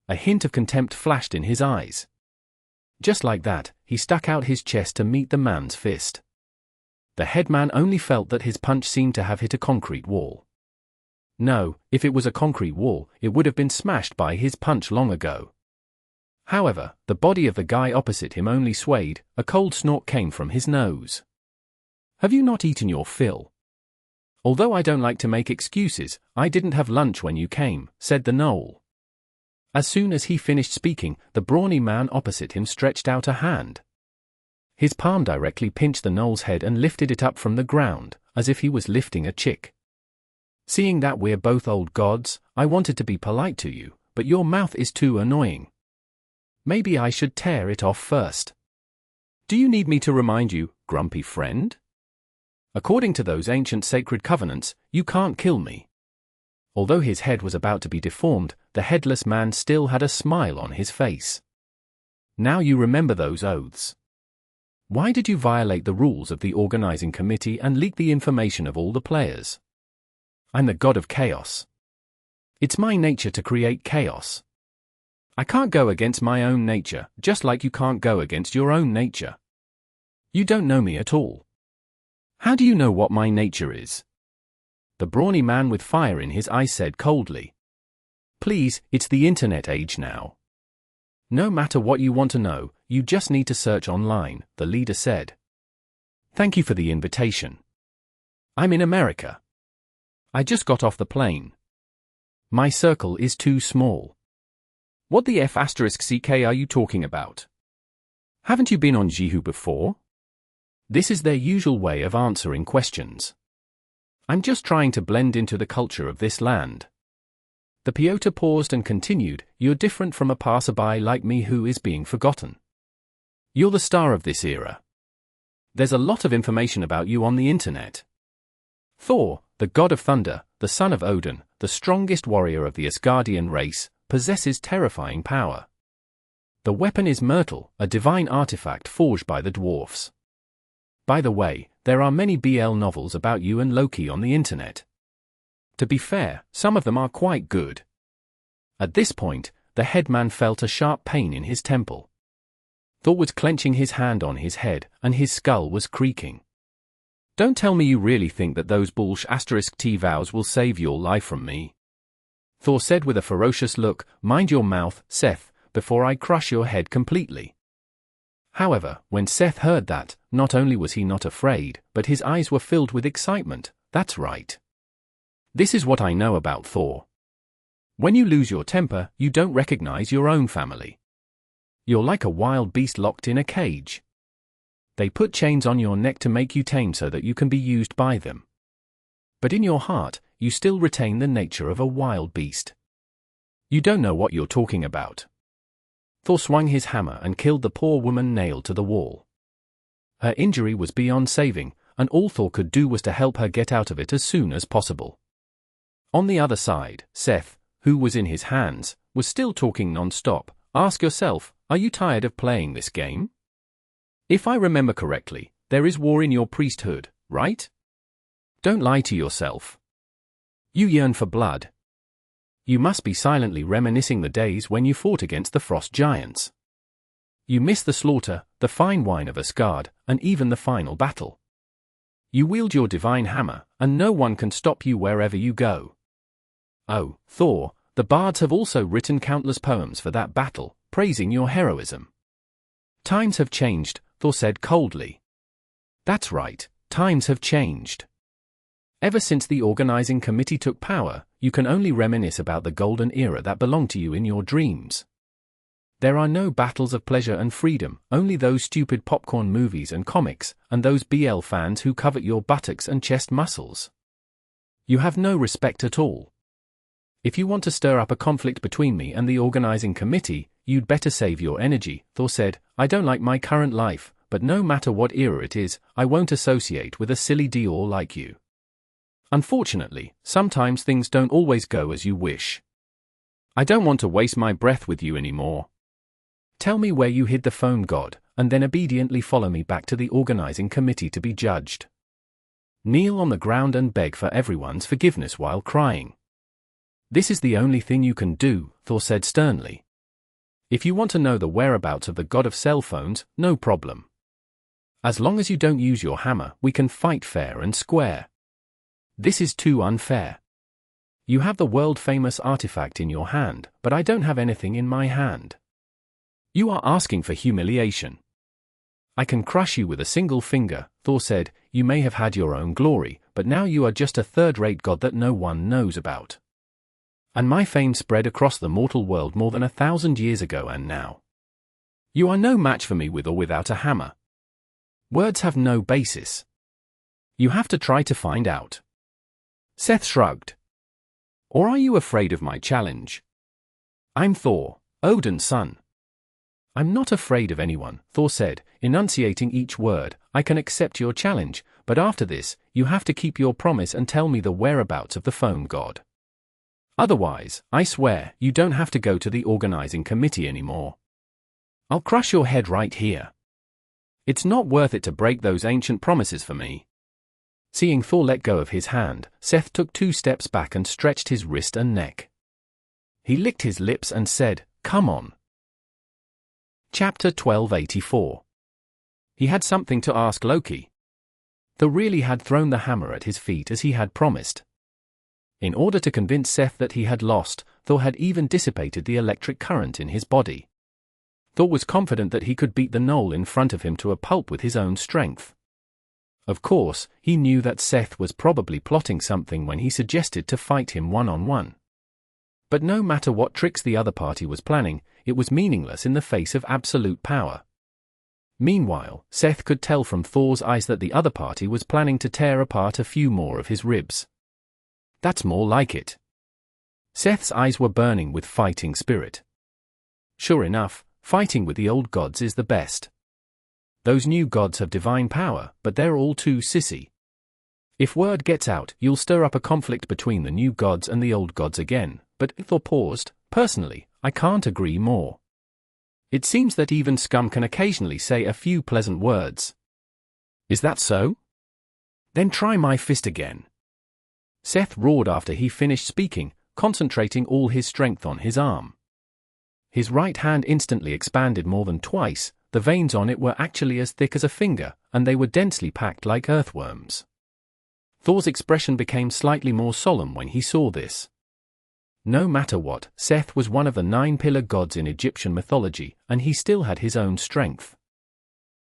A hint of contempt flashed in his eyes. Just like that, he stuck out his chest to meet the man's fist. The headman only felt that his punch seemed to have hit a concrete wall. No, if it was a concrete wall, it would have been smashed by his punch long ago. However, the body of the guy opposite him only swayed. A cold snort came from his nose. "Have you not eaten your fill?" "Although I don't like to make excuses, I didn't have lunch when you came," said the gnoll. As soon as he finished speaking, the brawny man opposite him stretched out a hand. His palm directly pinched the gnoll's head and lifted it up from the ground, as if he was lifting a chick. "Seeing that we're both old gods, I wanted to be polite to you, but your mouth is too annoying. Maybe I should tear it off first." "Do you need me to remind you, grumpy friend? According to those ancient sacred covenants, you can't kill me." Although his head was about to be deformed, the headless man still had a smile on his face. "Now you remember those oaths. Why did you violate the rules of the organizing committee and leak the information of all the players? I'm the god of chaos. It's my nature to create chaos. I can't go against my own nature, just like you can't go against your own nature. You don't know me at all. How do you know what my nature is?" The brawny man with fire in his eyes said coldly. "Please, it's the internet age now. No matter what you want to know, you just need to search online," the leader said. "Thank you for the invitation. I'm in America. I just got off the plane. My circle is too small." "What the F***ck are you talking about? Haven't you been on Jihu before?" This is their usual way of answering questions. "I'm just trying to blend into the culture of this land." The peyote paused and continued, "You're different from a passerby like me who is being forgotten. You're the star of this era. There's a lot of information about you on the internet. Thor, the god of thunder, the son of Odin, the strongest warrior of the Asgardian race, possesses terrifying power. The weapon is Myrtle, a divine artifact forged by the dwarfs. By the way, there are many BL novels about you and Loki on the internet. To be fair, some of them are quite good." At this point, the headman felt a sharp pain in his temple. Thor was clenching his hand on his head, and his skull was creaking. "Don't tell me you really think that those **T vows will save your life from me," Thor said with a ferocious look. "Mind your mouth, Seth, before I crush your head completely." However, when Seth heard that, not only was he not afraid, but his eyes were filled with excitement. "That's right. This is what I know about Thor. When you lose your temper, you don't recognize your own family. You're like a wild beast locked in a cage. They put chains on your neck to make you tame so that you can be used by them. But in your heart, you still retain the nature of a wild beast. You don't know what you're talking about." Thor swung his hammer and killed the poor woman nailed to the wall. Her injury was beyond saving, and all Thor could do was to help her get out of it as soon as possible. On the other side, Seth, who was in his hands, was still talking non-stop. "Ask yourself, are you tired of playing this game? If I remember correctly, there is war in your priesthood, right? Don't lie to yourself. You yearn for blood. You must be silently reminiscing the days when you fought against the frost giants. You miss the slaughter, the fine wine of Asgard, and even the final battle. You wield your divine hammer, and no one can stop you wherever you go. Oh, Thor, the bards have also written countless poems for that battle, praising your heroism." "Times have changed," Thor said coldly. "That's right, times have changed. Ever since the organizing committee took power, you can only reminisce about the golden era that belonged to you in your dreams. There are no battles of pleasure and freedom, only those stupid popcorn movies and comics, and those BL fans who covet your buttocks and chest muscles. You have no respect at all. If you want to stir up a conflict between me and the organizing committee, you'd better save your energy, Thor said. I don't like my current life, but no matter what era it is, I won't associate with a silly Dior like you. Unfortunately, sometimes things don't always go as you wish. I don't want to waste my breath with you anymore. Tell me where you hid the foam god, and then obediently follow me back to the organizing committee to be judged. Kneel on the ground and beg for everyone's forgiveness while crying. This is the only thing you can do, Thor said sternly. If you want to know the whereabouts of the god of cell phones, no problem. As long as you don't use your hammer, we can fight fair and square. This is too unfair. You have the world-famous artifact in your hand, but I don't have anything in my hand. You are asking for humiliation. I can crush you with a single finger, Thor said. You may have had your own glory, but now you are just a third-rate god that no one knows about. And my fame spread across the mortal world more than 1,000 years ago, and now you are no match for me with or without a hammer. Words have no basis. You have to try to find out. Seth shrugged. Or are you afraid of my challenge? I'm Thor, Odin's son. I'm not afraid of anyone, Thor said, enunciating each word. I can accept your challenge, but after this, you have to keep your promise and tell me the whereabouts of the foam god. Otherwise, I swear, you don't have to go to the organizing committee anymore. I'll crush your head right here. It's not worth it to break those ancient promises for me. Seeing Thor let go of his hand, Seth took 2 steps back and stretched his wrist and neck. He licked his lips and said, "Come on." Chapter 1284. He had something to ask Loki. Thor really had thrown the hammer at his feet as he had promised. In order to convince Seth that he had lost, Thor had even dissipated the electric current in his body. Thor was confident that he could beat the gnoll in front of him to a pulp with his own strength. Of course, he knew that Seth was probably plotting something when he suggested to fight him one-on-one. But no matter what tricks the other party was planning, it was meaningless in the face of absolute power. Meanwhile, Seth could tell from Thor's eyes that the other party was planning to tear apart a few more of his ribs. That's more like it. Seth's eyes were burning with fighting spirit. Sure enough, fighting with the old gods is the best. Those new gods have divine power, but they're all too sissy. If word gets out, you'll stir up a conflict between the new gods and the old gods again. But Thor paused. Personally, I can't agree more. It seems that even scum can occasionally say a few pleasant words. Is that so? Then try my fist again. Seth roared after he finished speaking, concentrating all his strength on his arm. His right hand instantly expanded more than twice. The veins on it were actually as thick as a finger, and they were densely packed like earthworms. Thor's expression became slightly more solemn when he saw this. No matter what, Seth was one of the 9 pillar gods in Egyptian mythology, and he still had his own strength.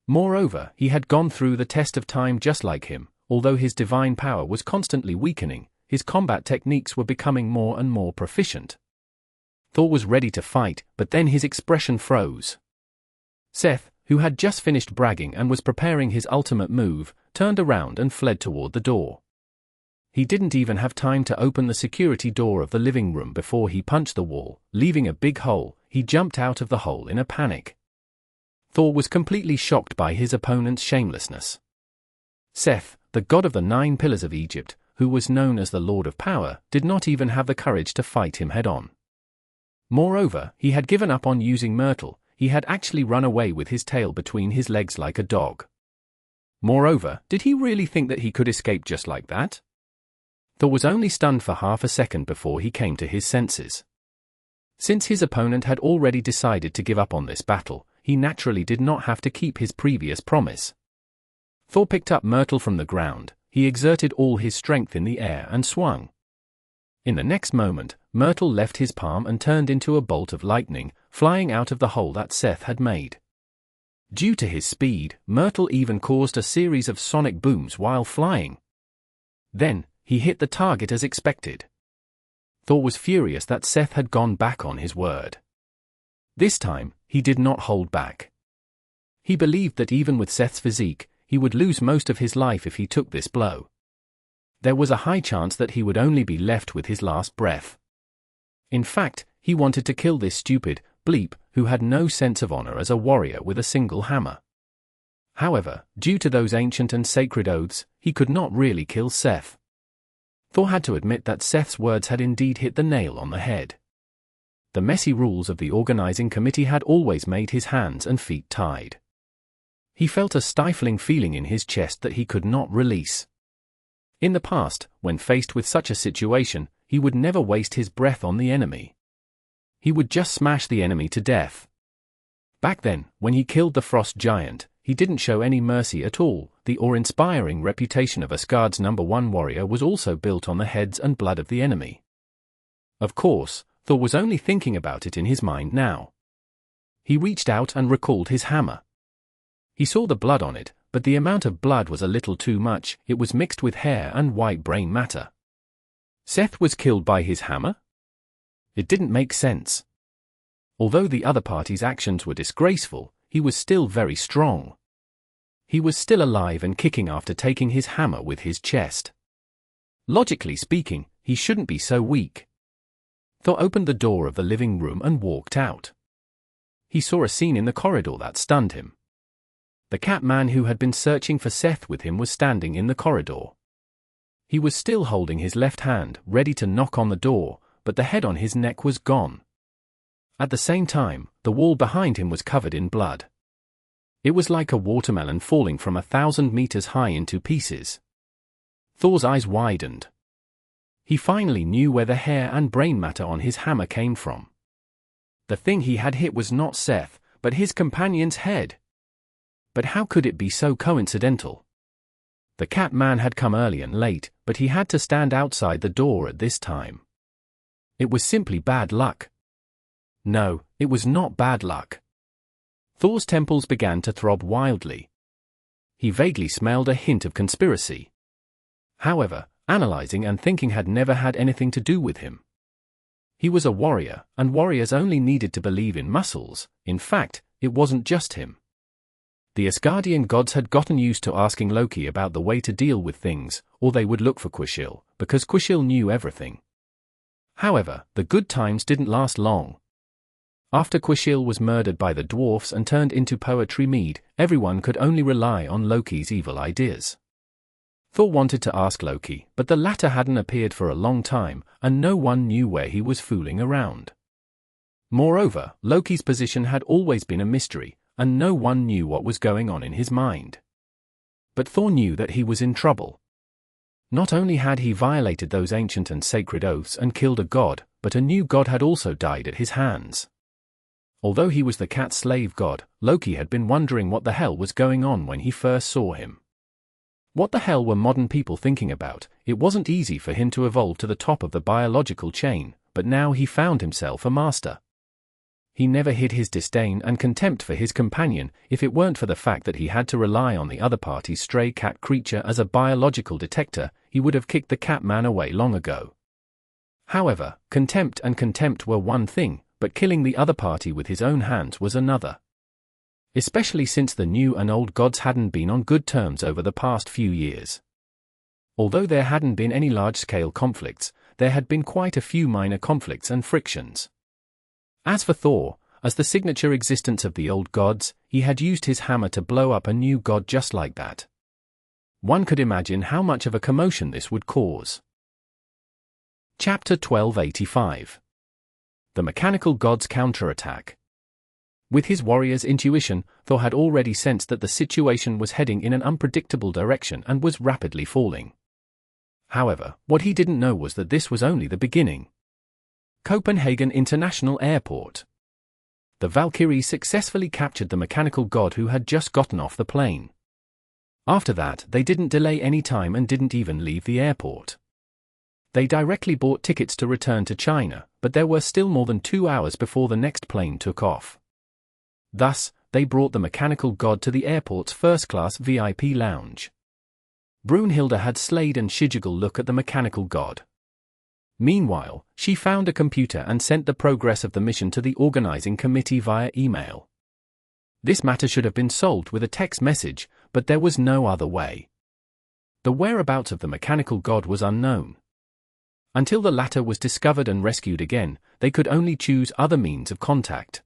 Moreover, he had gone through the test of time just like him. Although his divine power was constantly weakening, his combat techniques were becoming more and more proficient. Thor was ready to fight, but then his expression froze. Seth, who had just finished bragging and was preparing his ultimate move, turned around and fled toward the door. He didn't even have time to open the security door of the living room before he punched the wall, leaving a big hole. He jumped out of the hole in a panic. Thor was completely shocked by his opponent's shamelessness. Seth, the god of the 9 pillars of Egypt, who was known as the Lord of Power, did not even have the courage to fight him head-on. Moreover, he had given up on using Myrtle. He had actually run away with his tail between his legs like a dog. Moreover, did he really think that he could escape just like that? Thor was only stunned for half a second before he came to his senses. Since his opponent had already decided to give up on this battle, he naturally did not have to keep his previous promise. Thor picked up Myrtle from the ground. He exerted all his strength in the air and swung. In the next moment, Myrtle left his palm and turned into a bolt of lightning, flying out of the hole that Seth had made. Due to his speed, Myrtle even caused a series of sonic booms while flying. Then, he hit the target as expected. Thor was furious that Seth had gone back on his word. This time, he did not hold back. He believed that even with Seth's physique, he would lose most of his life if he took this blow. There was a high chance that he would only be left with his last breath. In fact, he wanted to kill this stupid bleep who had no sense of honor as a warrior with a single hammer. However, due to those ancient and sacred oaths, he could not really kill Seth. Thor had to admit that Seth's words had indeed hit the nail on the head. The messy rules of the organizing committee had always made his hands and feet tied. He felt a stifling feeling in his chest that he could not release. In the past, when faced with such a situation, he would never waste his breath on the enemy. He would just smash the enemy to death. Back then, when he killed the Frost Giant, he didn't show any mercy at all. The awe-inspiring reputation of Asgard's #1 warrior was also built on the heads and blood of the enemy. Of course, Thor was only thinking about it in his mind now. He reached out and recalled his hammer. He saw the blood on it, but the amount of blood was a little too much. It was mixed with hair and white brain matter. Seth was killed by his hammer? It didn't make sense. Although the other party's actions were disgraceful, he was still very strong. He was still alive and kicking after taking his hammer with his chest. Logically speaking, he shouldn't be so weak. Thor opened the door of the living room and walked out. He saw a scene in the corridor that stunned him. The cat man who had been searching for Seth with him was standing in the corridor. He was still holding his left hand, ready to knock on the door, but the head on his neck was gone. At the same time, the wall behind him was covered in blood. It was like a watermelon falling from 1,000 meters high into pieces. Thor's eyes widened. He finally knew where the hair and brain matter on his hammer came from. The thing he had hit was not Seth, but his companion's head. But how could it be so coincidental? The cat man had come early and late, but he had to stand outside the door at this time. It was simply bad luck. No, it was not bad luck. Thor's temples began to throb wildly. He vaguely smelled a hint of conspiracy. However, analyzing and thinking had never had anything to do with him. He was a warrior, and warriors only needed to believe in muscles. In fact, it wasn't just him. The Asgardian gods had gotten used to asking Loki about the way to deal with things, or they would look for Quishil, because Quishil knew everything. However, the good times didn't last long. After Quishil was murdered by the dwarfs and turned into poetry mead, everyone could only rely on Loki's evil ideas. Thor wanted to ask Loki, but the latter hadn't appeared for a long time, and no one knew where he was fooling around. Moreover, Loki's position had always been a mystery, and no one knew what was going on in his mind. But Thor knew that he was in trouble. Not only had he violated those ancient and sacred oaths and killed a god, but a new god had also died at his hands. Although he was the cat slave god, Loki had been wondering what the hell was going on when he first saw him. What the hell were modern people thinking about? It wasn't easy for him to evolve to the top of the biological chain, but now he found himself a master. He never hid his disdain and contempt for his companion. If it weren't for the fact that he had to rely on the other party's stray cat creature as a biological detector, he would have kicked the cat man away long ago. However, contempt and contempt were one thing, but killing the other party with his own hands was another. Especially since the new and old gods hadn't been on good terms over the past few years. Although there hadn't been any large-scale conflicts, there had been quite a few minor conflicts and frictions. As for Thor, as the signature existence of the old gods, he had used his hammer to blow up a new god just like that. One could imagine how much of a commotion this would cause. Chapter 1285. The Mechanical Gods Counterattack. With his warrior's intuition, Thor had already sensed that the situation was heading in an unpredictable direction and was rapidly falling. However, what he didn't know was that this was only the beginning. Copenhagen International Airport. The Valkyrie successfully captured the mechanical god who had just gotten off the plane. After that, they didn't delay any time and didn't even leave the airport. They directly bought tickets to return to China, but there were still more than 2 hours before the next plane took off. Thus, they brought the mechanical god to the airport's first-class VIP lounge. Brunhilde had Sleigh and Shijigal look at the mechanical god. Meanwhile, she found a computer and sent the progress of the mission to the organizing committee via email. This matter should have been solved with a text message, but there was no other way. The whereabouts of the mechanical god was unknown. Until the latter was discovered and rescued again, they could only choose other means of contact.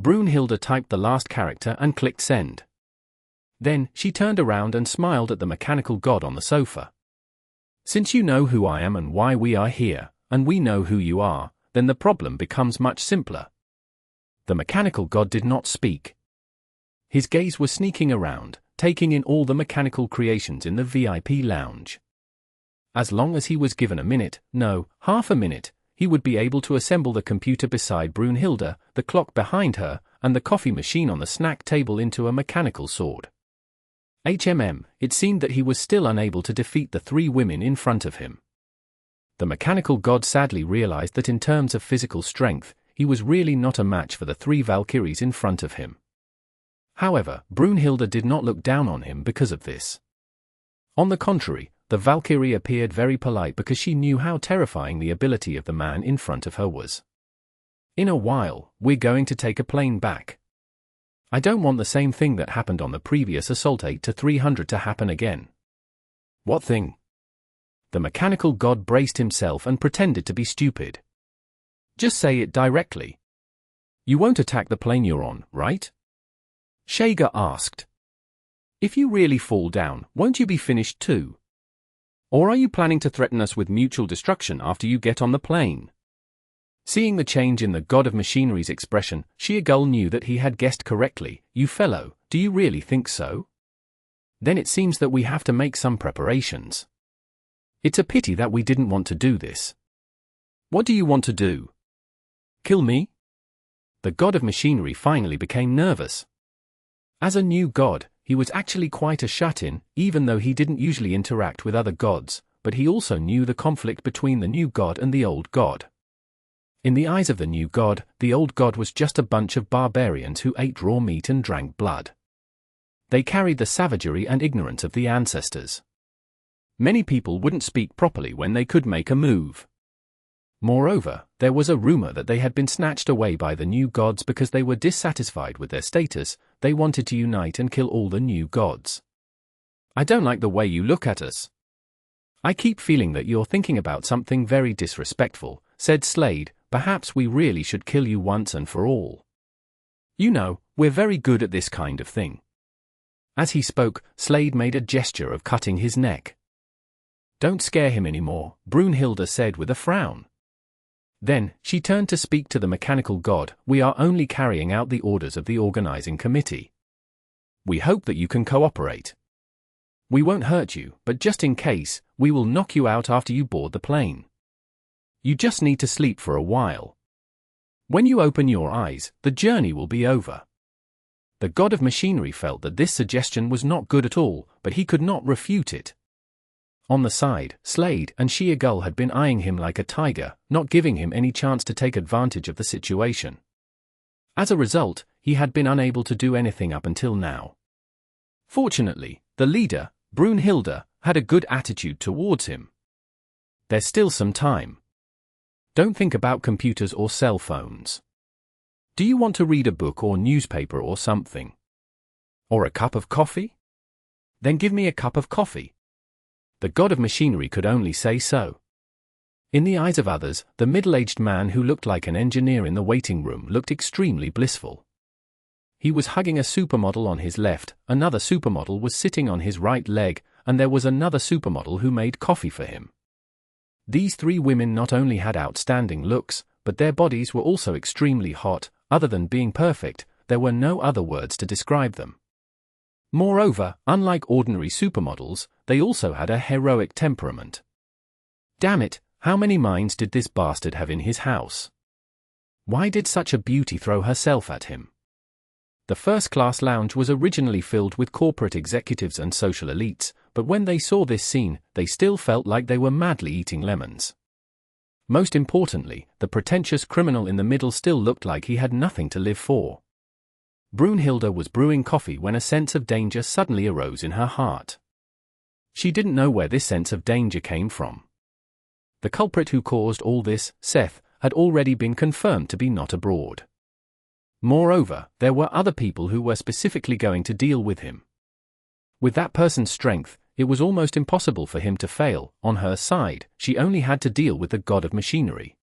Brunhilde typed the last character and clicked send. Then, she turned around and smiled at the mechanical god on the sofa. Since you know who I am and why we are here, and we know who you are, then the problem becomes much simpler. The mechanical god did not speak. His gaze was sneaking around, taking in all the mechanical creations in the VIP lounge. As long as he was given a minute, no, half a minute, he would be able to assemble the computer beside Brunhilde, the clock behind her, and the coffee machine on the snack table into a mechanical sword. It seemed that he was still unable to defeat the three women in front of him. The mechanical god sadly realized that in terms of physical strength, he was really not a match for the three Valkyries in front of him. However, Brunhilde did not look down on him because of this. On the contrary, the Valkyrie appeared very polite because she knew how terrifying the ability of the man in front of her was. In a while, we're going to take a plane back. I don't want the same thing that happened on the previous Assault 8 to 300 to happen again. What thing? The mechanical god braced himself and pretended to be stupid. Just say it directly. You won't attack the plane you're on, right? Shager asked. If you really fall down, won't you be finished too? Or are you planning to threaten us with mutual destruction after you get on the plane? Seeing the change in the god of machinery's expression, Sheergull knew that he had guessed correctly. You fellow, do you really think so? Then it seems that we have to make some preparations. It's a pity that we didn't want to do this. What do you want to do? Kill me? The god of machinery finally became nervous. As a new god, he was actually quite a shut-in, even though he didn't usually interact with other gods, but he also knew the conflict between the new god and the old god. In the eyes of the new god, the old god was just a bunch of barbarians who ate raw meat and drank blood. They carried the savagery and ignorance of the ancestors. Many people wouldn't speak properly when they could make a move. Moreover, there was a rumor that they had been snatched away by the new gods because they were dissatisfied with their status. They wanted to unite and kill all the new gods. I don't like the way you look at us. I keep feeling that you're thinking about something very disrespectful, said Slade. Perhaps we really should kill you once and for all. You know, we're very good at this kind of thing. As he spoke, Slade made a gesture of cutting his neck. Don't scare him anymore, Brunhilde said with a frown. Then, she turned to speak to the mechanical god. We are only carrying out the orders of the organizing committee. We hope that you can cooperate. We won't hurt you, but just in case, we will knock you out after you board the plane. You just need to sleep for a while. When you open your eyes, the journey will be over. The god of machinery felt that this suggestion was not good at all, but he could not refute it. On the side, Slade and Sheergull had been eyeing him like a tiger, not giving him any chance to take advantage of the situation. As a result, he had been unable to do anything up until now. Fortunately, the leader, Brunhilde, had a good attitude towards him. There's still some time. Don't think about computers or cell phones. Do you want to read a book or newspaper or something? Or a cup of coffee? Then give me a cup of coffee. The god of machinery could only say so. In the eyes of others, the middle-aged man who looked like an engineer in the waiting room looked extremely blissful. He was hugging a supermodel on his left, another supermodel was sitting on his right leg, and there was another supermodel who made coffee for him. These three women not only had outstanding looks, but their bodies were also extremely hot. Other than being perfect, there were no other words to describe them. Moreover, unlike ordinary supermodels, they also had a heroic temperament. Damn it, how many minds did this bastard have in his house? Why did such a beauty throw herself at him? The first-class lounge was originally filled with corporate executives and social elites, but when they saw this scene, they still felt like they were madly eating lemons. Most importantly, the pretentious criminal in the middle still looked like he had nothing to live for. Brunhilde was brewing coffee when a sense of danger suddenly arose in her heart. She didn't know where this sense of danger came from. The culprit who caused all this, Seth, had already been confirmed to be not abroad. Moreover, there were other people who were specifically going to deal with him. With that person's strength, it was almost impossible for him to fail. On her side, she only had to deal with the god of machinery.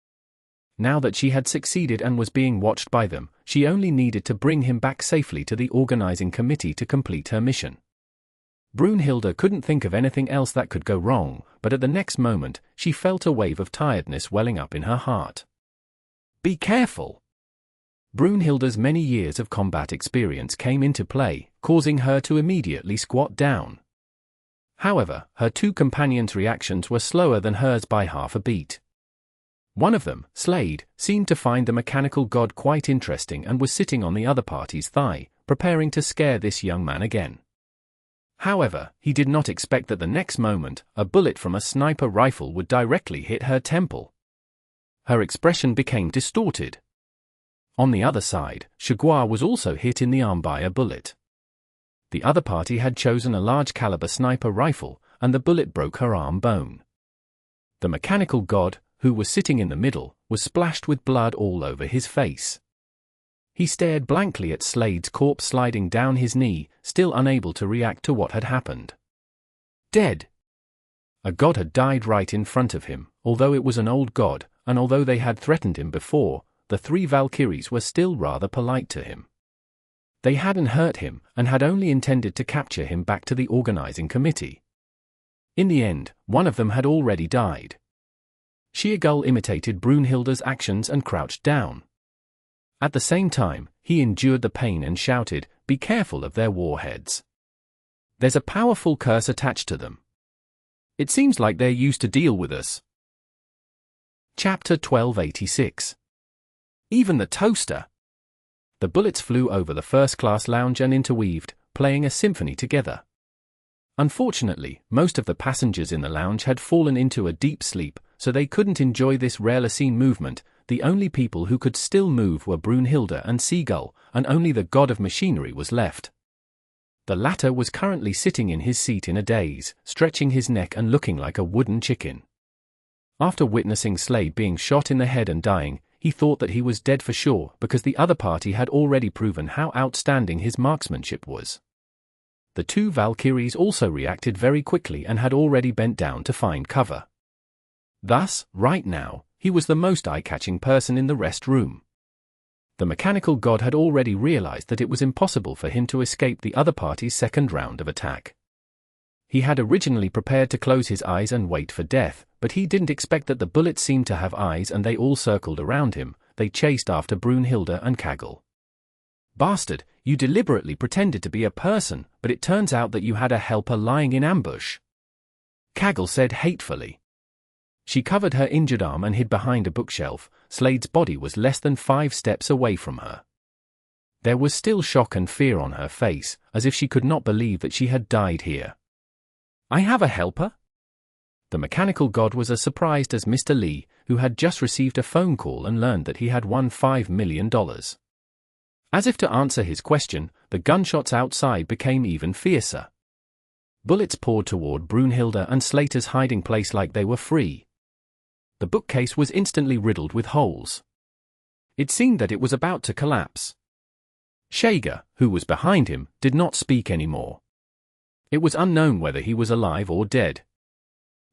Now that she had succeeded and was being watched by them, she only needed to bring him back safely to the organizing committee to complete her mission. Brunhilde couldn't think of anything else that could go wrong, but at the next moment, she felt a wave of tiredness welling up in her heart. Be careful! Brunhilde's many years of combat experience came into play, causing her to immediately squat down. However, her two companions' reactions were slower than hers by half a beat. One of them, Sleigh, seemed to find the mechanical god quite interesting and was sitting on the other party's thigh, preparing to scare this young man again. However, he did not expect that the next moment, a bullet from a sniper rifle would directly hit her temple. Her expression became distorted. On the other side, Chewbacca was also hit in the arm by a bullet. The other party had chosen a large-caliber sniper rifle, and the bullet broke her arm bone. The mechanical god, who was sitting in the middle, was splashed with blood all over his face. He stared blankly at Sleigh's corpse sliding down his knee, still unable to react to what had happened. Dead. A god had died right in front of him, although it was an old god, and although they had threatened him before, the three Valkyries were still rather polite to him. They hadn't hurt him, and had only intended to capture him back to the organizing committee. In the end, one of them had already died. Sheergull imitated Brunhilde's actions and crouched down. At the same time, he endured the pain and shouted, "Be careful of their warheads. There's a powerful curse attached to them. It seems like they're used to deal with us." Chapter 1286. Even the toaster. The bullets flew over the first-class lounge and interweaved, playing a symphony together. Unfortunately, most of the passengers in the lounge had fallen into a deep sleep, so they couldn't enjoy this Relaxation movement. The only people who could still move were Brunhilde and Seagull, and only the god of machinery was left. The latter was currently sitting in his seat in a daze, stretching his neck and looking like a wooden chicken. After witnessing Sleigh being shot in the head and dying, he thought that he was dead for sure because the other party had already proven how outstanding his marksmanship was. The two Valkyries also reacted very quickly and had already bent down to find cover. Thus, right now, he was the most eye-catching person in the rest room. The mechanical god had already realized that it was impossible for him to escape the other party's second round of attack. He had originally prepared to close his eyes and wait for death, but he didn't expect that the bullets seemed to have eyes and they all circled around him. They chased after Brunhilde and Kaggle. "Bastard, you deliberately pretended to be a person, but it turns out that you had a helper lying in ambush," Kaggle said hatefully. She covered her injured arm and hid behind a bookshelf. Sleigh's body was less than 5 steps away from her. There was still shock and fear on her face, as if she could not believe that she had died here. "I have a helper?" The mechanical god was as surprised as Mr. Lee, who had just received a phone call and learned that he had won $5 million. As if to answer his question, the gunshots outside became even fiercer. Bullets poured toward Brunhilde and Slater's hiding place like they were free. The bookcase was instantly riddled with holes. It seemed that it was about to collapse. Shager, who was behind him, did not speak anymore. It was unknown whether he was alive or dead.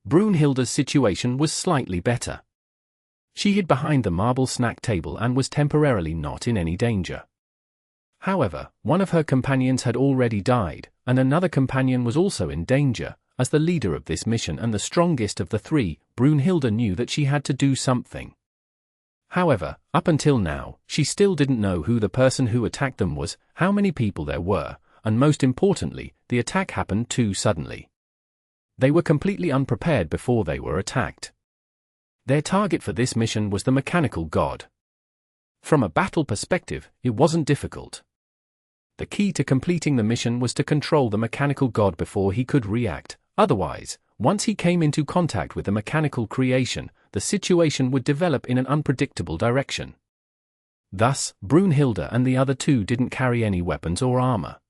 Brunhilde's situation was slightly better. She hid behind the marble snack table and was temporarily not in any danger. However, one of her companions had already died, and another companion was also in danger. As the leader of this mission and the strongest of the three, Brunhilde knew that she had to do something. However, up until now, she still didn't know who the person who attacked them was, how many people there were, and most importantly, the attack happened too suddenly. They were completely unprepared before they were attacked. Their target for this mission was the mechanical god. From a battle perspective, it wasn't difficult. The key to completing the mission was to control the mechanical god before he could react. Otherwise, once he came into contact with the mechanical creation, the situation would develop in an unpredictable direction. Thus, Brunhilde and the other two didn't carry any weapons or armor.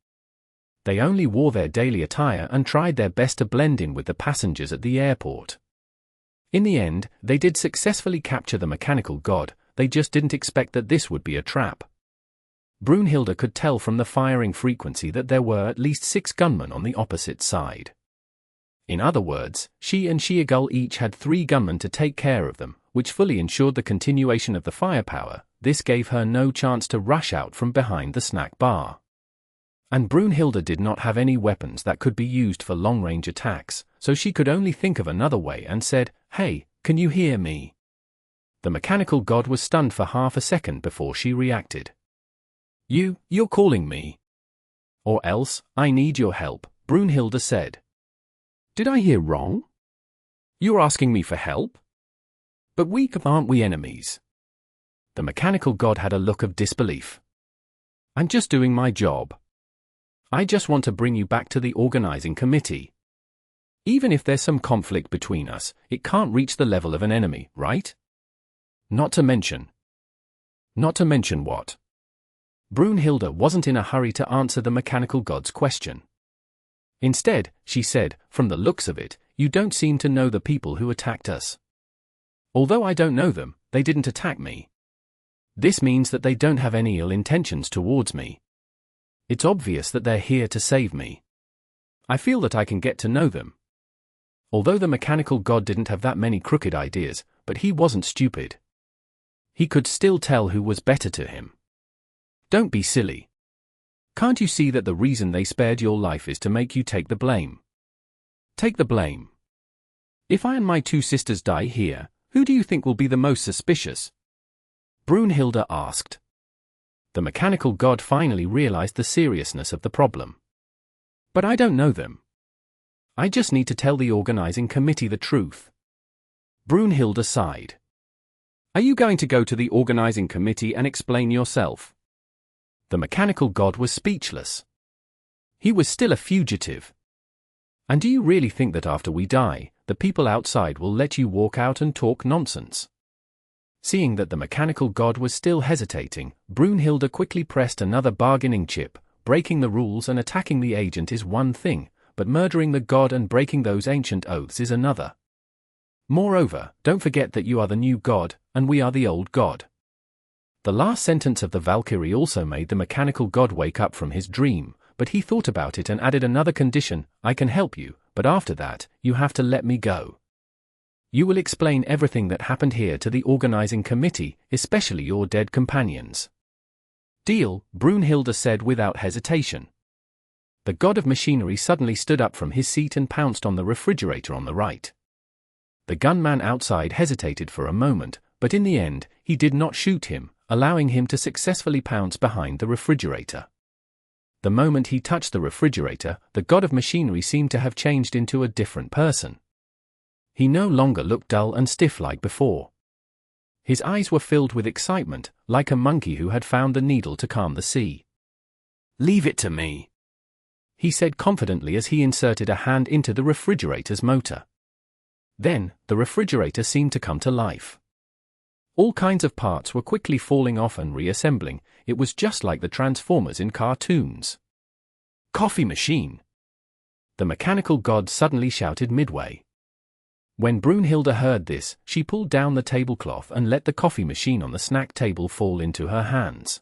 They only wore their daily attire and tried their best to blend in with the passengers at the airport. In the end, they did successfully capture the mechanical god. They just didn't expect that this would be a trap. Brunhilde could tell from the firing frequency that there were at least 6 gunmen on the opposite side. In other words, she and Sheargull each had 3 gunmen to take care of them, which fully ensured the continuation of the firepower. This gave her no chance to rush out from behind the snack bar. And Brunhilde did not have any weapons that could be used for long-range attacks, so she could only think of another way and said, "Hey, can you hear me?" The mechanical god was stunned for half a second before she reacted. You're calling me? Or else, I need your help, Brunhilde said. Did I hear wrong? You're asking me for help? But aren't we enemies? The mechanical god had a look of disbelief. I'm just doing my job. I just want to bring you back to the organizing committee. Even if there's some conflict between us, it can't reach the level of an enemy, right? Not to mention what? Brunhilde wasn't in a hurry to answer the mechanical god's question. Instead, she said, from the looks of it, you don't seem to know the people who attacked us. Although I don't know them, they didn't attack me. This means that they don't have any ill intentions towards me. It's obvious that they're here to save me. I feel that I can get to know them. Although the mechanical god didn't have that many crooked ideas, but he wasn't stupid. He could still tell who was better to him. Don't be silly. Can't you see that the reason they spared your life is to make you take the blame? Take the blame. If I and my 2 sisters die here, who do you think will be the most suspicious? Brunhilde asked. The mechanical god finally realized the seriousness of the problem. But I don't know them. I just need to tell the organizing committee the truth. Brunhilde sighed. Are you going to go to the organizing committee and explain yourself? The mechanical god was speechless. He was still a fugitive. And do you really think that after we die, the people outside will let you walk out and talk nonsense? Seeing that the mechanical god was still hesitating, Brunhilde quickly pressed another bargaining chip. Breaking the rules and attacking the agent is one thing, but murdering the god and breaking those ancient oaths is another. Moreover, don't forget that you are the new god, and we are the old god. The last sentence of the Valkyrie also made the mechanical god wake up from his dream, but he thought about it and added another condition: I can help you, but after that, you have to let me go. You will explain everything that happened here to the organizing committee, especially your dead companions. Deal, Brunhilde said without hesitation. The god of machinery suddenly stood up from his seat and pounced on the refrigerator on the right. The gunman outside hesitated for a moment, but in the end, he did not shoot him, allowing him to successfully pounce behind the refrigerator. The moment he touched the refrigerator, the god of machinery seemed to have changed into a different person. He no longer looked dull and stiff like before. His eyes were filled with excitement, like a monkey who had found the needle to calm the sea. Leave it to me, he said confidently as he inserted a hand into the refrigerator's motor. Then, the refrigerator seemed to come to life. All kinds of parts were quickly falling off and reassembling. It was just like the Transformers in cartoons. Coffee machine! The mechanical god suddenly shouted midway. When Brunhilde heard this, she pulled down the tablecloth and let the coffee machine on the snack table fall into her hands.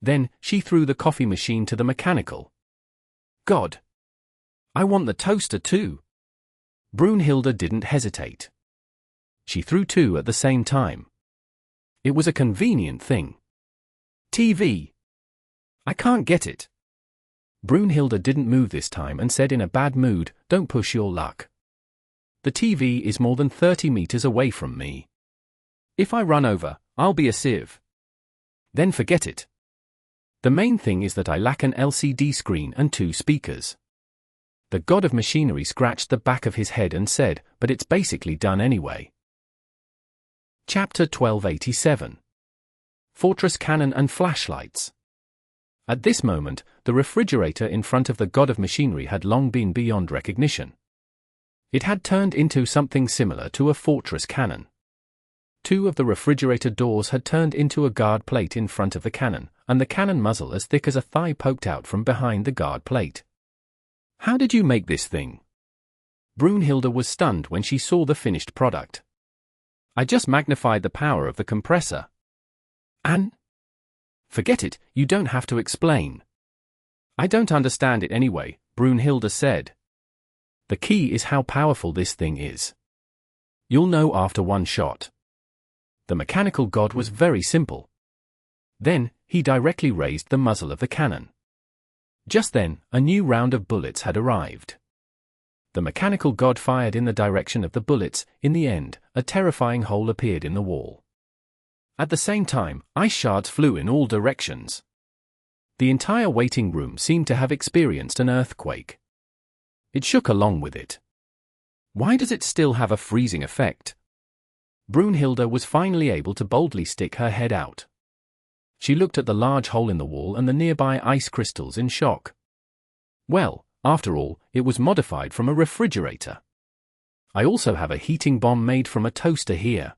Then, she threw the coffee machine to the mechanical god. I want the toaster too. Brunhilde didn't hesitate. She threw 2 at the same time. It was a convenient thing. TV. I can't get it. Brunhilde didn't move this time and said in a bad mood, don't push your luck. The TV is more than 30 meters away from me. If I run over, I'll be a sieve. Then forget it. The main thing is that I lack an LCD screen and 2 speakers. The god of machinery scratched the back of his head and said, but it's basically done anyway. Chapter 1287. Fortress Cannon and Flashlights. At this moment, the refrigerator in front of the god of machinery had long been beyond recognition. It had turned into something similar to a fortress cannon. 2 of the refrigerator doors had turned into a guard plate in front of the cannon, and the cannon muzzle as thick as a thigh poked out from behind the guard plate. How did you make this thing? Brunhilde was stunned when she saw the finished product. I just magnified the power of the compressor. And? Forget it, you don't have to explain. I don't understand it anyway, Brunhilde said. The key is how powerful this thing is. You'll know after one shot. The mechanical god was very simple. Then, he directly raised the muzzle of the cannon. Just then, a new round of bullets had arrived. The mechanical god fired in the direction of the bullets. In the end, a terrifying hole appeared in the wall. At the same time, ice shards flew in all directions. The entire waiting room seemed to have experienced an earthquake. It shook along with it. Why does it still have a freezing effect? Brunhilde was finally able to boldly stick her head out. She looked at the large hole in the wall and the nearby ice crystals in shock. Well, after all, it was modified from a refrigerator. I also have a heating bomb made from a toaster here.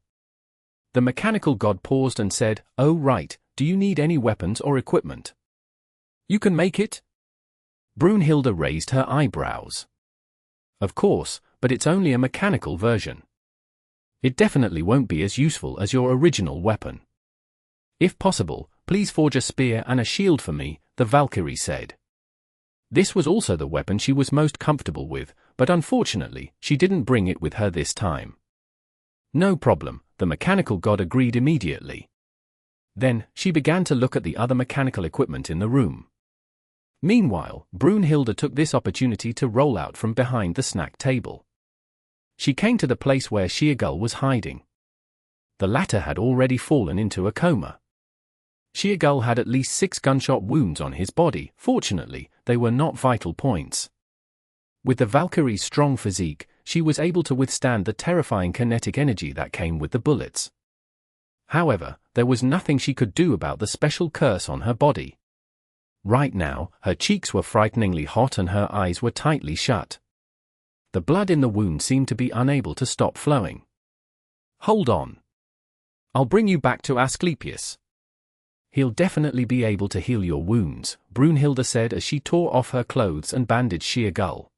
The mechanical god paused and said, "Oh right, do you need any weapons or equipment?" "You can make it?" Brunhilde raised her eyebrows. "Of course, but it's only a mechanical version. It definitely won't be as useful as your original weapon. If possible, please forge a spear and a shield for me," the Valkyrie said. This was also the weapon she was most comfortable with, but unfortunately, she didn't bring it with her this time. "No problem," the mechanical god agreed immediately. Then, she began to look at the other mechanical equipment in the room. Meanwhile, Brunhilde took this opportunity to roll out from behind the snack table. She came to the place where Sheergull was hiding. The latter had already fallen into a coma. Sheergull had at least 6 gunshot wounds on his body. Fortunately, they were not vital points. With the Valkyrie's strong physique, she was able to withstand the terrifying kinetic energy that came with the bullets. However, there was nothing she could do about the special curse on her body. Right now, her cheeks were frighteningly hot and her eyes were tightly shut. The blood in the wound seemed to be unable to stop flowing. "Hold on. I'll bring you back to Asclepius. He'll definitely be able to heal your wounds," Brunhilde said as she tore off her clothes and bandaged Sheergull.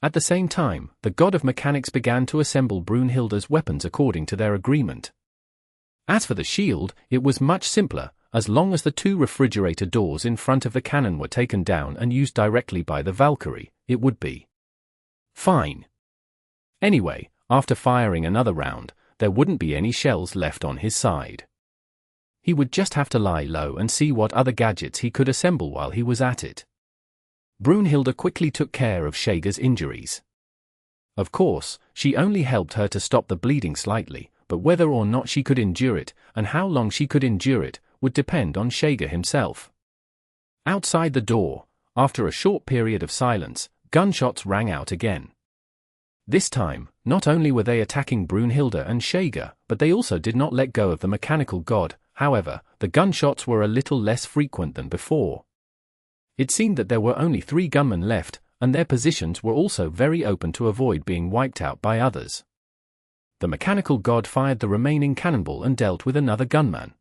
At the same time, the god of mechanics began to assemble Brunhilde's weapons according to their agreement. As for the shield, it was much simpler. As long as the 2 refrigerator doors in front of the cannon were taken down and used directly by the Valkyrie, it would be fine. Anyway, after firing another round, there wouldn't be any shells left on his side. He would just have to lie low and see what other gadgets he could assemble while he was at it. Brunhilde quickly took care of Sheger's injuries. Of course, she only helped her to stop the bleeding slightly, but whether or not she could endure it, and how long she could endure it, would depend on Sheger himself. Outside the door, after a short period of silence, gunshots rang out again. This time, not only were they attacking Brunhilde and Sheger, but they also did not let go of the mechanical god. However, the gunshots were a little less frequent than before. It seemed that there were only 3 gunmen left, and their positions were also very open to avoid being wiped out by others. The mechanical god fired the remaining cannonball and dealt with another gunman.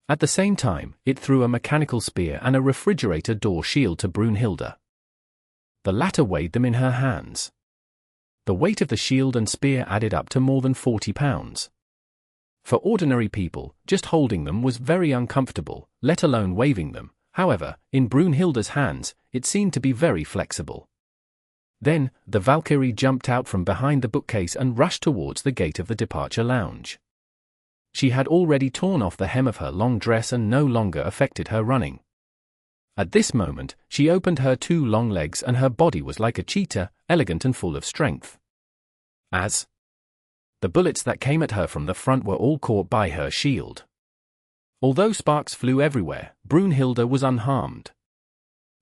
At the same time, it threw a mechanical spear and a refrigerator door shield to Brunhilde. The latter weighed them in her hands. The weight of the shield and spear added up to more than 40 pounds. For ordinary people, just holding them was very uncomfortable, let alone waving them. However, in Brunhilde's hands, it seemed to be very flexible. Then, the Valkyrie jumped out from behind the bookcase and rushed towards the gate of the departure lounge. She had already torn off the hem of her long dress and no longer affected her running. At this moment, she opened her 2 long legs and her body was like a cheetah, elegant and full of strength. As the bullets that came at her from the front were all caught by her shield. Although sparks flew everywhere, Brunhilde was unharmed.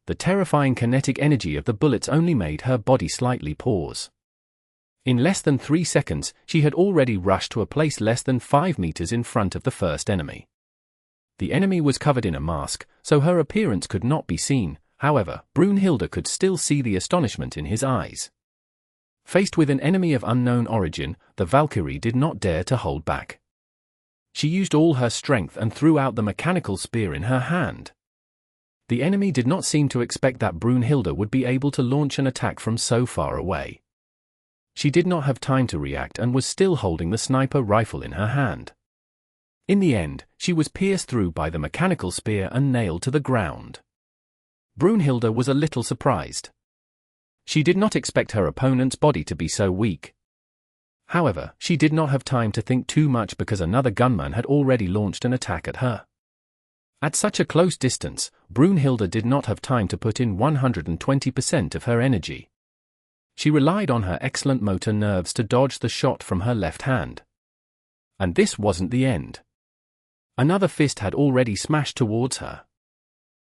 The terrifying kinetic energy of the bullets only made her body slightly pause. In less than 3 seconds, she had already rushed to a place less than 5 meters in front of the first enemy. The enemy was covered in a mask, so her appearance could not be seen. However, Brunhilde could still see the astonishment in his eyes. Faced with an enemy of unknown origin, the Valkyrie did not dare to hold back. She used all her strength and threw out the mechanical spear in her hand. The enemy did not seem to expect that Brunhilde would be able to launch an attack from so far away. She did not have time to react and was still holding the sniper rifle in her hand. In the end, she was pierced through by the mechanical spear and nailed to the ground. Brunhilde was a little surprised. She did not expect her opponent's body to be so weak. However, she did not have time to think too much because another gunman had already launched an attack at her. At such a close distance, Brunhilde did not have time to put in 120% of her energy. She relied on her excellent motor nerves to dodge the shot from her left hand. And this wasn't the end. Another fist had already smashed towards her.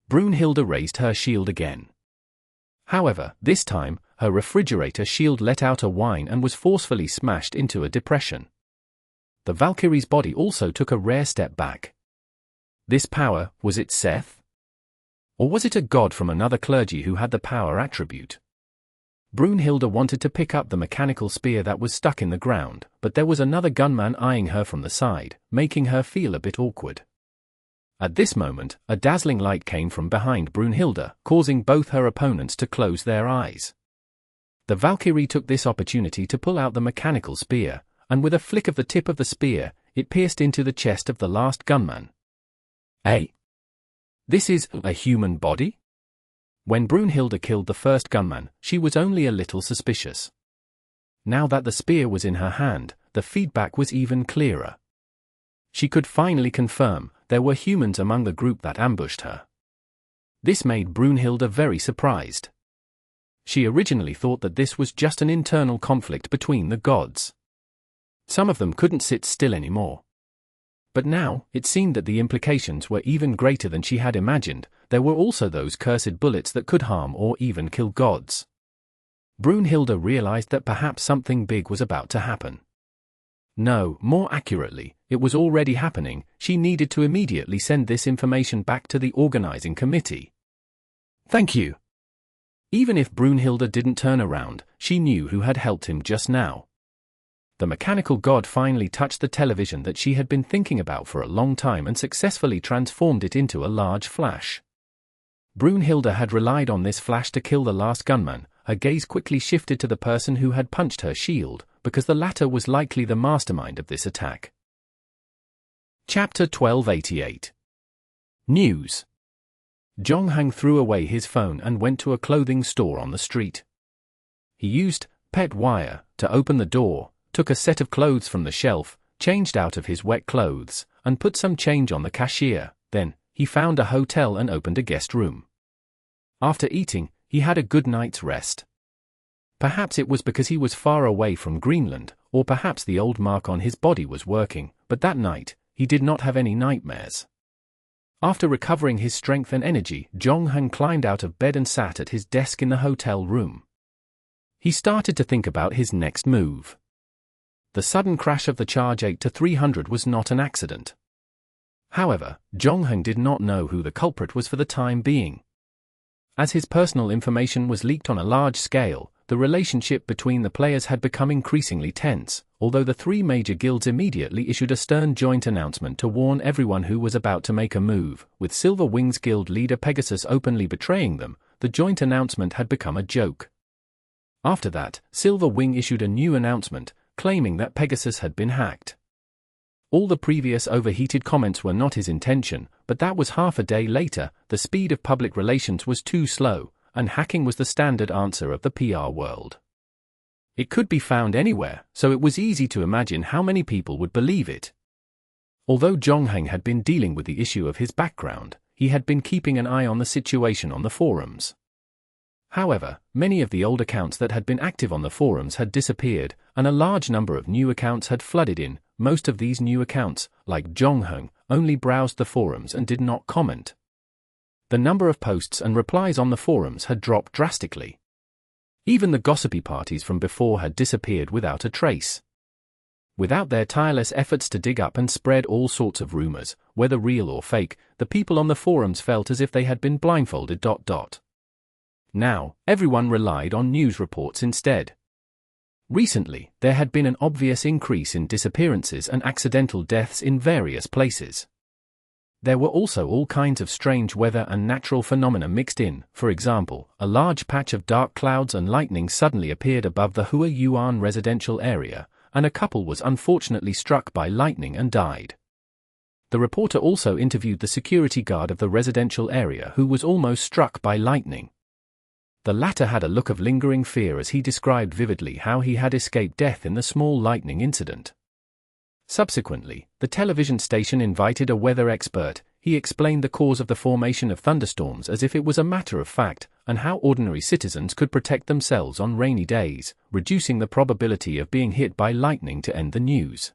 Brunhilde raised her shield again. However, this time, her refrigerator shield let out a whine and was forcefully smashed into a depression. The Valkyrie's body also took a rare step back. This power, was it Seth? Or was it a god from another clergy who had the power attribute? Brunhilde wanted to pick up the mechanical spear that was stuck in the ground, but there was another gunman eyeing her from the side, making her feel a bit awkward. At this moment, a dazzling light came from behind Brunhilde, causing both her opponents to close their eyes. The Valkyrie took this opportunity to pull out the mechanical spear, and with a flick of the tip of the spear, it pierced into the chest of the last gunman. Hey! This is a human body? When Brunhilde killed the first gunman, she was only a little suspicious. Now that the spear was in her hand, the feedback was even clearer. She could finally confirm there were humans among the group that ambushed her. This made Brunhilde very surprised. She originally thought that this was just an internal conflict between the gods. Some of them couldn't sit still anymore. But now, it seemed that the implications were even greater than she had imagined. There were also those cursed bullets that could harm or even kill gods. Brunhilde realized that perhaps something big was about to happen. No, more accurately, it was already happening. She needed to immediately send this information back to the organizing committee. Thank you. Even if Brunhilde didn't turn around, she knew who had helped him just now. The mechanical god finally touched the television that she had been thinking about for a long time and successfully transformed it into a large flash. Brunhilde had relied on this flash to kill the last gunman. Her gaze quickly shifted to the person who had punched her shield, because the latter was likely the mastermind of this attack. Chapter 1288. News. Jonghang threw away his phone and went to a clothing store on the street. He used pet wire to open the door, took a set of clothes from the shelf, changed out of his wet clothes, and put some change on the cashier. Then, he found a hotel and opened a guest room. After eating, he had a good night's rest. Perhaps it was because he was far away from Greenland, or perhaps the old mark on his body was working, but that night, he did not have any nightmares. After recovering his strength and energy, Jonghang climbed out of bed and sat at his desk in the hotel room. He started to think about his next move. The sudden crash of the Charge 8-300 was not an accident. However, Jonghang did not know who the culprit was for the time being. As his personal information was leaked on a large scale, the relationship between the players had become increasingly tense, although the three major guilds immediately issued a stern joint announcement to warn everyone who was about to make a move. With Silver Wings Guild leader Pegasus openly betraying them, the joint announcement had become a joke. After that, Silver Wing issued a new announcement, claiming that Pegasus had been hacked. All the previous overheated comments were not his intention, but that was half a day later. The speed of public relations was too slow, and hacking was the standard answer of the PR world. It could be found anywhere, so it was easy to imagine how many people would believe it. Although Jonghang had been dealing with the issue of his background, he had been keeping an eye on the situation on the forums. However, many of the old accounts that had been active on the forums had disappeared, and a large number of new accounts had flooded in. Most of these new accounts, like Jonghang, only browsed the forums and did not comment. The number of posts and replies on the forums had dropped drastically. Even the gossipy parties from before had disappeared without a trace. Without their tireless efforts to dig up and spread all sorts of rumors, whether real or fake, the people on the forums felt as if they had been blindfolded. Now, everyone relied on news reports instead. Recently, there had been an obvious increase in disappearances and accidental deaths in various places. There were also all kinds of strange weather and natural phenomena mixed in. For example, a large patch of dark clouds and lightning suddenly appeared above the Hua Yuan residential area, and a couple was unfortunately struck by lightning and died. The reporter also interviewed the security guard of the residential area who was almost struck by lightning. The latter had a look of lingering fear as he described vividly how he had escaped death in the small lightning incident. Subsequently, the television station invited a weather expert. He explained the cause of the formation of thunderstorms as if it was a matter of fact, and how ordinary citizens could protect themselves on rainy days, reducing the probability of being hit by lightning to end the news.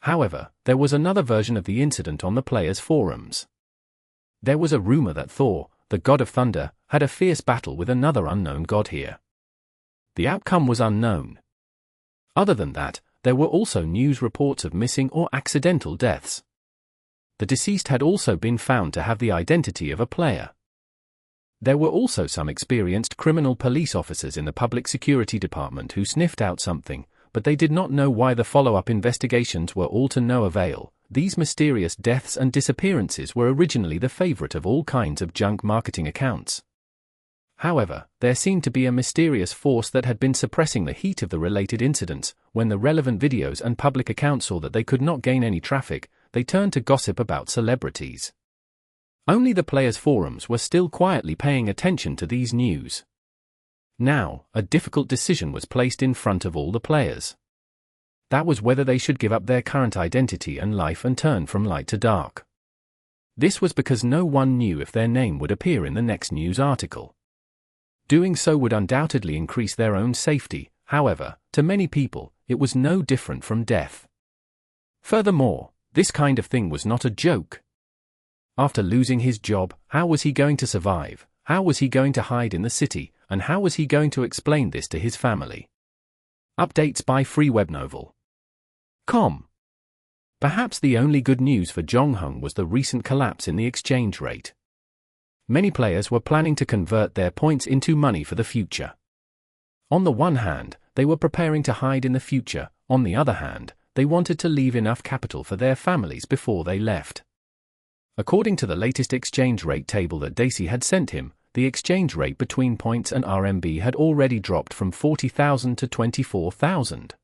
However, there was another version of the incident on the players' forums. There was a rumor that Thor, the god of thunder, had a fierce battle with another unknown god here. The outcome was unknown. Other than that, there were also news reports of missing or accidental deaths. The deceased had also been found to have the identity of a player. There were also some experienced criminal police officers in the public security department who sniffed out something, but they did not know why. The follow-up investigations were all to no avail. These mysterious deaths and disappearances were originally the favorite of all kinds of junk marketing accounts. However, there seemed to be a mysterious force that had been suppressing the heat of the related incidents. When the relevant videos and public accounts saw that they could not gain any traffic, they turned to gossip about celebrities. Only the players' forums were still quietly paying attention to these news. Now, a difficult decision was placed in front of all the players. That was whether they should give up their current identity and life and turn from light to dark. This was because no one knew if their name would appear in the next news article. Doing so would undoubtedly increase their own safety. However, to many people, it was no different from death. Furthermore, this kind of thing was not a joke. After losing his job, how was he going to survive? How was he going to hide in the city? And how was he going to explain this to his family? Updates by freewebnovel.com. Perhaps the only good news for Jong-hung was the recent collapse in the exchange rate. Many players were planning to convert their points into money for the future. On the one hand, they were preparing to hide in the future. On the other hand, they wanted to leave enough capital for their families before they left. According to the latest exchange rate table that Daisy had sent him, the exchange rate between points and RMB had already dropped from 40,000 to 24,000.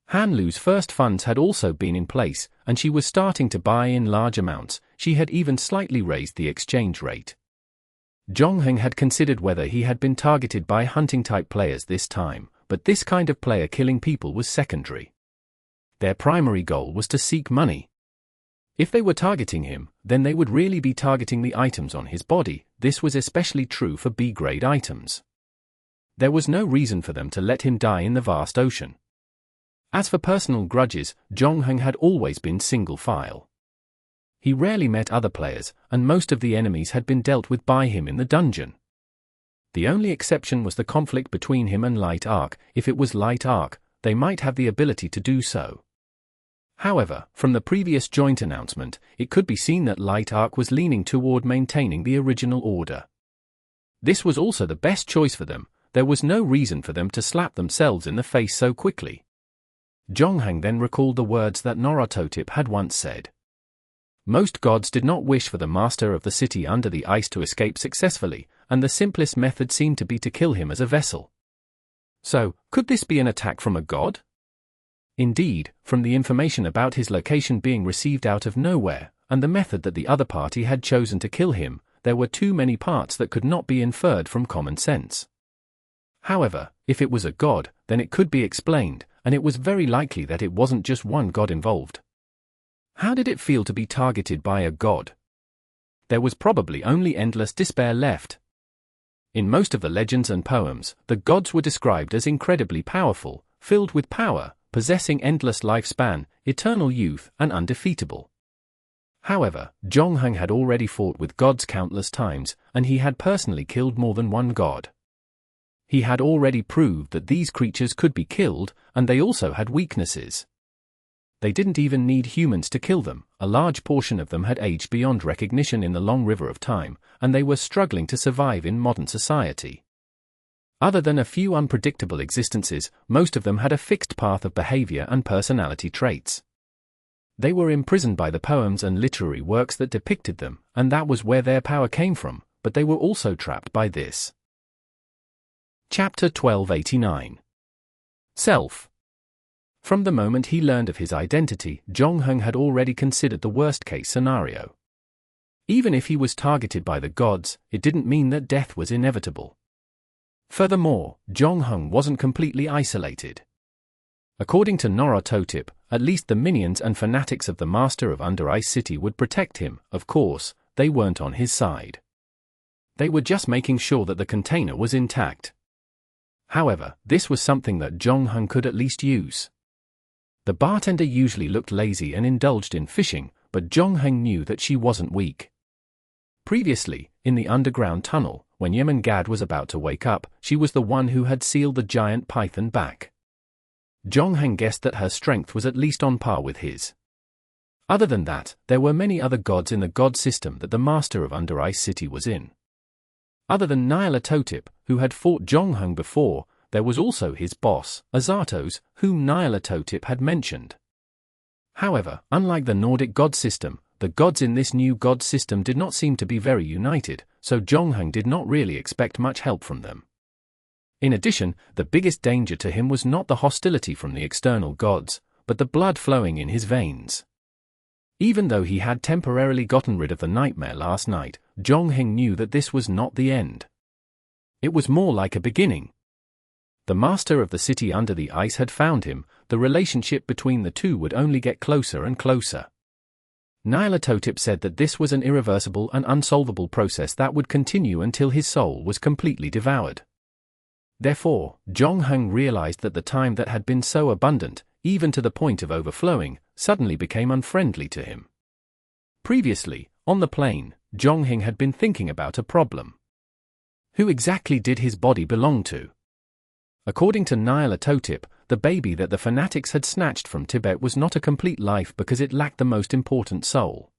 Hanlu's first funds had also been in place, and she was starting to buy in large amounts. She had even slightly raised the exchange rate. Jong-hung had considered whether he had been targeted by hunting-type players this time, but this kind of player killing people was secondary. Their primary goal was to seek money. If they were targeting him, then they would really be targeting the items on his body. This was especially true for B-grade items. There was no reason for them to let him die in the vast ocean. As for personal grudges, Jong-hung had always been single file. He rarely met other players, and most of the enemies had been dealt with by him in the dungeon. The only exception was the conflict between him and Light Arc. If it was Light Arc, they might have the ability to do so. However, from the previous joint announcement, it could be seen that Light Arc was leaning toward maintaining the original order. This was also the best choice for them. There was no reason for them to slap themselves in the face so quickly. Jong-hung then recalled the words that Norototip had once said. Most gods did not wish for the master of the city under the ice to escape successfully, and the simplest method seemed to be to kill him as a vessel. So, could this be an attack from a god? Indeed, from the information about his location being received out of nowhere, and the method that the other party had chosen to kill him, there were too many parts that could not be inferred from common sense. However, if it was a god, then it could be explained, and it was very likely that it wasn't just one god involved. How did it feel to be targeted by a god? There was probably only endless despair left. In most of the legends and poems, the gods were described as incredibly powerful, filled with power, possessing endless lifespan, eternal youth, and undefeatable. However, Jong-hung had already fought with gods countless times, and he had personally killed more than one god. He had already proved that these creatures could be killed, and they also had weaknesses. They didn't even need humans to kill them. A large portion of them had aged beyond recognition in the long river of time, and they were struggling to survive in modern society. Other than a few unpredictable existences, most of them had a fixed path of behavior and personality traits. They were imprisoned by the poems and literary works that depicted them, and that was where their power came from, but they were also trapped by this. Chapter 1289. Self. From the moment he learned of his identity, Jong-hung had already considered the worst-case scenario. Even if he was targeted by the gods, it didn't mean that death was inevitable. Furthermore, Jong-hung wasn't completely isolated. According to Norototip, at least the minions and fanatics of the Master of Under Ice City would protect him. Of course, they weren't on his side. They were just making sure that the container was intact. However, this was something that Jong-hung could at least use. The bartender usually looked lazy and indulged in fishing, but Jong-hung knew that she wasn't weak. Previously, in the underground tunnel, when Yemengad was about to wake up, she was the one who had sealed the giant python back. Jong-hung guessed that her strength was at least on par with his. Other than that, there were many other gods in the god system that the Master of Under Ice City was in. Other than Nyarlathotep, who had fought Jong-hung before, there was also his boss, Azatos, whom Nyarlathotep had mentioned. However, unlike the Nordic god system, the gods in this new god system did not seem to be very united, so Jong-hung did not really expect much help from them. In addition, the biggest danger to him was not the hostility from the external gods, but the blood flowing in his veins. Even though he had temporarily gotten rid of the nightmare last night, Jong-hung knew that this was not the end. It was more like a beginning. The Master of the City Under the Ice had found him. The relationship between the two would only get closer and closer. Nyarlathotep said that this was an irreversible and unsolvable process that would continue until his soul was completely devoured. Therefore, Jong-hung realized that the time that had been so abundant, even to the point of overflowing, suddenly became unfriendly to him. Previously, on the plane, Jong-hung had been thinking about a problem. Who exactly did his body belong to? According to Nyarlathotep, the baby that the fanatics had snatched from Tibet was not a complete life because it lacked the most important soul.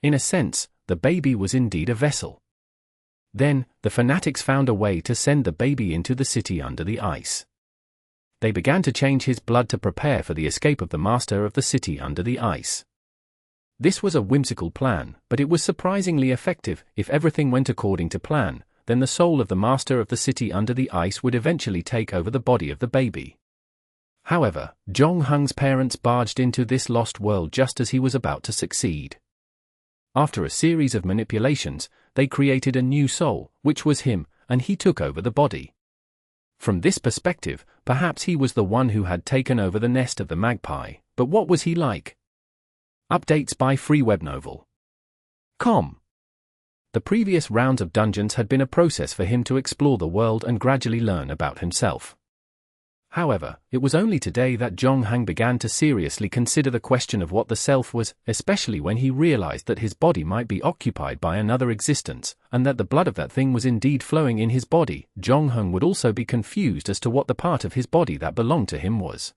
In a sense, the baby was indeed a vessel. Then, the fanatics found a way to send the baby into the city under the ice. They began to change his blood to prepare for the escape of the Master of the City Under the Ice. This was a whimsical plan, but it was surprisingly effective. If everything went according to plan, then the soul of the Master of the City Under the Ice would eventually take over the body of the baby. However, Jong-hung's parents barged into this lost world just as he was about to succeed. After a series of manipulations, they created a new soul, which was him, and he took over the body. From this perspective, perhaps he was the one who had taken over the nest of the magpie, but what was he like? Updates by freewebnovel.com. The previous rounds of dungeons had been a process for him to explore the world and gradually learn about himself. However, it was only today that Jong-hung began to seriously consider the question of what the self was, especially when he realized that his body might be occupied by another existence, and that the blood of that thing was indeed flowing in his body. Jong-hung would also be confused as to what the part of his body that belonged to him was.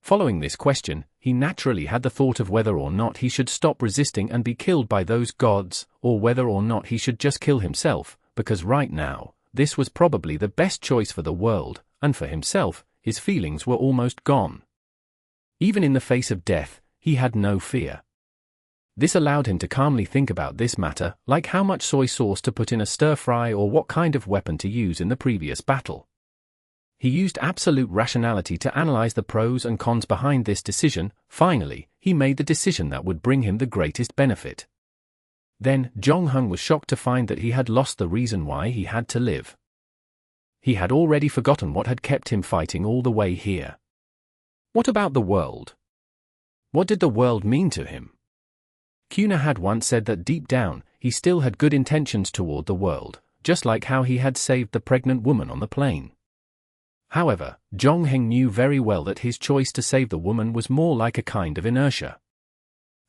Following this question, he naturally had the thought of whether or not he should stop resisting and be killed by those gods, or whether or not he should just kill himself, because right now, this was probably the best choice for the world, and for himself, his feelings were almost gone. Even in the face of death, he had no fear. This allowed him to calmly think about this matter, like how much soy sauce to put in a stir-fry or what kind of weapon to use in the previous battle. He used absolute rationality to analyze the pros and cons behind this decision. Finally, he made the decision that would bring him the greatest benefit. Then, Jong-hung was shocked to find that he had lost the reason why he had to live. He had already forgotten what had kept him fighting all the way here. What about the world? What did the world mean to him? Kunayu had once said that deep down, he still had good intentions toward the world, just like how he had saved the pregnant woman on the plane. However, Jong-hung knew very well that his choice to save the woman was more like a kind of inertia.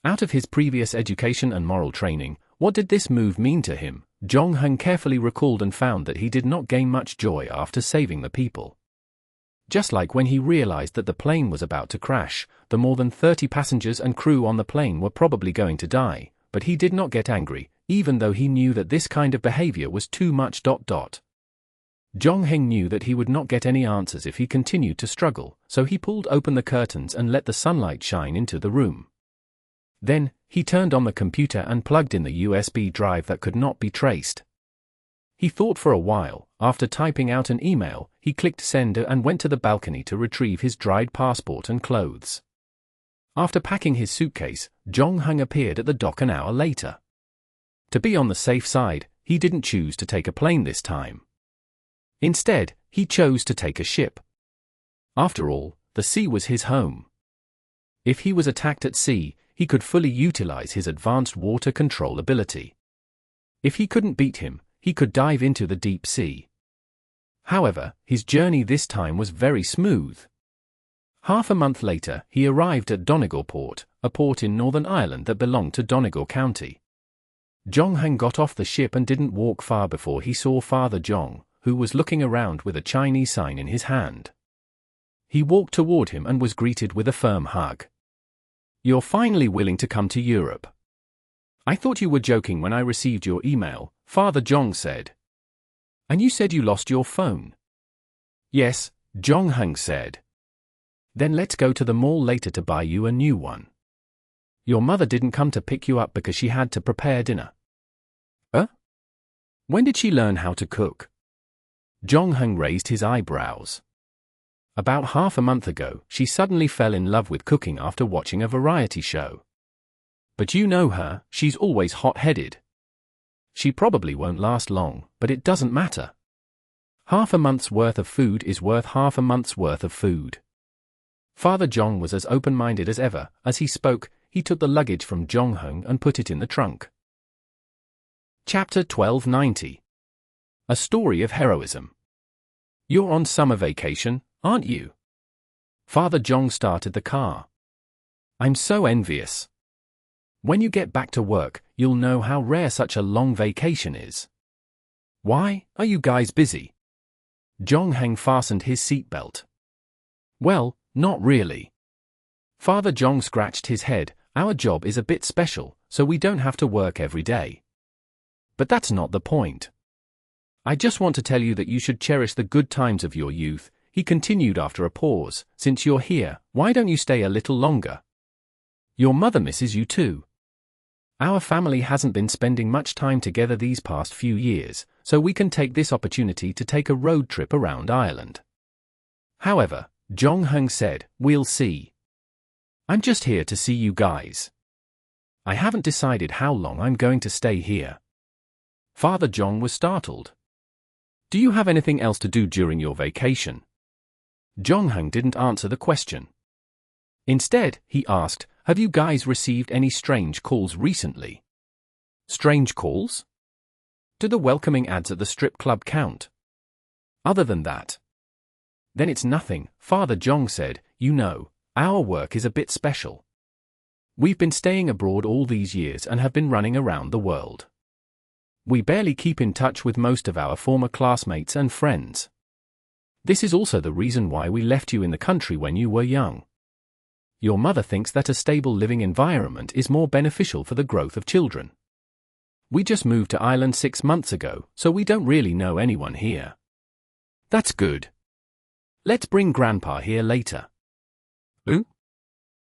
Out of his previous education and moral training, what did this move mean to him? Jong-hung carefully recalled and found that he did not gain much joy after saving the people. Just like when he realized that the plane was about to crash, the more than 30 passengers and crew on the plane were probably going to die, but he did not get angry, even though he knew that this kind of behavior was too much. Jong-hung knew that he would not get any answers if he continued to struggle, so he pulled open the curtains and let the sunlight shine into the room. Then, he turned on the computer and plugged in the USB drive that could not be traced. He thought for a while. After typing out an email, he clicked send and went to the balcony to retrieve his dried passport and clothes. After packing his suitcase, Jong-hung appeared at the dock an hour later. To be on the safe side, he didn't choose to take a plane this time. Instead, he chose to take a ship. After all, the sea was his home. If he was attacked at sea, he could fully utilize his advanced water control ability. If he couldn't beat him, he could dive into the deep sea. However, his journey this time was very smooth. Half a month later, he arrived at Donegal Port, a port in Northern Ireland that belonged to Donegal County. Jong-hang got off the ship and didn't walk far before he saw Father Jong, who was looking around with a Chinese sign in his hand. He walked toward him and was greeted with a firm hug. "You're finally willing to come to Europe. I thought you were joking when I received your email," Father Jong said. "And you said you lost your phone." "Yes," Jong-hang said. "Then let's go to the mall later to buy you a new one. Your mother didn't come to pick you up because she had to prepare dinner." "Huh? When did she learn how to cook?" Jong-hang raised his eyebrows. "About half a month ago, she suddenly fell in love with cooking after watching a variety show. But you know her, she's always hot-headed. She probably won't last long, but it doesn't matter. Half a month's worth of food is worth half a month's worth of food." Father Jong was as open-minded as ever. As he spoke, he took the luggage from Jong-hang and put it in the trunk. Chapter 1290. A Story of Heroism. "You're on summer vacation, aren't you?" Father Jong started the car. "I'm so envious. When you get back to work, you'll know how rare such a long vacation is." "Why, are you guys busy?" Jong-hang fastened his seatbelt. "Well, not really." Father Jong scratched his head. "Our job is a bit special, so we don't have to work every day. But that's not the point. I just want to tell you that you should cherish the good times of your youth," he continued after a pause. "Since you're here, why don't you stay a little longer? Your mother misses you too. Our family hasn't been spending much time together these past few years, so we can take this opportunity to take a road trip around Ireland." "However," Jong-hang said, "we'll see. I'm just here to see you guys. I haven't decided how long I'm going to stay here." Father Jong was startled. "Do you have anything else to do during your vacation?" Jong-hang didn't answer the question. Instead, he asked, "Have you guys received any strange calls recently?" "Strange calls? Do the welcoming ads at the strip club count? Other than that?" "Then it's nothing," Father Jong said. "You know, our work is a bit special. We've been staying abroad all these years and have been running around the world. We barely keep in touch with most of our former classmates and friends. This is also the reason why we left you in the country when you were young. Your mother thinks that a stable living environment is more beneficial for the growth of children. We just moved to Ireland 6 months ago, so we don't really know anyone here." "That's good. Let's bring Grandpa here later." "Who?"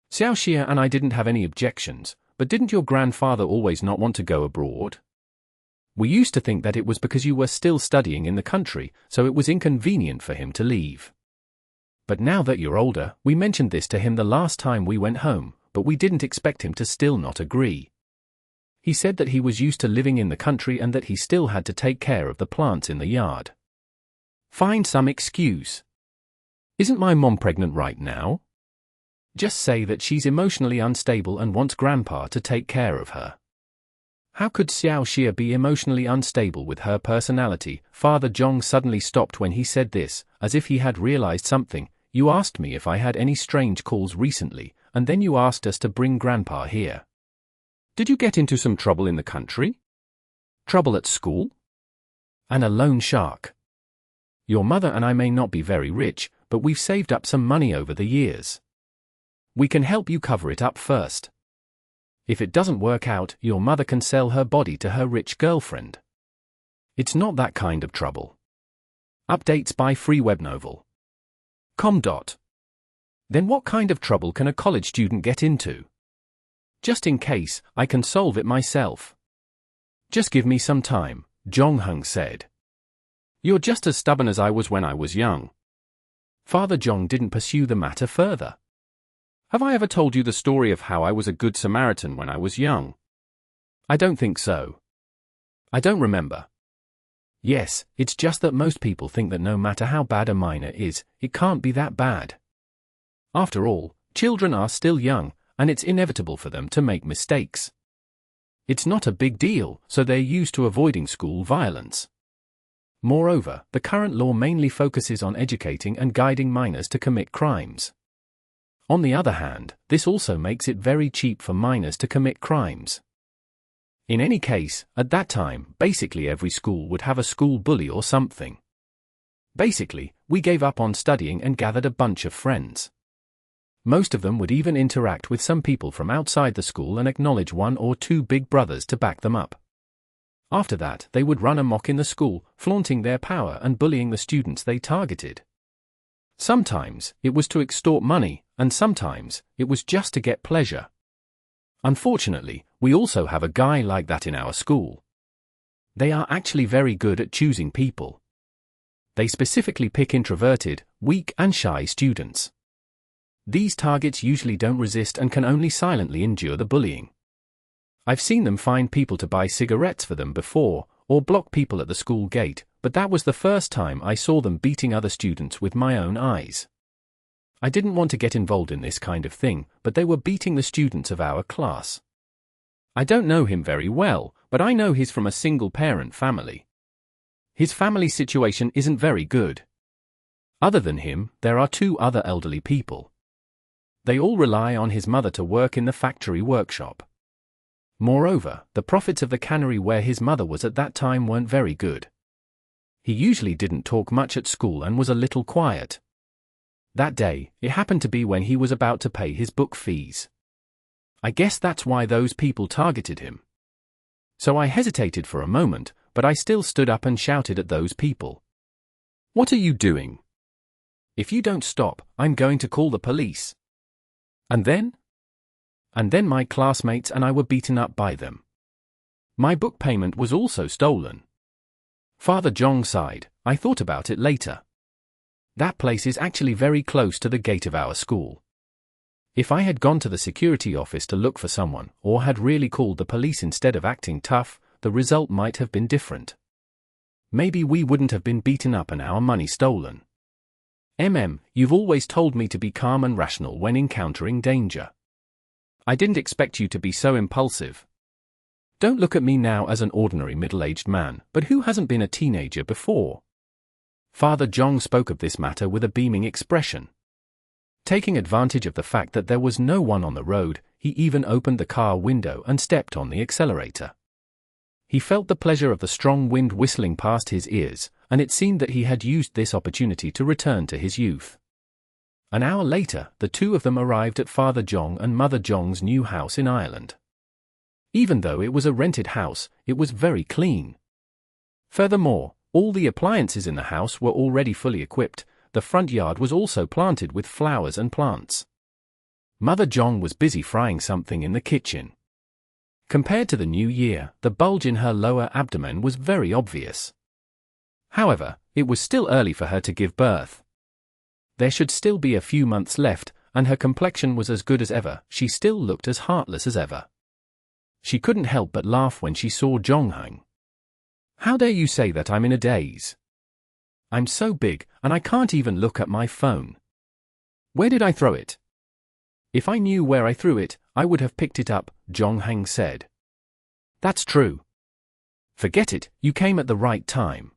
"Xiao Xia and I didn't have any objections, but didn't your grandfather always not want to go abroad? We used to think that it was because you were still studying in the country, so it was inconvenient for him to leave. But now that you're older, we mentioned this to him the last time we went home, but we didn't expect him to still not agree. He said that he was used to living in the country and that he still had to take care of the plants in the yard. Find some excuse. Isn't my mom pregnant right now? Just say that she's emotionally unstable and wants Grandpa to take care of her." How could Xiao Xia be emotionally unstable with her personality? Father Jong suddenly stopped when he said this, as if he had realized something. "You asked me if I had any strange calls recently, and then you asked us to bring Grandpa here. Did you get into some trouble in the country? Trouble at school? And a loan shark? Your mother and I may not be very rich, but we've saved up some money over the years. We can help you cover it up first. If it doesn't work out, your mother can sell her body to her rich girlfriend. It's not that kind of trouble." Updates by Free Web Novel. Com. Then what kind of trouble can a college student get into? Just in case, I can solve it myself. Just give me some time, Jong-hang said. You're just as stubborn as I was when I was young. Father Jong didn't pursue the matter further. Have I ever told you the story of how I was a good Samaritan when I was young? I don't think so. I don't remember. Yes, it's just that most people think that no matter how bad a minor is, it can't be that bad. After all, children are still young, and it's inevitable for them to make mistakes. It's not a big deal, so they're used to avoiding school violence. Moreover, the current law mainly focuses on educating and guiding minors to commit crimes. On the other hand, this also makes it very cheap for minors to commit crimes. In any case, at that time, basically every school would have a school bully or something. Basically, we gave up on studying and gathered a bunch of friends. Most of them would even interact with some people from outside the school and acknowledge one or two big brothers to back them up. After that, they would run amok in the school, flaunting their power and bullying the students they targeted. Sometimes, it was to extort money, and sometimes, it was just to get pleasure. Unfortunately, we also have a guy like that in our school. They are actually very good at choosing people. They specifically pick introverted, weak and shy students. These targets usually don't resist and can only silently endure the bullying. I've seen them find people to buy cigarettes for them before, or block people at the school gate, but that was the first time I saw them beating other students with my own eyes. I didn't want to get involved in this kind of thing, but they were beating the students of our class. I don't know him very well, but I know he's from a single-parent family. His family situation isn't very good. Other than him, there are two other elderly people. They all rely on his mother to work in the factory workshop. Moreover, the profits of the cannery where his mother was at that time weren't very good. He usually didn't talk much at school and was a little quiet. That day, it happened to be when he was about to pay his book fees. I guess that's why those people targeted him. So I hesitated for a moment, but I still stood up and shouted at those people. "What are you doing? If you don't stop, I'm going to call the police." And then my classmates and I were beaten up by them. My book payment was also stolen. Father Jong sighed. I thought about it later. That place is actually very close to the gate of our school. If I had gone to the security office to look for someone, or had really called the police instead of acting tough, the result might have been different. Maybe we wouldn't have been beaten up and our money stolen. You've always told me to be calm and rational when encountering danger. I didn't expect you to be so impulsive. Don't look at me now as an ordinary middle-aged man, but who hasn't been a teenager before? Father Jong spoke of this matter with a beaming expression. Taking advantage of the fact that there was no one on the road, he even opened the car window and stepped on the accelerator. He felt the pleasure of the strong wind whistling past his ears, and it seemed that he had used this opportunity to return to his youth. An hour later, the two of them arrived at Father Jong and Mother Jong's new house in Ireland. Even though it was a rented house, it was very clean. Furthermore, all the appliances in the house were already fully equipped. The front yard was also planted with flowers and plants. Mother Jong was busy frying something in the kitchen. Compared to the new year, the bulge in her lower abdomen was very obvious. However, it was still early for her to give birth. There should still be a few months left, and her complexion was as good as ever. She still looked as heartless as ever. She couldn't help but laugh when she saw Jonghang. "How dare you say that I'm in a daze? I'm so big, and I can't even look at my phone. Where did I throw it?" "If I knew where I threw it, I would have picked it up," Jonghang said. "That's true. Forget it, you came at the right time.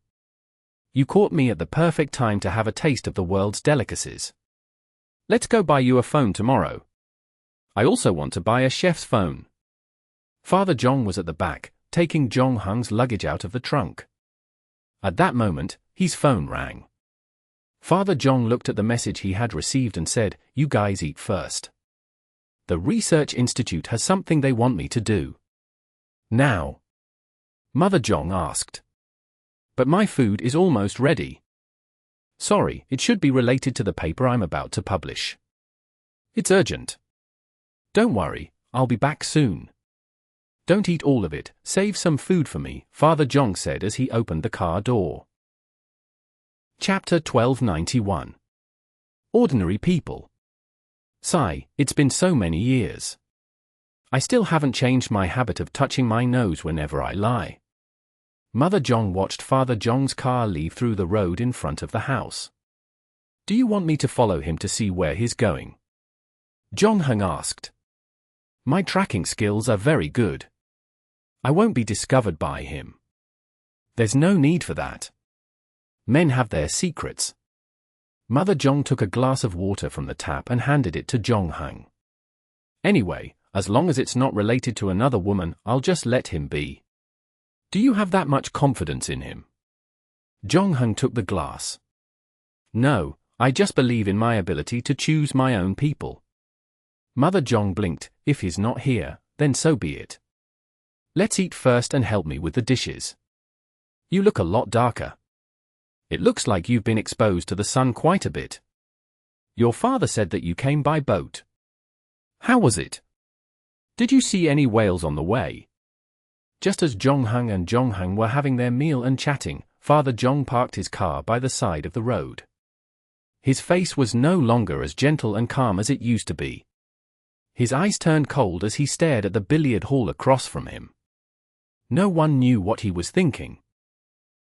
You caught me at the perfect time to have a taste of the world's delicacies. Let's go buy you a phone tomorrow. I also want to buy a chef's phone." Father Jong was at the back, taking Jonghang's luggage out of the trunk. At that moment, his phone rang. Father Jong looked at the message he had received and said, "You guys eat first. The research institute has something they want me to do." "Now?" Mother Jong asked. "But my food is almost ready." "Sorry, it should be related to the paper I'm about to publish. It's urgent." "Don't worry, I'll be back soon." "Don't eat all of it, save some food for me," Father Jong said as he opened the car door. Chapter 1291. Ordinary People. Sigh, it's been so many years. I still haven't changed my habit of touching my nose whenever I lie. Mother Zhong watched Father Zhong's car leave through the road in front of the house. Do you want me to follow him to see where he's going? Zhongheng asked. My tracking skills are very good. I won't be discovered by him. There's no need for that. Men have their secrets. Mother Zhong took a glass of water from the tap and handed it to Zhongheng. Anyway, as long as it's not related to another woman, I'll just let him be. Do you have that much confidence in him? Zhongheng took the glass. No, I just believe in my ability to choose my own people. Mother Zhong blinked. If he's not here, then so be it. Let's eat first and help me with the dishes. You look a lot darker. It looks like you've been exposed to the sun quite a bit. Your father said that you came by boat. How was it? Did you see any whales on the way? Just as Zhongheng and Zhongheng were having their meal and chatting, Father Zhong parked his car by the side of the road. His face was no longer as gentle and calm as it used to be. His eyes turned cold as he stared at the billiard hall across from him. No one knew what he was thinking.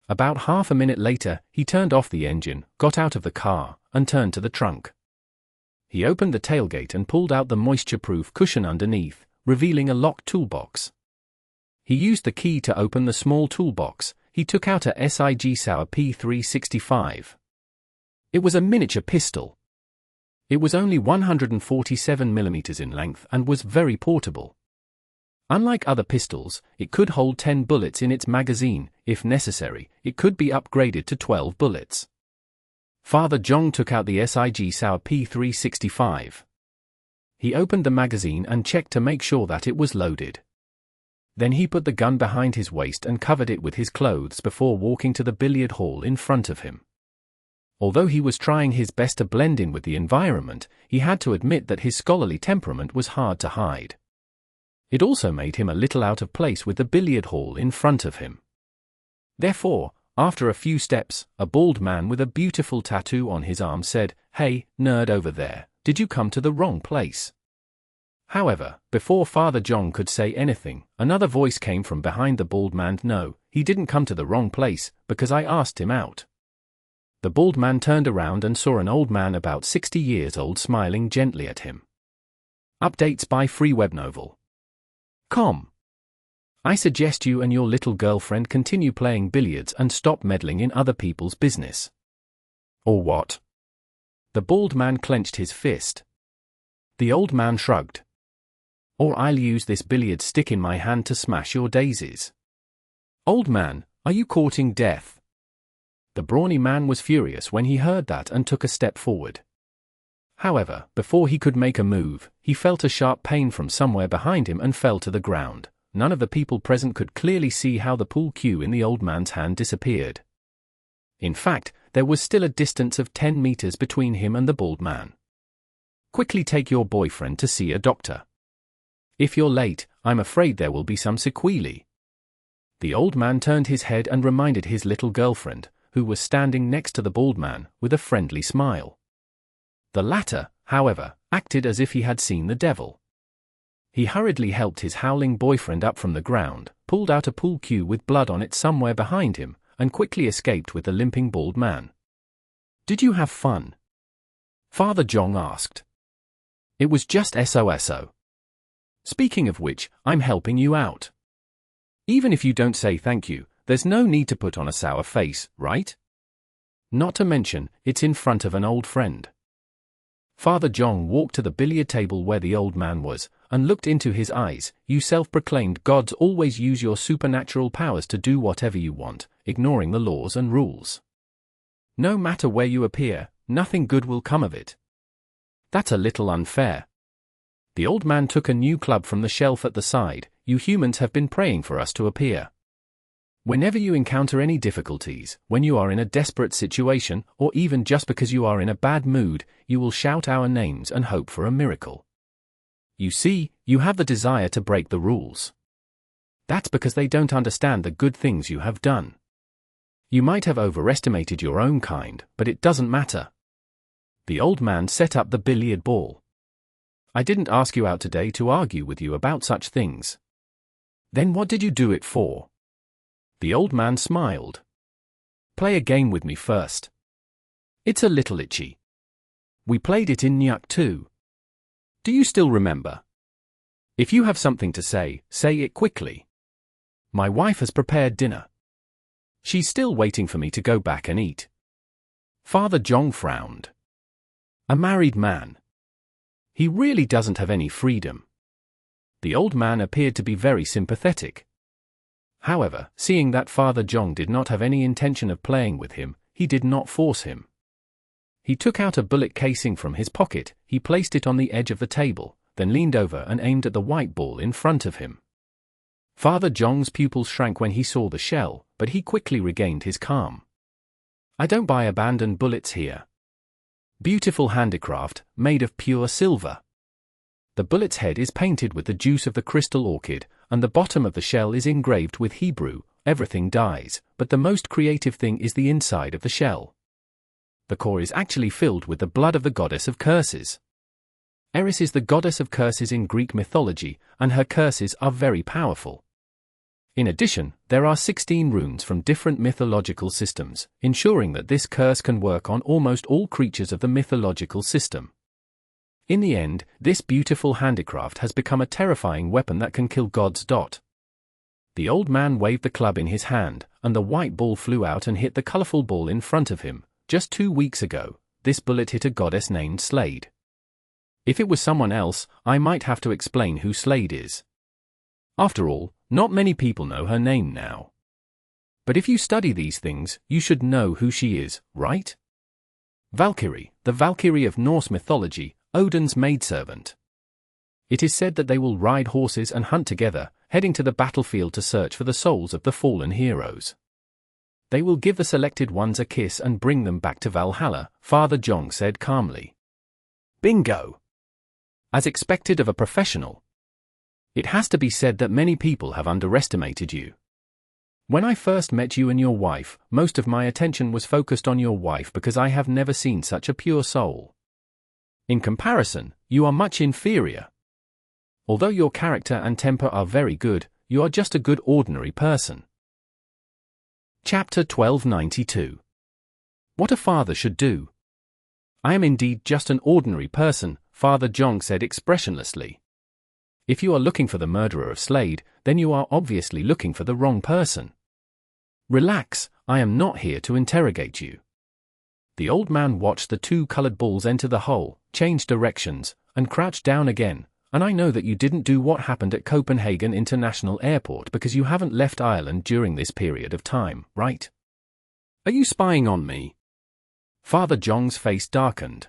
About half a minute later, he turned off the engine, got out of the car, and turned to the trunk. He opened the tailgate and pulled out the moisture-proof cushion underneath, revealing a locked toolbox. He used the key to open the small toolbox. He took out a SIG Sauer P365. It was a miniature pistol. It was only 147 millimeters in length and was very portable. Unlike other pistols, it could hold 10 bullets in its magazine. If necessary, it could be upgraded to 12 bullets. Father Zhong took out the SIG Sauer P365. He opened the magazine and checked to make sure that it was loaded. Then he put the gun behind his waist and covered it with his clothes before walking to the billiard hall in front of him. Although he was trying his best to blend in with the environment, he had to admit that his scholarly temperament was hard to hide. It also made him a little out of place with the billiard hall in front of him. Therefore, after a few steps, a bald man with a beautiful tattoo on his arm said, "Hey, nerd over there, did you come to the wrong place?" However, before Father Zhong could say anything, another voice came from behind the bald man. No, he didn't come to the wrong place, because I asked him out. The bald man turned around and saw an old man about 60 years old smiling gently at him. Updates by freewebnovel.com. I suggest you and your little girlfriend continue playing billiards and stop meddling in other people's business. Or what? The bald man clenched his fist. The old man shrugged. Or I'll use this billiard stick in my hand to smash your daisies. Old man, are you courting death? The brawny man was furious when he heard that and took a step forward. However, before he could make a move, he felt a sharp pain from somewhere behind him and fell to the ground. None of the people present could clearly see how the pool cue in the old man's hand disappeared. In fact, there was still a distance of 10 meters between him and the bald man. Quickly take your boyfriend to see a doctor. If you're late, I'm afraid there will be some sequelae. The old man turned his head and reminded his little girlfriend, who was standing next to the bald man, with a friendly smile. The latter, however, acted as if he had seen the devil. He hurriedly helped his howling boyfriend up from the ground, pulled out a pool cue with blood on it somewhere behind him, and quickly escaped with the limping bald man. Did you have fun? Father Zhong asked. It was just SOSO. Speaking of which, I'm helping you out. Even if you don't say thank you, there's no need to put on a sour face, right? Not to mention, it's in front of an old friend. Father Zhong walked to the billiard table where the old man was, and looked into his eyes. You self-proclaimed gods always use your supernatural powers to do whatever you want, ignoring the laws and rules. No matter where you appear, nothing good will come of it. That's a little unfair. The old man took a new club from the shelf at the side. You humans have been praying for us to appear. Whenever you encounter any difficulties, when you are in a desperate situation, or even just because you are in a bad mood, you will shout our names and hope for a miracle. You see, you have the desire to break the rules. That's because they don't understand the good things you have done. You might have overestimated your own kind, but it doesn't matter. The old man set up the billiard ball. I didn't ask you out today to argue with you about such things. Then what did you do it for? The old man smiled. Play a game with me first. It's a little itchy. We played it in Nyuk too. Do you still remember? If you have something to say it quickly. My wife has prepared dinner. She's still waiting for me to go back and eat. Father Jong frowned. A married man. He really doesn't have any freedom. The old man appeared to be very sympathetic. However, seeing that Father Jong did not have any intention of playing with him, he did not force him. He took out a bullet casing from his pocket, he placed it on the edge of the table, then leaned over and aimed at the white ball in front of him. Father Jong's pupils shrank when he saw the shell, but he quickly regained his calm. I don't buy abandoned bullets here. Beautiful handicraft, made of pure silver. The bullet's head is painted with the juice of the crystal orchid, and the bottom of the shell is engraved with Hebrew, everything dies, but the most creative thing is the inside of the shell. The core is actually filled with the blood of the goddess of curses. Eris is the goddess of curses in Greek mythology, and her curses are very powerful. In addition, there are 16 runes from different mythological systems, ensuring that this curse can work on almost all creatures of the mythological system. In the end, this beautiful handicraft has become a terrifying weapon that can kill gods. The old man waved the club in his hand, and the white ball flew out and hit the colorful ball in front of him. Just 2 weeks ago, this bullet hit a goddess named Sleigh. If it was someone else, I might have to explain who Sleigh is. After all, not many people know her name now. But if you study these things, you should know who she is, right? Valkyrie, the Valkyrie of Norse mythology, Odin's maidservant. It is said that they will ride horses and hunt together, heading to the battlefield to search for the souls of the fallen heroes. They will give the selected ones a kiss and bring them back to Valhalla, Father Jong said calmly. Bingo! As expected of a professional. It has to be said that many people have underestimated you. When I first met you and your wife, most of my attention was focused on your wife because I have never seen such a pure soul. In comparison, you are much inferior. Although your character and temper are very good, you are just a good ordinary person. Chapter 1292. What a father should do. I am indeed just an ordinary person, Father Jong said expressionlessly. If you are looking for the murderer of Sleigh, then you are obviously looking for the wrong person. Relax, I am not here to interrogate you. The old man watched the 2 colored balls enter the hole, change directions, and crouch down again, and I know that you didn't do what happened at Copenhagen International Airport because you haven't left Ireland during this period of time, right? Are you spying on me? Father Jong's face darkened.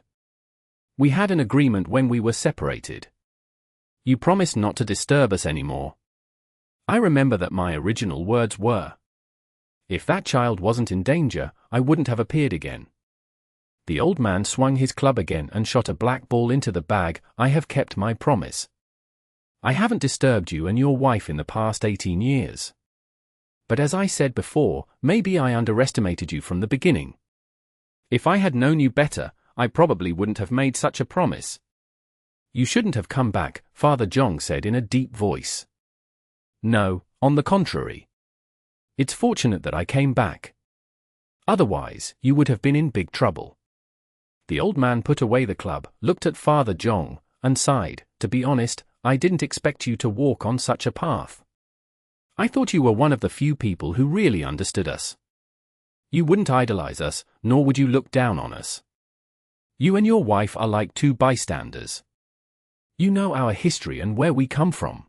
We had an agreement when we were separated. You promised not to disturb us anymore. I remember that my original words were, if that child wasn't in danger, I wouldn't have appeared again. The old man swung his club again and shot a black ball into the bag. I have kept my promise. I haven't disturbed you and your wife in the past 18 years. But as I said before, maybe I underestimated you from the beginning. If I had known you better, I probably wouldn't have made such a promise. You shouldn't have come back, Father Jong said in a deep voice. No, on the contrary. It's fortunate that I came back. Otherwise, you would have been in big trouble. The old man put away the club, looked at Father Jong, and sighed. To be honest, I didn't expect you to walk on such a path. I thought you were one of the few people who really understood us. You wouldn't idolize us, nor would you look down on us. You and your wife are like 2 bystanders. You know our history and where we come from.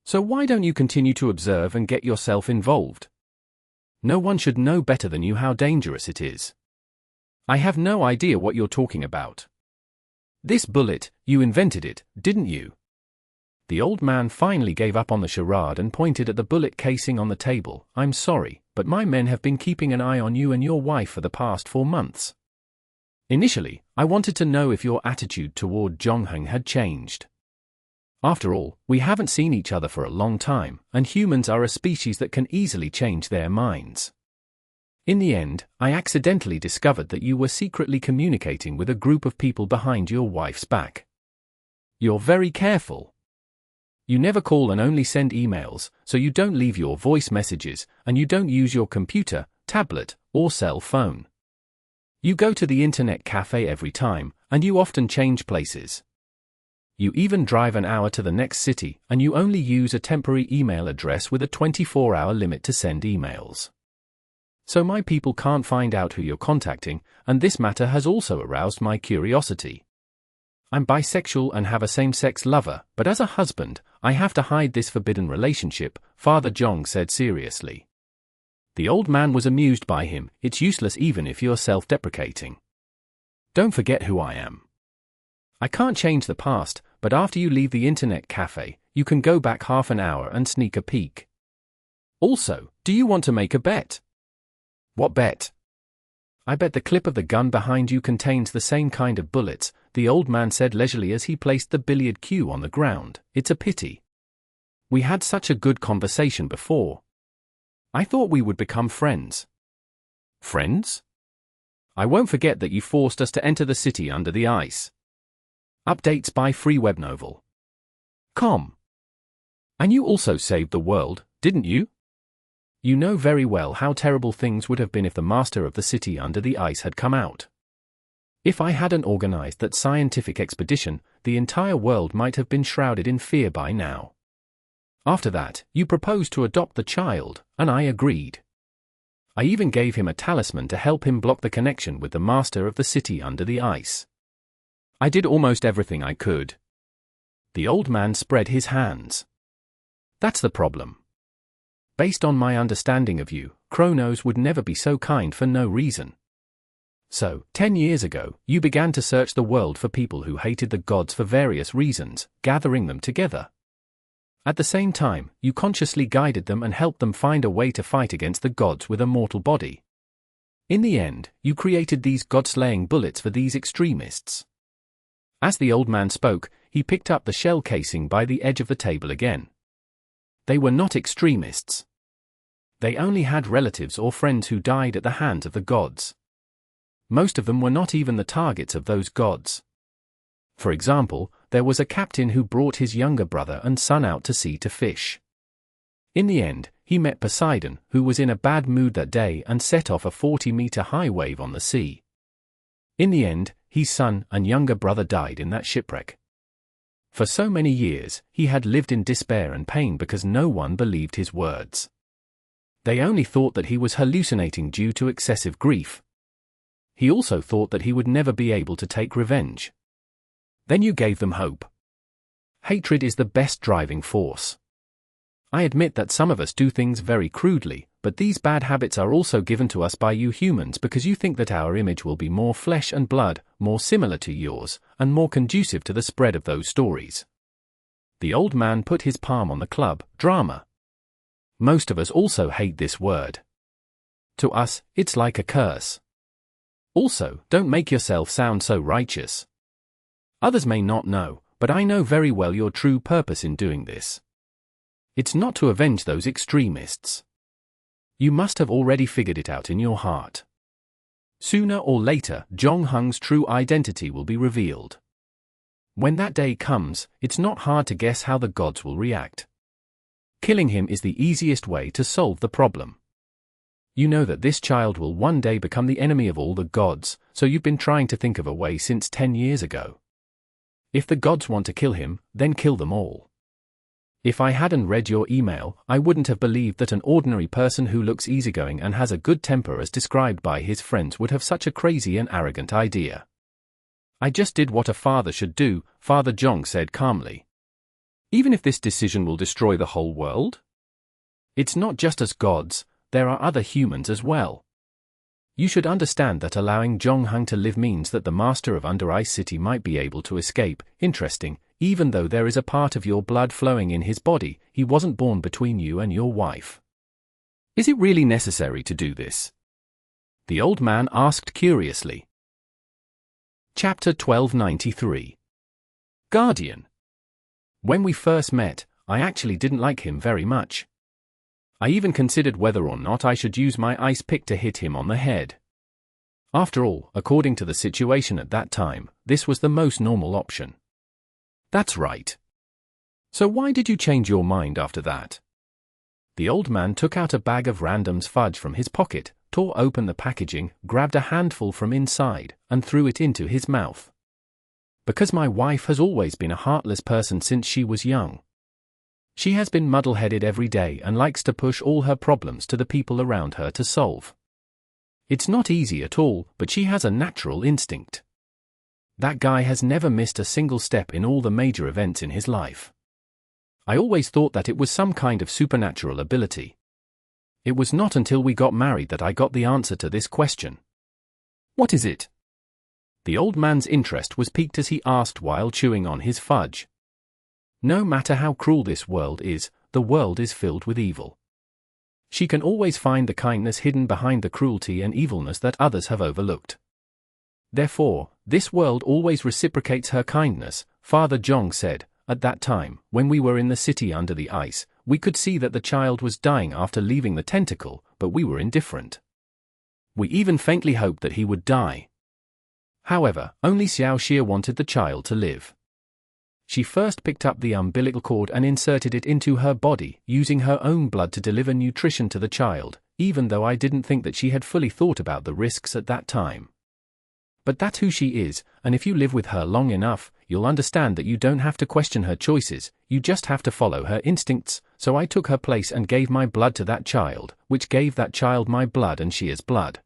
So why don't you continue to observe and get yourself involved? No one should know better than you how dangerous it is. I have no idea what you're talking about. This bullet, you invented it, didn't you? The old man finally gave up on the charade and pointed at the bullet casing on the table. I'm sorry, but my men have been keeping an eye on you and your wife for the past 4 months. Initially, I wanted to know if your attitude toward Jongheng had changed. After all, we haven't seen each other for a long time, and humans are a species that can easily change their minds. In the end, I accidentally discovered that you were secretly communicating with a group of people behind your wife's back. You're very careful. You never call and only send emails, so you don't leave your voice messages, and you don't use your computer, tablet, or cell phone. You go to the internet cafe every time, and you often change places. You even drive an hour to the next city, and you only use a temporary email address with a 24-hour limit to send emails. So my people can't find out who you're contacting, and this matter has also aroused my curiosity. I'm bisexual and have a same-sex lover, but as a husband, I have to hide this forbidden relationship, Father Jong said seriously. The old man was amused by him. It's useless even if you're self-deprecating. Don't forget who I am. I can't change the past, but after you leave the internet cafe, you can go back half an hour and sneak a peek. Also, do you want to make a bet? What bet? I bet the clip of the gun behind you contains the same kind of bullets, the old man said leisurely as he placed the billiard cue on the ground. It's a pity. We had such a good conversation before. I thought we would become friends. Friends? I won't forget that you forced us to enter the city under the ice. Updates by freewebnovel.com. And you also saved the world, didn't you? You know very well how terrible things would have been if the master of the city under the ice had come out. If I hadn't organized that scientific expedition, the entire world might have been shrouded in fear by now. After that, you proposed to adopt the child, and I agreed. I even gave him a talisman to help him block the connection with the master of the city under the ice. I did almost everything I could. The old man spread his hands. That's the problem. Based on my understanding of you, Kronos would never be so kind for no reason. So, 10 years ago, you began to search the world for people who hated the gods for various reasons, gathering them together. At the same time, you consciously guided them and helped them find a way to fight against the gods with a mortal body. In the end, you created these god-slaying bullets for these extremists. As the old man spoke, he picked up the shell casing by the edge of the table again. They were not extremists. They only had relatives or friends who died at the hands of the gods. Most of them were not even the targets of those gods. For example, there was a captain who brought his younger brother and son out to sea to fish. In the end, he met Poseidon, who was in a bad mood that day and set off a 40-meter-high wave on the sea. In the end, his son and younger brother died in that shipwreck. For so many years, he had lived in despair and pain because no one believed his words. They only thought that he was hallucinating due to excessive grief. He also thought that he would never be able to take revenge. Then you gave them hope. Hatred is the best driving force. I admit that some of us do things very crudely, but these bad habits are also given to us by you humans because you think that our image will be more flesh and blood, more similar to yours, and more conducive to the spread of those stories. The old man put his palm on the club, drama. Most of us also hate this word. To us, it's like a curse. Also, don't make yourself sound so righteous. Others may not know, but I know very well your true purpose in doing this. It's not to avenge those extremists. You must have already figured it out in your heart. Sooner or later, Jong Hung's true identity will be revealed. When that day comes, it's not hard to guess how the gods will react. Killing him is the easiest way to solve the problem. You know that this child will one day become the enemy of all the gods, so you've been trying to think of a way since 10 years ago. If the gods want to kill him, then kill them all. If I hadn't read your email, I wouldn't have believed that an ordinary person who looks easygoing and has a good temper as described by his friends would have such a crazy and arrogant idea. I just did what a father should do, Father Jong said calmly. Even if this decision will destroy the whole world? It's not just us gods, there are other humans as well. You should understand that allowing Jong Hung to live means that the master of Under Ice City might be able to escape. Interesting, even though there is a part of your blood flowing in his body, he wasn't born between you and your wife. Is it really necessary to do this? The old man asked curiously. Chapter 1293. Guardian. When we first met, I actually didn't like him very much. I even considered whether or not I should use my ice pick to hit him on the head. After all, according to the situation at that time, this was the most normal option. That's right. So why did you change your mind after that? The old man took out a bag of Random's fudge from his pocket, tore open the packaging, grabbed a handful from inside, and threw it into his mouth. Because my wife has always been a heartless person since she was young. She has been muddle-headed every day and likes to push all her problems to the people around her to solve. It's not easy at all, but she has a natural instinct. That guy has never missed a single step in all the major events in his life. I always thought that it was some kind of supernatural ability. It was not until we got married that I got the answer to this question. What is it? The old man's interest was piqued as he asked while chewing on his fudge. No matter how cruel this world is, the world is filled with evil. She can always find the kindness hidden behind the cruelty and evilness that others have overlooked. Therefore, this world always reciprocates her kindness, Father Jong said. At that time, when we were in the city under the ice, we could see that the child was dying after leaving the tentacle, but we were indifferent. We even faintly hoped that he would die. However, only Xiao Xia wanted the child to live. She first picked up the umbilical cord and inserted it into her body, using her own blood to deliver nutrition to the child, even though I didn't think that she had fully thought about the risks at that time. But that's who she is, and if you live with her long enough, you'll understand that you don't have to question her choices, you just have to follow her instincts. So I took her place and gave my blood to that child, which gave that child my blood and Xia's blood.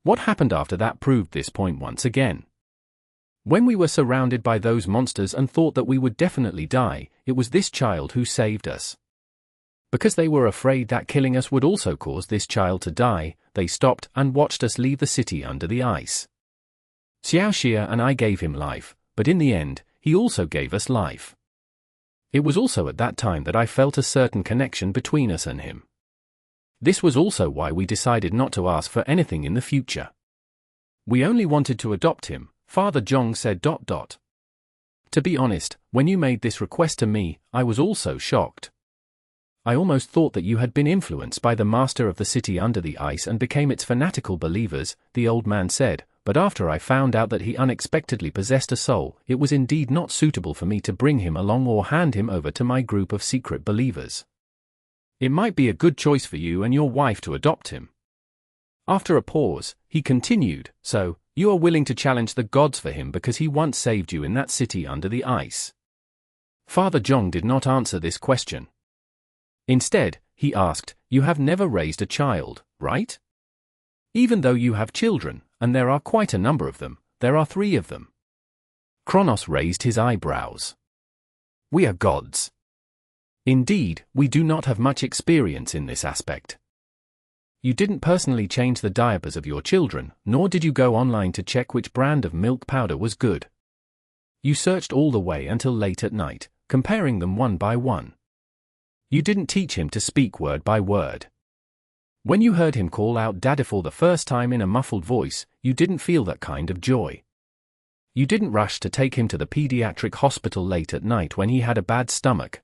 What happened after that proved this point once again. When we were surrounded by those monsters and thought that we would definitely die, it was this child who saved us. Because they were afraid that killing us would also cause this child to die, they stopped and watched us leave the city under the ice. Xiao Xia and I gave him life, but in the end, he also gave us life. It was also at that time that I felt a certain connection between us and him. This was also why we decided not to ask for anything in the future. We only wanted to adopt him, Father Jong said. To be honest, when you made this request to me, I was also shocked. I almost thought that you had been influenced by the master of the city under the ice and became its fanatical believers, the old man said. But after I found out that he unexpectedly possessed a soul, it was indeed not suitable for me to bring him along or hand him over to my group of secret believers. It might be a good choice for you and your wife to adopt him. After a pause, he continued, so, you are willing to challenge the gods for him because he once saved you in that city under the ice. Father Jong did not answer this question. Instead, he asked, you have never raised a child, right? Even though you have children, and there are quite a number of them, there are 3 of them. Kronos raised his eyebrows. We are gods. Indeed, we do not have much experience in this aspect. You didn't personally change the diapers of your children, nor did you go online to check which brand of milk powder was good. You searched all the way until late at night, comparing them one by one. You didn't teach him to speak word by word. When you heard him call out Daddy for the first time in a muffled voice, you didn't feel that kind of joy. You didn't rush to take him to the pediatric hospital late at night when he had a bad stomach.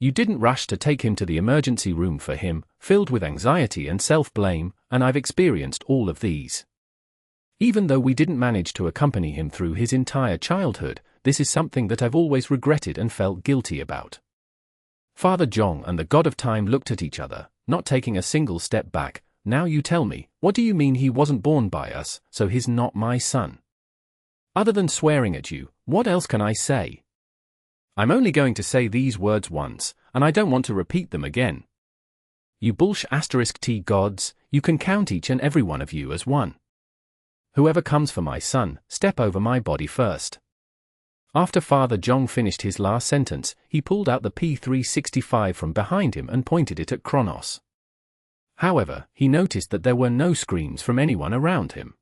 You didn't rush to take him to the emergency room for him, filled with anxiety and self-blame, and I've experienced all of these. Even though we didn't manage to accompany him through his entire childhood, this is something that I've always regretted and felt guilty about. Father Jong and the God of Time looked at each other, not taking a single step back. Now you tell me, what do you mean he wasn't born by us, so he's not my son? Other than swearing at you, what else can I say? I'm only going to say these words once, and I don't want to repeat them again. You *T gods, you can count each and every one of you as one. Whoever comes for my son, step over my body first. After Father Jong finished his last sentence, he pulled out the P365 from behind him and pointed it at Kronos. However, he noticed that there were no screams from anyone around him.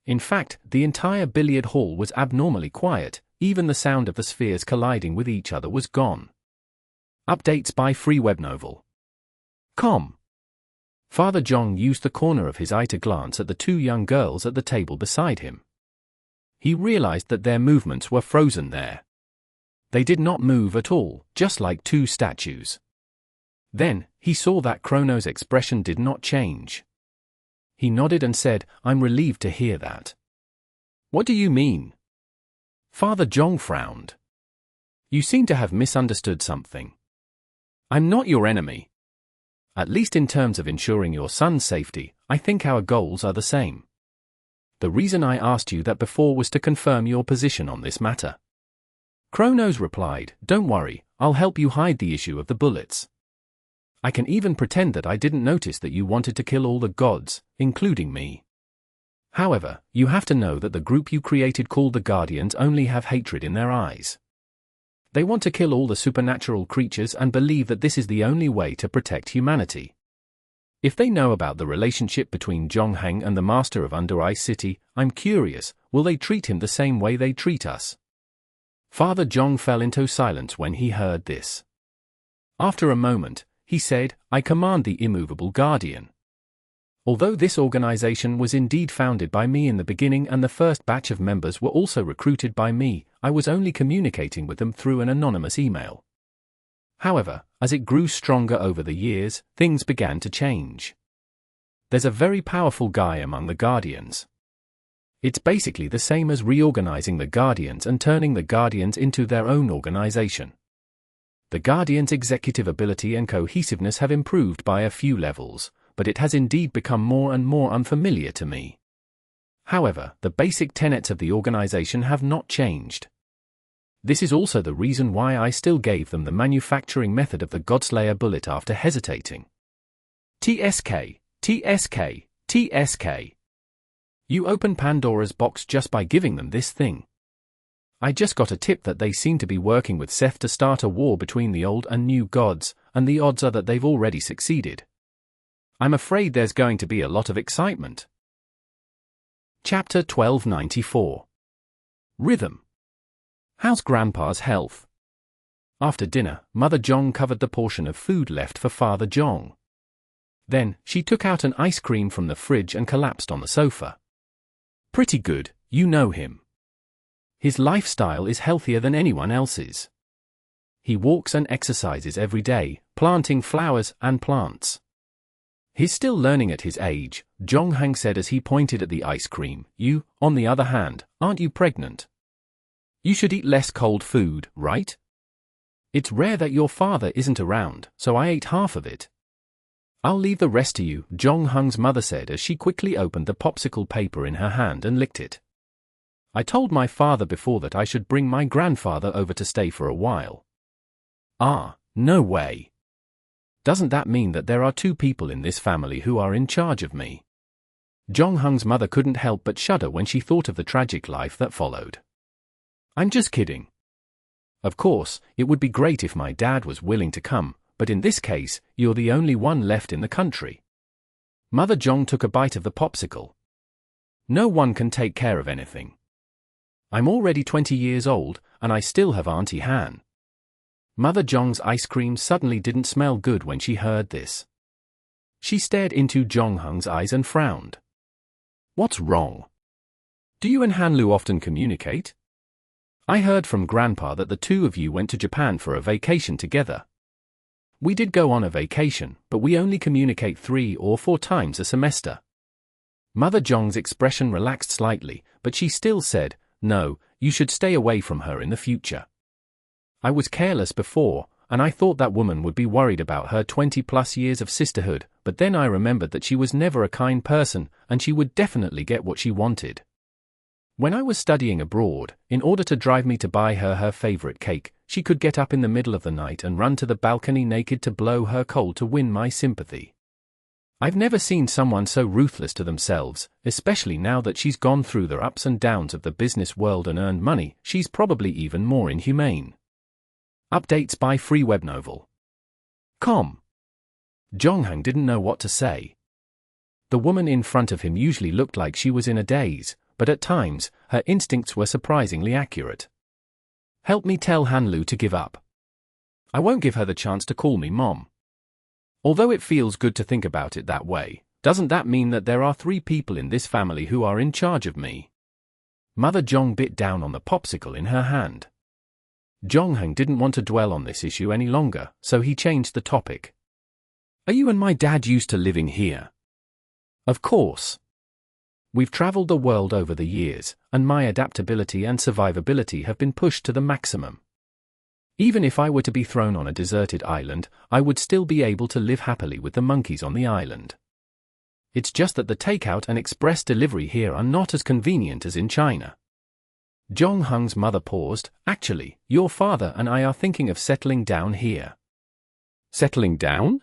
In fact, the entire billiard hall was abnormally quiet, even the sound of the spheres colliding with each other was gone. Updates by freewebnovel.com. Father Jong used the corner of his eye to glance at the 2 young girls at the table beside him. He realized that their movements were frozen there. They did not move at all, just like 2 statues. Then, he saw that Kronos' expression did not change. He nodded and said, I'm relieved to hear that. What do you mean? Father Jong frowned. You seem to have misunderstood something. I'm not your enemy. At least in terms of ensuring your son's safety, I think our goals are the same. The reason I asked you that before was to confirm your position on this matter. Kronos replied, "Don't worry, I'll help you hide the issue of the bullets. I can even pretend that I didn't notice that you wanted to kill all the gods, including me. However, you have to know that the group you created called the Guardians only have hatred in their eyes. They want to kill all the supernatural creatures and believe that this is the only way to protect humanity. If they know about the relationship between Zhonghang and the Master of Under Ice City, I'm curious, will they treat him the same way they treat us?" Father Zhong fell into silence when he heard this. After a moment, he said, "I command the immovable Guardian. Although this organization was indeed founded by me in the beginning and the first batch of members were also recruited by me, I was only communicating with them through an anonymous email. However, as it grew stronger over the years, things began to change. There's a very powerful guy among the Guardians. It's basically the same as reorganizing the Guardians and turning the Guardians into their own organization. The Guardians' executive ability and cohesiveness have improved by a few levels, but it has indeed become more and more unfamiliar to me. However, the basic tenets of the organization have not changed. This is also the reason why I still gave them the manufacturing method of the Godslayer bullet after hesitating. TSK, TSK, TSK. You open Pandora's box just by giving them this thing. I just got a tip that they seem to be working with Seth to start a war between the old and new gods, and the odds are that they've already succeeded. I'm afraid there's going to be a lot of excitement. Chapter 1294. Rhythm. How's Grandpa's health? After dinner, Mother Zhong covered the portion of food left for Father Zhong. Then, she took out an ice cream from the fridge and collapsed on the sofa. Pretty good, you know him. His lifestyle is healthier than anyone else's. He walks and exercises every day, planting flowers and plants. He's still learning at his age, Zhonghang said as he pointed at the ice cream. You, on the other hand, aren't you pregnant? You should eat less cold food, right? It's rare that your father isn't around, so I ate half of it. I'll leave the rest to you, Zhonghang's mother said as she quickly opened the popsicle paper in her hand and licked it. I told my father before that I should bring my grandfather over to stay for a while. Ah, no way. Doesn't that mean that there are two people in this family who are in charge of me? Zhonghang's mother couldn't help but shudder when she thought of the tragic life that followed. I'm just kidding. Of course, it would be great if my dad was willing to come, but in this case, you're the only one left in the country. Mother Zhong took a bite of the popsicle. No one can take care of anything. I'm already 20 years old, and I still have Auntie Han. Mother Zhong's ice cream suddenly didn't smell good when she heard this. She stared into Zhonghang's eyes and frowned. What's wrong? Do you and Hanlu often communicate? I heard from Grandpa that the two of you went to Japan for a vacation together. We did go on a vacation, but we only communicate 3 or 4 times a semester. Mother Zhong's expression relaxed slightly, but she still said, "No, you should stay away from her in the future. I was careless before, and I thought that woman would be worried about her 20-plus years of sisterhood, but then I remembered that she was never a kind person, and she would definitely get what she wanted. When I was studying abroad, in order to drive me to buy her favorite cake, she could get up in the middle of the night and run to the balcony naked to blow her coal to win my sympathy. I've never seen someone so ruthless to themselves, especially now that she's gone through the ups and downs of the business world and earned money. She's probably even more inhumane." Updates by Free Web Novel. Com. Zhonghang didn't know what to say. The woman in front of him usually looked like she was in a daze, but at times, her instincts were surprisingly accurate. Help me tell Hanlu to give up. I won't give her the chance to call me Mom. Although it feels good to think about it that way, doesn't that mean that there are 3 people in this family who are in charge of me? Mother Zhong bit down on the popsicle in her hand. Zhonghang didn't want to dwell on this issue any longer, so he changed the topic. Are you and my dad used to living here? Of course. We've traveled the world over the years, and my adaptability and survivability have been pushed to the maximum. Even if I were to be thrown on a deserted island, I would still be able to live happily with the monkeys on the island. It's just that the takeout and express delivery here are not as convenient as in China. Zhongheng's mother paused. Actually, your father and I are thinking of settling down here. Settling down?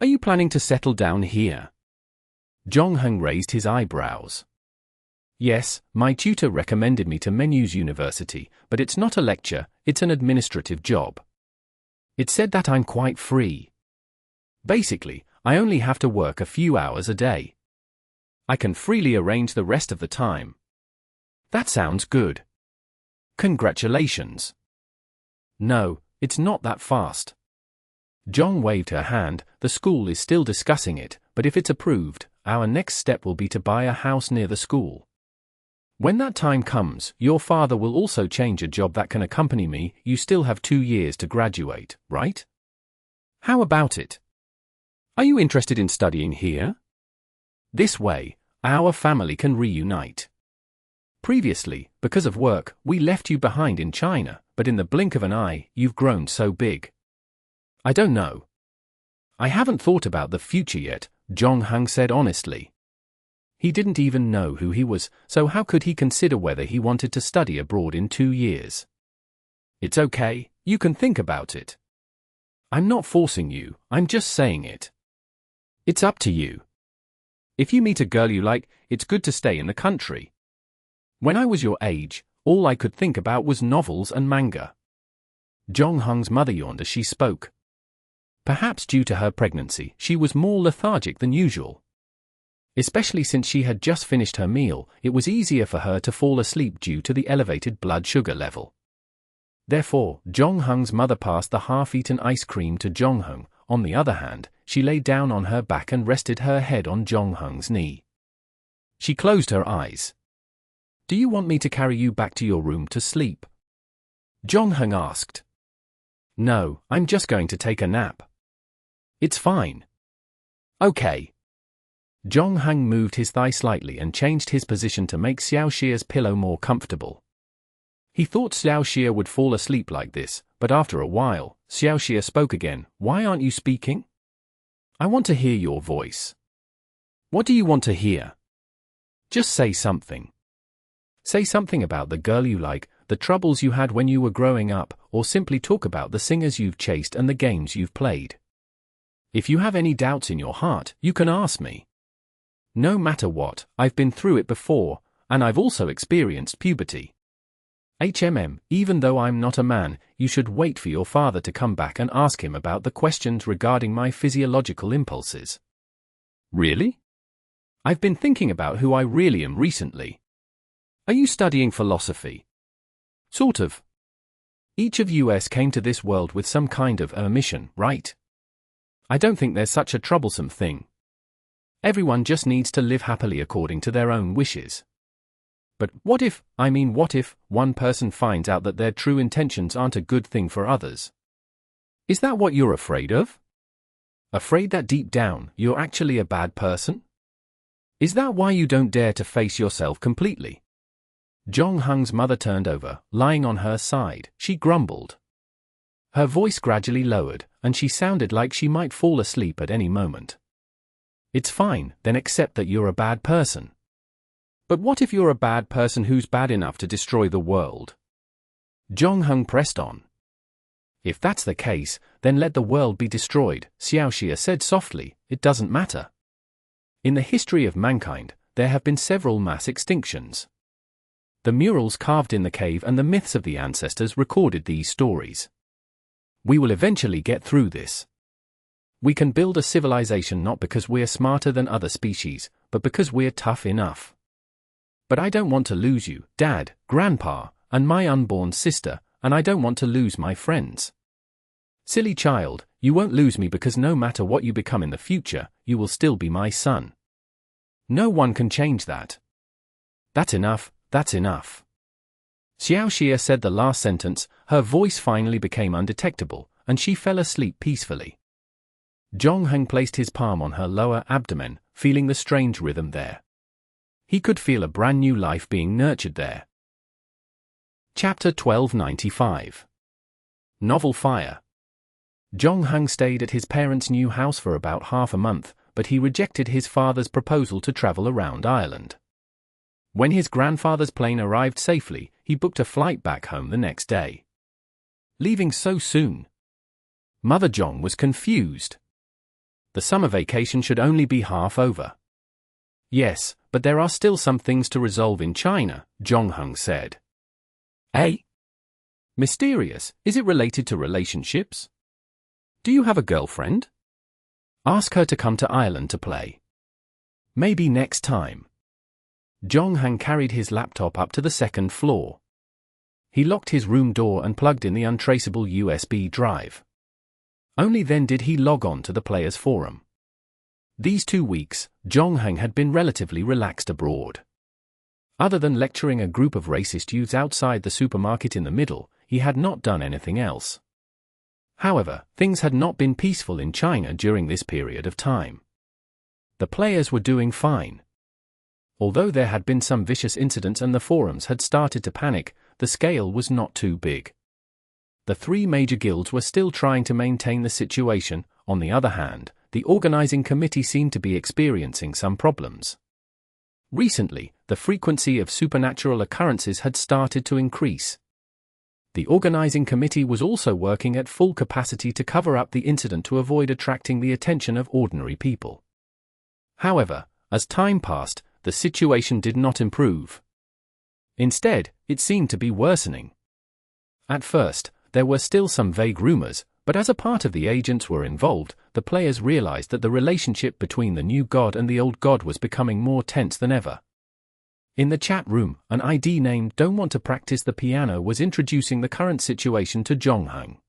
Are you planning to settle down here? Zhongheng raised his eyebrows. Yes, my tutor recommended me to Menu's University, but it's not a lecture, it's an administrative job. It said that I'm quite free. Basically, I only have to work a few hours a day. I can freely arrange the rest of the time. That sounds good. Congratulations. No, it's not that fast. Zhong waved her hand. The school is still discussing it, but if it's approved, our next step will be to buy a house near the school. When that time comes, your father will also change a job that can accompany me. You still have 2 years to graduate, right? How about it? Are you interested in studying here? This way, our family can reunite. Previously, because of work, we left you behind in China, but in the blink of an eye, you've grown so big. I don't know. I haven't thought about the future yet, Zhongheng said honestly. He didn't even know who he was, so how could he consider whether he wanted to study abroad in 2 years? It's okay, you can think about it. I'm not forcing you, I'm just saying it. It's up to you. If you meet a girl you like, it's good to stay in the country. When I was your age, all I could think about was novels and manga. Zhongheng's mother yawned as she spoke. Perhaps due to her pregnancy, she was more lethargic than usual. Especially since she had just finished her meal, it was easier for her to fall asleep due to the elevated blood sugar level. Therefore, Zhongheng's mother passed the half-eaten ice cream to Zhongheng. On the other hand, she lay down on her back and rested her head on Zhongheng's knee. She closed her eyes. Do you want me to carry you back to your room to sleep? Zhongheng asked. No, I'm just going to take a nap. It's fine. Okay. Zhongheng moved his thigh slightly and changed his position to make Xiaoxia's pillow more comfortable. He thought Xiaoxia would fall asleep like this, but after a while, Xiaoxia spoke again. Why aren't you speaking? I want to hear your voice. What do you want to hear? Just say something. Say something about the girl you like, the troubles you had when you were growing up, or simply talk about the singers you've chased and the games you've played. If you have any doubts in your heart, you can ask me. No matter what, I've been through it before, and I've also experienced puberty. Even though I'm not a man, you should wait for your father to come back and ask him about the questions regarding my physiological impulses. Really? I've been thinking about who I really am recently. Are you studying philosophy? Sort of. Each of us came to this world with some kind of a mission, right? I don't think there's such a troublesome thing. Everyone just needs to live happily according to their own wishes. But what if one person finds out that their true intentions aren't a good thing for others? Is that what you're afraid of? Afraid that deep down, you're actually a bad person? Is that why you don't dare to face yourself completely? Zhongheng's mother turned over, lying on her side. She grumbled. Her voice gradually lowered, and she sounded like she might fall asleep at any moment. It's fine, then accept that you're a bad person. But what if you're a bad person who's bad enough to destroy the world? Zhongheng pressed on. If that's the case, then let the world be destroyed, Xiaoxia said softly. It doesn't matter. In the history of mankind, there have been several mass extinctions. The murals carved in the cave and the myths of the ancestors recorded these stories. We will eventually get through this. We can build a civilization not because we're smarter than other species, but because we're tough enough. But I don't want to lose you, Dad, Grandpa, and my unborn sister, and I don't want to lose my friends. Silly child, you won't lose me because no matter what you become in the future, you will still be my son. No one can change that. That's enough, that's enough. Xiaoxia said the last sentence, her voice finally became undetectable, and she fell asleep peacefully. Zhongheng placed his palm on her lower abdomen, feeling the strange rhythm there. He could feel a brand new life being nurtured there. Chapter 1295. Novel Fire. Jong-hung stayed at his parents' new house for about half a month, but he rejected his father's proposal to travel around Ireland. When his grandfather's plane arrived safely, he booked a flight back home the next day. Leaving so soon? Mother Jong was confused. The summer vacation should only be half over. Yes, but there are still some things to resolve in China, Jong-hung said. Eh? Mysterious, is it related to relationships? Do you have a girlfriend? Ask her to come to Ireland to play. Maybe next time. Jong-hung carried his laptop up to the second floor. He locked his room door and plugged in the untraceable USB drive. Only then did he log on to the players' forum. These 2 weeks, Jong-hung had been relatively relaxed abroad. Other than lecturing a group of racist youths outside the supermarket in the middle, he had not done anything else. However, things had not been peaceful in China during this period of time. The players were doing fine. Although there had been some vicious incidents and the forums had started to panic, the scale was not too big. The 3 major guilds were still trying to maintain the situation. On the other hand, the organizing committee seemed to be experiencing some problems. Recently, the frequency of supernatural occurrences had started to increase. The organizing committee was also working at full capacity to cover up the incident to avoid attracting the attention of ordinary people. However, as time passed, the situation did not improve. Instead, it seemed to be worsening. At first, there were still some vague rumors, but as a part of the agents were involved, the players realized that the relationship between the new god and the old god was becoming more tense than ever. In the chat room, an ID named Don't Want to Practice the Piano was introducing the current situation to Jong-hung.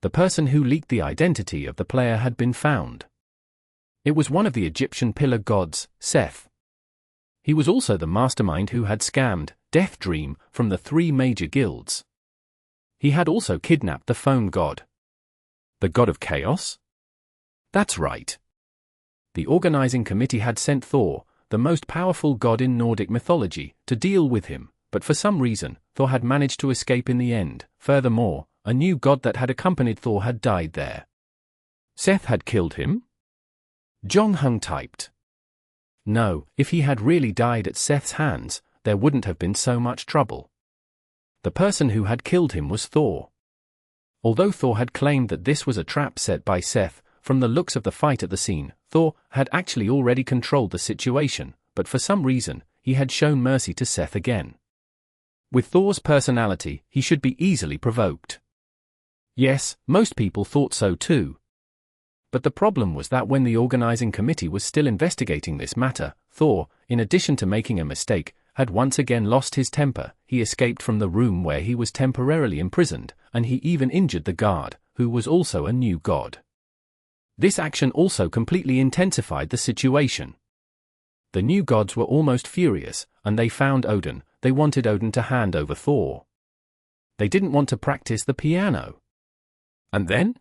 The person who leaked the identity of the player had been found. It was one of the Egyptian pillar gods, Seth. He was also the mastermind who had scammed Death Dream from the 3 major guilds. He had also kidnapped the phone god. The god of chaos? That's right. The organizing committee had sent Thor, the most powerful god in Nordic mythology, to deal with him, but for some reason, Thor had managed to escape in the end. Furthermore, a new god that had accompanied Thor had died there. Seth had killed him? Jong-hung typed. No, if he had really died at Seth's hands, there wouldn't have been so much trouble. The person who had killed him was Thor. Although Thor had claimed that this was a trap set by Seth, from the looks of the fight at the scene, Thor had actually already controlled the situation, but for some reason, he had shown mercy to Seth again. With Thor's personality, he should be easily provoked. Yes, most people thought so too. But the problem was that when the organizing committee was still investigating this matter, Thor, in addition to making a mistake, had once again lost his temper. He escaped from the room where he was temporarily imprisoned, and he even injured the guard, who was also a new god. This action also completely intensified the situation. The new gods were almost furious, and they found Odin. They wanted Odin to hand over Thor. They didn't want to practice the piano. And then?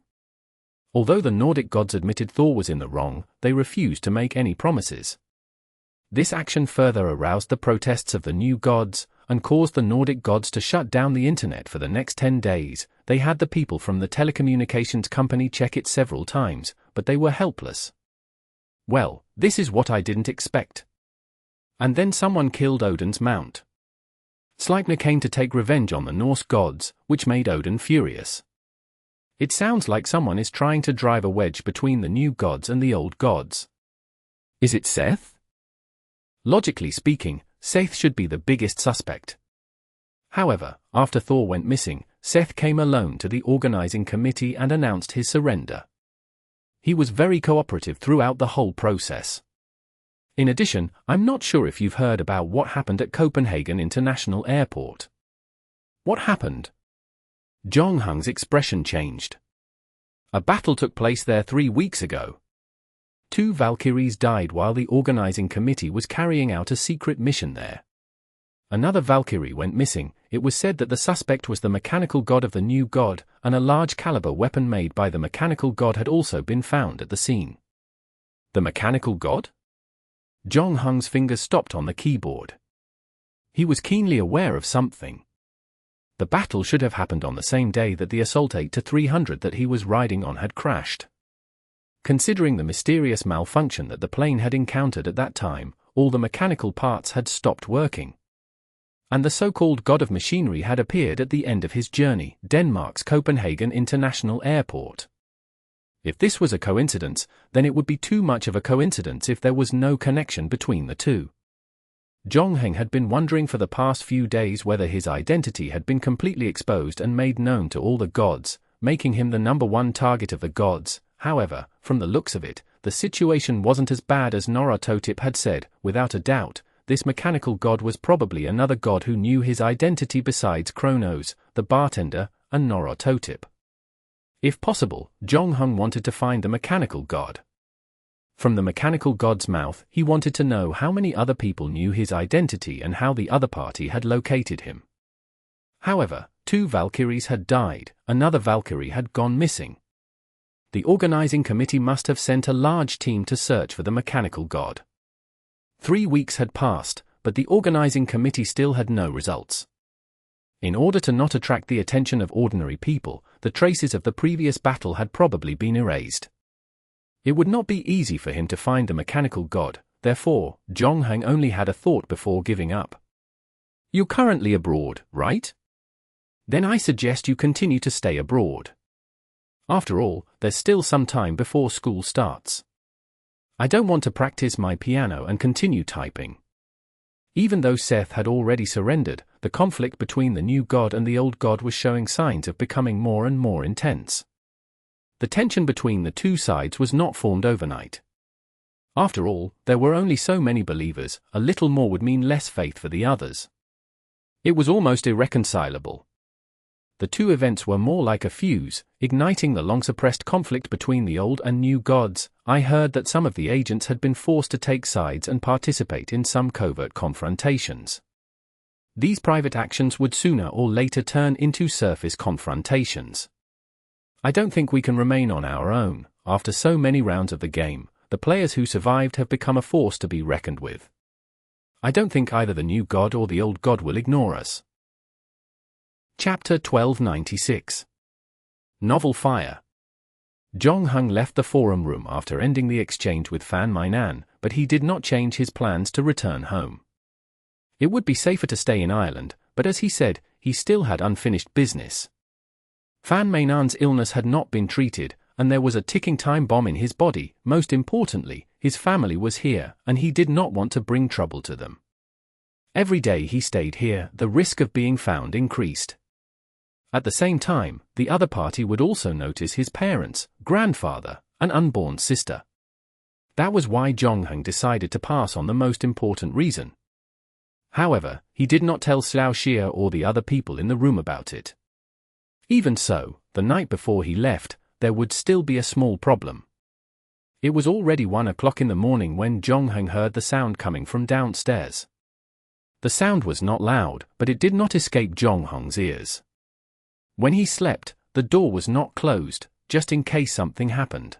Although the Nordic gods admitted Thor was in the wrong, they refused to make any promises. This action further aroused the protests of the new gods, and caused the Nordic gods to shut down the internet for the next 10 days. They had the people from the telecommunications company check it several times, but they were helpless. Well, this is what I didn't expect. And then someone killed Odin's mount. Sleipnir came to take revenge on the Norse gods, which made Odin furious. It sounds like someone is trying to drive a wedge between the new gods and the old gods. Is it Seth? Logically speaking, Seth should be the biggest suspect. However, after Thor went missing, Seth came alone to the organizing committee and announced his surrender. He was very cooperative throughout the whole process. In addition, I'm not sure if you've heard about what happened at Copenhagen International Airport. What happened? Jong-hung's expression changed. A battle took place there 3 weeks ago. 2 Valkyries died while the organizing committee was carrying out a secret mission there. Another Valkyrie went missing. It was said that the suspect was the mechanical god of the new god, and a large caliber weapon made by the mechanical god had also been found at the scene. The mechanical god? Jong-hung's fingers stopped on the keyboard. He was keenly aware of something. The battle should have happened on the same day that the Assault 8-300 that he was riding on had crashed. Considering the mysterious malfunction that the plane had encountered at that time, all the mechanical parts had stopped working. And the so-called god of machinery had appeared at the end of his journey, Denmark's Copenhagen International Airport. If this was a coincidence, then it would be too much of a coincidence if there was no connection between the two. Zhongheng had been wondering for the past few days whether his identity had been completely exposed and made known to all the gods, making him the #1 target of the gods. However, from the looks of it, the situation wasn't as bad as Norototip had said. Without a doubt, this mechanical god was probably another god who knew his identity besides Kronos, the bartender, and Norototip. If possible, Zhongheng wanted to find the mechanical god. From the mechanical god's mouth, he wanted to know how many other people knew his identity and how the other party had located him. However, 2 Valkyries had died, another Valkyrie had gone missing. The organizing committee must have sent a large team to search for the mechanical god. 3 weeks had passed, but the organizing committee still had no results. In order to not attract the attention of ordinary people, the traces of the previous battle had probably been erased. It would not be easy for him to find the mechanical god, therefore, Zhongheng only had a thought before giving up. You're currently abroad, right? Then I suggest you continue to stay abroad. After all, there's still some time before school starts. I don't want to practice my piano and continue typing. Even though Seth had already surrendered, the conflict between the new god and the old god was showing signs of becoming more and more intense. The tension between the two sides was not formed overnight. After all, there were only so many believers, a little more would mean less faith for the others. It was almost irreconcilable. The two events were more like a fuse, igniting the long-suppressed conflict between the old and new gods. I heard that some of the agents had been forced to take sides and participate in some covert confrontations. These private actions would sooner or later turn into surface confrontations. I don't think we can remain on our own. After so many rounds of the game, the players who survived have become a force to be reckoned with. I don't think either the new god or the old god will ignore us. Chapter 1296. Novel Fire. Zhongheng left the forum room after ending the exchange with Fan Mainan, but he did not change his plans to return home. It would be safer to stay in Ireland, but as he said, he still had unfinished business. Fan Mainan's illness had not been treated, and there was a ticking time bomb in his body. Most importantly, his family was here, and he did not want to bring trouble to them. Every day he stayed here, the risk of being found increased. At the same time, the other party would also notice his parents, grandfather, and unborn sister. That was why Zhongheng decided to pass on the most important reason. However, he did not tell Xiao Xia or the other people in the room about it. Even so, the night before he left, there would still be a small problem. It was already 1 o'clock in the morning when Zhongheng heard the sound coming from downstairs. The sound was not loud, but it did not escape Zhongheng's ears. When he slept, the door was not closed, just in case something happened.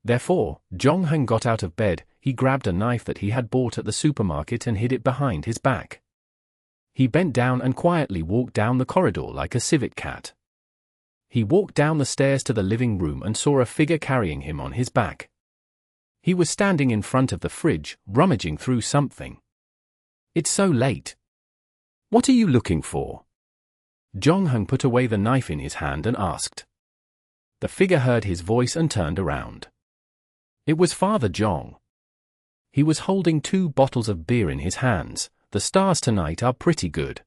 Therefore, Zhongheng got out of bed, he grabbed a knife that he had bought at the supermarket and hid it behind his back. He bent down and quietly walked down the corridor like a civet cat. He walked down the stairs to the living room and saw a figure carrying him on his back. He was standing in front of the fridge, rummaging through something. "It's so late. What are you looking for?" Zhongheng put away the knife in his hand and asked. The figure heard his voice and turned around. It was Father Zhong. He was holding 2 bottles of beer in his hands. "The stars tonight are pretty good.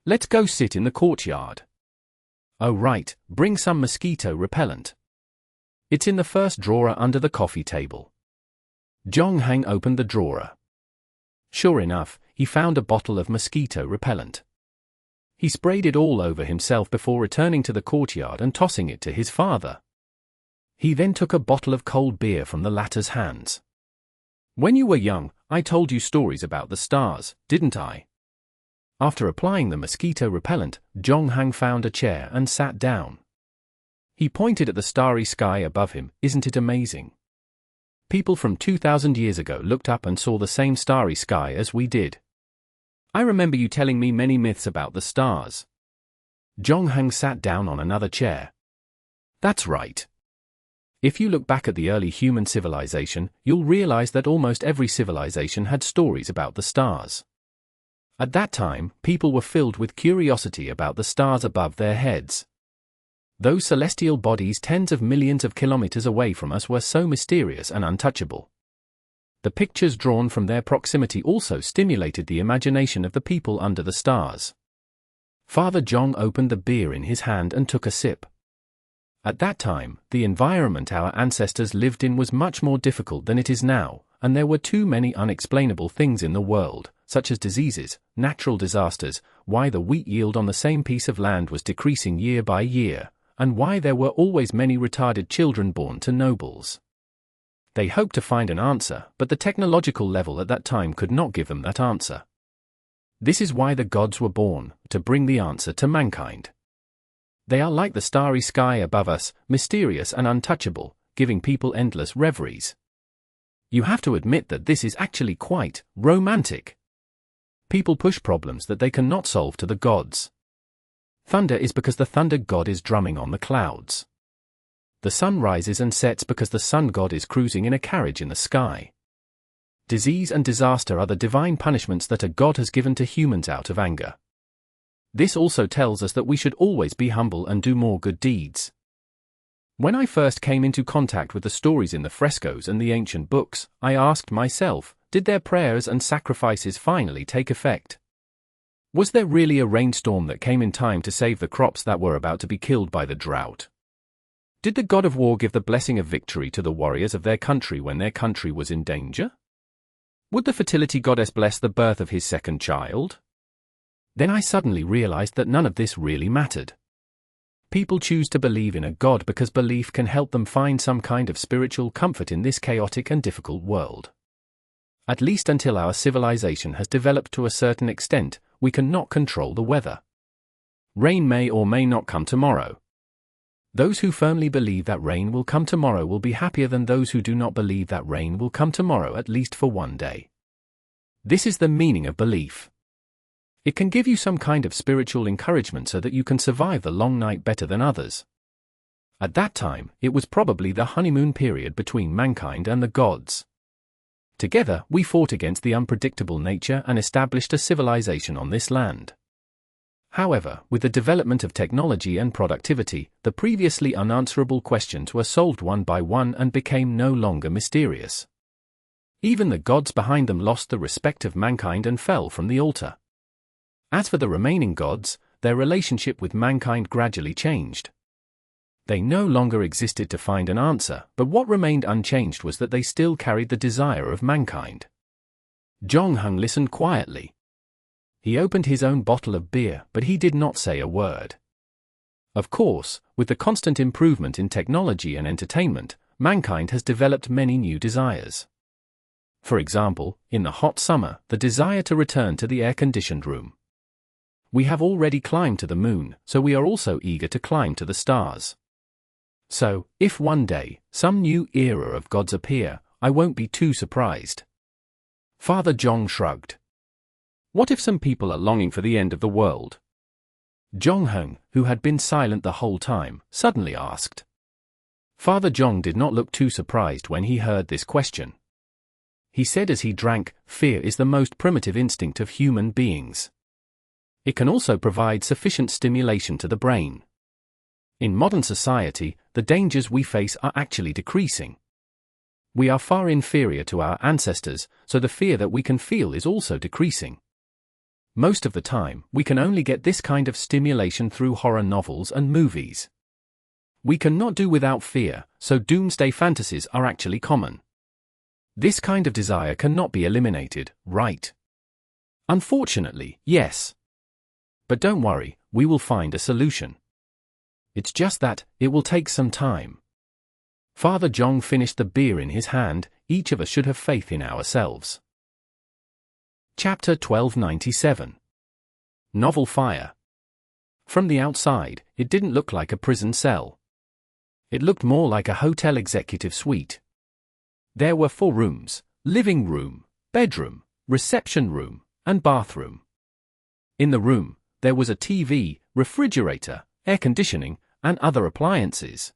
Let's go sit in the courtyard." "Oh right, bring some mosquito repellent. It's in the first drawer under the coffee table." Zhongheng opened the drawer. Sure enough, he found a bottle of mosquito repellent. He sprayed it all over himself before returning to the courtyard and tossing it to his father. He then took a bottle of cold beer from the latter's hands. "When you were young, I told you stories about the stars, didn't I?" After applying the mosquito repellent, Zhongheng found a chair and sat down. He pointed at the starry sky above him. "Isn't it amazing? People from 2,000 years ago looked up and saw the same starry sky as we did. I remember you telling me many myths about the stars. Zhongheng sat down on another chair. That's right. If you look back at the early human civilization, you'll realize that almost every civilization had stories about the stars. At that time, people were filled with curiosity about the stars above their heads. Those celestial bodies tens of millions of kilometers away from us were so mysterious and untouchable. The pictures drawn from their proximity also stimulated the imagination of the people under the stars. Father Zhong opened the beer in his hand and took a sip. At that time, the environment our ancestors lived in was much more difficult than it is now, and there were too many unexplainable things in the world, such as diseases, natural disasters, why the wheat yield on the same piece of land was decreasing year by year, and why there were always many retarded children born to nobles. They hoped to find an answer, but the technological level at that time could not give them that answer. This is why the gods were born, to bring the answer to mankind. They are like the starry sky above us, mysterious and untouchable, giving people endless reveries. You have to admit that this is actually quite romantic. People push problems that they cannot solve to the gods. Thunder is because the thunder god is drumming on the clouds. The sun rises and sets because the sun god is cruising in a carriage in the sky. Disease and disaster are the divine punishments that a god has given to humans out of anger. This also tells us that we should always be humble and do more good deeds. When I first came into contact with the stories in the frescoes and the ancient books, I asked myself, did their prayers and sacrifices finally take effect? Was there really a rainstorm that came in time to save the crops that were about to be killed by the drought? Did the god of war give the blessing of victory to the warriors of their country when their country was in danger? Would the fertility goddess bless the birth of his second child? Then I suddenly realized that none of this really mattered. People choose to believe in a god because belief can help them find some kind of spiritual comfort in this chaotic and difficult world. At least until our civilization has developed to a certain extent, we cannot control the weather. Rain may or may not come tomorrow. Those who firmly believe that rain will come tomorrow will be happier than those who do not believe that rain will come tomorrow, at least for one day. This is the meaning of belief. It can give you some kind of spiritual encouragement so that you can survive the long night better than others. At that time, it was probably the honeymoon period between mankind and the gods. Together, we fought against the unpredictable nature and established a civilization on this land. However, with the development of technology and productivity, the previously unanswerable questions were solved one by one and became no longer mysterious. Even the gods behind them lost the respect of mankind and fell from the altar. As for the remaining gods, their relationship with mankind gradually changed. They no longer existed to find an answer, but what remained unchanged was that they still carried the desire of mankind. Zhongheng listened quietly. He opened his own bottle of beer, but he did not say a word. Of course, with the constant improvement in technology and entertainment, mankind has developed many new desires. For example, in the hot summer, the desire to return to the air-conditioned room. We have already climbed to the moon, so we are also eager to climb to the stars. So, if one day, some new era of gods appear, I won't be too surprised. Father Zhong shrugged. What if some people are longing for the end of the world? Zhongheng, who had been silent the whole time, suddenly asked. Father Zhong did not look too surprised when he heard this question. He said as he drank, fear is the most primitive instinct of human beings. It can also provide sufficient stimulation to the brain. In modern society, the dangers we face are actually decreasing. We are far inferior to our ancestors, so the fear that we can feel is also decreasing. Most of the time, we can only get this kind of stimulation through horror novels and movies. We cannot do without fear, so doomsday fantasies are actually common. This kind of desire cannot be eliminated, right? Unfortunately, yes. But don't worry, we will find a solution. It's just that, it will take some time. Father Zhong finished the beer in his hand. Each of us should have faith in ourselves. Chapter 1297. Novel Fire. From the outside, it didn't look like a prison cell. It looked more like a hotel executive suite. There were 4 rooms: living room, bedroom, reception room, and bathroom. In the room, there was a TV, refrigerator, air conditioning, and other appliances.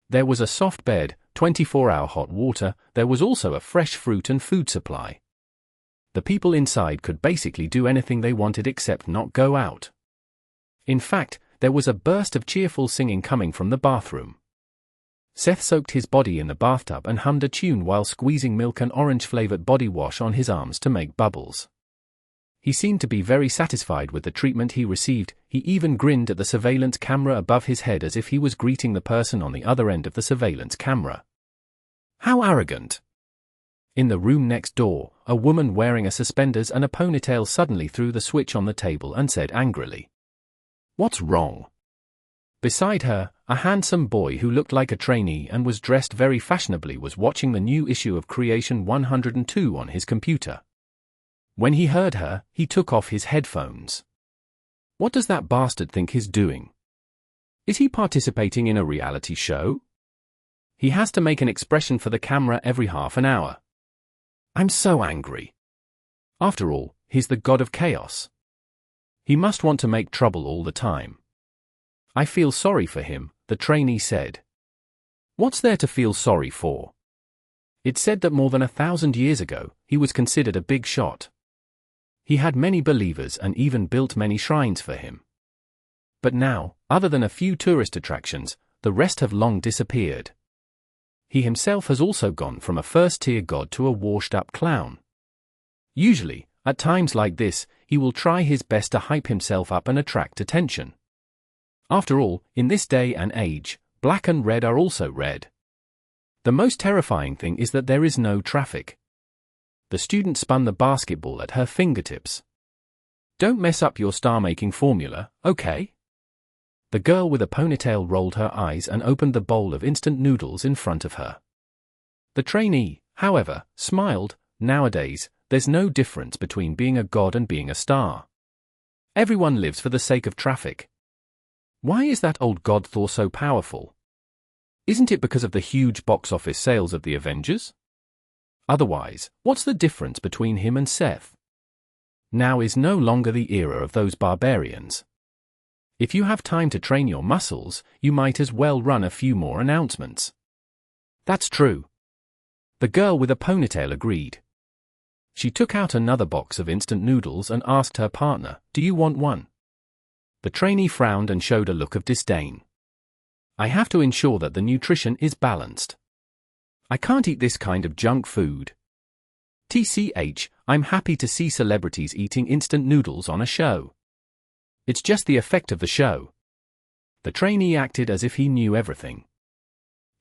There was a soft bed, 24-hour hot water. There was also a fresh fruit and food supply. The people inside could basically do anything they wanted except not go out. In fact, there was a burst of cheerful singing coming from the bathroom. Seth soaked his body in the bathtub and hummed a tune while squeezing milk and orange-flavored body wash on his arms to make bubbles. He seemed to be very satisfied with the treatment he received. He even grinned at the surveillance camera above his head as if he was greeting the person on the other end of the surveillance camera. How arrogant! In the room next door, a woman wearing a suspenders and a ponytail suddenly threw the switch on the table and said angrily, "What's wrong?" Beside her, a handsome boy who looked like a trainee and was dressed very fashionably was watching the new issue of Creation 102 on his computer. When he heard her, he took off his headphones. What does that bastard think he's doing? Is he participating in a reality show? He has to make an expression for the camera every half an hour. I'm so angry. After all, he's the god of chaos. He must want to make trouble all the time. I feel sorry for him, the trainee said. What's there to feel sorry for? It's said that more than 1,000 years ago, he was considered a big shot. He had many believers and even built many shrines for him. But now, other than a few tourist attractions, the rest have long disappeared. He himself has also gone from a first-tier god to a washed-up clown. Usually, at times like this, he will try his best to hype himself up and attract attention. After all, in this day and age, black and red are also red. The most terrifying thing is that there is no traffic. The student spun the basketball at her fingertips. Don't mess up your star-making formula, okay? The girl with a ponytail rolled her eyes and opened the bowl of instant noodles in front of her. The trainee, however, smiled. Nowadays, there's no difference between being a god and being a star. Everyone lives for the sake of traffic. Why is that old god Thor so powerful? Isn't it because of the huge box office sales of the Avengers? Otherwise, what's the difference between him and Seth? Now is no longer the era of those barbarians. If you have time to train your muscles, you might as well run a few more announcements. That's true. The girl with a ponytail agreed. She took out another box of instant noodles and asked her partner, "Do you want one?" The trainee frowned and showed a look of disdain. I have to ensure that the nutrition is balanced. I can't eat this kind of junk food. TCH, I'm happy to see celebrities eating instant noodles on a show. It's just the effect of the show. The trainee acted as if he knew everything.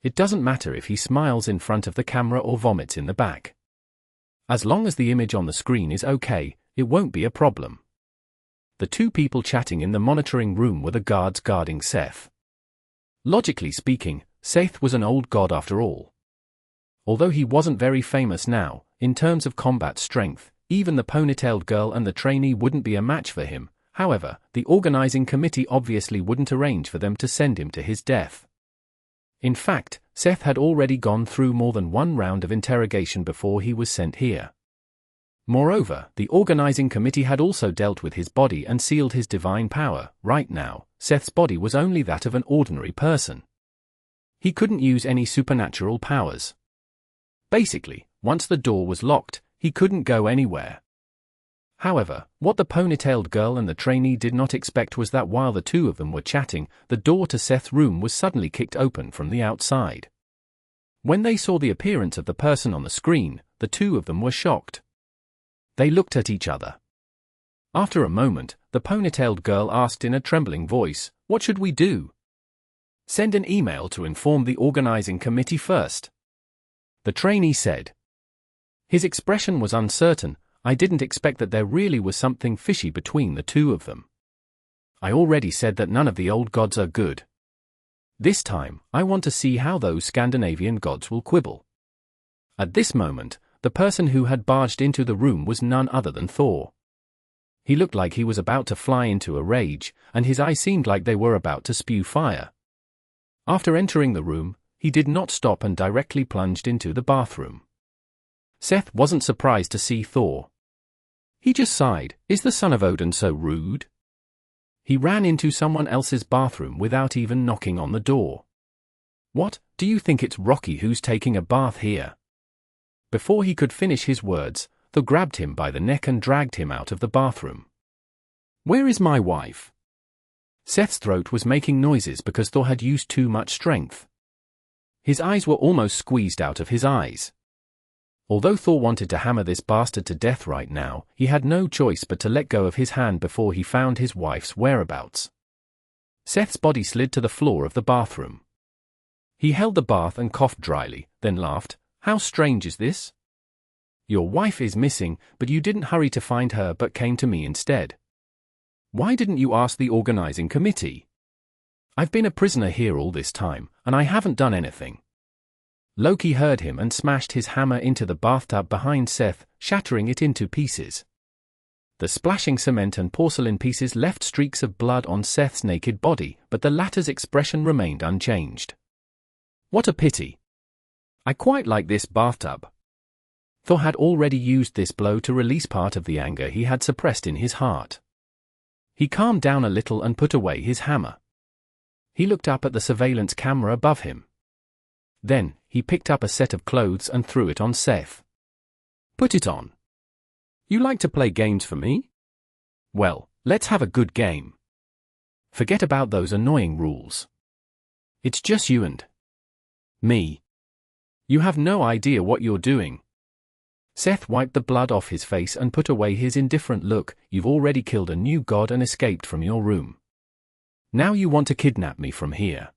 It doesn't matter if he smiles in front of the camera or vomits in the back. As long as the image on the screen is okay, it won't be a problem. The two people chatting in the monitoring room were the guards guarding Seth. Logically speaking, Seth was an old god after all. Although he wasn't very famous now, in terms of combat strength, even the ponytailed girl and the trainee wouldn't be a match for him. However, the organizing committee obviously wouldn't arrange for them to send him to his death. In fact, Seth had already gone through more than one round of interrogation before he was sent here. Moreover, the organizing committee had also dealt with his body and sealed his divine power. Right now, Seth's body was only that of an ordinary person. He couldn't use any supernatural powers. Basically, once the door was locked, he couldn't go anywhere. However, what the ponytailed girl and the trainee did not expect was that while the two of them were chatting, the door to Seth's room was suddenly kicked open from the outside. When they saw the appearance of the person on the screen, the two of them were shocked. They looked at each other. After a moment, the ponytailed girl asked in a trembling voice, "What should we do?" "Send an email to inform the organizing committee first," the trainee said. His expression was uncertain. I didn't expect that there really was something fishy between the two of them. I already said that none of the old gods are good. This time, I want to see how those Scandinavian gods will quibble. At this moment, the person who had barged into the room was none other than Thor. He looked like he was about to fly into a rage, and his eyes seemed like they were about to spew fire. After entering the room, he did not stop and directly plunged into the bathroom. Seth wasn't surprised to see Thor. He just sighed, "Is the son of Odin so rude?" He ran into someone else's bathroom without even knocking on the door. What, do you think it's Rocky who's taking a bath here? Before he could finish his words, Thor grabbed him by the neck and dragged him out of the bathroom. Where is my wife? Seth's throat was making noises because Thor had used too much strength. His eyes were almost squeezed out of his eyes. Although Thor wanted to hammer this bastard to death right now, he had no choice but to let go of his hand before he found his wife's whereabouts. Seth's body slid to the floor of the bathroom. He held the bath and coughed dryly, then laughed. How strange is this? Your wife is missing, but you didn't hurry to find her but came to me instead. Why didn't you ask the organizing committee? I've been a prisoner here all this time, and I haven't done anything. Loki heard him and smashed his hammer into the bathtub behind Seth, shattering it into pieces. The splashing cement and porcelain pieces left streaks of blood on Seth's naked body, but the latter's expression remained unchanged. What a pity. I quite like this bathtub. Thor had already used this blow to release part of the anger he had suppressed in his heart. He calmed down a little and put away his hammer. He looked up at the surveillance camera above him. Then, he picked up a set of clothes and threw it on Seth. Put it on. You like to play games for me? Well, let's have a good game. Forget about those annoying rules. It's just you and me. You have no idea what you're doing. Seth wiped the blood off his face and put away his indifferent look. You've already killed a new god and escaped from your room. Now you want to kidnap me from here.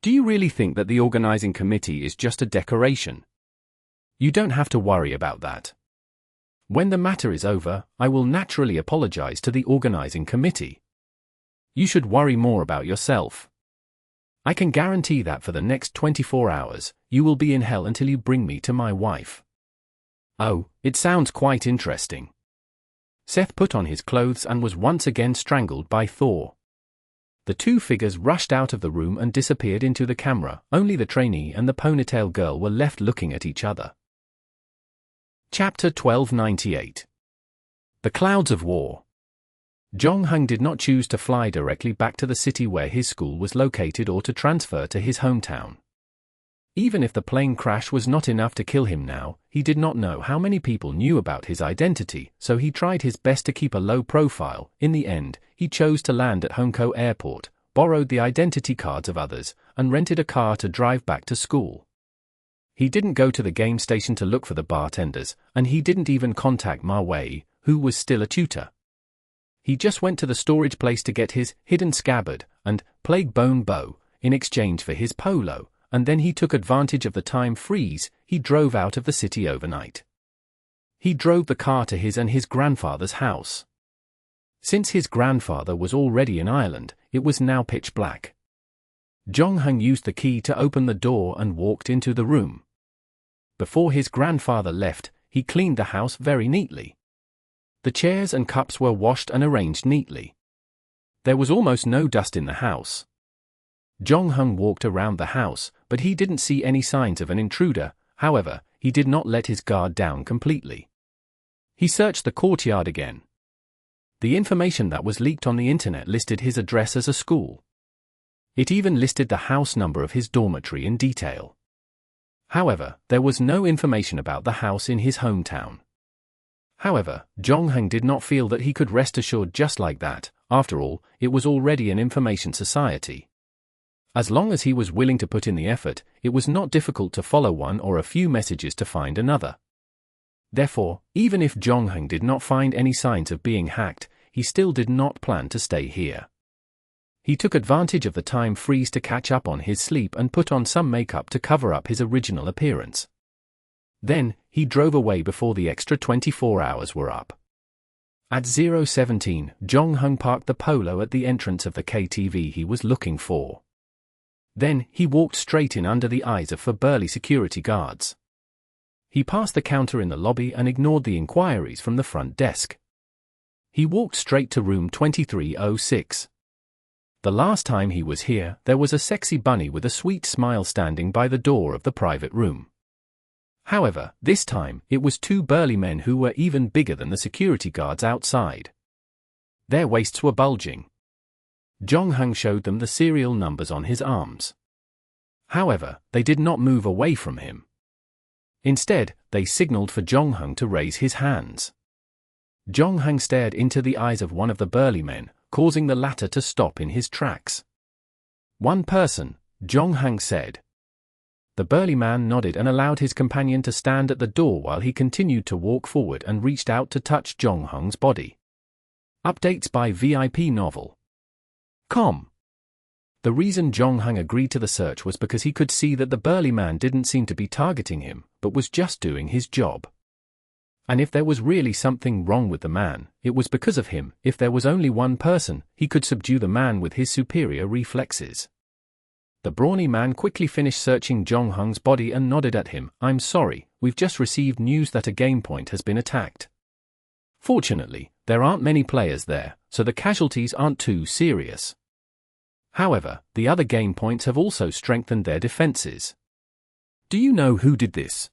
Do you really think that the organizing committee is just a decoration? You don't have to worry about that. When the matter is over, I will naturally apologize to the organizing committee. You should worry more about yourself. I can guarantee that for the next 24 hours, you will be in hell until you bring me to my wife. Oh, it sounds quite interesting. Seth put on his clothes and was once again strangled by Thor. The two figures rushed out of the room and disappeared into the camera. Only the trainee and the ponytail girl were left looking at each other. Chapter 1298. The Clouds of War. Jong-hung did not choose to fly directly back to the city where his school was located or to transfer to his hometown. Even if the plane crash was not enough to kill him now, he did not know how many people knew about his identity, so he tried his best to keep a low profile. In the end, he chose to land at Honko Airport, borrowed the identity cards of others, and rented a car to drive back to school. He didn't go to the game station to look for the bartenders, and he didn't even contact Ma Wei, who was still a tutor. He just went to the storage place to get his hidden scabbard and plague bone bow in exchange for his polo, and then he took advantage of the time freeze. He drove out of the city overnight. He drove the car to his and his grandfather's house. Since his grandfather was already in Ireland, it was now pitch black. Jong-hung used the key to open the door and walked into the room. Before his grandfather left, he cleaned the house very neatly. The chairs and cups were washed and arranged neatly. There was almost no dust in the house. Jong-hung walked around the house, but he didn't see any signs of an intruder. However, he did not let his guard down completely. He searched the courtyard again. The information that was leaked on the internet listed his address as a school. It even listed the house number of his dormitory in detail. However, there was no information about the house in his hometown. However, Jong-hung did not feel that he could rest assured just like that. After all, it was already an information society. As long as he was willing to put in the effort, it was not difficult to follow one or a few messages to find another. Therefore, even if Jong-hung did not find any signs of being hacked, he still did not plan to stay here. He took advantage of the time freeze to catch up on his sleep and put on some makeup to cover up his original appearance. Then, he drove away before the extra 24 hours were up. At 0:17, Jong-hung parked the polo at the entrance of the KTV he was looking for. Then, he walked straight in under the eyes of four burly security guards. He passed the counter in the lobby and ignored the inquiries from the front desk. He walked straight to room 2306. The last time he was here, there was a sexy bunny with a sweet smile standing by the door of the private room. However, this time, it was two burly men who were even bigger than the security guards outside. Their waists were bulging. Jong-hung showed them the serial numbers on his arms. However, they did not move away from him. Instead, they signaled for Jong-hung to raise his hands. Jong-hung stared into the eyes of one of the burly men, causing the latter to stop in his tracks. "One person," Jong-hung said. The burly man nodded and allowed his companion to stand at the door while he continued to walk forward and reached out to touch Jong-hung's body. Updates by VIP Novel. Com. The reason Jong-hung agreed to the search was because he could see that the burly man didn't seem to be targeting him, but was just doing his job. And if there was really something wrong with the man, it was because of him. If there was only one person, he could subdue the man with his superior reflexes. The brawny man quickly finished searching Jong-hung's body and nodded at him. "I'm sorry, we've just received news that a game point has been attacked. Fortunately, there aren't many players there, so the casualties aren't too serious. However, the other game points have also strengthened their defenses. Do you know who did this?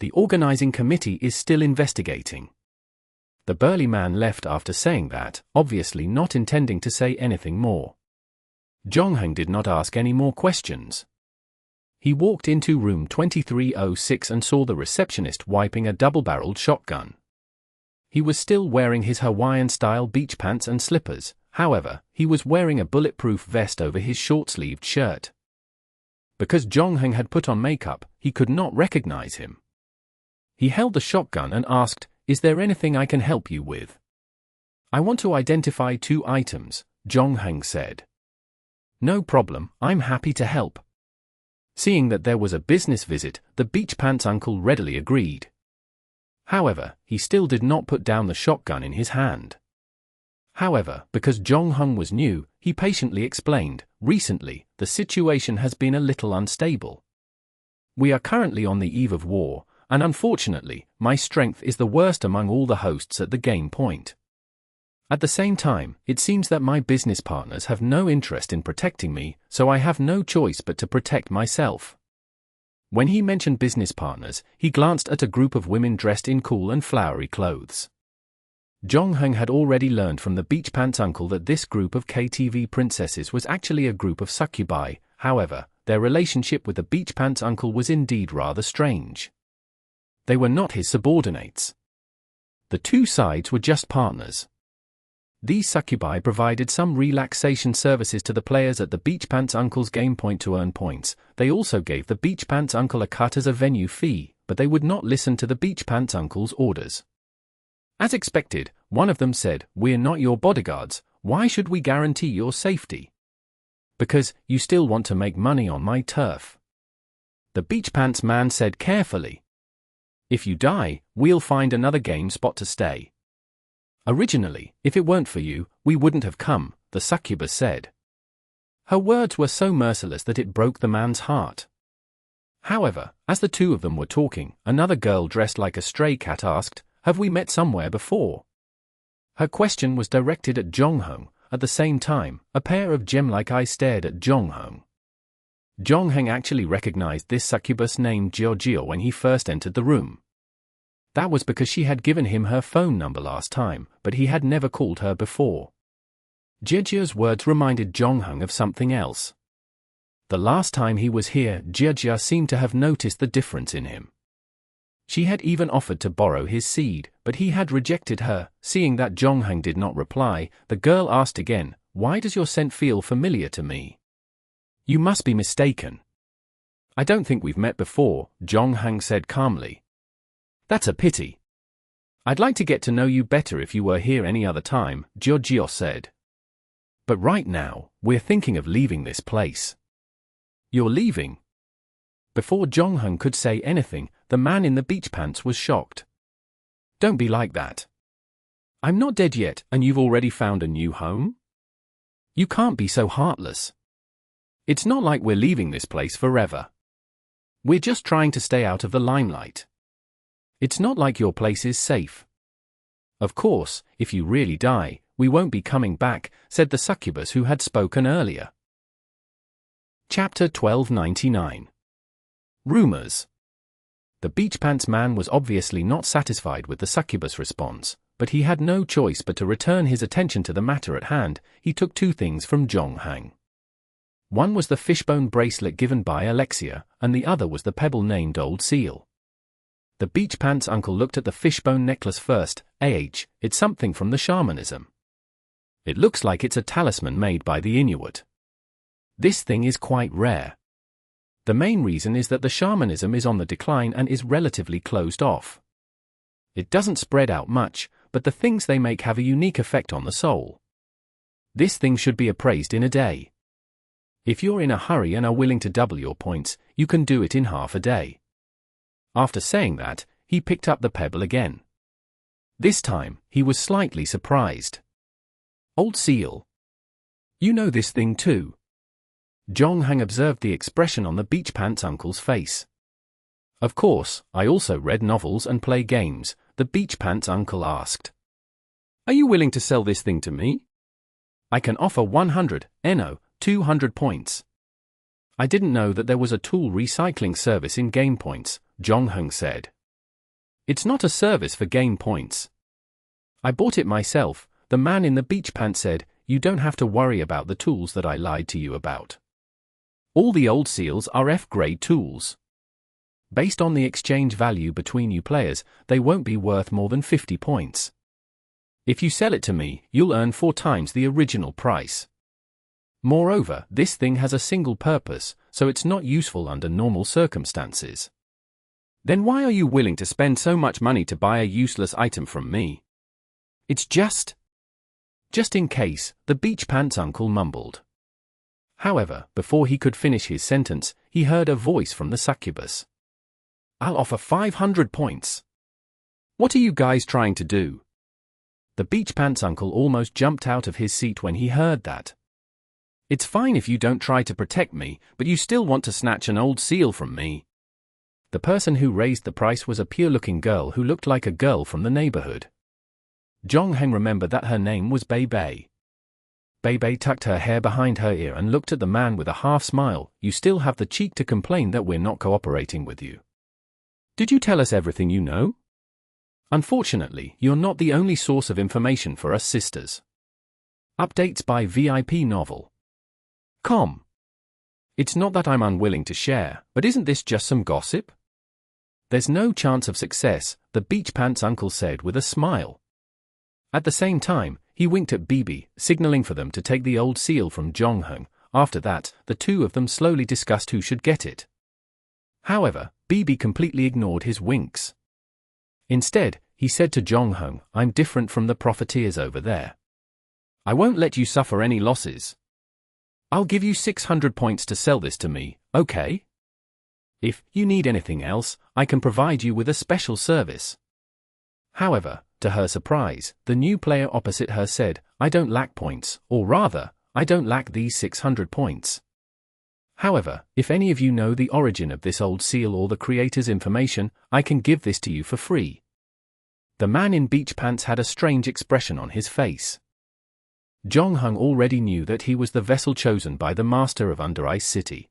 The organizing committee is still investigating." The burly man left after saying that, obviously not intending to say anything more. Jong-hung did not ask any more questions. He walked into room 2306 and saw the receptionist wiping a double-barreled shotgun. He was still wearing his Hawaiian-style beach pants and slippers. However, he was wearing a bulletproof vest over his short-sleeved shirt. Because Jong-hung had put on makeup, he could not recognize him. He held the shotgun and asked, "Is there anything I can help you with?" "I want to identify 2 items," Jong-hung said. "No problem, I'm happy to help." Seeing that there was a business visit, the beach pants uncle readily agreed. However, he still did not put down the shotgun in his hand. However, because Jong-hung was new, he patiently explained, "Recently, the situation has been a little unstable. We are currently on the eve of war, and unfortunately, my strength is the worst among all the hosts at the game point. At the same time, it seems that my business partners have no interest in protecting me, so I have no choice but to protect myself." When he mentioned business partners, he glanced at a group of women dressed in cool and flowery clothes. Jong-hung had already learned from the beach pants uncle that this group of KTV princesses was actually a group of succubi. However, their relationship with the beach pants uncle was indeed rather strange. They were not his subordinates. The 2 sides were just partners. These succubi provided some relaxation services to the players at the beach pants uncle's game point to earn points. They also gave the beach pants uncle a cut as a venue fee, but they would not listen to the beach pants uncle's orders. As expected, one of them said, "We're not your bodyguards, why should we guarantee your safety?" "Because you still want to make money on my turf." The beach pants man said carefully, "If you die, we'll find another game spot to stay." "Originally, if it weren't for you, we wouldn't have come," the succubus said. Her words were so merciless that it broke the man's heart. However, as the 2 of them were talking, another girl dressed like a stray cat asked, "Have we met somewhere before?" Her question was directed at Jong-hung. At the same time, a pair of gem-like eyes stared at Jong-hung. Jong-hung actually recognized this succubus named Giorgio when he first entered the room. That was because she had given him her phone number last time, but he had never called her before. Giorgio's words reminded Jong-hung of something else. The last time he was here, Giorgio seemed to have noticed the difference in him. She had even offered to borrow his seed, but he had rejected her. Seeing that Jong-hung did not reply, the girl asked again, "Why does your scent feel familiar to me?" "You must be mistaken." "I don't think we've met before," Jong-hung said calmly. "That's a pity. I'd like to get to know you better if you were here any other time," Giorgio said. "But right now, we're thinking of leaving this place." "You're leaving?" Before Jong-hung could say anything, the man in the beach pants was shocked. "Don't be like that. I'm not dead yet, and you've already found a new home? You can't be so heartless. It's not like we're leaving this place forever. We're just trying to stay out of the limelight. It's not like your place is safe. Of course, if you really die, we won't be coming back," said the succubus who had spoken earlier. Chapter 1299. Rumors. The beach pants man was obviously not satisfied with the succubus response. but he had no choice but to return his attention to the matter at hand. He took two things from Zhonghang. One was the fishbone bracelet given by Alexia, and the other was the pebble named Old Seal. The beach pants uncle looked at the fishbone necklace first. It's something from the shamanism. It looks like it's a talisman made by the Inuit. This thing is quite rare. The main reason is that the shamanism is on the decline and is relatively closed off. It doesn't spread out much, but the things they make have a unique effect on the soul. This thing should be appraised in a day. If you're in a hurry and are willing to double your points, you can do it in half a day. After saying that, he picked up the pebble again. This time, he was slightly surprised. Old Seal. You know this thing too? Zhonghang observed the expression on the beach pants uncle's face. Of course, I also read novels and play games, the beach pants uncle asked. Are you willing to sell this thing to me? I can offer 200 points. I didn't know that there was a tool recycling service in game points, Zhonghang said. It's not a service for game points. I bought it myself, the man in the beach pants said. You don't have to worry about the tools that I lied to you about. All the old seals are F-grade tools. Based on the exchange value between you players, they won't be worth more than 50 points. If you sell it to me, you'll earn 4 times the original price. Moreover, this thing has a single purpose, so it's not useful under normal circumstances. Then why are you willing to spend so much money to buy a useless item from me? It's just in case, the beach pants uncle mumbled. However, before he could finish his sentence, he heard a voice from the succubus. I'll offer 500 points. What are you guys trying to do? The beach pants uncle almost jumped out of his seat when he heard that. It's fine if you don't try to protect me, but you still want to snatch an old seal from me. The person who raised the price was a pure-looking girl who looked like a girl from the neighborhood. Zhonghang remembered that her name was Bei Bei. Bei Bei tucked her hair behind her ear and looked at the man with a half-smile. You still have the cheek to complain that we're not cooperating with you. Did you tell us everything you know? Unfortunately, you're not the only source of information for us sisters. Updates by VIP Novel. Com. It's not that I'm unwilling to share, but isn't this just some gossip? There's no chance of success, the beach pants uncle said with a smile. At the same time, he winked at Bibi, signaling for them to take the old seal from Zhonghang. After that, the two of them slowly discussed who should get it. However, Bibi completely ignored his winks. Instead, he said to Zhonghang, I'm different from the profiteers over there. I won't let you suffer any losses. I'll give you 600 points to sell this to me, okay? If you need anything else, I can provide you with a special service. However, to her surprise, the new player opposite her said, I don't lack points, or rather, I don't lack these 600 points. However, if any of you know the origin of this old seal or the creator's information, I can give this to you for free. The man in beach pants had a strange expression on his face. Zhonghang already knew that he was the vessel chosen by the master of Under Ice City.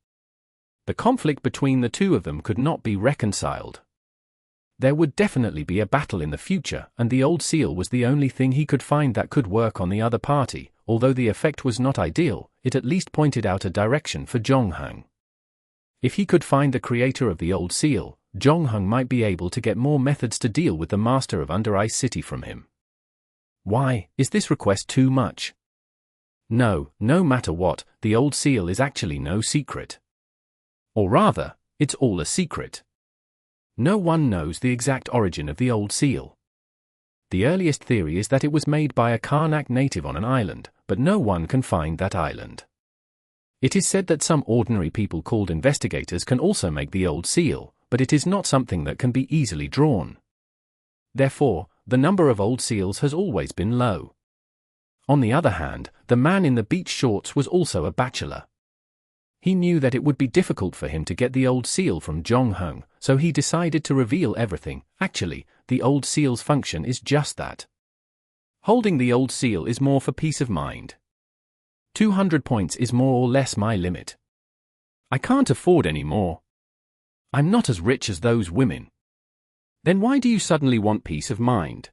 The conflict between the two of them could not be reconciled. There would definitely be a battle in the future, and the old seal was the only thing he could find that could work on the other party. Although the effect was not ideal, it at least pointed out a direction for Zhonghang. If he could find the creator of the old seal, Zhonghang might be able to get more methods to deal with the master of Under Ice City from him. Why, is this request too much? No matter what, the old seal is actually no secret. Or rather, it's all a secret. No one knows the exact origin of the old seal. The earliest theory is that it was made by a Karnak native on an island, but no one can find that island. It is said that some ordinary people called investigators can also make the old seal, but it is not something that can be easily drawn. Therefore, the number of old seals has always been low. On the other hand, the man in the beach shorts was also a bachelor. He knew that it would be difficult for him to get the old seal from Zhonghang, so he decided to reveal everything. Actually, the old seal's function is just that. Holding the old seal is more for peace of mind. 200 points is more or less my limit. I can't afford any more. I'm not as rich as those women. Then why do you suddenly want peace of mind?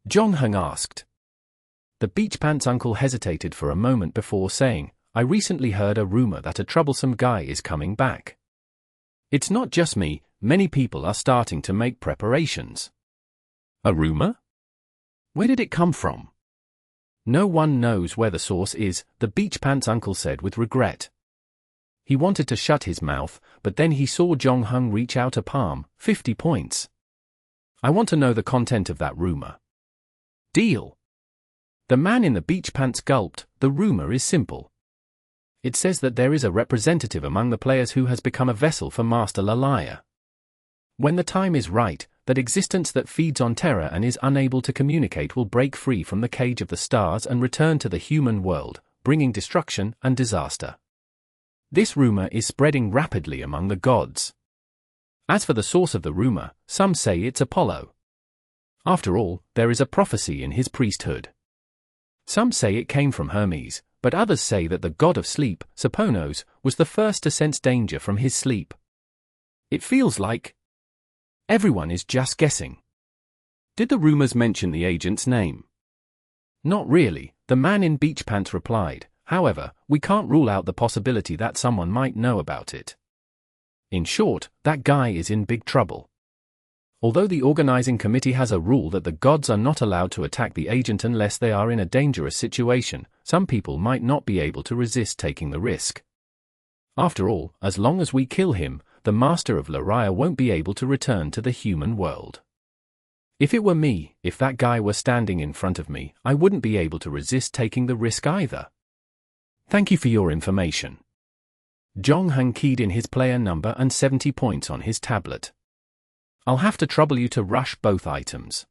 Jong-hung asked. The beach pants uncle hesitated for a moment before saying, I recently heard a rumor that a troublesome guy is coming back. It's not just me, many people are starting to make preparations. A rumor? Where did it come from? No one knows where the source is, the beach pants uncle said with regret. He wanted to shut his mouth, but then he saw Jong-hung reach out a palm, 50 points. I want to know the content of that rumor. Deal. The man in the beach pants gulped. The rumor is simple. It says that there is a representative among the players who has become a vessel for Master Lalaya. When the time is right, that existence that feeds on terror and is unable to communicate will break free from the cage of the stars and return to the human world, bringing destruction and disaster. This rumor is spreading rapidly among the gods. As for the source of the rumor, some say it's Apollo. After all, there is a prophecy in his priesthood. Some say it came from Hermes, but others say that the god of sleep, Soponos, was the first to sense danger from his sleep. It feels like everyone is just guessing. Did the rumors mention the agent's name? Not really, the man in beach pants replied. However, we can't rule out the possibility that someone might know about it. In short, that guy is in big trouble. Although the organizing committee has a rule that the gods are not allowed to attack the agent unless they are in a dangerous situation, some people might not be able to resist taking the risk. After all, as long as we kill him, the master of Lalaya won't be able to return to the human world. If it were me, if that guy were standing in front of me, I wouldn't be able to resist taking the risk either. Thank you for your information. Jong-hung keyed in his player number and 70 points on his tablet. I'll have to trouble you to rush both items.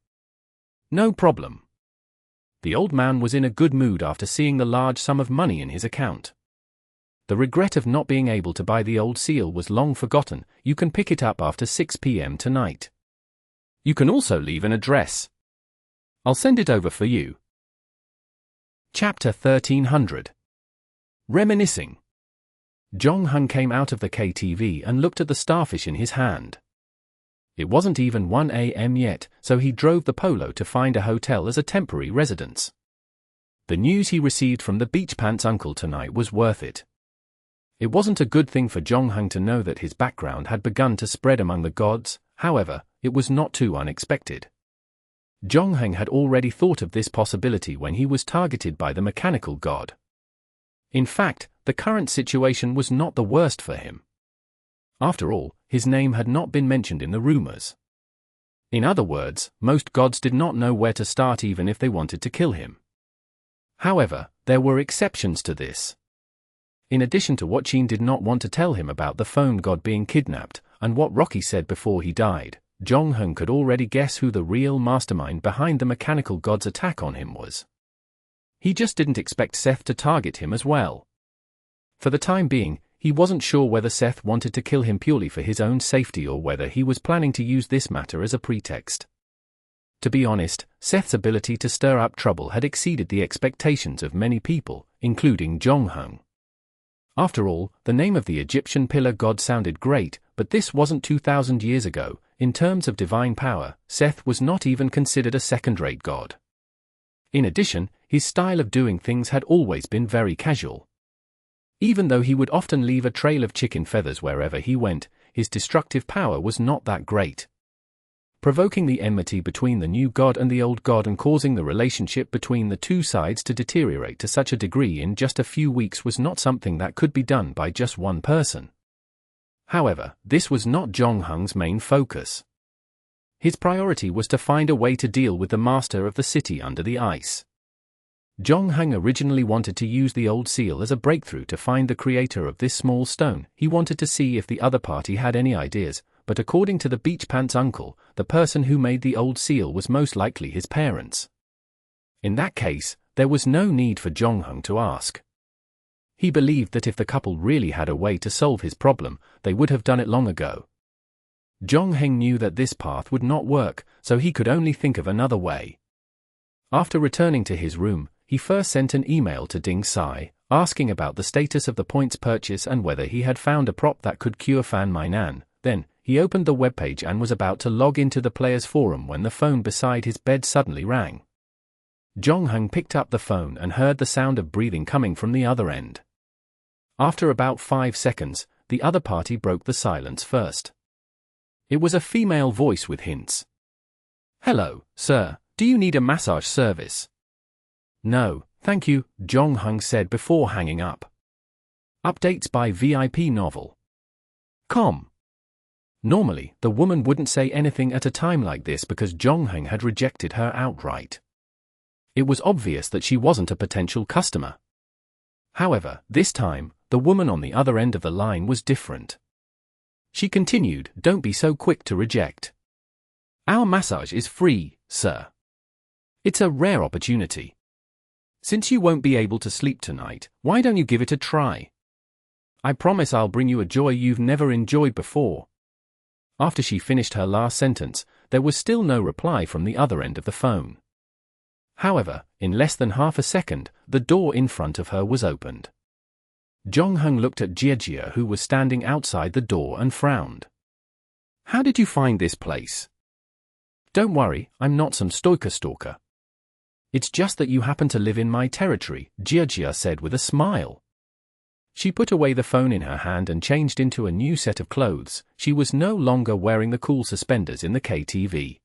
No problem. The old man was in a good mood after seeing the large sum of money in his account. The regret of not being able to buy the old seal was long forgotten. You can pick it up after 6 p.m. tonight. You can also leave an address. I'll send it over for you. Chapter 1300. Reminiscing. Jong-hung came out of the KTV and looked at the starfish in his hand. It wasn't even 1 a.m. yet, so he drove the Polo to find a hotel as a temporary residence. The news he received from the beach pants uncle tonight was worth it. It wasn't a good thing for Jong-hung to know that his background had begun to spread among the gods, however, it was not too unexpected. Jong-hung had already thought of this possibility when he was targeted by the mechanical god. In fact, the current situation was not the worst for him. After all, his name had not been mentioned in the rumors. In other words, most gods did not know where to start even if they wanted to kill him. However, there were exceptions to this. In addition to what Sheen did not want to tell him about the phone god being kidnapped, and what Rocky said before he died, Jong-hung could already guess who the real mastermind behind the mechanical god's attack on him was. He just didn't expect Seth to target him as well. For the time being, he wasn't sure whether Seth wanted to kill him purely for his own safety or whether he was planning to use this matter as a pretext. To be honest, Seth's ability to stir up trouble had exceeded the expectations of many people, including Jong-hung. After all, the name of the Egyptian pillar god sounded great, but this wasn't 2,000 years ago. In terms of divine power, Seth was not even considered a second-rate god. In addition, his style of doing things had always been very casual. Even though he would often leave a trail of chicken feathers wherever he went, his destructive power was not that great. Provoking the enmity between the new god and the old god and causing the relationship between the two sides to deteriorate to such a degree in just a few weeks was not something that could be done by just one person. However, this was not Jong-hung's main focus. His priority was to find a way to deal with the master of the city under the ice. Jong-hung originally wanted to use the old seal as a breakthrough to find the creator of this small stone. He wanted to see if the other party had any ideas, but according to the beach pants uncle, the person who made the old seal was most likely his parents. In that case, there was no need for Jong-hung to ask. He believed that if the couple really had a way to solve his problem, they would have done it long ago. Jong-hung knew that this path would not work, so he could only think of another way. After returning to his room, he first sent an email to Ding Sai, asking about the status of the points purchase and whether he had found a prop that could cure Fan Mainan. Then, he opened the webpage and was about to log into the players' forum when the phone beside his bed suddenly rang. Jong-hung picked up the phone and heard the sound of breathing coming from the other end. After about 5 seconds, the other party broke the silence first. It was a female voice with hints. "Hello, sir, do you need a massage service?" "No, thank you," Jong-hung said before hanging up. Updates by VIP Novel. Com. Normally, the woman wouldn't say anything at a time like this because Jong-hung had rejected her outright. It was obvious that she wasn't a potential customer. However, this time, the woman on the other end of the line was different. She continued, "Don't be so quick to reject. Our massage is free, sir. It's a rare opportunity. Since you won't be able to sleep tonight, why don't you give it a try? I promise I'll bring you a joy you've never enjoyed before." After she finished her last sentence, there was still no reply from the other end of the phone. However, in less than half a second, the door in front of her was opened. Jong-hung looked at Jia, who was standing outside the door, and frowned. "How did you find this place?" "Don't worry, I'm not some stalker. It's just that you happen to live in my territory," Jia said with a smile. She put away the phone in her hand and changed into a new set of clothes. She was no longer wearing the cool suspenders in the KTV.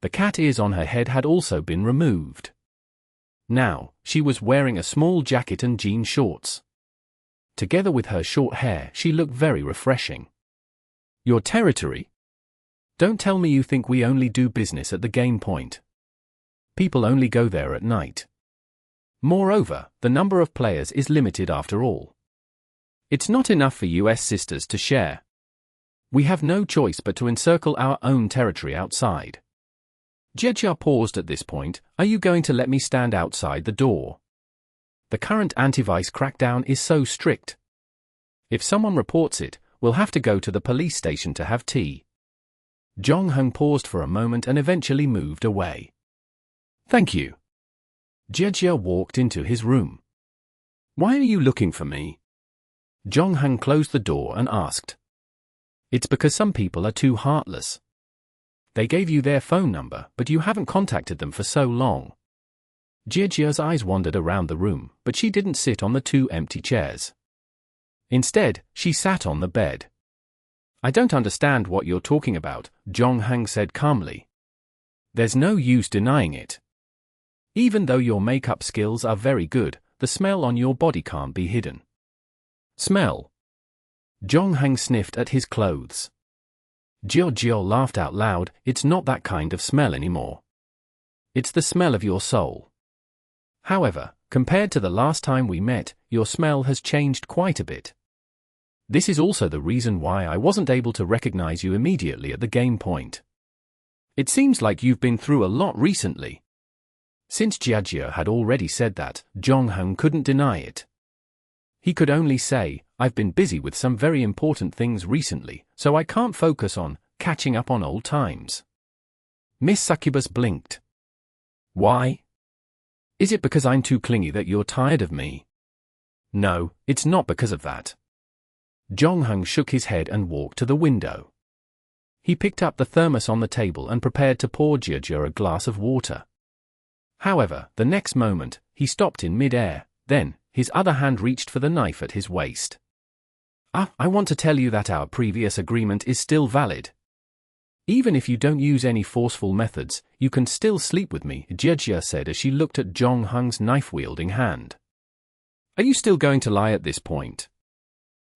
The cat ears on her head had also been removed. Now, she was wearing a small jacket and jean shorts. Together with her short hair, she looked very refreshing. "Your territory? Don't tell me you think we only do business at the game point. People only go there at night. Moreover, the number of players is limited after all. It's not enough for US sisters to share. We have no choice but to encircle our own territory outside." Jia paused at this point. "Are you going to let me stand outside the door? The current anti-vice crackdown is so strict. If someone reports it, we'll have to go to the police station to have tea." Jong-hung paused for a moment and eventually moved away. "Thank you." Jia walked into his room. "Why are you looking for me?" Jong-hung closed the door and asked. "It's because some people are too heartless. They gave you their phone number, but you haven't contacted them for so long." Jia's eyes wandered around the room, but she didn't sit on the 2 empty chairs. Instead, she sat on the bed. "I don't understand what you're talking about," Jong-hung said calmly. "There's no use denying it. Even though your makeup skills are very good, the smell on your body can't be hidden." "Smell?" Jong-hung sniffed at his clothes. Jio laughed out loud. "It's not that kind of smell anymore. It's the smell of your soul. However, compared to the last time we met, your smell has changed quite a bit. This is also the reason why I wasn't able to recognize you immediately at the game point. It seems like you've been through a lot recently." Since Jia had already said that, Jong-hung couldn't deny it. He could only say, "I've been busy with some very important things recently, so I can't focus on catching up on old times." Miss Succubus blinked. "Why? Is it because I'm too clingy that you're tired of me?" "No, it's not because of that." Jong-hung shook his head and walked to the window. He picked up the thermos on the table and prepared to pour Jia a glass of water. However, the next moment, he stopped in mid-air, then, his other hand reached for the knife at his waist. I want to tell you that our previous agreement is still valid. Even if you don't use any forceful methods, you can still sleep with me," Jia said as she looked at Jong-hung's knife-wielding hand. "Are you still going to lie at this point?"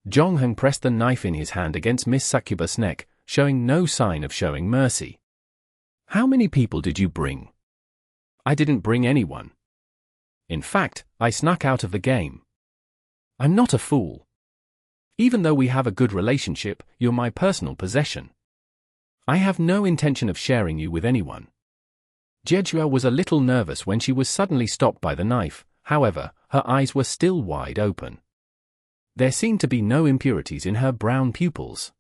Jong-hung pressed the knife in his hand against Miss Succubus' neck, showing no sign of showing mercy. "How many people did you bring?" "I didn't bring anyone. In fact, I snuck out of the game. I'm not a fool. Even though we have a good relationship, you're my personal possession. I have no intention of sharing you with anyone." Jia was a little nervous when she was suddenly stopped by the knife. However, her eyes were still wide open. There seemed to be no impurities in her brown pupils.